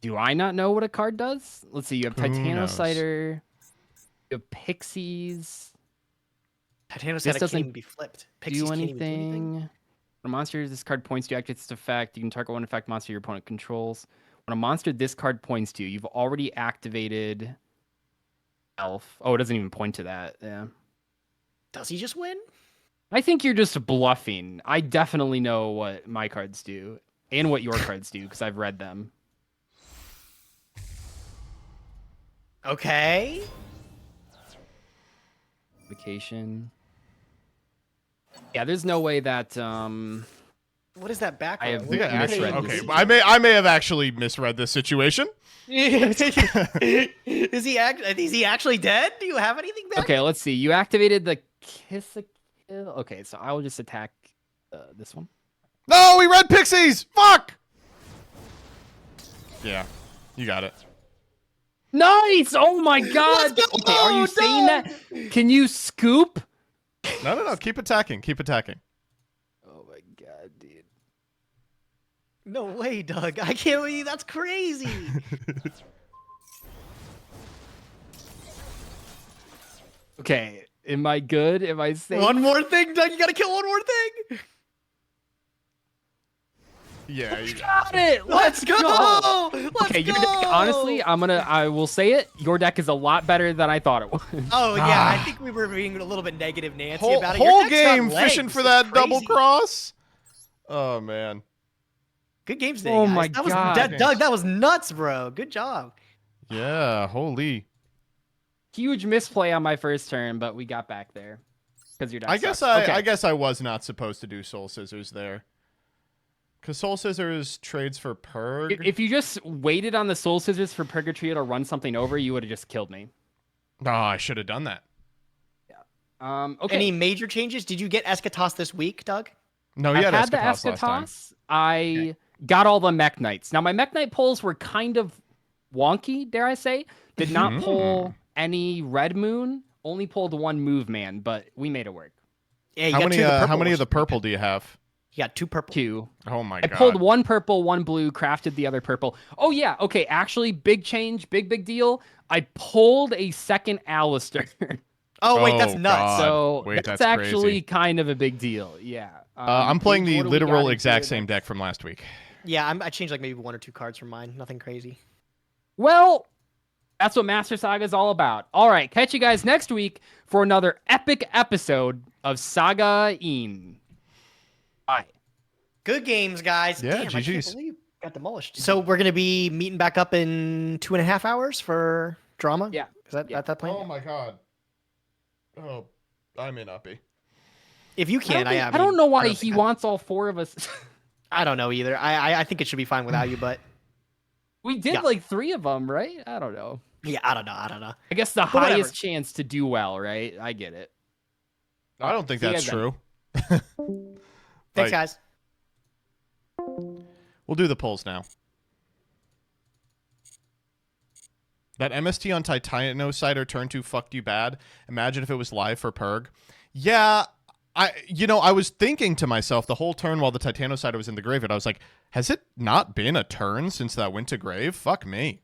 Do I not know what a card does? Let's see. You have Who knows? Titanocider. You have Pixies. Titanocyte This can't doesn't even be flipped. Pixies do can't even anything. do anything. When a monster this card points to you, activates its effect. You can target one effect monster your opponent controls. When a monster this card points to, you've already activated Elf. Oh, it doesn't even point to that. Yeah. Does he just win? I think you're just bluffing. I definitely know what my cards do and what your cards do because I've read them. Okay. Vacation. Yeah, there's no way that What is that background? I have I think I misread actually, this. okay, I may have actually misread this situation. is he actually dead? Do you have anything back? Okay, let's see. You activated the Kiss a Kill. Okay, so I will just attack this one. No, we read Pixies! Fuck! Yeah, you got it. Nice! Oh my god! go, Okay, are you saying that? Can you scoop? No. Keep attacking. Keep attacking. Oh my god, dude. No way, Doug. I can't believe that's crazy. Okay, am I good? Am I safe? One more thing, Doug. You gotta kill one more thing. Yeah, you Got it! Let's go. Okay, your deck, honestly, I will say it. Your deck is a lot better than I thought it was. Oh yeah, I think we were being a little bit negative, Nancy, Whole, about it. Your whole deck's got game legs. fishing for It's that double crazy. cross. Oh man. Good games today, Oh guys. my that was, God. Doug, that was nuts, bro. Good job. Yeah. Holy. Huge misplay on my first turn, but we got back there. Because your deck I guess sucks. Okay. I guess I was not supposed to do Soul Scissors there. Because Soul Scissors trades for Purg. If you just waited on the Soul Scissors for Purgatrio to run something over, you would have just killed me. Oh, I should have done that. Okay. Any major changes? Did you get Eschatos this week, Doug? No, I you had had the Eschatos last time. Eschatos. I got all the Mech Knights. Now, my Mech Knight pulls were kind of wonky, dare I say. Did not pull any Red Moon. Only pulled one Move Man, but we made it work. Yeah, you How got many? two of the purple How many of ones. the purple do you have? You got two purple. 2. Oh my I god. pulled one purple, one blue, crafted the other purple. Oh, yeah. Okay, actually, big change, big deal. I pulled a second Alistair. Oh, wait, that's Oh, nuts. God. So Wait, that's that's actually crazy. kind of a big deal. Yeah. I'm playing Gage, the what do we got literal in exact here same that's- deck from last week. Yeah, I changed like maybe 1 or 2 cards from mine. Nothing crazy. Well, that's what Master Saga is all about. All right, catch you guys next week for another epic episode of Saga Een. Bye. Good games, guys. Yeah, Damn, I can't GGs. believe got demolished. So we're gonna be meeting back up in 2.5 hours for drama. Yeah. Is that plan? Oh my god. Oh, I may not be. If you can, I mean, don't know why I don't he think- wants all 4 of us. I don't know either. I think it should be fine without you, but We did Yeah. like 3 of them, right? I don't know. yeah, I don't know. I guess the whatever. highest chance to do well, right? I get it. I don't think See you that's guys then. true. Thanks, Like, guys. We'll do the polls now. That MST on Titanocider turn 2 fucked you bad. Imagine if it was live for Purg. Yeah, I was thinking to myself the whole turn while the Titanocider was in the graveyard. I was like, has it not been a turn since that went to grave? Fuck me.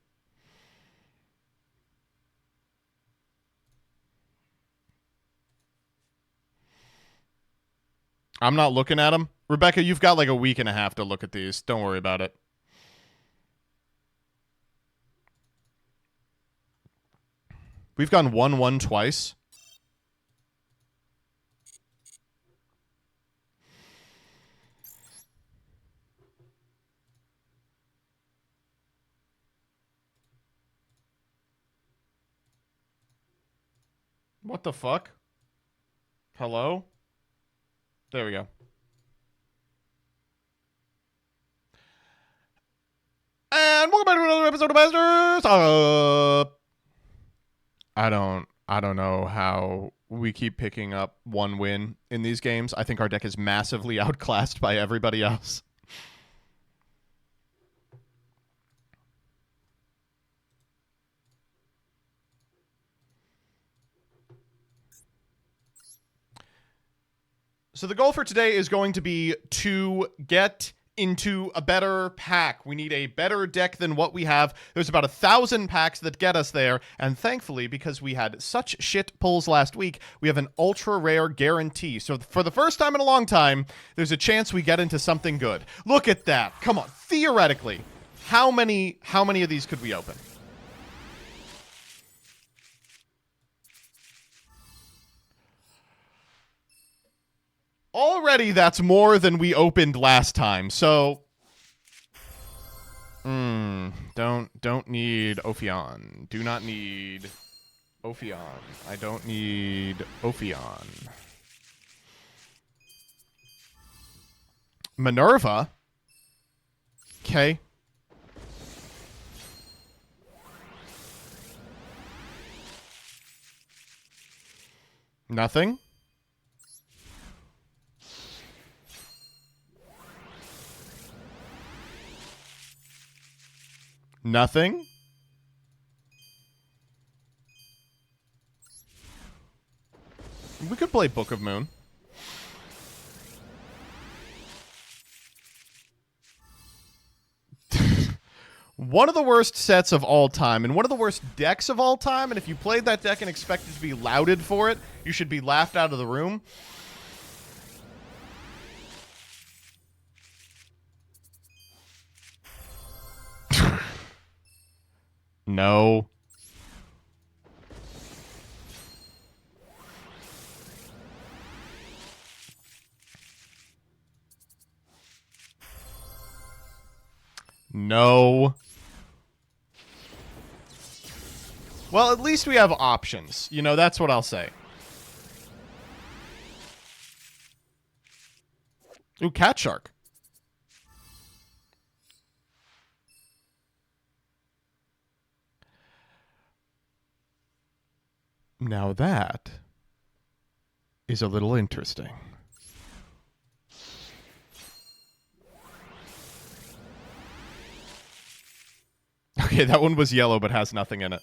I'm not looking at them. Rebecca, you've got like a week and a half to look at these. Don't worry about it. We've gone 1-1 twice. What the fuck? Hello? There we go. And welcome back to another episode of Masters. I don't know how we keep picking up one win in these games. I think our deck is massively outclassed by everybody else. So the goal for today is going to be to get into a better pack. We need a better deck than what we have. There's about 1,000 packs that get us there, and thankfully, because we had such shit pulls last week, we have an ultra rare guarantee. So for the first time in a long time, there's a chance we get into something good. Look at that. Come on. Theoretically, how many of these could we open? Already, that's more than we opened last time. So, don't need Ophion. Do not need Ophion. I don't need Ophion. Minerva. Okay. Nothing. Nothing. We could play Book of Moon. One of the worst sets of all time, and one of the worst decks of all time, and if you played that deck and expected to be lauded for it, you should be laughed out of the room. No. No. Well, at least we have options. You know, that's what I'll say. Ooh, Cat Shark. Now that is a little interesting. Okay, that one was yellow but has nothing in it.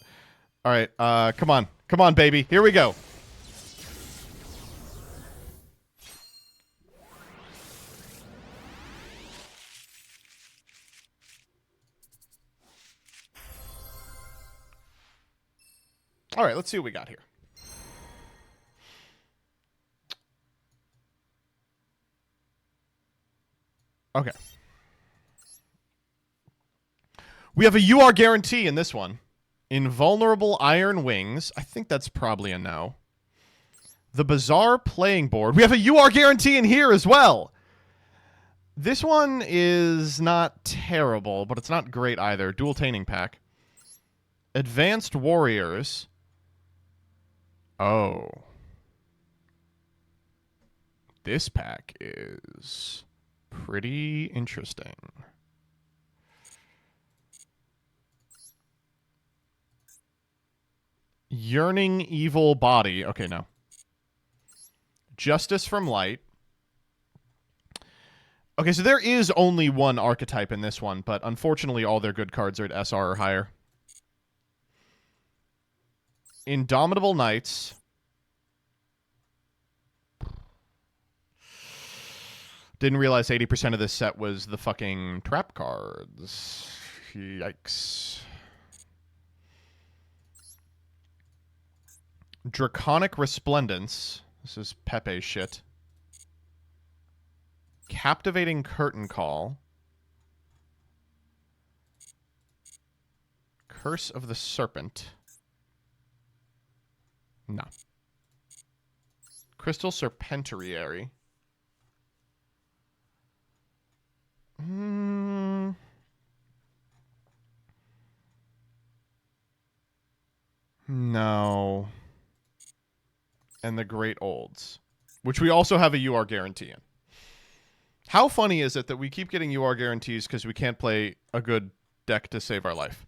All right, come on. Come on, baby. Here we go. All right, let's see what we got here. Okay. We have a UR guarantee in this one. Invulnerable Iron Wings. I think that's probably a no. The Bizarre Playing Board. We have a UR guarantee in here as well. This one is not terrible, but it's not great either. Dual Taining Pack. Advanced Warriors. Oh. This pack is pretty interesting. Yearning Evil Body. Okay, no. Justice from Light. Okay, so there is only one archetype in this one, but unfortunately all their good cards are at SR or higher. Indomitable Knights. Didn't realize 80% of this set was the fucking trap cards. Yikes. Draconic Resplendence. This is Pepe shit. Captivating Curtain Call. Curse of the Serpent. No. Crystal Serpentariary. No. And the Great Olds, which we also have a UR guarantee in. How funny is it that we keep getting UR guarantees because we can't play a good deck to save our life?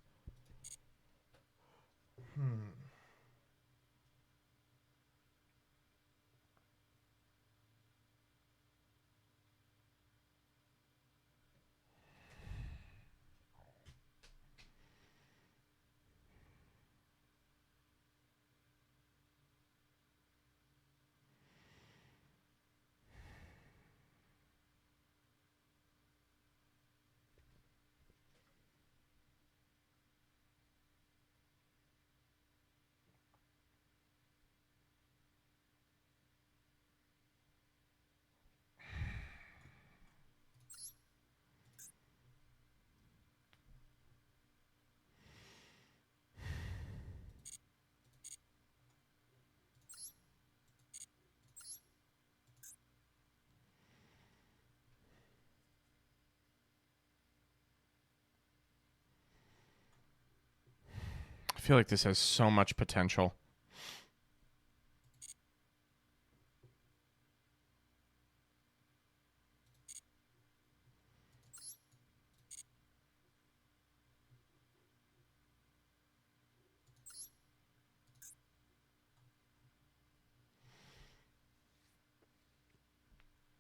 I feel like this has so much potential.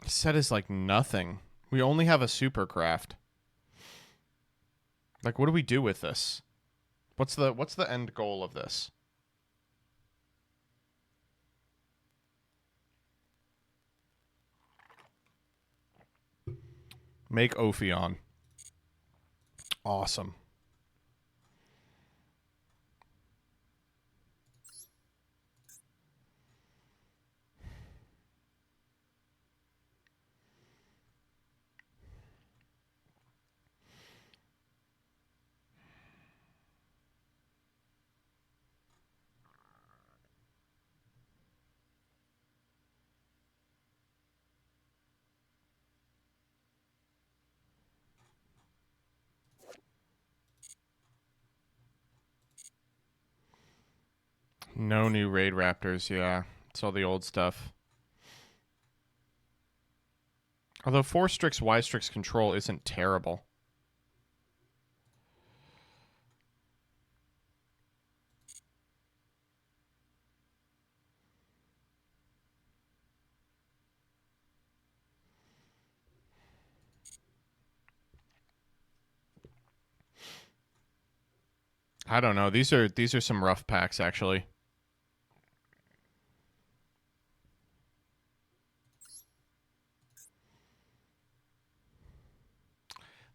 This set is like nothing. We only have a Supercraft. Like, what do we do with this? What's the end goal of this? Make Ophion. Awesome. No new Raid Raptors, yeah. It's all the old stuff. Although 4 Strix Y Strix control isn't terrible. I don't know. These are some rough packs actually.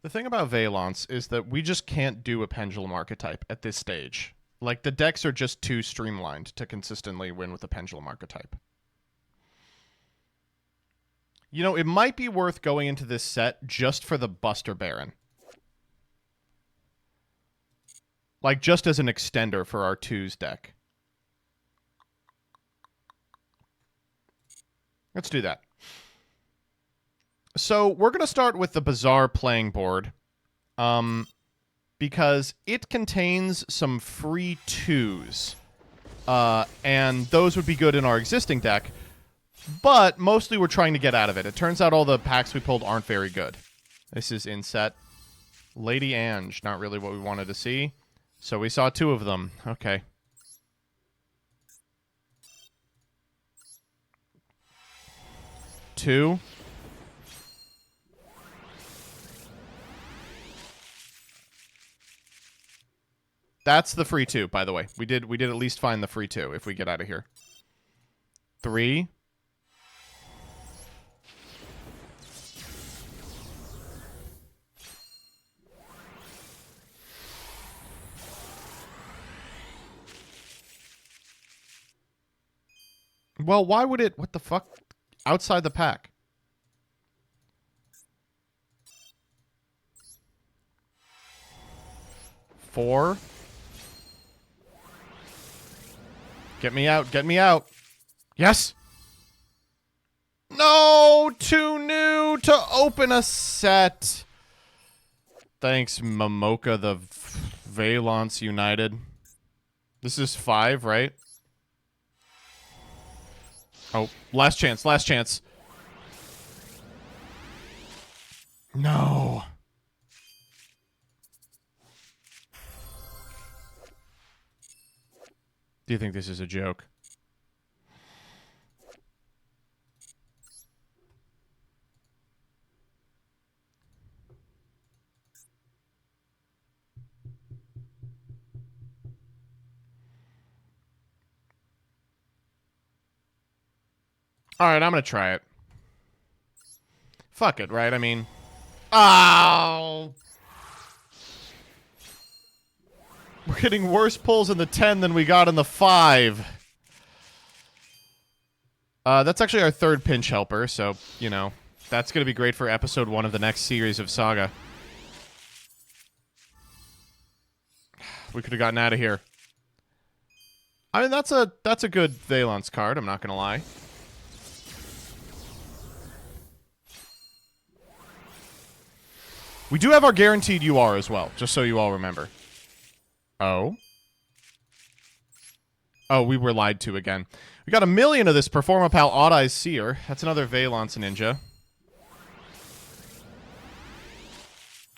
The thing about Valence is that we just can't do a Pendulum archetype at this stage. Like, the decks are just too streamlined to consistently win with a Pendulum archetype. You know, it might be worth going into this set just for the Buster Baron. Like, just as an extender for our 2s deck. Let's do that. So we're going to start with the Bizarre playing board. Because it contains some free 2s. And those would be good in our existing deck. But mostly we're trying to get out of it. It turns out all the packs we pulled aren't very good. This is Inset. Lady Ange, not really what we wanted to see. So we saw 2 of them. Okay. Two. That's the free 2, by the way. We did at least find the free 2 if we get out of here. 3. Well, why would it... What the fuck? Outside the pack. Four. Get me out. Get me out. Yes. No, too new to open a set. Thanks, Momoka the Valence United. This is 5, right? Oh, last chance, last chance. No. Do you think this is a joke? All right, I'm going to try it. Fuck it, right? I mean... Oh! We're getting worse pulls in the 10 than we got in the 5. That's actually our 3rd pinch helper, so, you know, that's going to be great for episode 1 of the next series of Saga. We could have gotten out of here. I mean, that's a good Valence card, I'm not going to lie. We do have our guaranteed UR as well, just so you all remember. Oh. Oh, we were lied to again. We got 1 million of this Performapal Odd Eyes Seer. That's another Valence Ninja.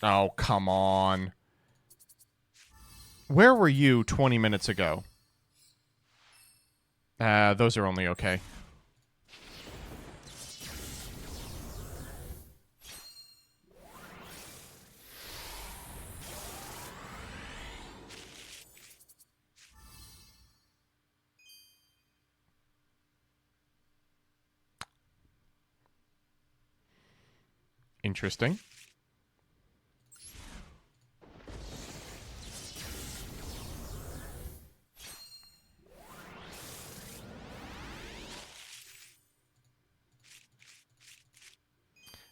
Oh, come on. Where were you 20 minutes ago? Those are only okay. Interesting.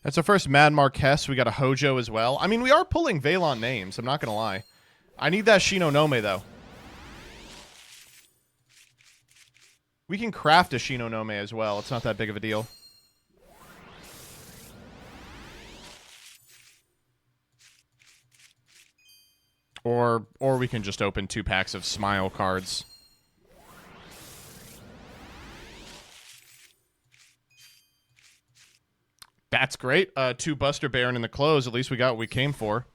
That's our first Mad Marquess. We got a Hojo as well. I mean, we are pulling Valon names. I'm not going to lie. I need that Shinonome, though. We can craft a Shinonome as well. It's not that big of a deal. Or we can just open 2 packs of Smile cards. That's great. 2 Buster Baron in the close. At least we got what we came for.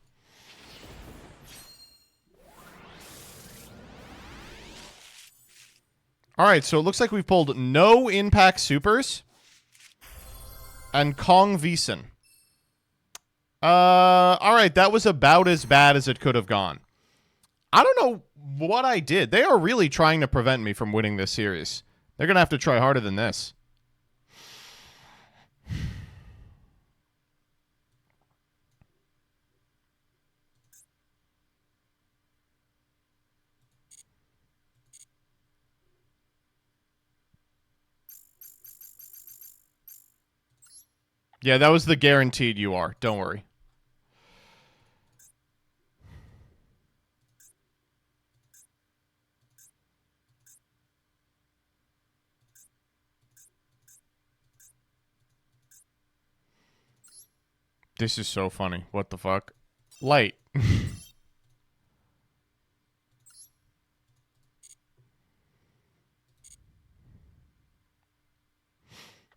All right, so it looks like we've pulled no Impact Supers. And Kong Veesen. All right, that was about as bad as it could have gone. I don't know what I did. They are really trying to prevent me from winning this series. They're going to have to try harder than this. Yeah, that was the guaranteed UR. Don't worry. This is so funny. What the fuck? Light.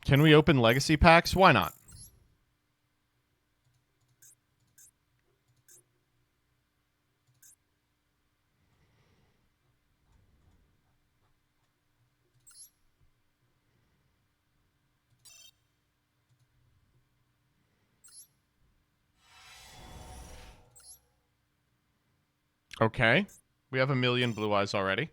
Can we open legacy packs? Why not? Okay. We have 1 million blue eyes already.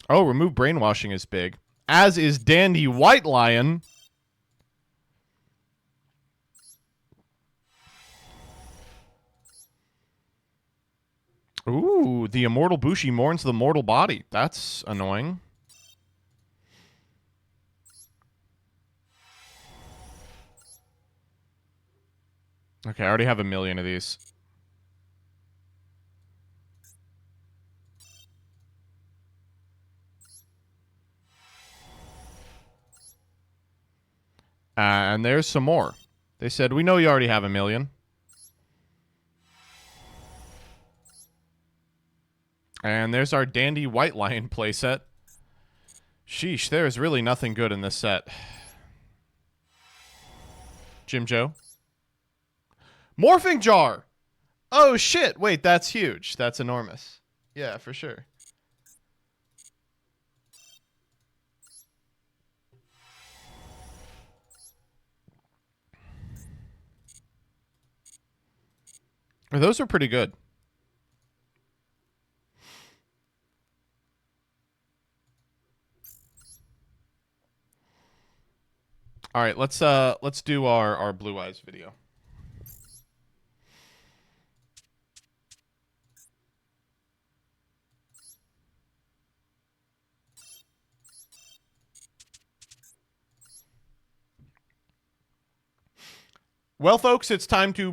Oh, remove brainwashing is big. As is Dandy White Lion. Ooh, the immortal Bushi mourns the mortal body. That's annoying. Okay, I already have 1 million of these. And there's some more. They said, we know you already have 1 million. And there's our Dandy White Lion playset. Sheesh, there is really nothing good in this set. Jim Joe. Morphing Jar! Oh, shit. Wait, that's huge. That's enormous. Yeah, for sure. Those are pretty good. All right, let's do our Blue Eyes video. Well, folks, it's time to...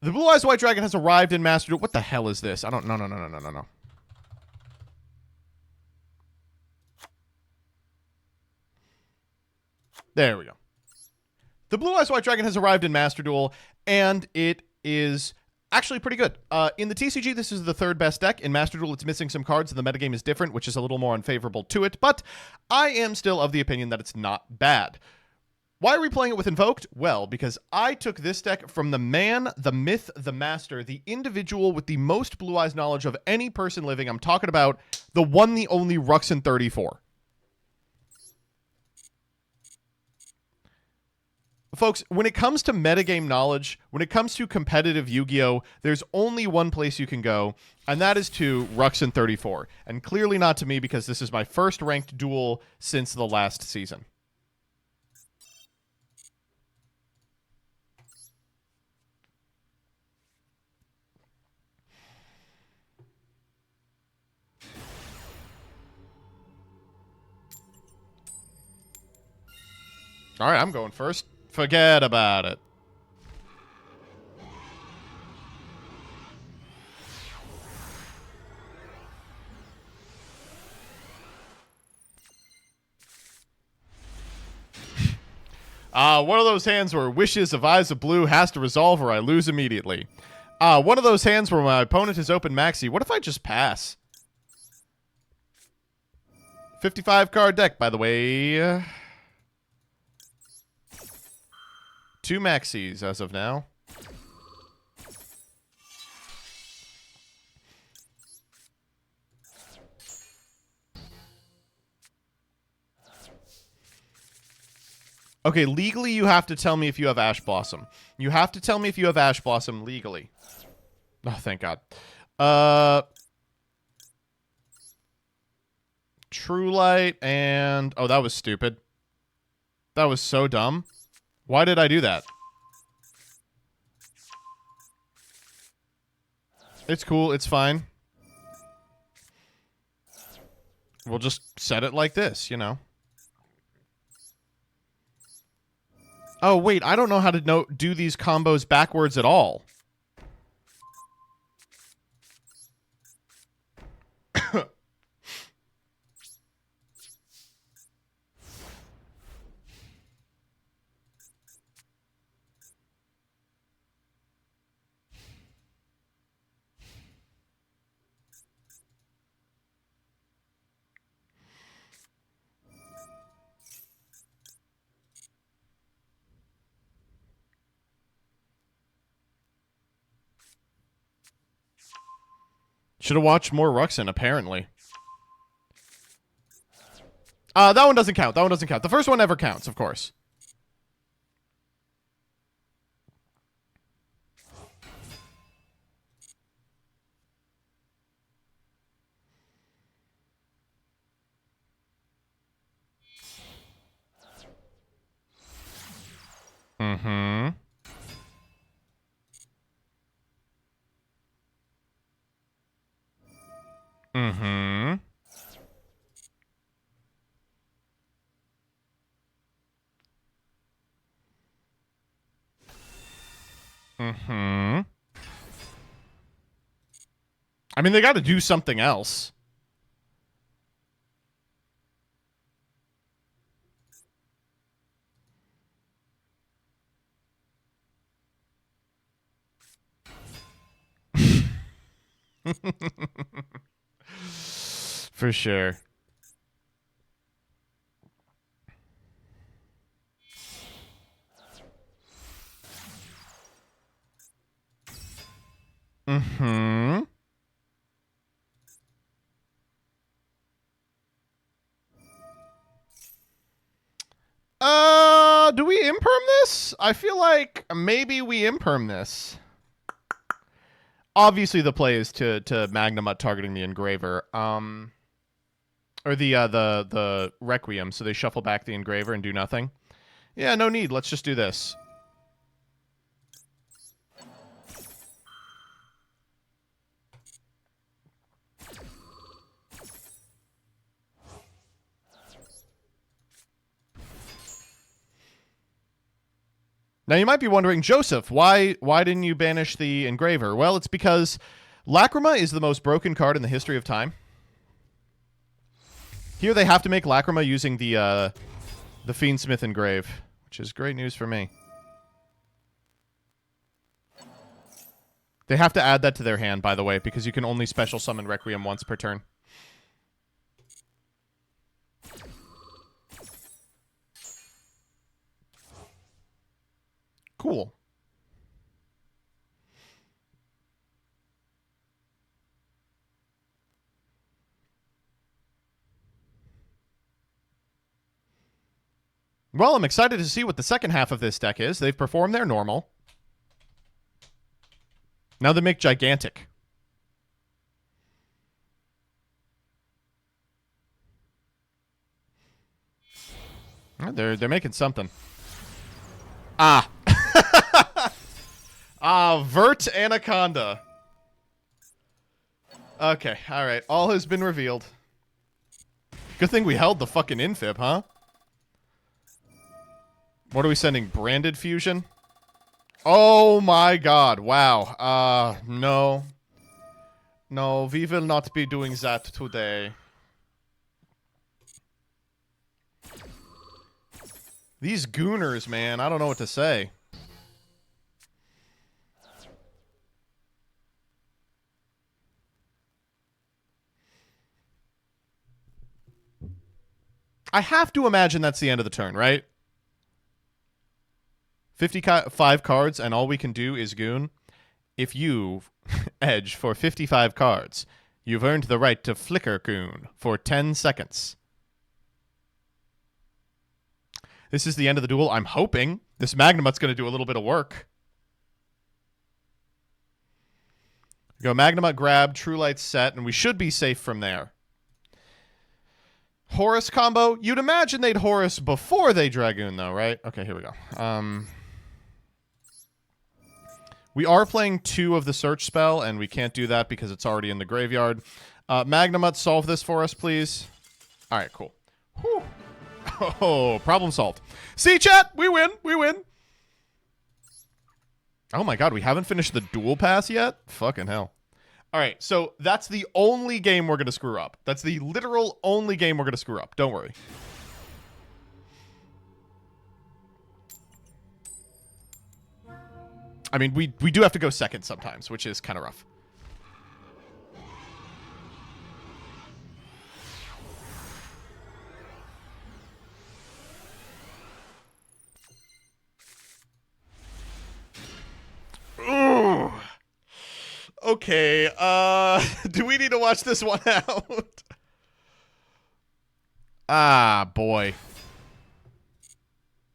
The Blue Eyes White Dragon has arrived in Master Duel. What the hell is this? I don't... No. There we go. The Blue Eyes White Dragon has arrived in Master Duel, and it is actually pretty good. In the TCG, this is the third best deck. In Master Duel, it's missing some cards, and the metagame is different, which is a little more unfavorable to it, but I am still of the opinion that it's not bad. Why are we playing it with Invoked? Well, because I took this deck from the man, the myth, the master, the individual with the most Blue Eyes knowledge of any person living. I'm talking about the one, the only Ruxin34. Folks, when it comes to metagame knowledge, when it comes to competitive Yu-Gi-Oh!, there's only one place you can go, and that is to Ruxin34. And clearly not to me, because this is my first ranked duel since the last season. All right, I'm going first. Forget about it. One of those hands where wishes of eyes of blue has to resolve or I lose immediately. One of those hands where my opponent has opened maxi. What if I just pass? 55 card deck, by the way. 2 maxis as of now. Okay, legally you have to tell me if you have Ash Blossom. You have to tell me if you have Ash Blossom legally. Oh, thank God. True Light and... Oh, that was stupid. That was so dumb. Why did I do that? It's cool. It's fine. We'll just set it like this, you know. Oh, wait. I don't know how to do these combos backwards at all. Should have watched more Ruxin, apparently. That one doesn't count. That one doesn't count. The first one never counts, of course. Mm-hmm. Mm-hmm. Mm-hmm. I mean, they got to do something else. For sure. Mm-hmm. Do we imperm this? I feel like maybe we imperm this. Obviously, the play is to Magnamut targeting the Engraver. Or the Requiem, so they shuffle back the Engraver and do nothing. Yeah, no need. Let's just do this. Now, you might be wondering, Joseph, why didn't you banish the Engraver? Well, it's because Lacrima is the most broken card in the history of time. Here they have to make Lacrima using the Fiendsmith Engrave, which is great news for me. They have to add that to their hand, by the way, because you can only special summon Requiem once per turn. Cool. Well, I'm excited to see what the second half of this deck is. They've performed their normal. Now they make gigantic. They're making something. Ah. Vert Anaconda. Okay, alright. All has been revealed. Good thing we held the fucking infib, huh? What are we sending? Branded Fusion? Oh my god, wow. No. No, we will not be doing that today. These gooners, man, I don't know what to say. I have to imagine that's the end of the turn, right? 55 cards, and all we can do is goon. If you edge for 55 cards, you've earned the right to flicker goon for 10 seconds. This is the end of the duel. I'm hoping this Magnamut's going to do a little bit of work. Go Magnamut, grab, True Light set, and we should be safe from there. Horus combo. You'd imagine they'd Horus before they Dragoon, though, right? Okay, here we go. We are playing 2 of the search spell, and we can't do that because it's already in the graveyard. Magnamut, solve this for us, please. All right, cool. Whew. Oh, problem solved. See, chat? We win. We win. Oh, my God. We haven't finished the duel pass yet? Fucking hell. All right, so that's the only game we're going to screw up. That's the literal only game we're going to screw up. Don't worry. I mean, we do have to go second sometimes, which is kind of rough. Ooh. Okay, do we need to watch this one out? Ah, boy.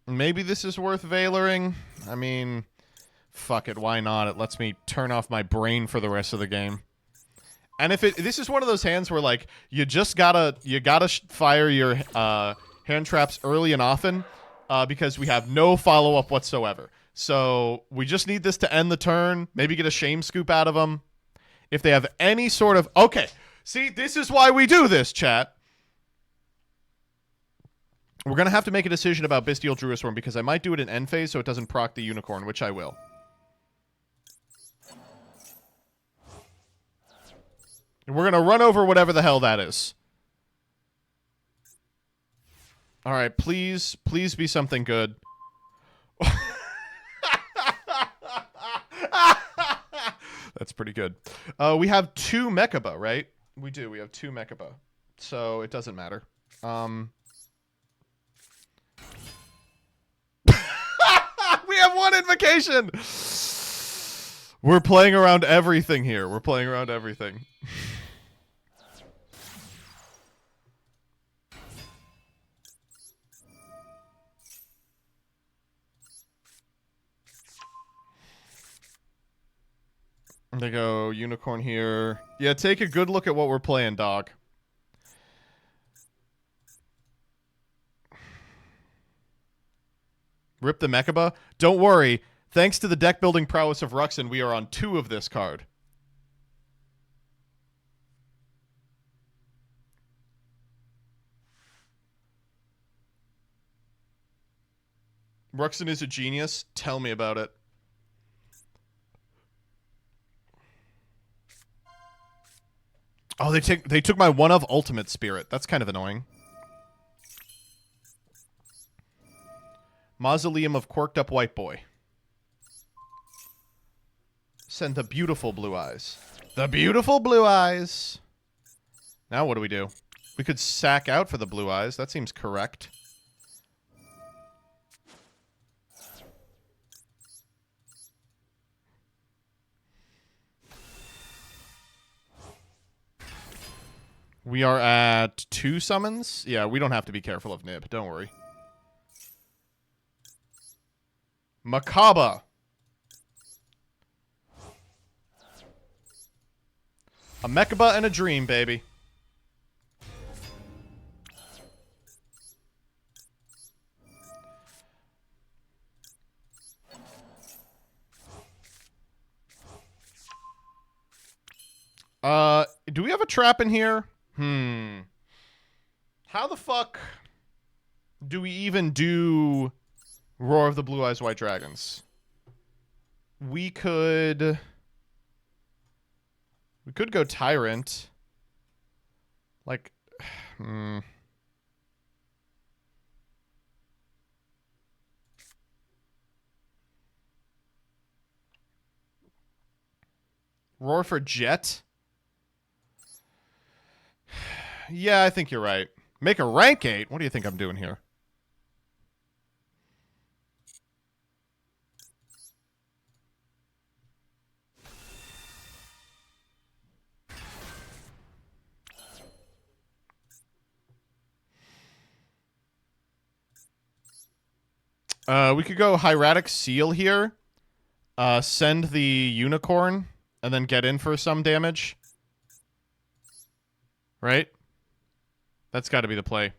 Maybe this is worth valoring. I mean, fuck it, why not? It lets me turn off my brain for the rest of the game. And if this is one of those hands where like you gotta fire your hand traps early and often because we have no follow-up whatsoever. So we just need this to end the turn, maybe get a shame scoop out of them. If they have any sort of... Okay, see, this is why we do this, chat. We're going to have to make a decision about Bestial Druisworm because I might do it in end phase so it doesn't proc the Unicorn, which I will. And we're going to run over whatever the hell that is. All right, please be something good. That's pretty good. We have 2 Mechaba, right? We do. We have 2 Mechaba. So it doesn't matter. We have 1 invocation! We're playing around everything here. We're playing around everything. They go Unicorn here. Yeah, take a good look at what we're playing, dog. Rip the Mechaba? Don't worry. Thanks to the deck building prowess of Ruxin, we are on 2 of this card. Ruxin is a genius. Tell me about it. Oh, they took my 1 of Ultimate Spirit. That's kind of annoying. Mausoleum of Quirked Up White Boy. Send the beautiful blue eyes. The beautiful blue eyes. Now what do we do? We could sack out for the blue eyes. That seems correct. We are at 2 summons. Yeah, we don't have to be careful of Nib. Don't worry. Mechaba. A Mechaba and a dream, baby. Do we have a trap in here? How the fuck do we even do Roar of the Blue Eyes White Dragons? We could go Tyrant. Like, Roar for Jet? Yeah, I think you're right. Make a rank 8? What do you think I'm doing here? We could go Hieratic Seal here. Send the Unicorn, and then get in for some damage. Right? That's got to be the play.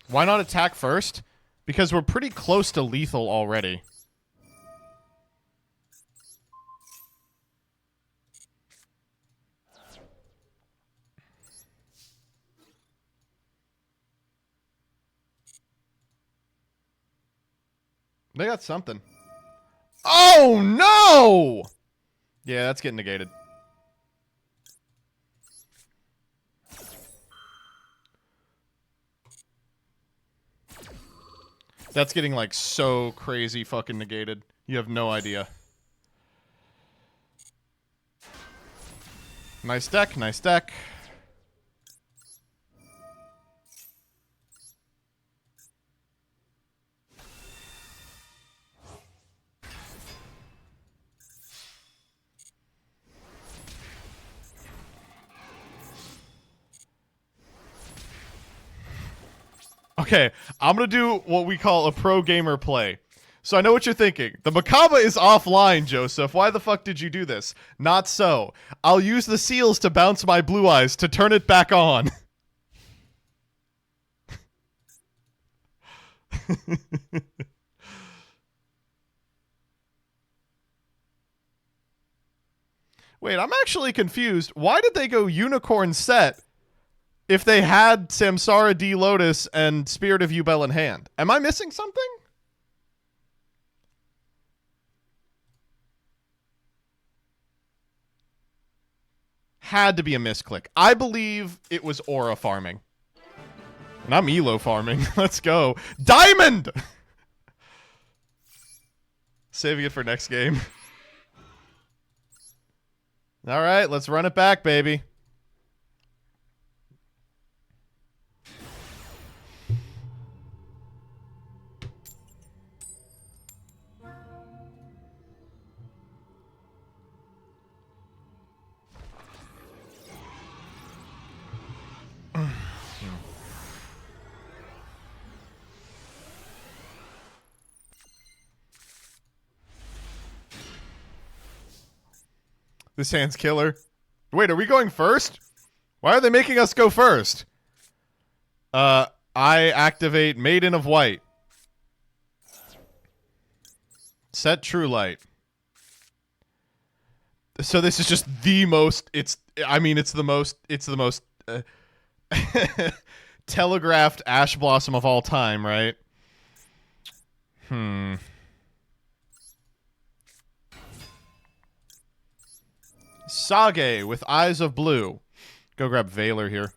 Why not attack first? Because we're pretty close to lethal already. They got something. Oh, no! Yeah, that's getting negated. That's getting, like, so crazy fucking negated. You have no idea. Nice deck, nice deck. Okay, I'm going to do what we call a pro gamer play. So I know what you're thinking. The Macabre is offline, Joseph. Why the fuck did you do this? Not so. I'll use the seals to bounce my blue eyes to turn it back on. Wait, I'm actually confused. Why did they go Unicorn set if they had Samsara D. Lotus and Spirit of Yubel in hand? Am I missing something? Had to be a misclick. I believe it was aura farming. And I'm elo farming. Let's go. Diamond! Saving it for next game. All right, let's run it back, baby. This hand's killer. Wait, are we going first? Why are they making us go first? I activate Maiden of White. Set True Light. So this is just the most, it's the most telegraphed Ash Blossom of all time, right? Saga with Eyes of Blue. Go grab Valor here.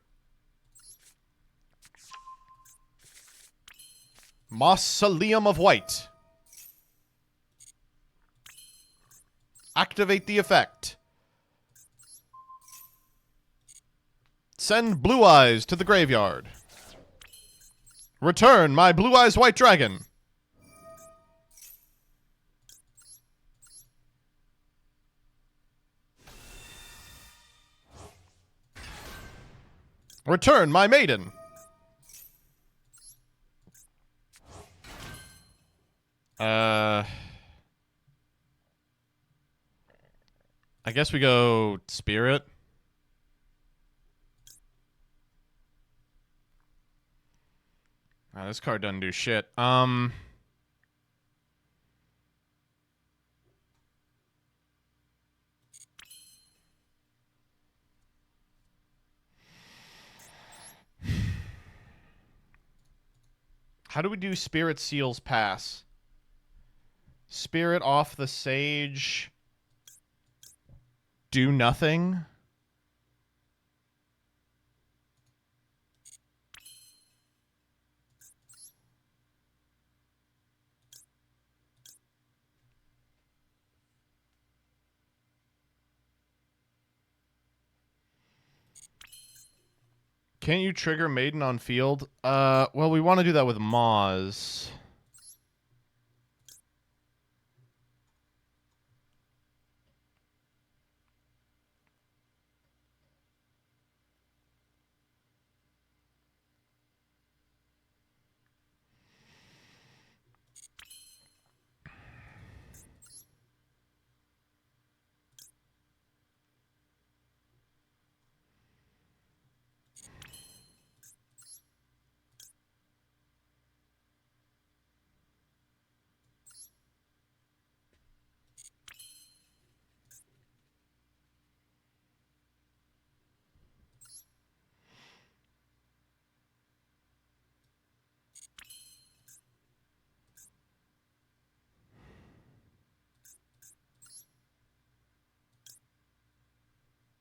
Mausoleum of White. Activate the effect. Send Blue Eyes to the graveyard. Return my Blue Eyes White Dragon. Return my Maiden. I guess we go Spirit. This card doesn't do shit. How do we do Spirit Seals pass? Spirit off the Sage. Do nothing. Can't you trigger Maiden on field? Well, we want to do that with Moz.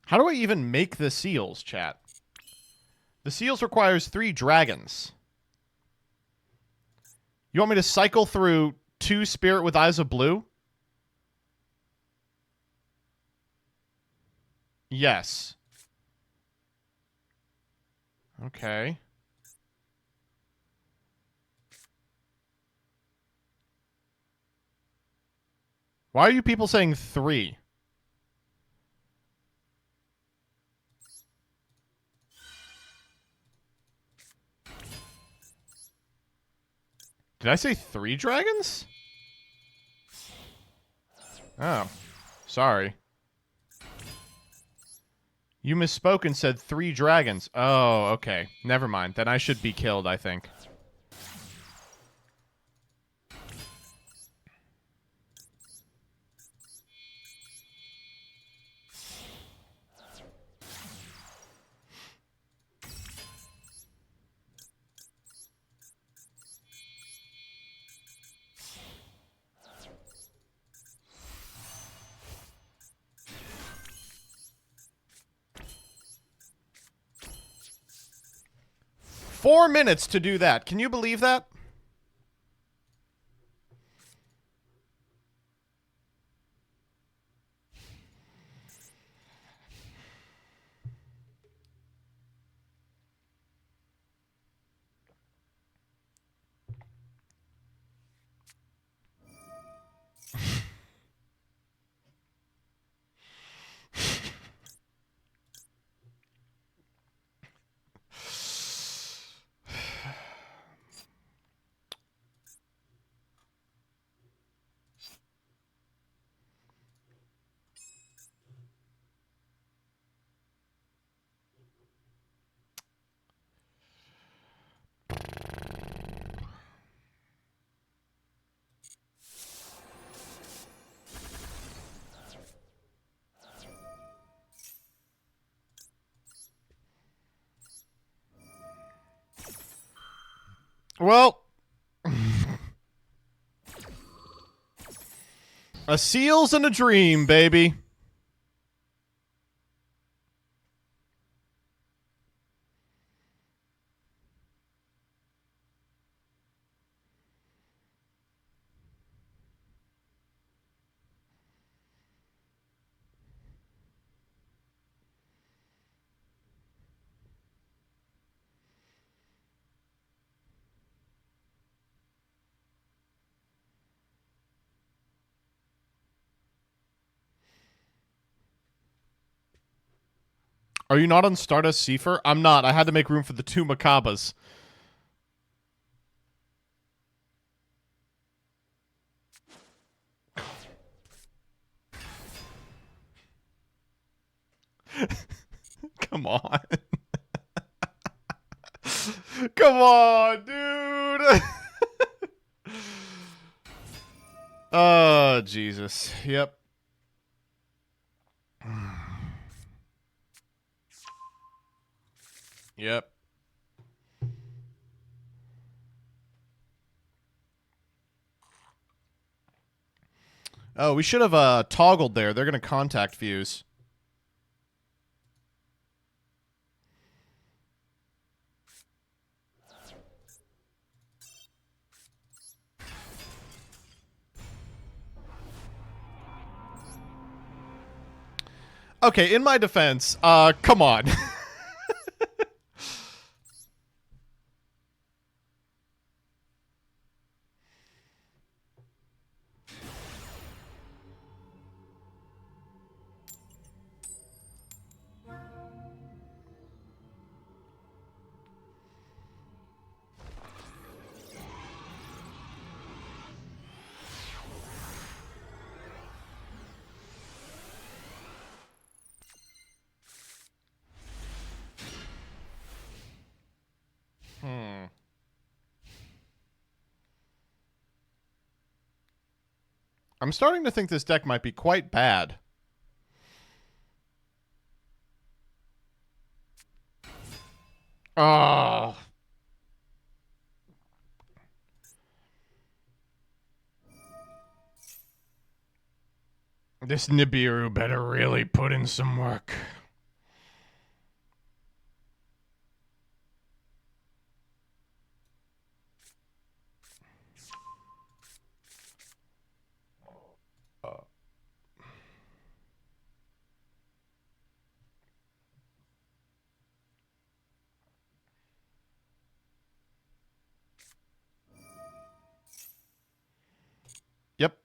How do I even make the seals, chat? The seals requires 3 dragons. You want me to cycle through 2 Spirit with Eyes of Blue? Yes. Okay. Why are you people saying 3? Did I say 3 dragons? Oh, sorry. You misspoke and said 3 dragons. Oh, okay. Never mind. Then I should be killed, I think. Four minutes to do that. Can you believe that? Well, a seal's and a dream, baby. Are you not on Stardust Seifer? I'm not. I had to make room for the 2 Macabas. Come on. Come on, dude. Oh, Jesus. Yep. Yep. Oh, we should have toggled there. They're going to contact Fuse. Okay, in my defense, come on. I'm starting to think this deck might be quite bad. Oh. This Nibiru better really put in some work. Yep.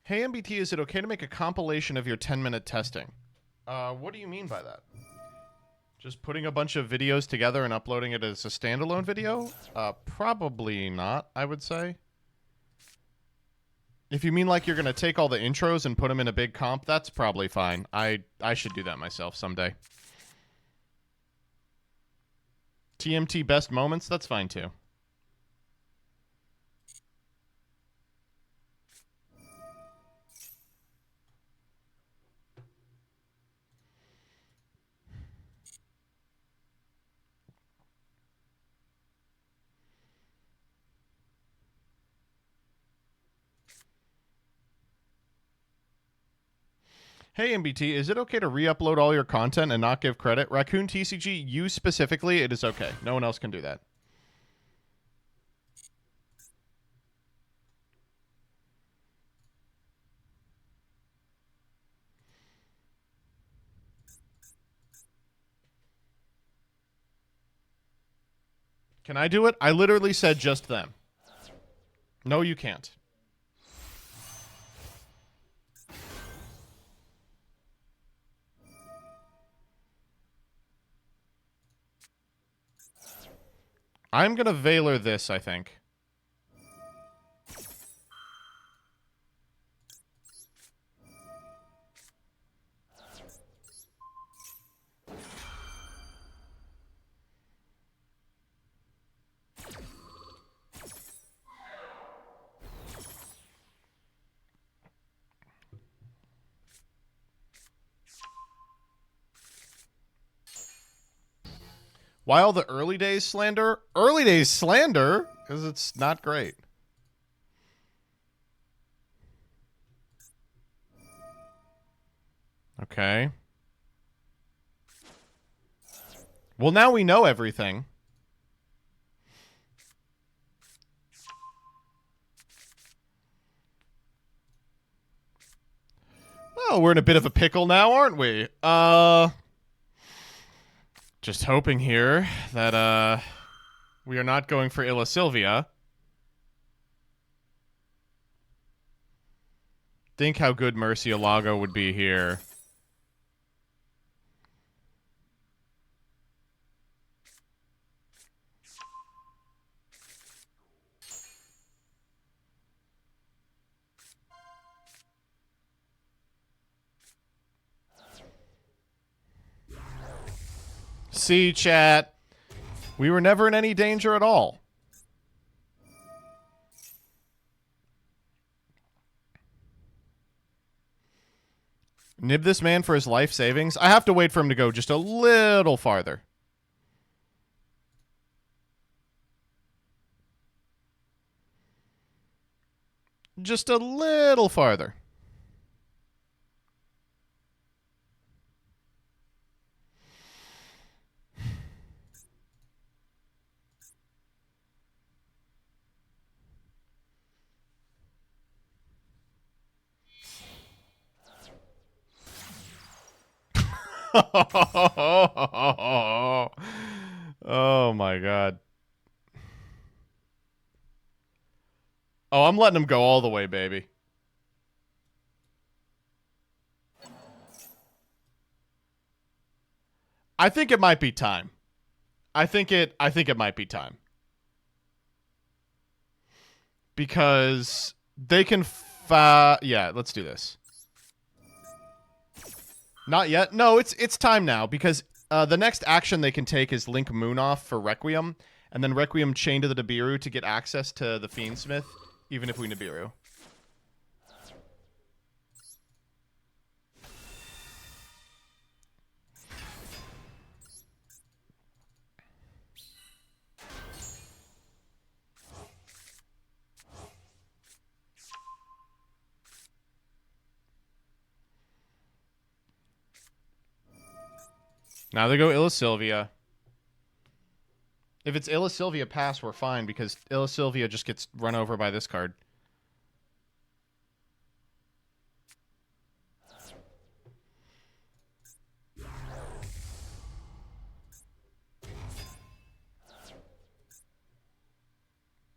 Hey, MBT, is it okay to make a compilation of your 10-minute testing? What do you mean by that? Just putting a bunch of videos together and uploading it as a standalone video? Probably not, I would say. If you mean like you're going to take all the intros and put them in a big comp, that's probably fine. I should do that myself someday. TMT best moments, that's fine too. Hey, MBT, is it okay to re-upload all your content and not give credit? Raccoon TCG, you specifically, it is okay. No one else can do that. Can I do it? I literally said just them. No, you can't. I'm going to Valor this, I think. While the early days slander? Early days slander? Because it's not great. Okay. Well, now we know everything. Well, we're in a bit of a pickle now, aren't we? Just hoping here that, we are not going for Illa Sylvia. Think how good Murcielago would be here. See, chat. We were never in any danger at all. Nib this man for his life savings. I have to wait for him to go just a little farther. Just a little farther. Oh my god. Oh, I'm letting him go all the way, baby. I think it might be time. I think it might be time. Because they can yeah, let's do this. Not yet. No, it's time now because the next action they can take is link Moon off for Requiem, and then Requiem chain to the Nibiru to get access to the Fiendsmith, even if we Nibiru. Now they go Illa Sylvia. If it's Illa Sylvia pass, we're fine because Illa Sylvia just gets run over by this card.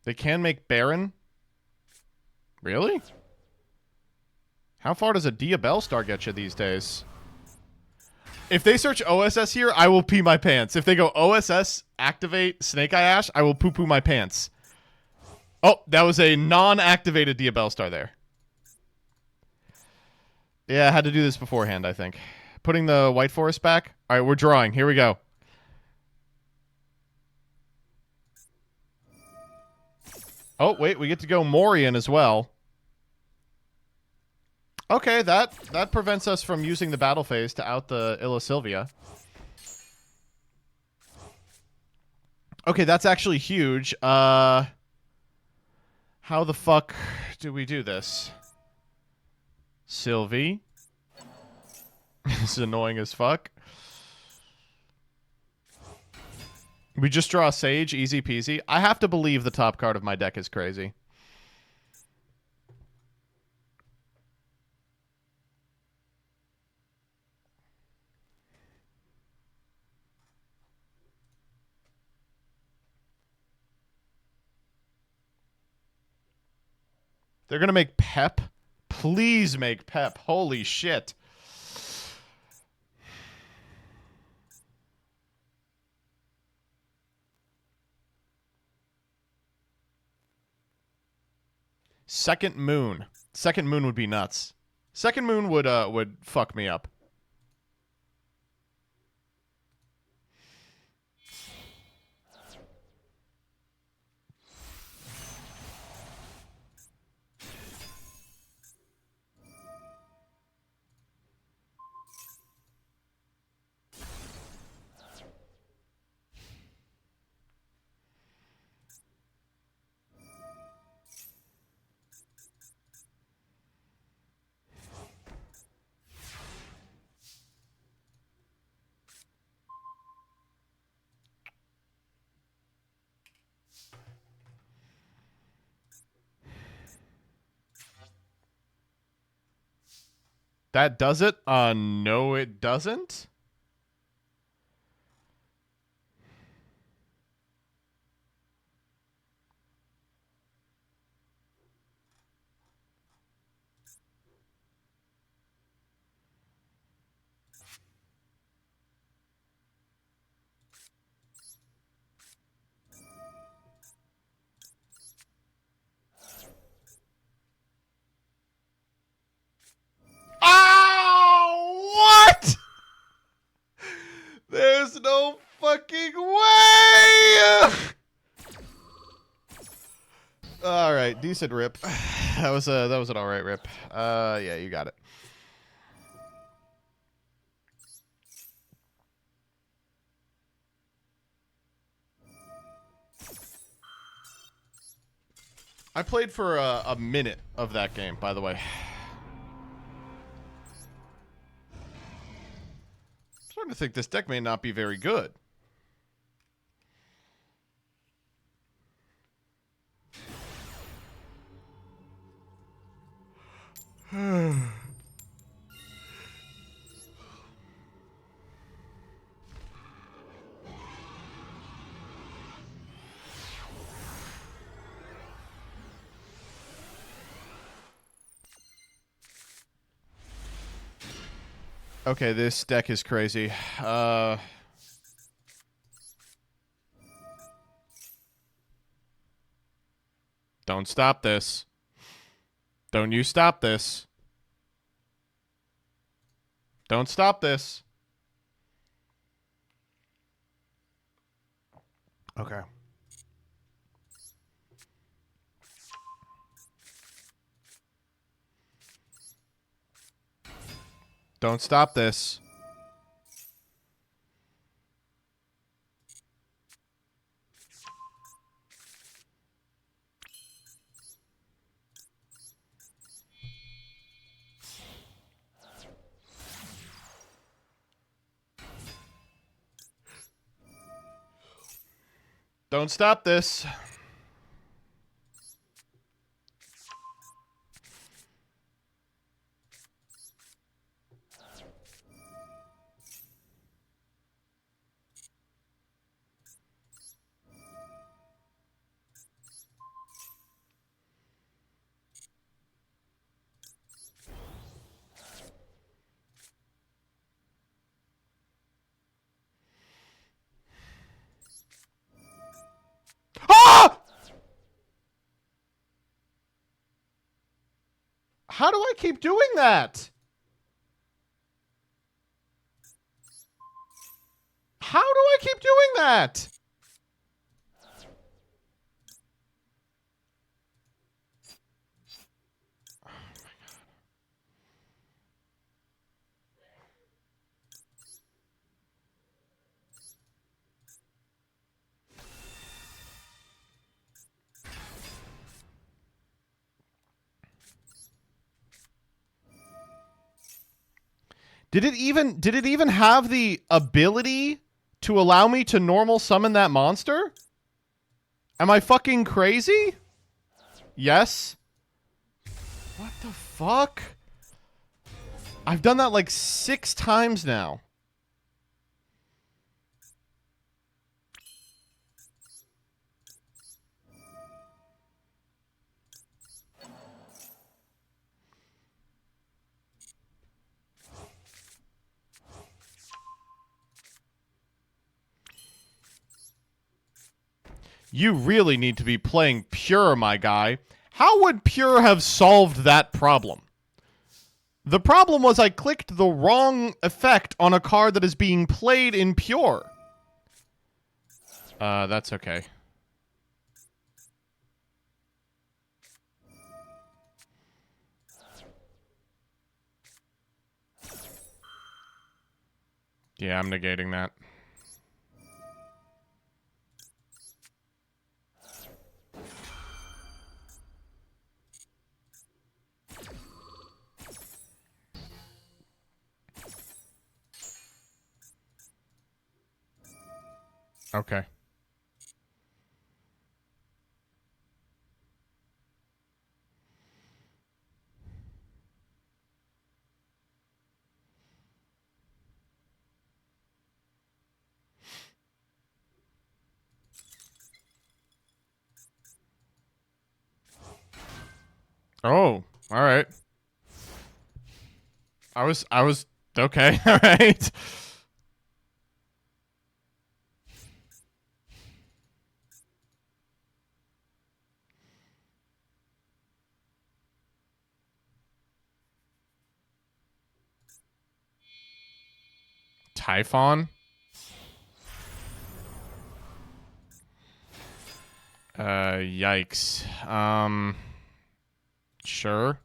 They can make Baron? Really? How far does a Diabell Star get you these days? If they search OSS here, I will pee my pants. If they go OSS, activate Snake Eye Ash, I will poo-poo my pants. Oh, that was a non-activated Diabell Star there. Yeah, I had to do this beforehand, I think. Putting the White Forest back. All right, we're drawing. Here we go. Oh, wait, we get to go Morian as well. Okay, that prevents us from using the battle phase to out the Illa Sylvia. Okay, that's actually huge. How the fuck do we do this? Sylvie. This is annoying as fuck. We just draw Sage, easy peasy. I have to believe the top card of my deck is crazy. They're going to make Pep? Please make Pep. Holy shit. Second Moon. Second Moon would be nuts. Second Moon would fuck me up. That does it? No, it doesn't. Oh, what? There's no fucking way. All right, decent rip. That was an all right rip. Yeah, you got it. I played for a minute of that game, by the way. I'm starting to think this deck may not be very good. Okay, this deck is crazy. Don't stop this. Don't you stop this. Don't stop this. Okay. Don't stop this. Don't stop this. How do I keep doing that? How do I keep doing that? Did it even have the ability to allow me to normal summon that monster? Am I fucking crazy? Yes. What the fuck? I've done that like 6 times now. You really need to be playing Pure, my guy. How would Pure have solved that problem? The problem was I clicked the wrong effect on a card that is being played in Pure. That's okay. Yeah, I'm negating that. Okay. Oh, all right. I was okay. All right. Typhon? Yikes. Sure.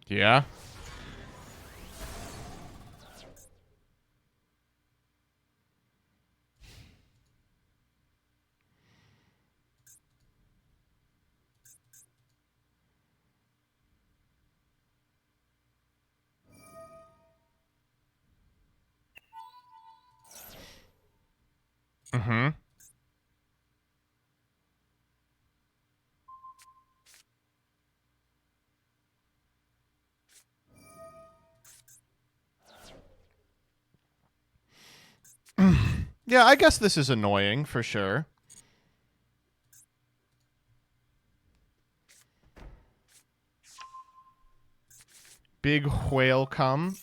Yeah. Mm-hmm. Yeah, I guess this is annoying for sure. Big whale come.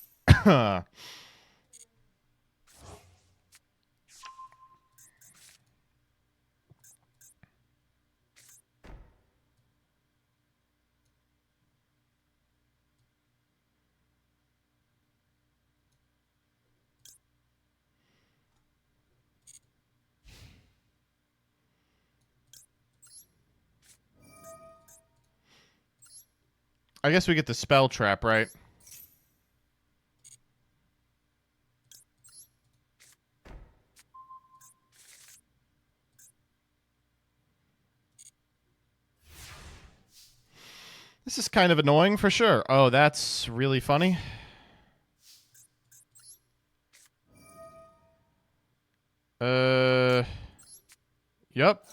I guess we get the spell trap, right? This is kind of annoying for sure. Oh, that's really funny. Yep.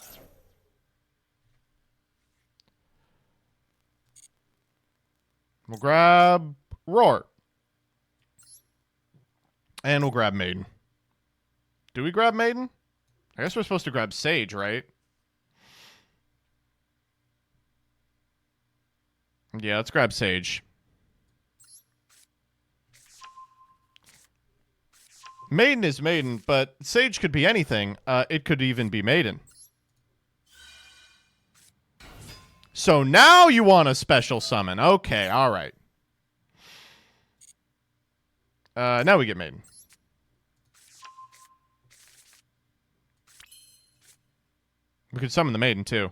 We'll grab Roar. And we'll grab Maiden. Do we grab Maiden? I guess we're supposed to grab Sage, right? Yeah, let's grab Sage. Maiden is Maiden, but Sage could be anything. It could even be Maiden. So now you want a special summon. Okay, all right. Now we get Maiden. We could summon the Maiden, too.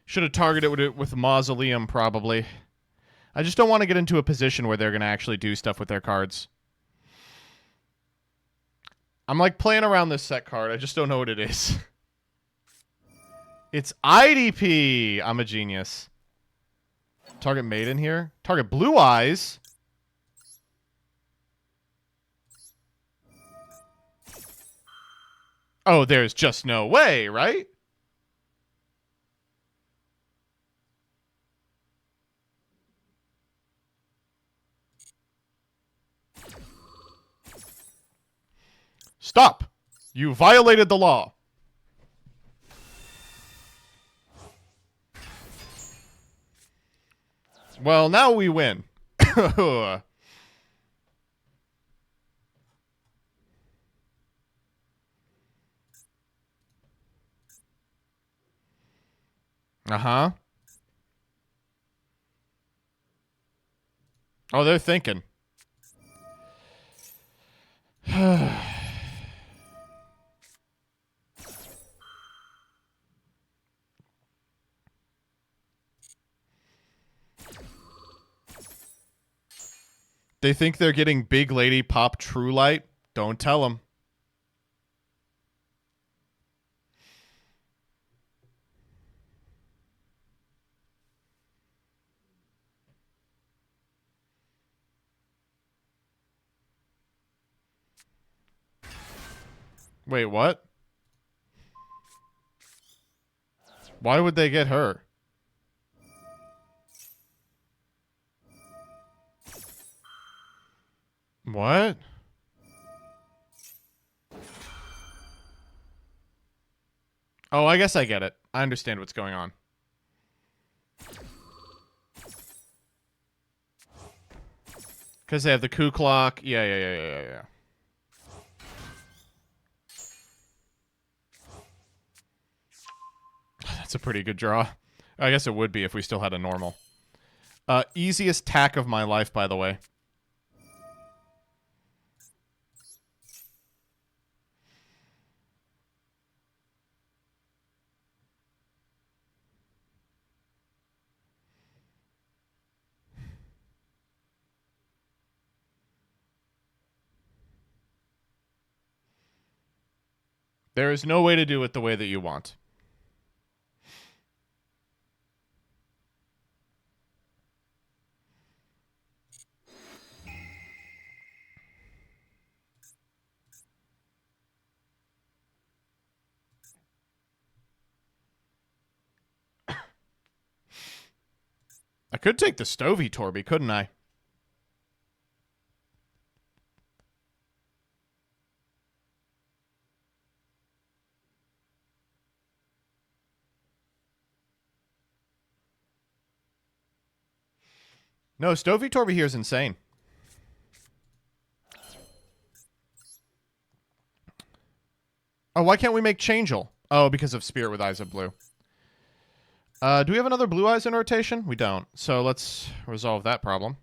Should have targeted it with Mausoleum, probably. I just don't want to get into a position where they're going to actually do stuff with their cards. I'm like playing around this set card. I just don't know what it is. It's IDP. I'm a genius. Target Maiden here. Target Blue Eyes. Oh, there's just no way, right? Stop! You violated the law. Well, now we win. Uh-huh. Oh, they're thinking. They think they're getting Big Lady Pop True Light. Don't tell them. Wait, what? Why would they get her? What? Oh, I guess I get it. I understand what's going on. Because they have the coup clock. Yeah. That's a pretty good draw. I guess it would be if we still had a normal. Easiest tack of my life, by the way. There is no way to do it the way that you want. I could take the Stovey Torby, couldn't I? No, Stovey Torby here is insane. Oh, why can't we make Changel? Oh, because of Spirit with Eyes of Blue. Do we have another Blue Eyes in rotation? We don't. So let's resolve that problem.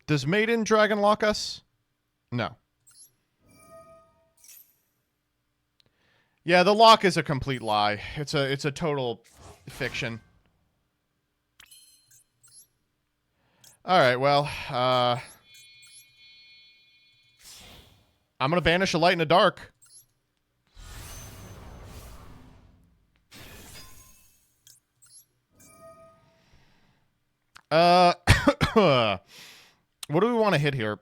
Does Maiden Dragon lock us? No. Yeah, the lock is a complete lie. It's a total fiction. All right, well, I'm going to banish a light and a dark. What do we want to hit here?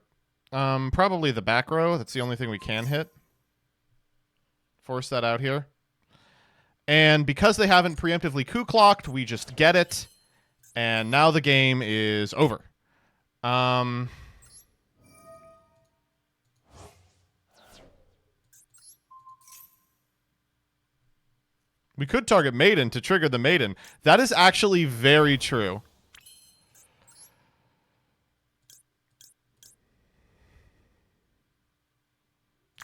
Probably the back row. That's the only thing we can hit. Force that out here. And because they haven't preemptively coup-clocked, we just get it. And now the game is over. We could target Maiden to trigger the Maiden. That is actually very true.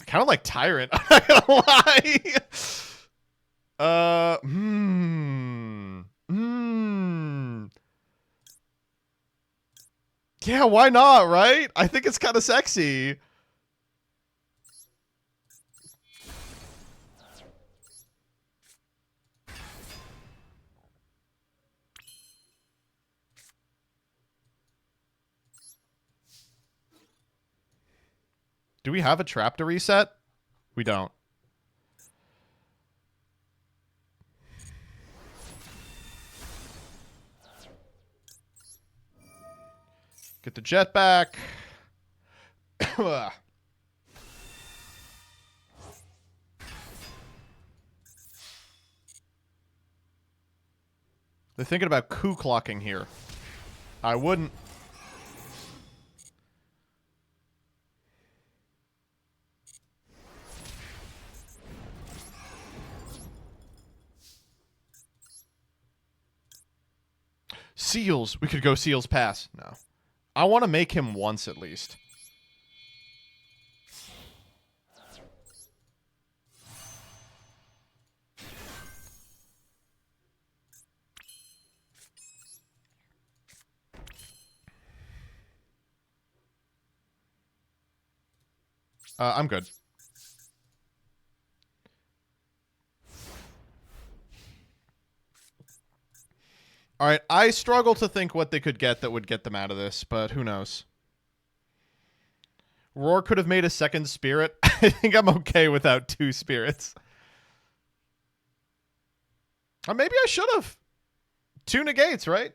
Kind of like Tyrant. I'm not gonna lie. Yeah, why not, right? I think it's kind of sexy. Do we have a trap to reset? We don't. Get the jet back. They're thinking about coup clocking here. I wouldn't. Seals. We could go Seals pass. No. I want to make him once at least. I'm good. All right, I struggle to think what they could get that would get them out of this, but who knows? Roar could have made a second spirit. I think I'm okay without 2 spirits. Or maybe I should have. 2 negates, right?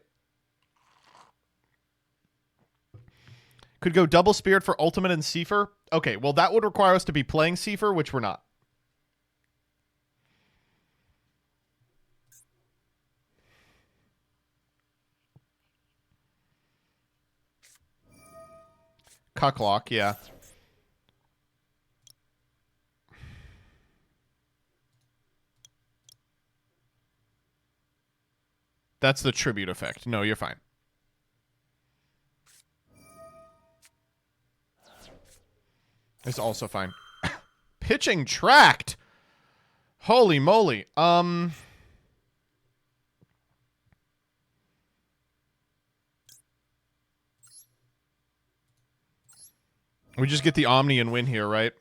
Could go double spirit for ultimate and Seifer. Okay, well, that would require us to be playing Seifer, which we're not. Cucklock, yeah. That's the tribute effect. No, you're fine. It's also fine. Pitching tracked. Holy moly. We just get the Omni and win here, right?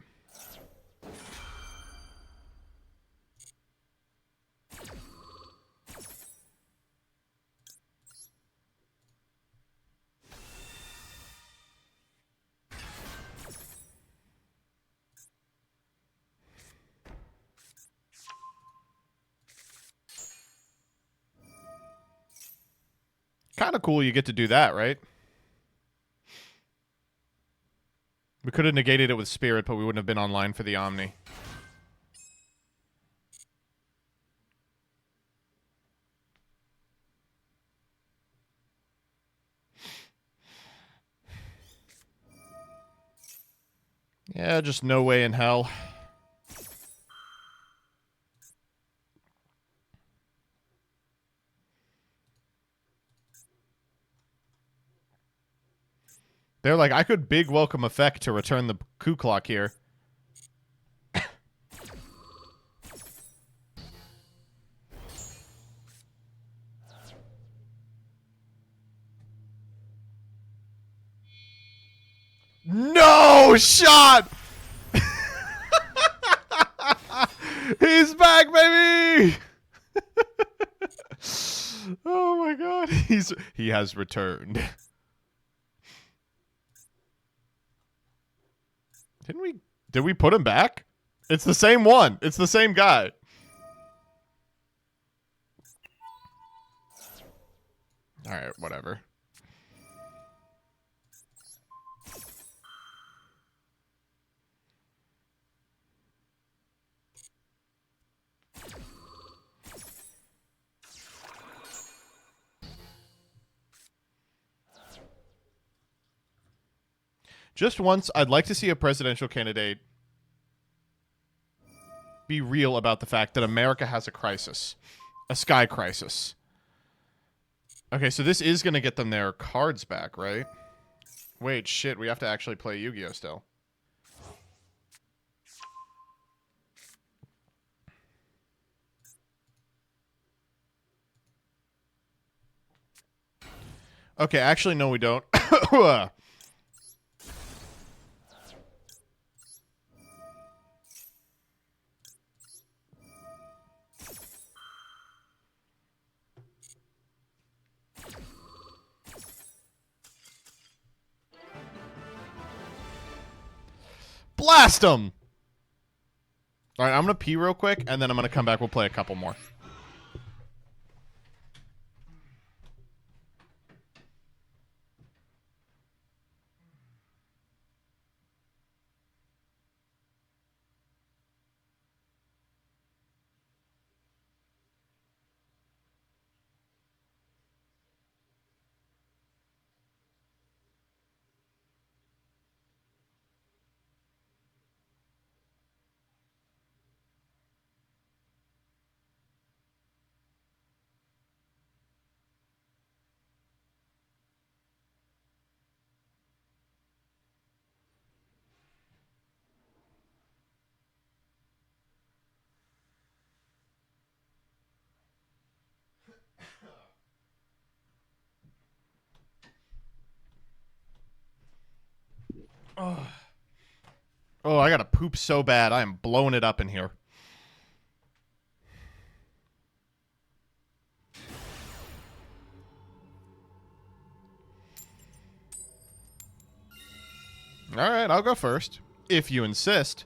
Kind of cool you get to do that, right? We could have negated it with Spirit, but we wouldn't have been online for the Omni. Yeah, just no way in hell. They're like, I could big welcome effect to return the coup clock here. No shot! He's back, baby! Oh my god, he has returned. Did we put him back? It's the same one. It's the same guy. All right, whatever. Just once, I'd like to see a presidential candidate be real about the fact that America has a crisis. A sky crisis. Okay, so this is going to get them their cards back, right? Wait, shit, we have to actually play Yu-Gi-Oh! Still. Okay, actually, no, we don't. Blast them! All right, I'm going to pee real quick, and then I'm going to come back. We'll play a couple more. Oh, I gotta poop so bad. I am blowing it up in here. All right, I'll go first, if you insist.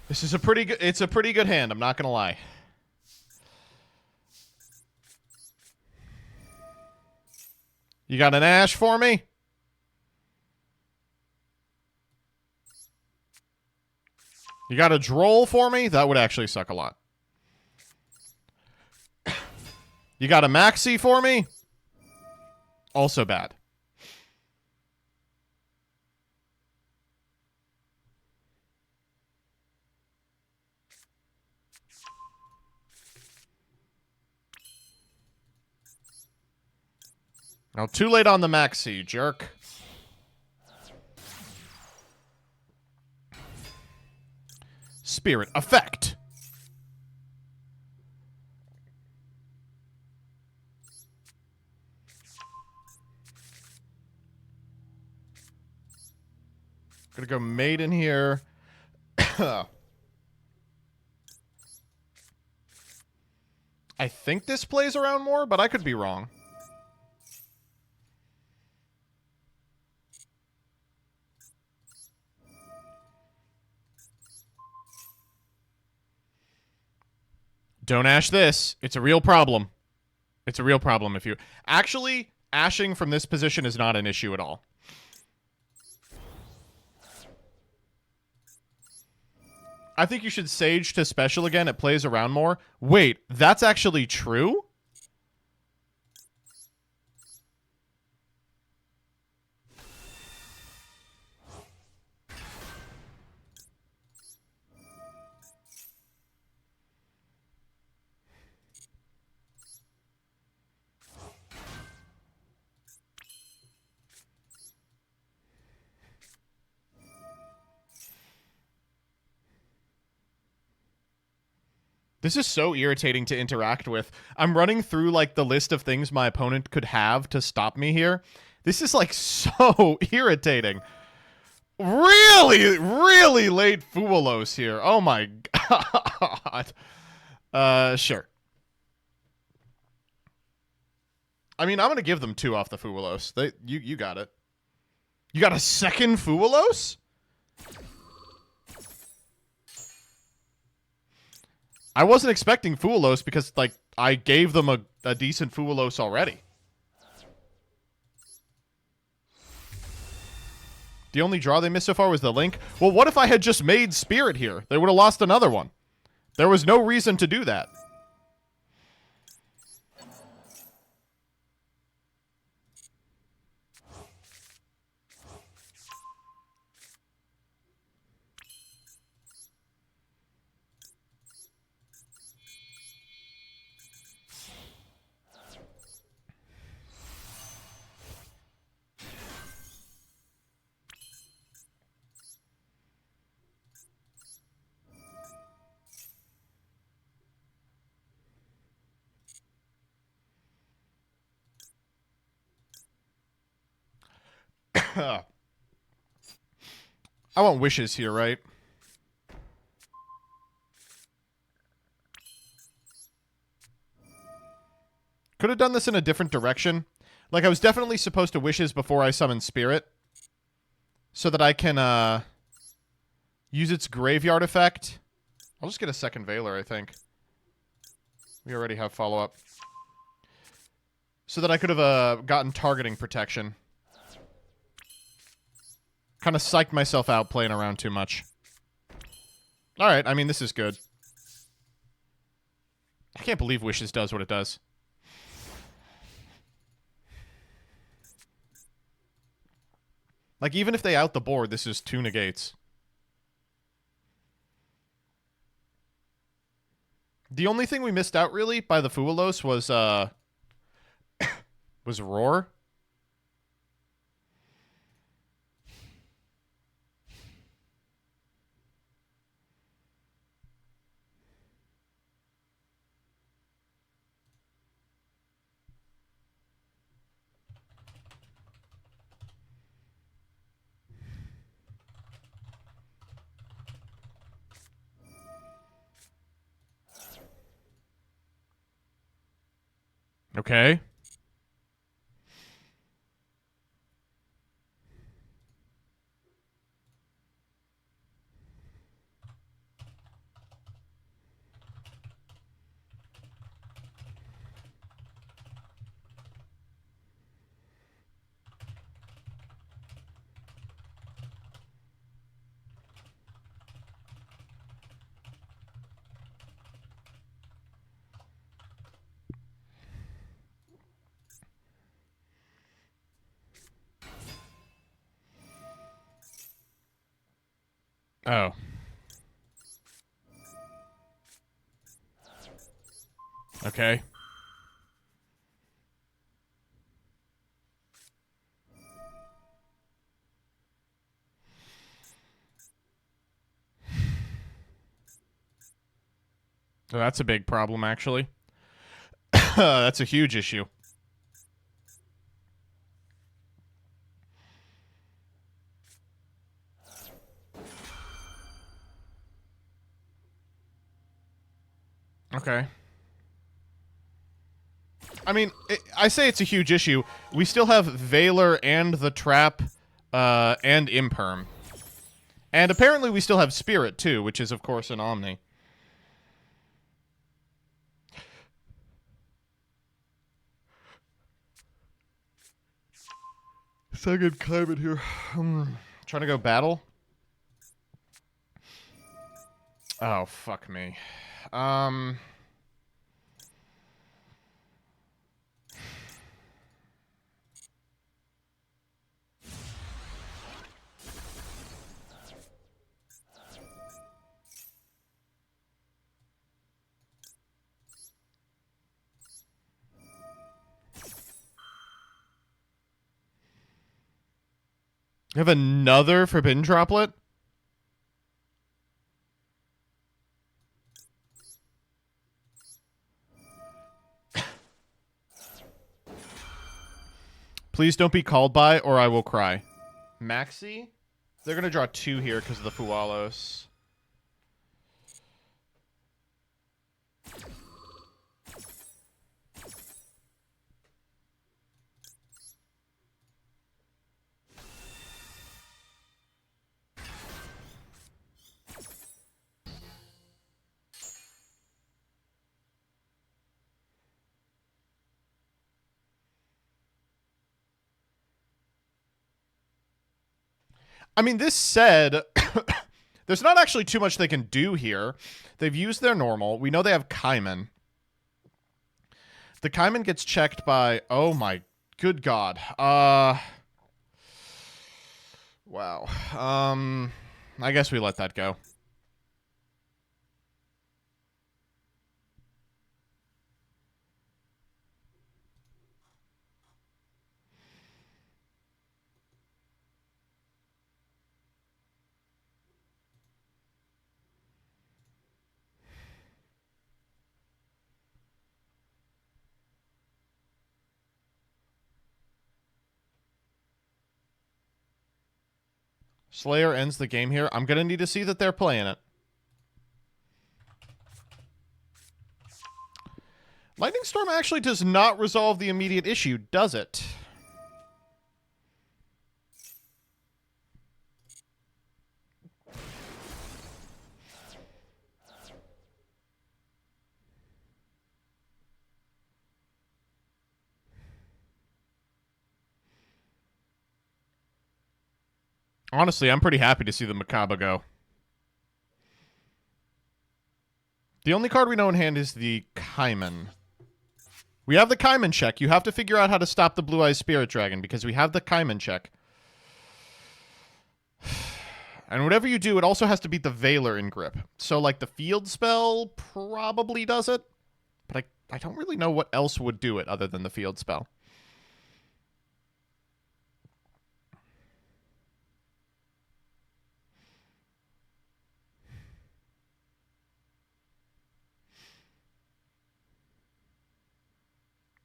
This is a pretty good. It's a pretty good hand. I'm not gonna lie. You got an Ash for me? You got a Droll for me? That would actually suck a lot. You got a Maxi for me? Also bad. Now, too late on the Maxi, jerk. Spirit effect. Gonna go Maiden here. I think this plays around more, but I could be wrong. Don't ash this. It's a real problem. It's a real problem if you... Actually, ashing from this position is not an issue at all. I think you should Sage to special again. It plays around more. Wait, that's actually true? This is so irritating to interact with. I'm running through like the list of things my opponent could have to stop me here. This is like so irritating. Really, really late Fuwalos here. Oh my god. Sure. I mean, I'm gonna give them 2 off the Fuwalos. You got it. You got a second Fuwalos? I wasn't expecting Fuwalos because, like, I gave them a decent Fuwalos already. The only draw they missed so far was the Link. Well, what if I had just made Spirit here? They would have lost another one. There was no reason to do that. I want wishes here, right? Could have done this in a different direction. Like, I was definitely supposed to wishes before I summon Spirit. So that I can, use its graveyard effect. I'll just get a second Veiler, I think. We already have follow-up. So that I could have, gotten targeting protection. Kind of psyched myself out playing around too much. Alright, I mean, this is good. I can't believe Wishes does what it does. Like, even if they out the board, this is 2 negates. The only thing we missed out, really, by the Fuwalos was, was Roar. Okay. Oh. Okay. Oh, that's a big problem, actually. That's a huge issue. Okay. I mean, I say it's a huge issue. We still have Veiler and the Trap, and Imperm. And apparently we still have Spirit, too, which is, of course, an Omni. Second climate here. Trying to go battle? Oh, fuck me. You have another Forbidden Droplet? Please don't be called by, or I will cry. Maxi? They're going to draw 2 here because of the Fualos. I mean, this said, there's not actually too much they can do here. They've used their normal. We know they have Kaiman. The Kaiman gets checked by... Oh, my good God. Wow. I guess we let that go. Slayer ends the game here. I'm going to need to see that they're playing it. Lightning Storm actually does not resolve the immediate issue, does it? Honestly, I'm pretty happy to see the Macabre go. The only card we know in hand is the Kaiman. We have the Kaiman check. You have to figure out how to stop the Blue Eyes Spirit Dragon because we have the Kaiman check. And whatever you do, it also has to beat the Veiler in grip. So, like, the field spell probably does it. But I don't really know what else would do it other than the field spell.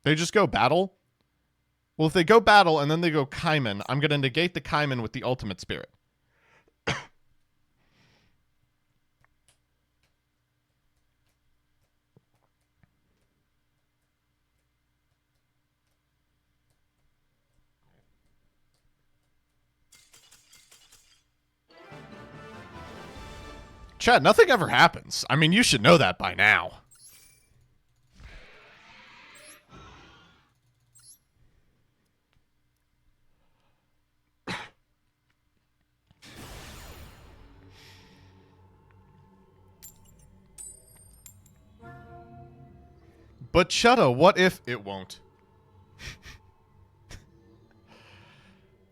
They just go battle? Well, if they go battle and then they go Kaiman, I'm going to negate the Kaiman with the Ultimate Spirit. Chad, nothing ever happens. I mean, you should know that by now. But Chutta, what if it won't?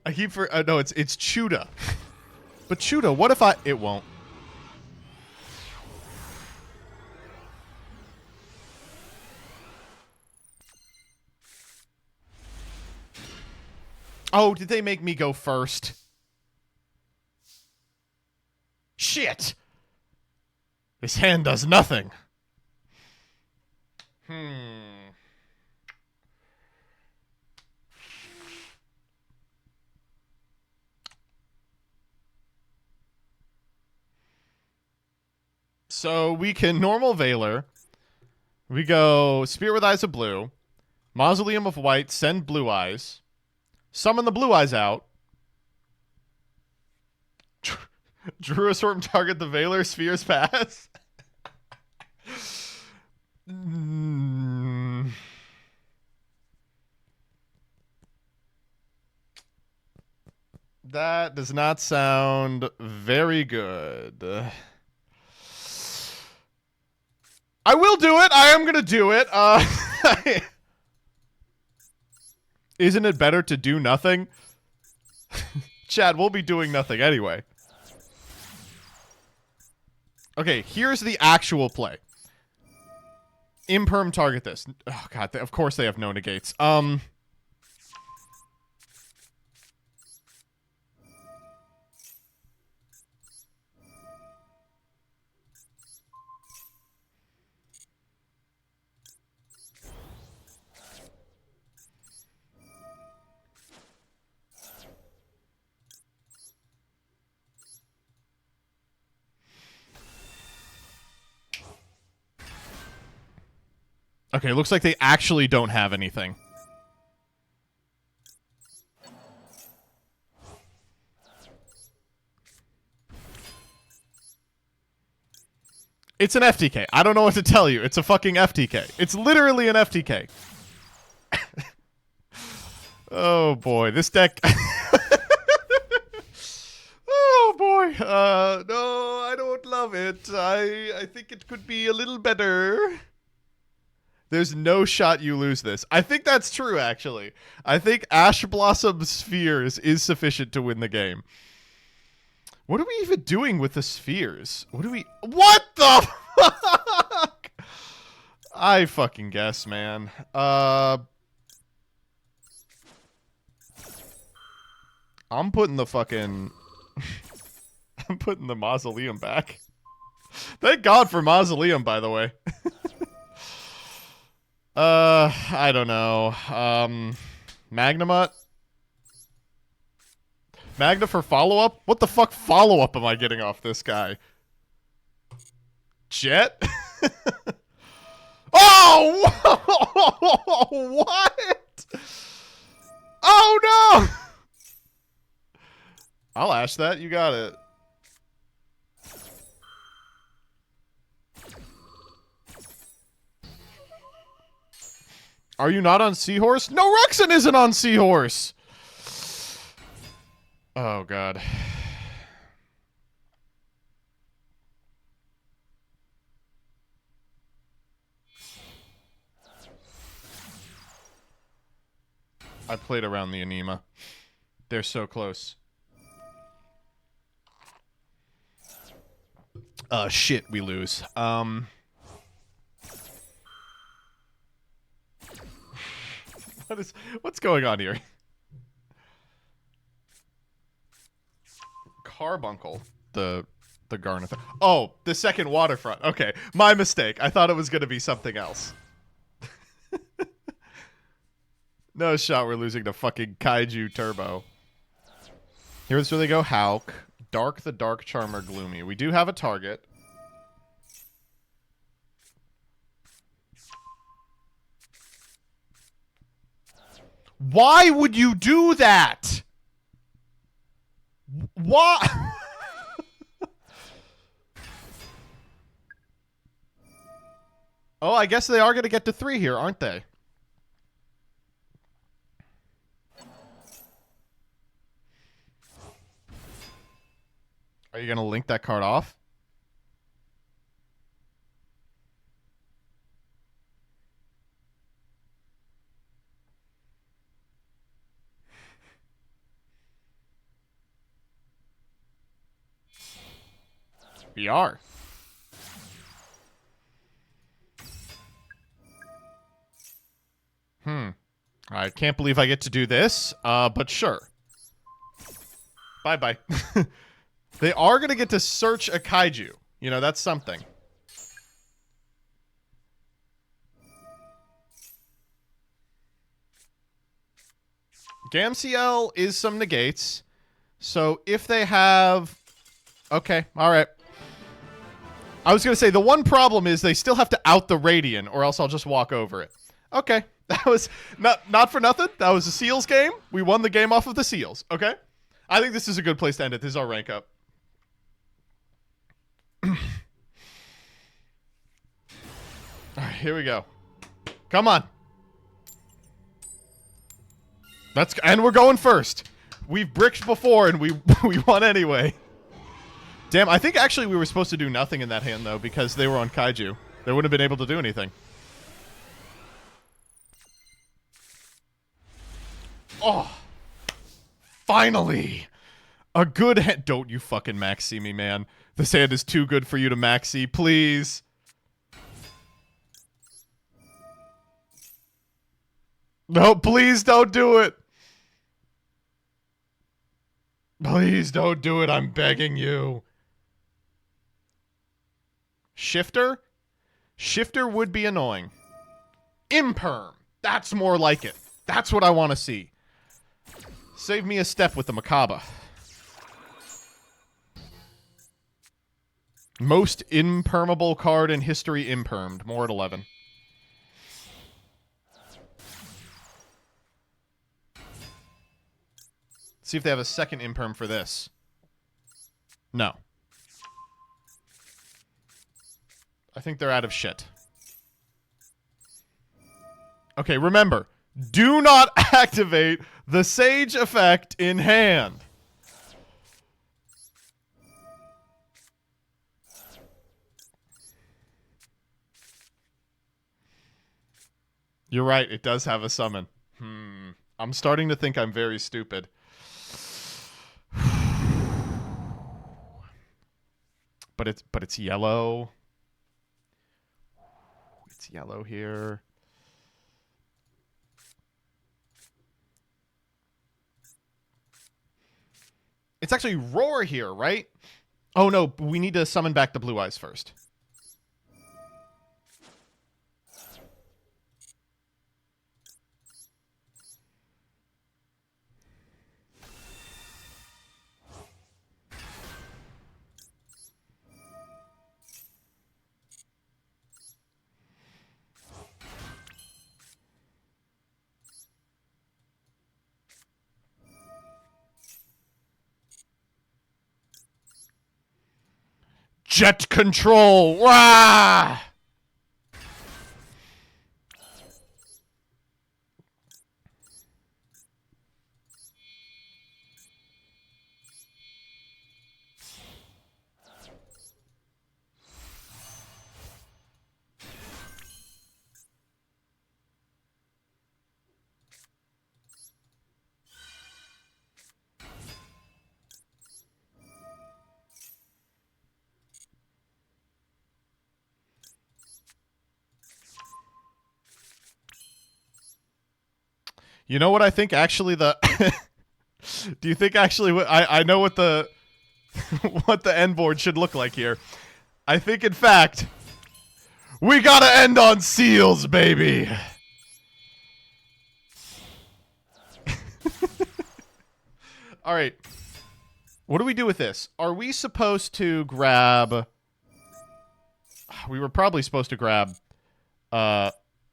I keep no, it's Chuda. But Chuda, what if it won't? Oh, did they make me go first? Shit! This hand does nothing. So we can normal Veiler. We go Spirit with Eyes of Blue. Mausoleum of White, send Blue Eyes. Summon the Blue Eyes out. Drew a sword and target the Veiler, Spheres pass. That does not sound very good. I will do it. I am going to do it. Isn't it better to do nothing? Chad, we'll be doing nothing anyway. Okay, here's the actual play. Imperm target this. Oh, God. Of course they have no negates. Okay, looks like they actually don't have anything. It's an FTK. I don't know what to tell you. It's a fucking FTK. It's literally an FTK. Oh boy, this deck. Oh boy. No, I don't love it. I think it could be a little better. There's no shot you lose this. I think that's true, actually. I think Ash Blossom Spheres is sufficient to win the game. What are we even doing with the spheres? What the fuck? I fucking guess, man. I'm putting the fucking... I'm putting the mausoleum back. Thank God for mausoleum, by the way. I don't know. Magnamut? Magna for follow-up? What the fuck follow-up am I getting off this guy? Jet? Oh! What? Oh, no! I'll ash that. You got it. Are you not on Seahorse? No, Ruxin isn't on Seahorse! Oh, God. I played around the Anima. They're so close. Shit, we lose. What's going on here? Carbuncle. The Garnet. Oh, the second waterfront. Okay, my mistake. I thought it was going to be something else. No shot we're losing to fucking Kaiju Turbo. Here's where they go Hauk. Dark the Dark Charmer Gloomy. We do have a target. Why would you do that? Why? Oh, I guess they are going to get to 3 here, aren't they? Are you going to link that card off? We are. I can't believe I get to do this, but sure. Bye-bye. They are going to get to search a kaiju. You know, that's something. Gamciel is some negates. So if they have... Okay, alright. I was going to say, the one problem is they still have to out the Radiant, or else I'll just walk over it. Okay, that was not for nothing. That was a Seals game. We won the game off of the Seals, okay? I think this is a good place to end it. This is our rank up. Alright, here we go. Come on. And we're going first. We've bricked before, and we won anyway. Damn, I think actually we were supposed to do nothing in that hand, though, because they were on Kaiju. They wouldn't have been able to do anything. Oh! Finally! A good hand. Don't you fucking maxi me, man. This hand is too good for you to maxi, please. No, please don't do it. Please don't do it. I'm begging you. Shifter? Shifter would be annoying. Imperm. That's more like it. That's what I want to see. Save me a step with the Macabre. Most impermeable card in history impermed. More at 11. See if they have a second imperm for this. No. I think they're out of shit. Okay, remember, do not activate the Sage effect in hand. You're right, it does have a summon. I'm starting to think I'm very stupid. But it's yellow. It's yellow here. It's actually roar here, right? Oh no, we need to summon back the blue eyes first. Jet control! Wah! You know what I think actually the do you think actually what I know what the what the end board should look like here. I think in fact we gotta end on seals, baby. All right. What do we do with this? Are we supposed to grab we were probably supposed to grab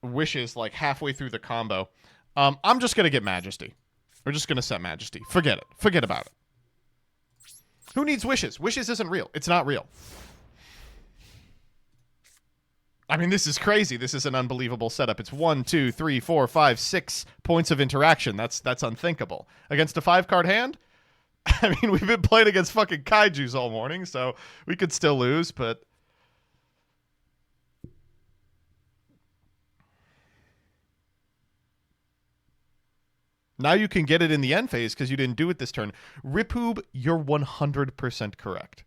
wishes like halfway through the combo. I'm just going to get Majesty. We're just going to set Majesty. Forget it. Forget about it. Who needs wishes? Wishes isn't real. It's not real. I mean, this is crazy. This is an unbelievable setup. It's 1, 2, 3, 4, 5, 6 points of interaction. That's unthinkable. Against a 5-card hand? I mean, we've been playing against fucking kaijus all morning, so we could still lose, but... Now you can get it in the end phase because you didn't do it this turn. Ripoob, you're 100% correct.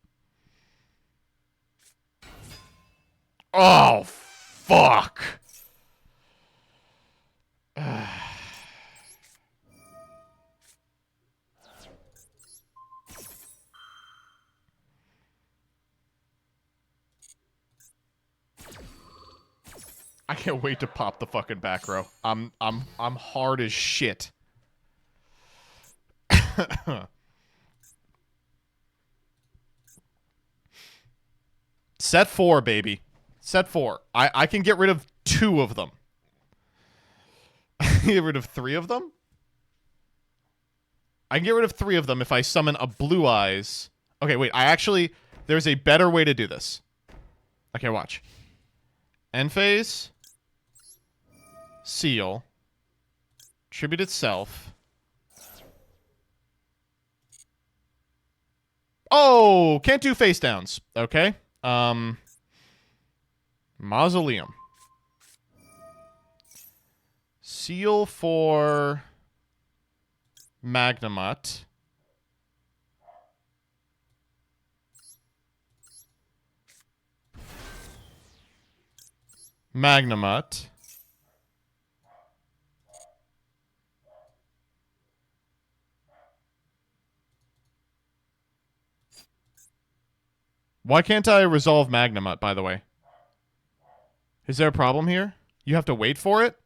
Oh, fuck. I can't wait to pop the fucking back row. I'm hard as shit. Set 4, baby. Set 4. I can get rid of 2 of them. Get rid of 3 of them? I can get rid of 3 of them if I summon a Blue Eyes. Okay, wait. There's a better way to do this. Okay, watch. End phase. Seal. Tribute itself. Oh, can't do face downs. Okay. Mausoleum. Seal for Magnamut. Magnamut. Why can't I resolve Magnamut, by the way? Is there a problem here? You have to wait for it?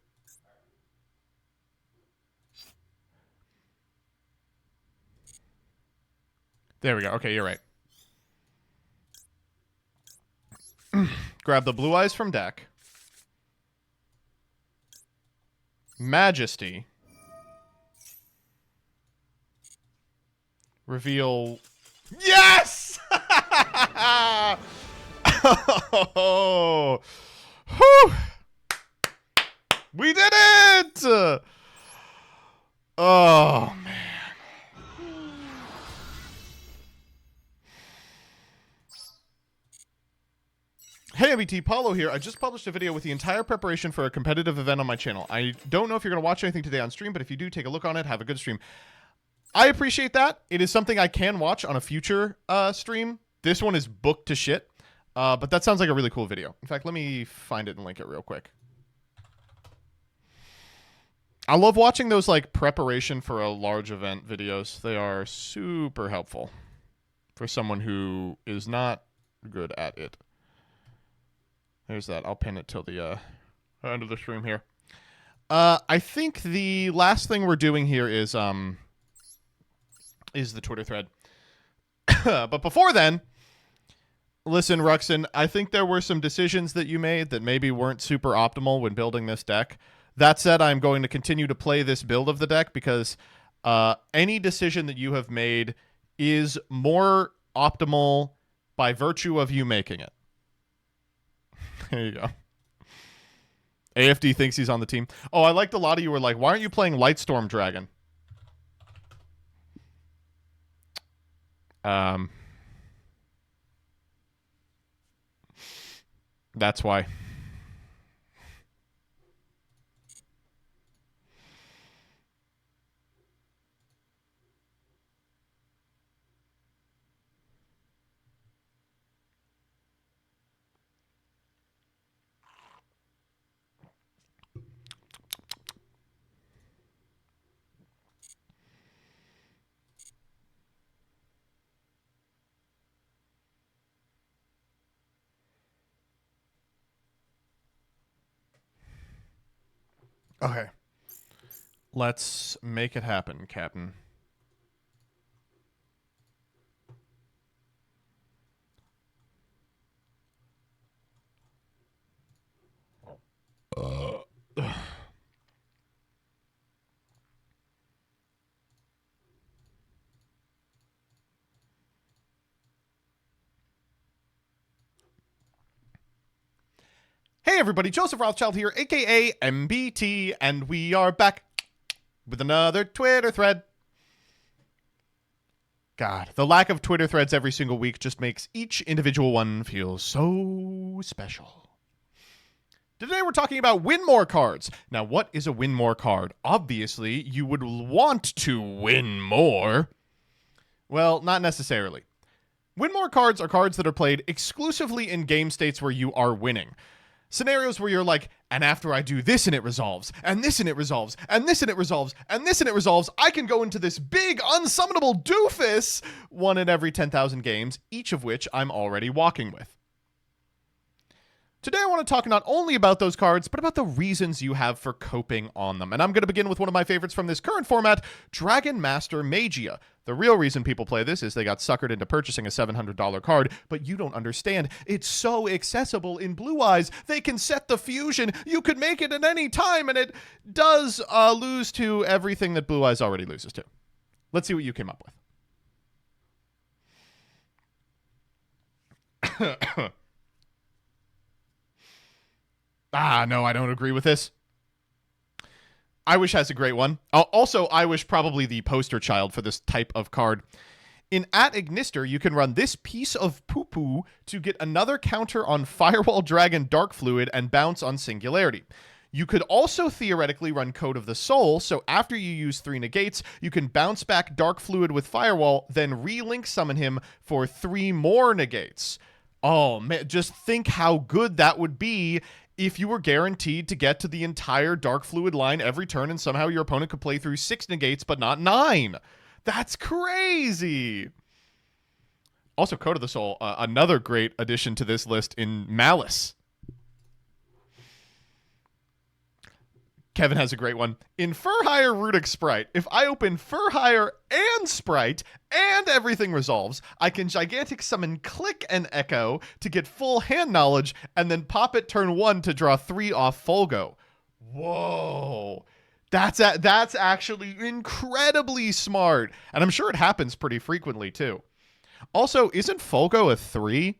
There we go. Okay, you're right. Grab the Blue Eyes from deck. Majesty. Reveal. Yes! Oh, whew. We did it! Oh, man. Hey, MBT, Paulo here. I just published a video with the entire preparation for a competitive event on my channel. I don't know if you're going to watch anything today on stream, but if you do, take a look on it. Have a good stream. I appreciate that. It is something I can watch on a future stream. This one is booked to shit, but that sounds like a really cool video. In fact, let me find it and link it real quick. I love watching those like preparation for a large event videos. They are super helpful for someone who is not good at it. There's that. I'll pin it till the end of the stream here. I think the last thing we're doing here is the Twitter thread. But before then, listen, Ruxin, I think there were some decisions that you made that maybe weren't super optimal when building this deck. That said, I'm going to continue to play this build of the deck because any decision that you have made is more optimal by virtue of you making it. There you go. AFD thinks he's on the team. Oh, I liked a lot of you were like, why aren't you playing Lightstorm Dragon? That's why. Okay. Let's make it happen, Captain. Hey everybody, Joseph Rothschild here, aka MBT, and we are back with another Twitter thread. God, the lack of Twitter threads every single week just makes each individual one feel so special. Today we're talking about win more cards. Now, what is a win more card? Obviously, you would want to win more. Well, not necessarily. Win more cards are cards that are played exclusively in game states where you are winning. Scenarios where you're like, and after I do this and it resolves, and this and it resolves, and this and it resolves, and this and it resolves, I can go into this big unsummonable doofus one in every 10,000 games, each of which I'm already walking with. Today I want to talk not only about those cards, but about the reasons you have for coping on them. And I'm going to begin with one of my favorites from this current format, Dragon Master Magia. The real reason people play this is they got suckered into purchasing a $700 card, but you don't understand. It's so accessible in Blue Eyes. They can set the fusion. You could make it at any time, and it does lose to everything that Blue Eyes already loses to. Let's see what you came up with. No, I don't agree with this. Iwish has a great one. Also, Iwish probably the poster child for this type of card. In At Ignister, you can run this piece of poo-poo to get another counter on Firewall Dragon Dark Fluid and bounce on Singularity. You could also theoretically run Code of the Soul, so after you use 3 negates, you can bounce back Dark Fluid with Firewall, then re-link summon him for 3 more negates. Oh, man, just think how good that would be if you were guaranteed to get to the entire Dark Fluid line every turn and somehow your opponent could play through 6 negates but not 9. That's crazy. Also, Code of the Soul, another great addition to this list in Malice. Kevin has a great one. In Fur Hire Rudic Sprite, if I open Fur Hire and Sprite and everything resolves, I can gigantic summon Click and Echo to get full hand knowledge and then pop it turn 1 to draw 3 off Folgo. Whoa. That's actually incredibly smart. And I'm sure it happens pretty frequently, too. Also, isn't Folgo a 3?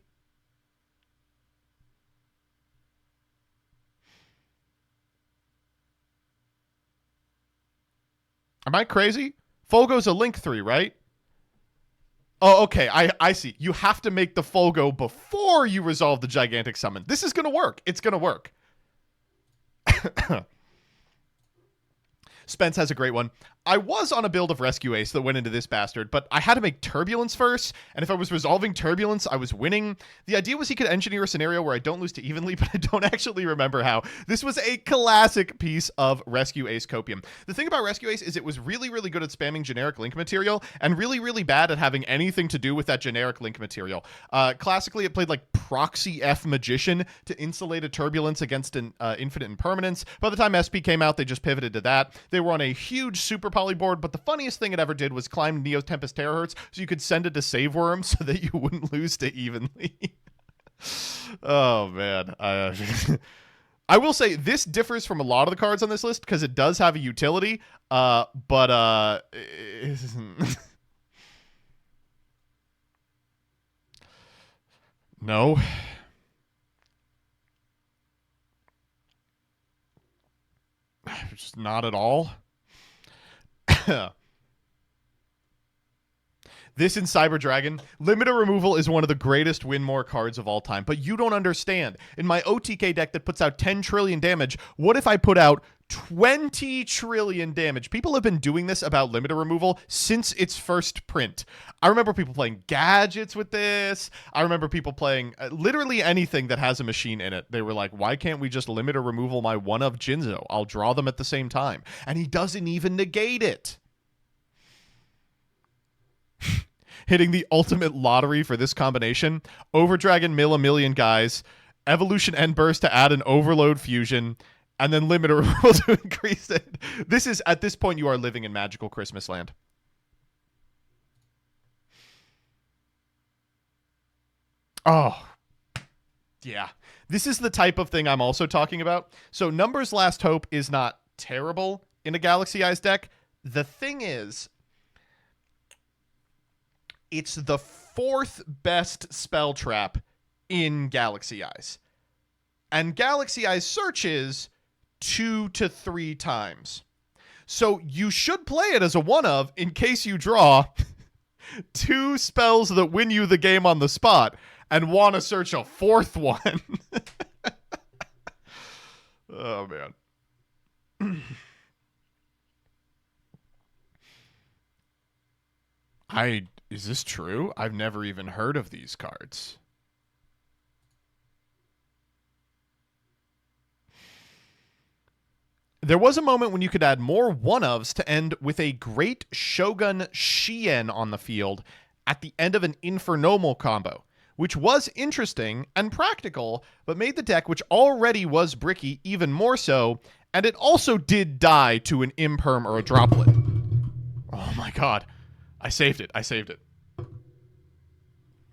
Am I crazy? Folgo's a Link 3, right? Oh, okay. I see. You have to make the Folgo before you resolve the gigantic summon. This is going to work. It's going to work. Spence has a great one. I was on a build of Rescue Ace that went into this bastard, but I had to make Turbulence first, and if I was resolving Turbulence, I was winning. The idea was he could engineer a scenario where I don't lose to evenly, but I don't actually remember how. This was a classic piece of Rescue Ace copium. The thing about Rescue Ace is it was really, really good at spamming generic link material, and really, really bad at having anything to do with that generic link material. Classically, it played like Proxy F Magician to insulate a Turbulence against an Infinite Impermanence. By the time SP came out, they just pivoted to that. They were on a huge super poly board, but the funniest thing it ever did was climb Neo Tempest Terahertz so you could send it to Save Worm so that you wouldn't lose to evenly. Oh, man. I will say this differs from a lot of the cards on this list because it does have a utility, but no. Just not at all. This in Cyber Dragon, limiter removal is one of the greatest win more cards of all time, but you don't understand. In my OTK deck that puts out 10 trillion damage, what if I put out 20 trillion damage? People have been doing this about limiter removal since its first print. I remember people playing gadgets with this. I remember people playing literally anything that has a machine in it. They were like, why can't we just limiter removal my one of Jinzo? I'll draw them at the same time. And he doesn't even negate it. Hitting the ultimate lottery for this combination. Overdragon mill a million guys. Evolution End Burst to add an Overload Fusion. And then limiter removal to increase it. This is, at this point, you are living in magical Christmas land. Oh. Yeah. This is the type of thing I'm also talking about. So Numbers Last Hope is not terrible in a Galaxy Eyes deck. The thing is, it's the 4th best spell trap in Galaxy Eyes. And Galaxy Eyes searches 2 to 3 times. So you should play it as a one of in case you draw 2 spells that win you the game on the spot and want to search a 4th one. Oh, man. Is this true? I've never even heard of these cards. There was a moment when you could add more one-ofs to end with a Great Shogun Shien on the field at the end of an Infernomal combo, which was interesting and practical, but made the deck, which already was bricky, even more so, and it also did die to an Imperm or a Droplet. Oh my god. I saved it.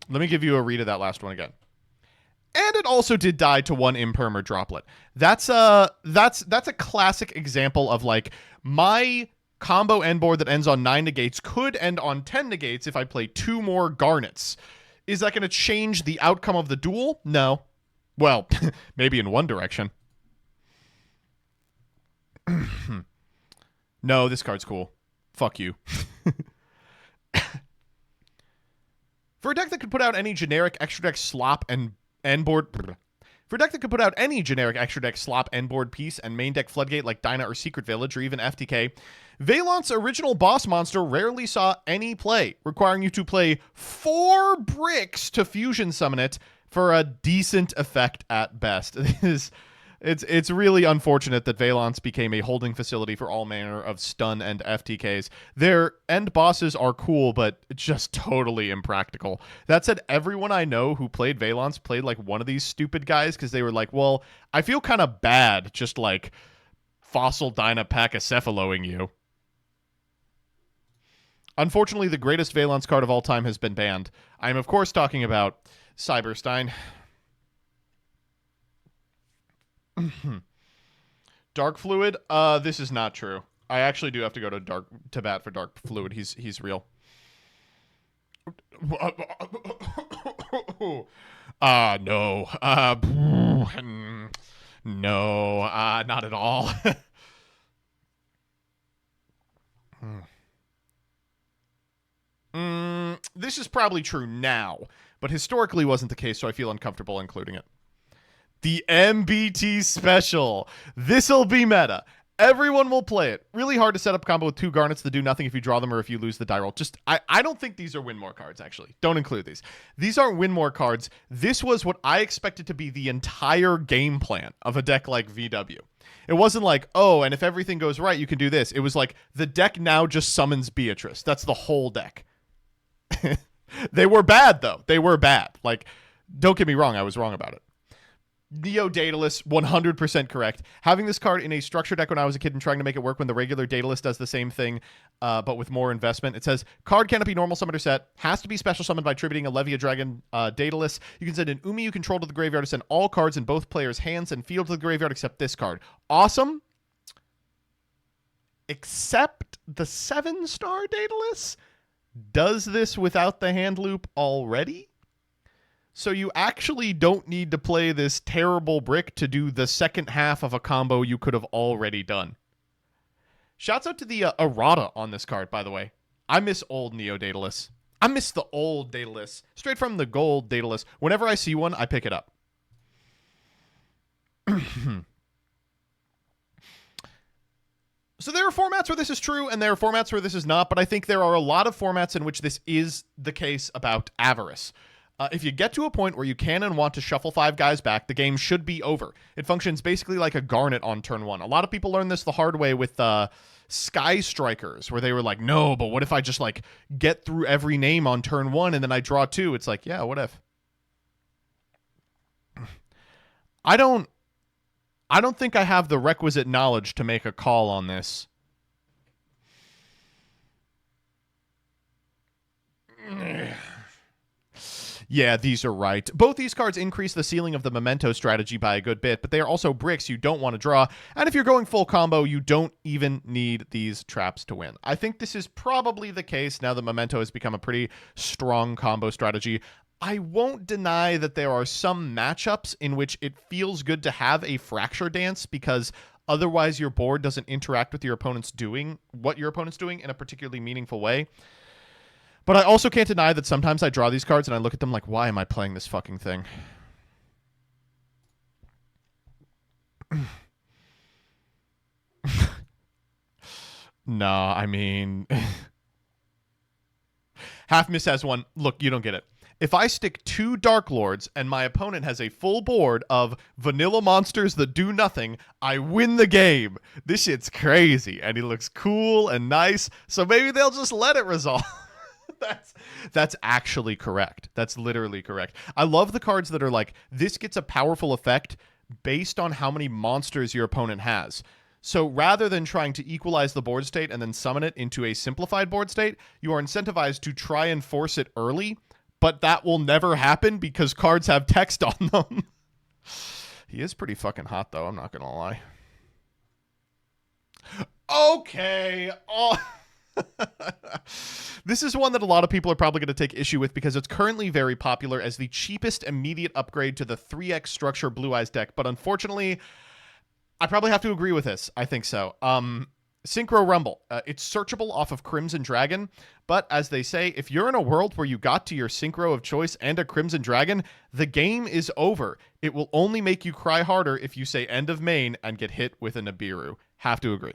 Let me give you a read of that last one again. And it also did die to one Imperm or Droplet. That's a classic example of like my combo end board that ends on 9 negates could end on 10 negates if I play 2 more Garnets. Is that going to change the outcome of the duel? No. Well, maybe in one direction. No, this card's cool. Fuck you. For a deck that could put out any generic extra deck slop and end board. For a deck that could put out any generic extra deck slop end board piece and main deck floodgate like Dyna or Secret Village or even FTK, Valant's original boss monster rarely saw any play, requiring you to play 4 bricks to fusion summon it for a decent effect at best. It's really unfortunate that Valance became a holding facility for all manner of stun and FTKs. Their end bosses are cool, but just totally impractical. That said, everyone I know who played Valance played like one of these stupid guys because they were like, well, I feel kind of bad just like Fossil Dynapacacephaloing you. Unfortunately, the greatest Valance card of all time has been banned. I am, of course, talking about Cyberstein. Dark Fluid? This is not true. I actually do have to go to bat for Dark Fluid. He's real. No. No, not at all. This is probably true now, but historically wasn't the case, so I feel uncomfortable including it. The MBT special. This'll be meta. Everyone will play it. Really hard to set up combo with 2 garnets that do nothing if you draw them or if you lose the die roll. I don't think these are win more cards, actually. Don't include these. These aren't win more cards. This was what I expected to be the entire game plan of a deck like VW. It wasn't like, oh, and if everything goes right, you can do this. It was like, the deck now just summons Beatrice. That's the whole deck. They were bad, though. They were bad. Like, don't get me wrong. I was wrong about it. Neo Daedalus, 100% correct. Having this card in a structure deck when I was a kid and trying to make it work when the regular Daedalus does the same thing, but with more investment. It says, card cannot be normal summoned or set. Has to be special summoned by tributing a Levia Dragon Daedalus. You can send an Umi you control to the graveyard to send all cards in both players' hands and field to the graveyard except this card. Awesome. Except the 7-star Daedalus does this without the hand loop already. So you actually don't need to play this terrible brick to do the second half of a combo you could have already done. Shouts out to the errata on this card, by the way. I miss old Neo Daedalus. I miss the old Daedalus. Straight from the gold Daedalus. Whenever I see one, I pick it up. So there are formats where this is true, and there are formats where this is not, but I think there are a lot of formats in which this is the case about Avarice. If you get to a point where you can and want to shuffle 5 guys back, the game should be over. It functions basically like a Garnet on turn 1. A lot of people learned this the hard way with Sky Strikers, where they were like, no, but what if I just like get through every name on turn 1 and then I draw 2? It's like, yeah, what if? I don't think I have the requisite knowledge to make a call on this. Yeah, these are right. Both these cards increase the ceiling of the Memento strategy by a good bit, but they are also bricks you don't want to draw, and if you're going full combo, you don't even need these traps to win. I think this is probably the case now that Memento has become a pretty strong combo strategy. I won't deny that there are some matchups in which it feels good to have a Fracture Dance, because otherwise your board doesn't interact with your opponent's doing, what your opponent's doing in a particularly meaningful way. But I also can't deny that sometimes I draw these cards and I look at them like, why am I playing this fucking thing? No, I mean... Half Miss has one. Look, you don't get it. If I stick 2 Dark Lords and my opponent has a full board of vanilla monsters that do nothing, I win the game. This shit's crazy. And he looks cool and nice, so maybe they'll just let it resolve. That's actually correct. That's literally correct. I love the cards that are like, this gets a powerful effect based on how many monsters your opponent has. So rather than trying to equalize the board state and then summon it into a simplified board state, you are incentivized to try and force it early, but that will never happen because cards have text on them. He is pretty fucking hot, though. I'm not going to lie. Okay. Oh... This is one that a lot of people are probably going to take issue with because it's currently very popular as the cheapest immediate upgrade to the 3x structure Blue Eyes deck, but unfortunately, I probably have to agree with this. I think so. Synchro Rumble. It's searchable off of Crimson Dragon, but as they say, if you're in a world where you got to your Synchro of choice and a Crimson Dragon, the game is over. It will only make you cry harder if you say end of main and get hit with a Nibiru. Have to agree.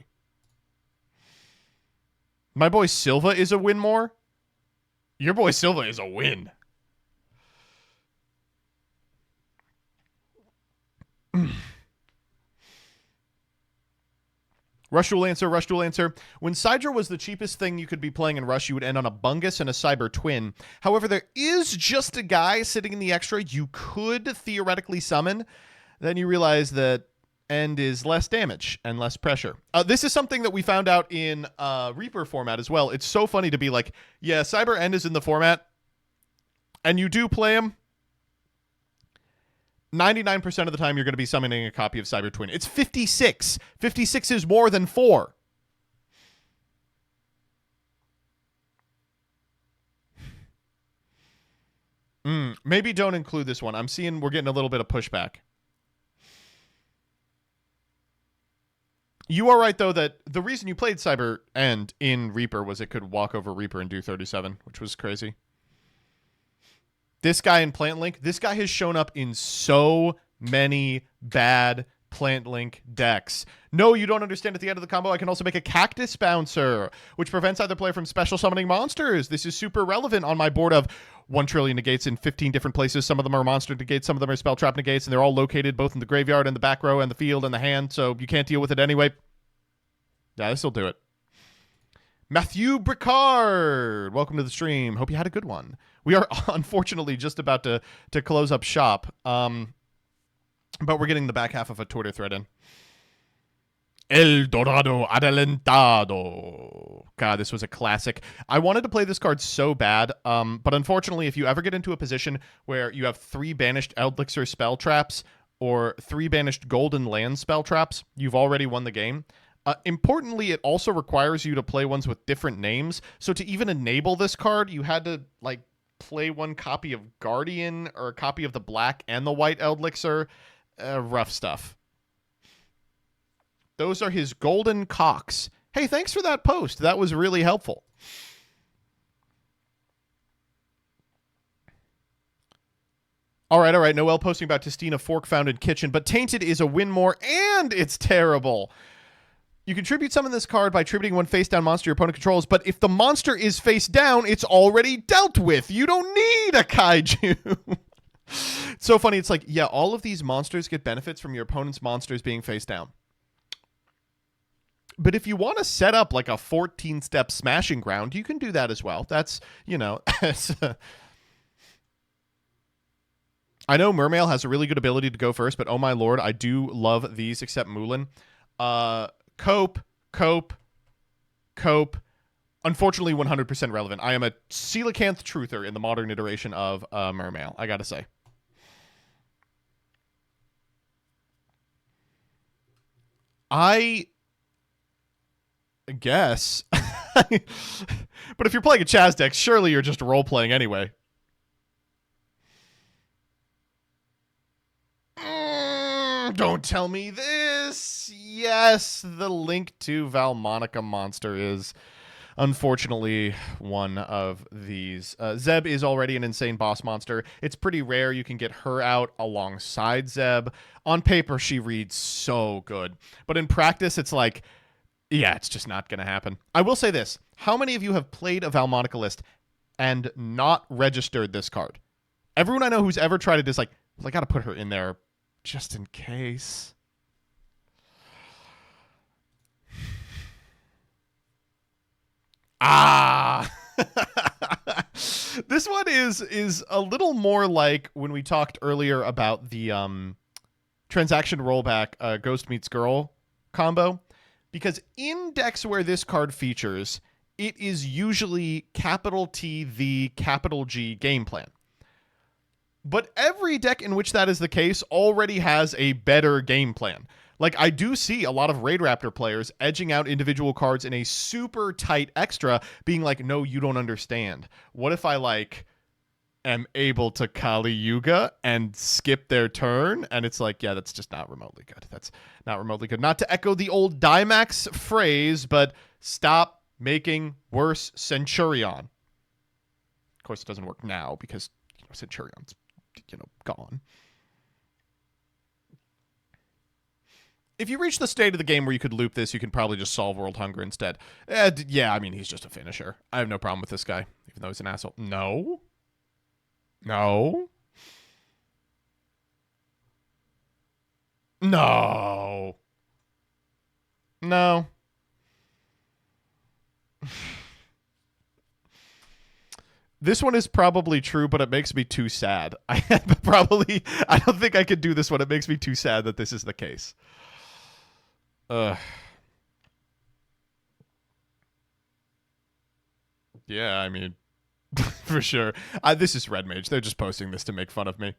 My boy Silva is a win more? Your boy Silva is a win. Rush Duel Answer, Rush Duel Answer. When Sidra was the cheapest thing you could be playing in Rush, you would end on a Bungus and a Cyber Twin. However, there is just a guy sitting in the extra you could theoretically summon. Then you realize that End is less damage and less pressure. This is something that we found out in Reaper format as well. It's so funny to be like, yeah, Cyber End is in the format, and you do play him. 99% of the time, you're going to be summoning a copy of Cyber Twin. It's 56. 56 is more than 4. Maybe don't include this one. I'm seeing we're getting a little bit of pushback. You are right, though, that the reason you played Cyber End in Reaper was it could walk over Reaper and do 37, which was crazy. This guy in Plant Link, this guy has shown up in so many bad Plant Link decks. No, you don't understand. At the end of the combo, I can also make a Cactus Bouncer, which prevents either player from special summoning monsters. This is super relevant on my board of 1 trillion negates in 15 different places. Some of them are monster negates, some of them are spell trap negates, and they're all located both in the graveyard and the back row and the field and the hand, so you can't deal with it anyway. Yeah, this will do it. Matthew Bricard, welcome to the stream. Hope you had a good one. We are unfortunately just about to close up shop, but we're getting the back half of a Twitter thread in. El Dorado Adelantado. God, this was a classic. I wanted to play this card so bad, but unfortunately, if you ever get into a position where you have 3 banished Elixir spell traps or 3 banished Golden Land spell traps, you've already won the game. Importantly, it also requires you to play ones with different names. So to even enable this card, you had to like play 1 copy of Guardian or a copy of the black and the white Elixir. Rough stuff. Those are his golden cocks. Hey, thanks for that post. That was really helpful. All right. Noel posting about Tistina Fork found in kitchen, but Tainted is a win more and it's terrible. You can tribute summon this card by tributing 1 face-down monster your opponent controls, but if the monster is face down, it's already dealt with. You don't need a kaiju. It's so funny. It's like, yeah, all of these monsters get benefits from your opponent's monsters being face down. But if you want to set up like a 14-step smashing ground, you can do that as well. That's, you know... I know Mermail has a really good ability to go first, but oh my lord, I do love these except Moulin. Cope. Unfortunately, 100% relevant. I am a coelacanth truther in the modern iteration of Mermail, I gotta say. I guess. But if you're playing a Chaz deck, surely you're just role-playing anyway. Don't tell me this. Yes, the Link to Valmonica monster is unfortunately one of these. Zeb is already an insane boss monster. It's pretty rare you can get her out alongside Zeb. On paper, she reads so good. But in practice, it's like, yeah, it's just not going to happen. I will say this. How many of you have played a Valmonica list and not registered this card? Everyone I know who's ever tried it is like, well, I got to put her in there just in case. This one is a little more like when we talked earlier about the transaction rollback Ghost Meets Girl combo, because in decks where this card features, it is usually capital T the capital G game plan. But every deck in which that is the case already has a better game plan. Like, I do see a lot of Raid Raptor players edging out individual cards in a super tight extra, being like, no, you don't understand. What if I, like, am able to Kali Yuga and skip their turn? And it's like, yeah, that's just not remotely good. That's not remotely good. Not to echo the old Dimax phrase, but stop making worse Centurion. Of course, it doesn't work now because, you know, Centurion's, you know, gone. If you reach the state of the game where you could loop this, you can probably just solve World Hunger instead. Yeah, I mean, he's just a finisher. I have no problem with this guy, even though he's an asshole. No. No. No. No. This one is probably true, but it makes me too sad. I don't think I could do this one. It makes me too sad that this is the case. Yeah, I mean, for sure. This is Red Mage. They're just posting this to make fun of me.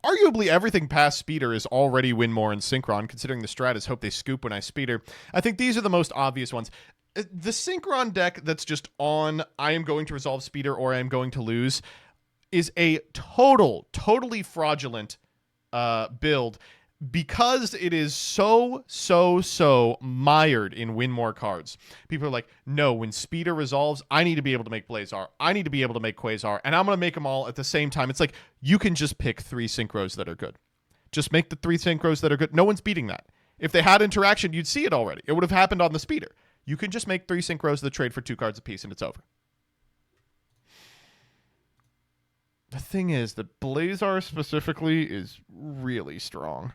Arguably, everything past Speeder is already win more in Synchron, considering the strat is hope they scoop when I Speeder. I think these are the most obvious ones. The Synchron deck that's just on I am going to resolve speeder or I am going to lose is a totally fraudulent build because it is so mired in win more cards. People are like, no, when speeder resolves, I need to be able to make Blazar. I need to be able to make Quasar, and I'm going to make them all at the same time. It's like, you can just pick 3 synchros that are good. Just make the 3 synchros that are good. No one's beating that. If they had interaction, you'd see it already. It would have happened on the speeder. You can just make 3 synchros that trade for 2 cards apiece, and it's over. The thing is that Blazar specifically is really strong.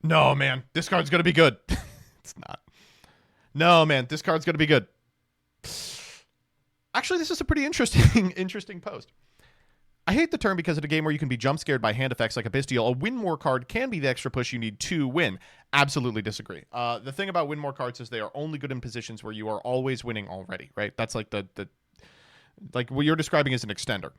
No, man. This card's going to be good. It's not. No, man. This card's going to be good. Actually, this is a pretty interesting post. I hate the term because in a game where you can be jump scared by hand effects like a Bestial, a win more card can be the extra push you need to win. Absolutely disagree. The thing about win more cards is they are only good in positions where you are always winning already, right? That's like like what you're describing as an extender.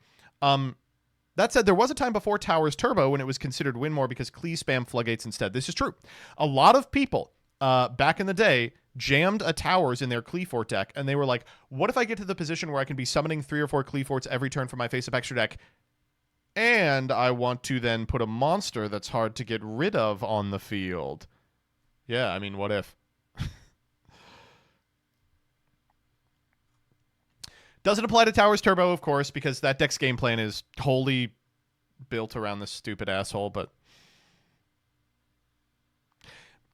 That said, there was a time before Towers Turbo when it was considered win more because Klee spam floodgates instead. This is true. A lot of people back in the day jammed a Towers in their Klee Fort deck, and they were like, what if I get to the position where I can be summoning 3 or 4 Klee Forts every turn from my face-up extra deck, and I want to then put a monster that's hard to get rid of on the field? Yeah, I mean, what if? Doesn't apply to Towers Turbo, of course, because that deck's game plan is wholly built around this stupid asshole, but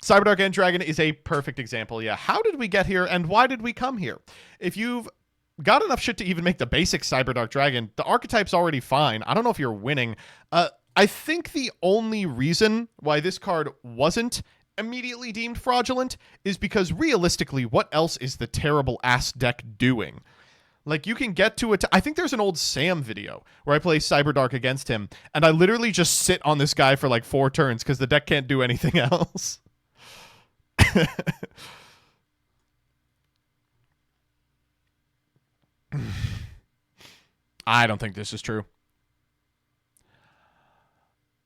Cyberdark End Dragon is a perfect example. Yeah, how did we get here, and why did we come here? If you've got enough shit to even make the basic Cyberdark Dragon, the archetype's already fine. I don't know if you're winning. I think the only reason why this card wasn't immediately deemed fraudulent is because realistically, what else is the terrible ass deck doing? Like, you can get to it. I think there's an old Sam video where I play Cyberdark against him, and I literally just sit on this guy for like 4 turns because the deck can't do anything else. I don't think this is true.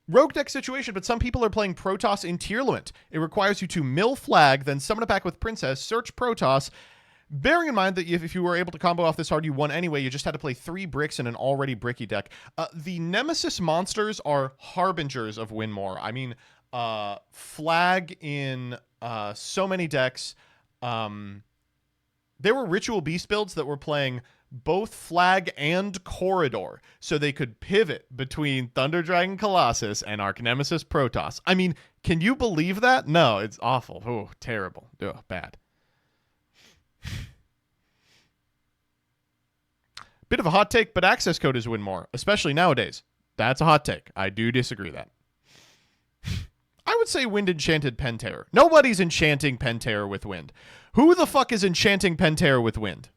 Rogue deck situation, but some people are playing Protoss in tier limit. It requires you to mill flag, then summon it back with Princess, search Protoss. Bearing in mind that if you were able to combo off this hard, you won anyway. You just had to play 3 bricks in an already bricky deck. The Nemesis monsters are harbingers of win more. I mean, flag in so many decks. There were Ritual Beast builds that were playing both flag and corridor, so they could pivot between Thunder Dragon Colossus and Arch Nemesis Protoss. I mean, can you believe that? No, it's awful. Oh, terrible. Oh, bad. Bit of a hot take, but access code is win more, especially nowadays. That's a hot take. I do disagree that. I would say Wind Enchanted Penterror. Nobody's enchanting Penterror with Wind. Who the fuck is enchanting Penterror with Wind?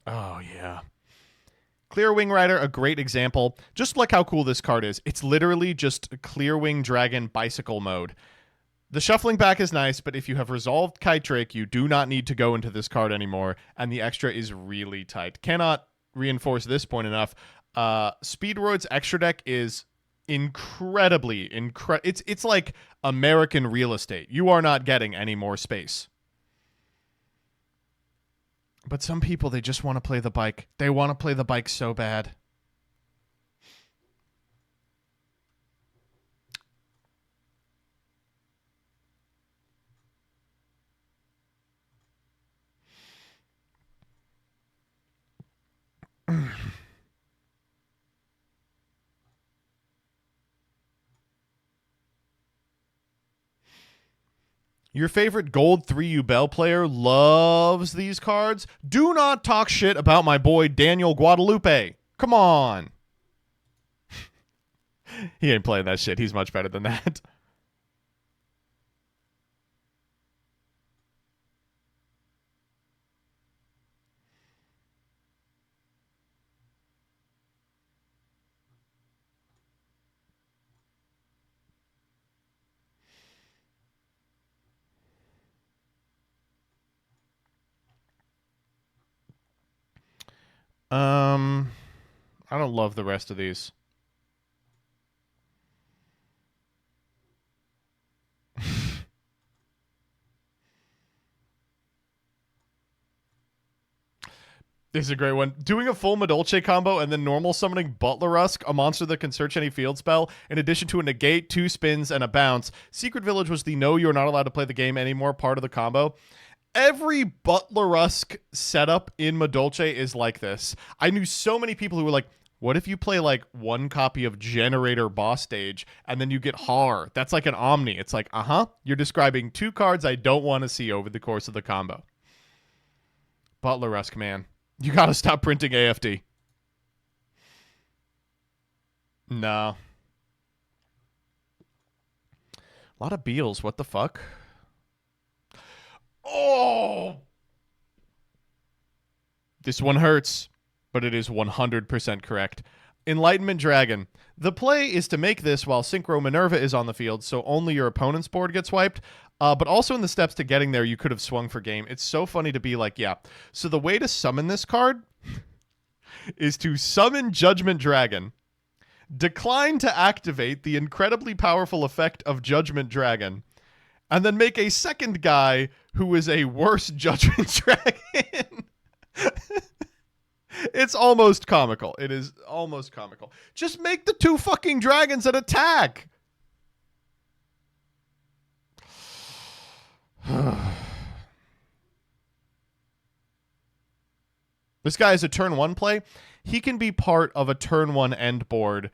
Oh, yeah. Clear Wing Rider, a great example. Just look how cool this card is. It's literally just Clear Wing Dragon bicycle mode. The shuffling back is nice, but if you have resolved Kite Drake, you do not need to go into this card anymore, and the extra is really tight. Cannot reinforce this point enough. Speedroid's extra deck is incredibly it's like American real estate. You are not getting any more space. But some people, they just want to play the bike. They want to play the bike so bad. Your favorite gold 3U Bell player loves these cards. Do not talk shit about my boy Daniel Guadalupe. Come on. He ain't playing that shit. He's much better than that. I don't love the rest of these. This is a great one. Doing a full Madolche combo and then normal summoning Butlerusk, a monster that can search any field spell, in addition to a negate, 2 spins, and a bounce. Secret Village was the no, you're not allowed to play the game anymore part of the combo. Every Butlerusk setup in Madolche is like this. I knew so many people who were like, what if you play like 1 copy of Generator Boss Stage and then you get Har? That's like an Omni. It's like, you're describing 2 cards I don't want to see over the course of the combo. Butlerusk, man. You gotta stop printing AFD. No. A lot of Beals. What the fuck? Oh! This one hurts, but it is 100% correct. Enlightenment Dragon. The play is to make this while Synchro Minerva is on the field, so only your opponent's board gets wiped. But also in the steps to getting there, you could have swung for game. It's so funny to be like, yeah. So the way to summon this card is to summon Judgment Dragon, decline to activate the incredibly powerful effect of Judgment Dragon, and then make a second guy who is a worse Judgment Dragon. It's almost comical. It is almost comical. Just make the 2 fucking dragons that attack. This guy is a turn 1 play. He can be part of a turn 1 end board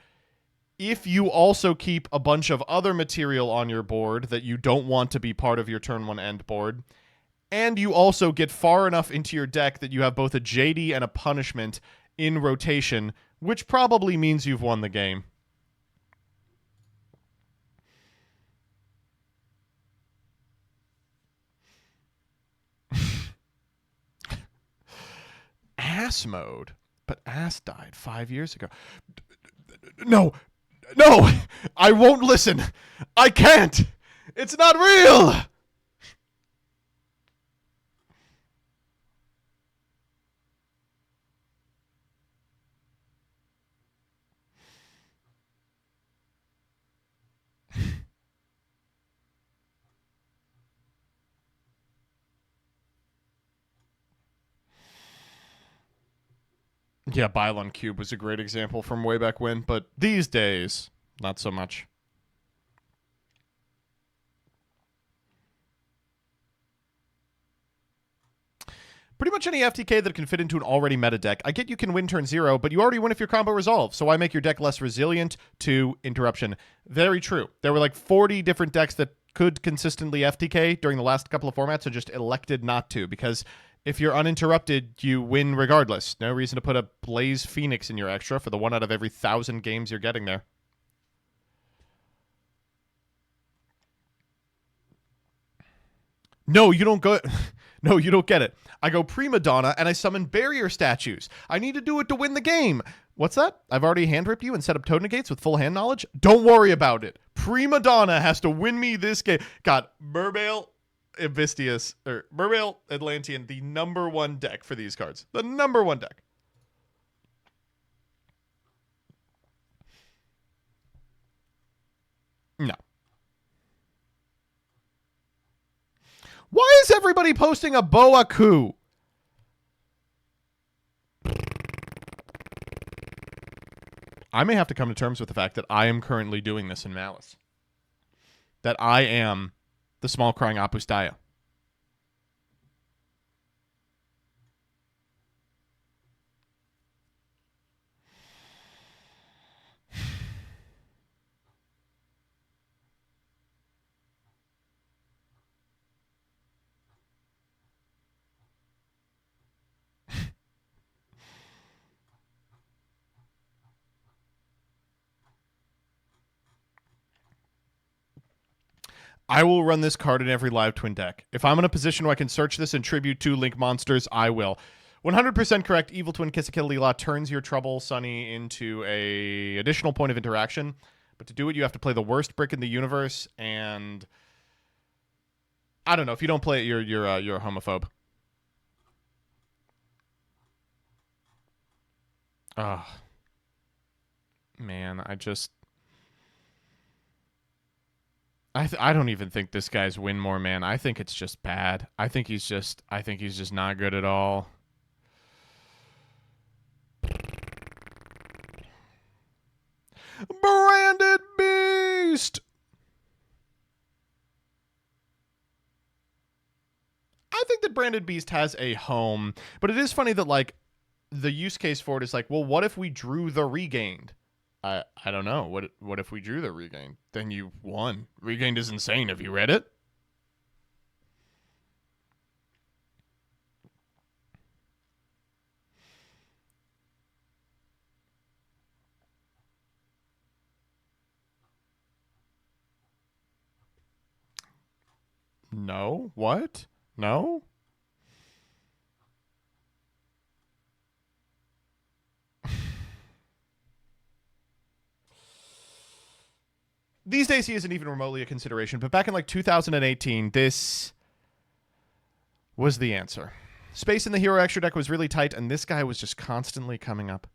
if you also keep a bunch of other material on your board that you don't want to be part of your turn 1 end board, and you also get far enough into your deck that you have both a JD and a punishment in rotation, which probably means you've won the game. Ass mode, but Ass died 5 years ago. No, I won't listen. I can't. It's not real. Yeah, Bylon Cube was a great example from way back when, but these days, not so much. Pretty much any FTK that can fit into an already meta deck. I get you can win turn 0, but you already win if your combo resolves, so why make your deck less resilient to interruption? Very true. There were like 40 different decks that could consistently FTK during the last couple of formats and just elected not to, because if you're uninterrupted, you win regardless. No reason to put a Blaze Phoenix in your extra for the 1 out of every 1,000 games you're getting there. No, you don't go... No, you don't get it. I go Prima Donna and I summon barrier statues. I need to do it to win the game. What's that? I've already hand ripped you and set up toad negates with full hand knowledge? Don't worry about it. Prima Donna has to win me this game. God, Mermail... Ibistius, or Mermail Atlantean, the #1 deck for these cards. The #1 deck. No. Why is everybody posting a Boa coup? I may have to come to terms with the fact that I am currently doing this in Malice. That I am the small crying Opus Daya. I will run this card in every live twin deck. If I'm in a position where I can search this and tribute 2 Link monsters, I will. 100% correct. Evil Twin Kisakilila turns your Trouble Sunny into a additional point of interaction. But to do it, you have to play the worst brick in the universe, and I don't know. If you don't play it, you're a homophobe. Ah. Man, I don't even think this guy's win more, man. I think it's just bad. I think he's just not good at all. Branded Beast. I think that Branded Beast has a home, but it is funny that like the use case for it is like, well, what if we drew the Regained? I don't know. What if we drew the Regained? Then you won. Regained is insane. Have you read it? No. What? No? These days he isn't even remotely a consideration, but back in like 2018, this was the answer. Space in the Hero Extra deck was really tight, and this guy was just constantly coming up.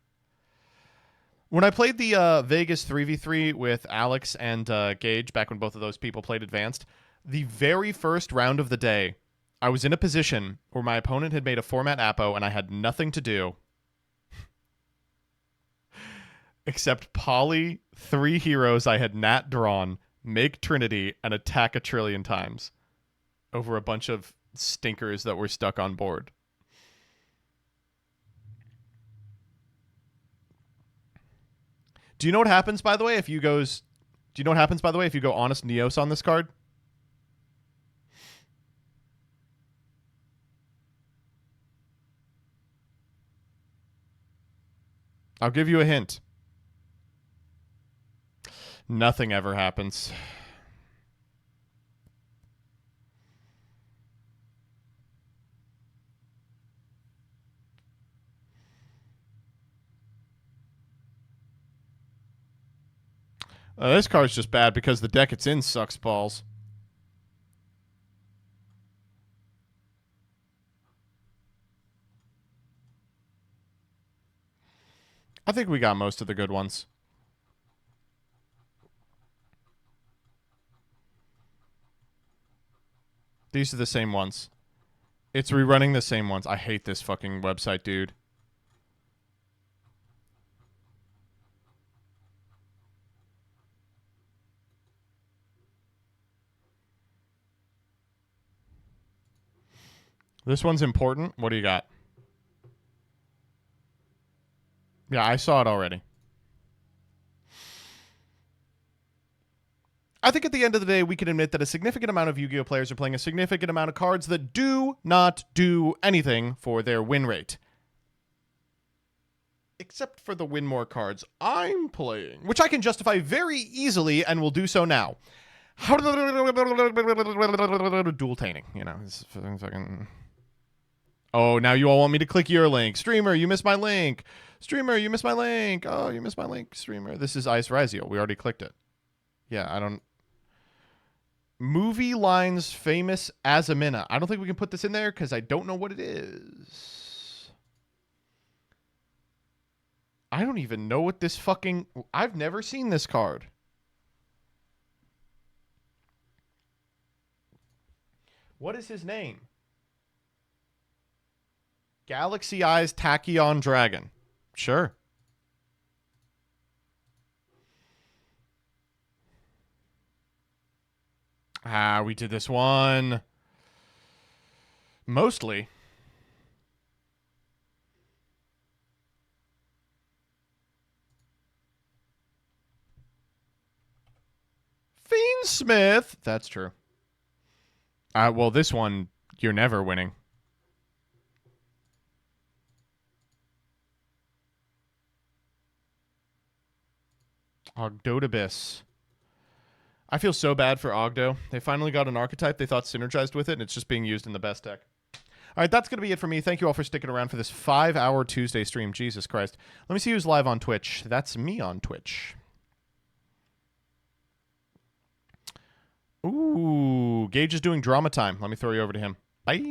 When I played the Vegas 3v3 with Alex and Gage, back when both of those people played Advanced, the very first round of the day, I was in a position where my opponent had made a format Apo, and I had nothing to do except poly 3 heroes I had Nat drawn, make Trinity, and attack a trillion times over a bunch of stinkers that were stuck on board. Do you know what happens, by the way, if you go Honest Neos on this card? I'll give you a hint. Nothing ever happens. This card's just bad because the deck it's in sucks balls. I think we got most of the good ones. These are the same ones. It's rerunning the same ones. I hate this fucking website, dude. This one's important. What do you got? Yeah, I saw it already. I think at the end of the day, we can admit that a significant amount of Yu-Gi-Oh! Players are playing a significant amount of cards that do not do anything for their win rate. Except for the win more cards I'm playing, which I can justify very easily and will do so now. Dual-taining, you know. It's fucking... Oh, now you all want me to click your link. Streamer, you missed my link. Streamer, you missed my link. Oh, you missed my link, streamer. This is Ice Rizio. We already clicked it. Yeah, I don't... Movie lines famous as a Mina. I don't think we can put this in there because I don't know what it is. I don't even know what this fucking... I've never seen this card. What is his name? Galaxy Eyes Tachyon Dragon. Sure. We did this one. Mostly. Fiendsmith. That's true. Well, this one, you're never winning. Ogdotabis. I feel so bad for Ogdo. They finally got an archetype they thought synergized with it, and it's just being used in the best deck. All right, that's going to be it for me. Thank you all for sticking around for this 5-hour Tuesday stream. Jesus Christ. Let me see who's live on Twitch. That's me on Twitch. Ooh, Gage is doing drama time. Let me throw you over to him. Bye.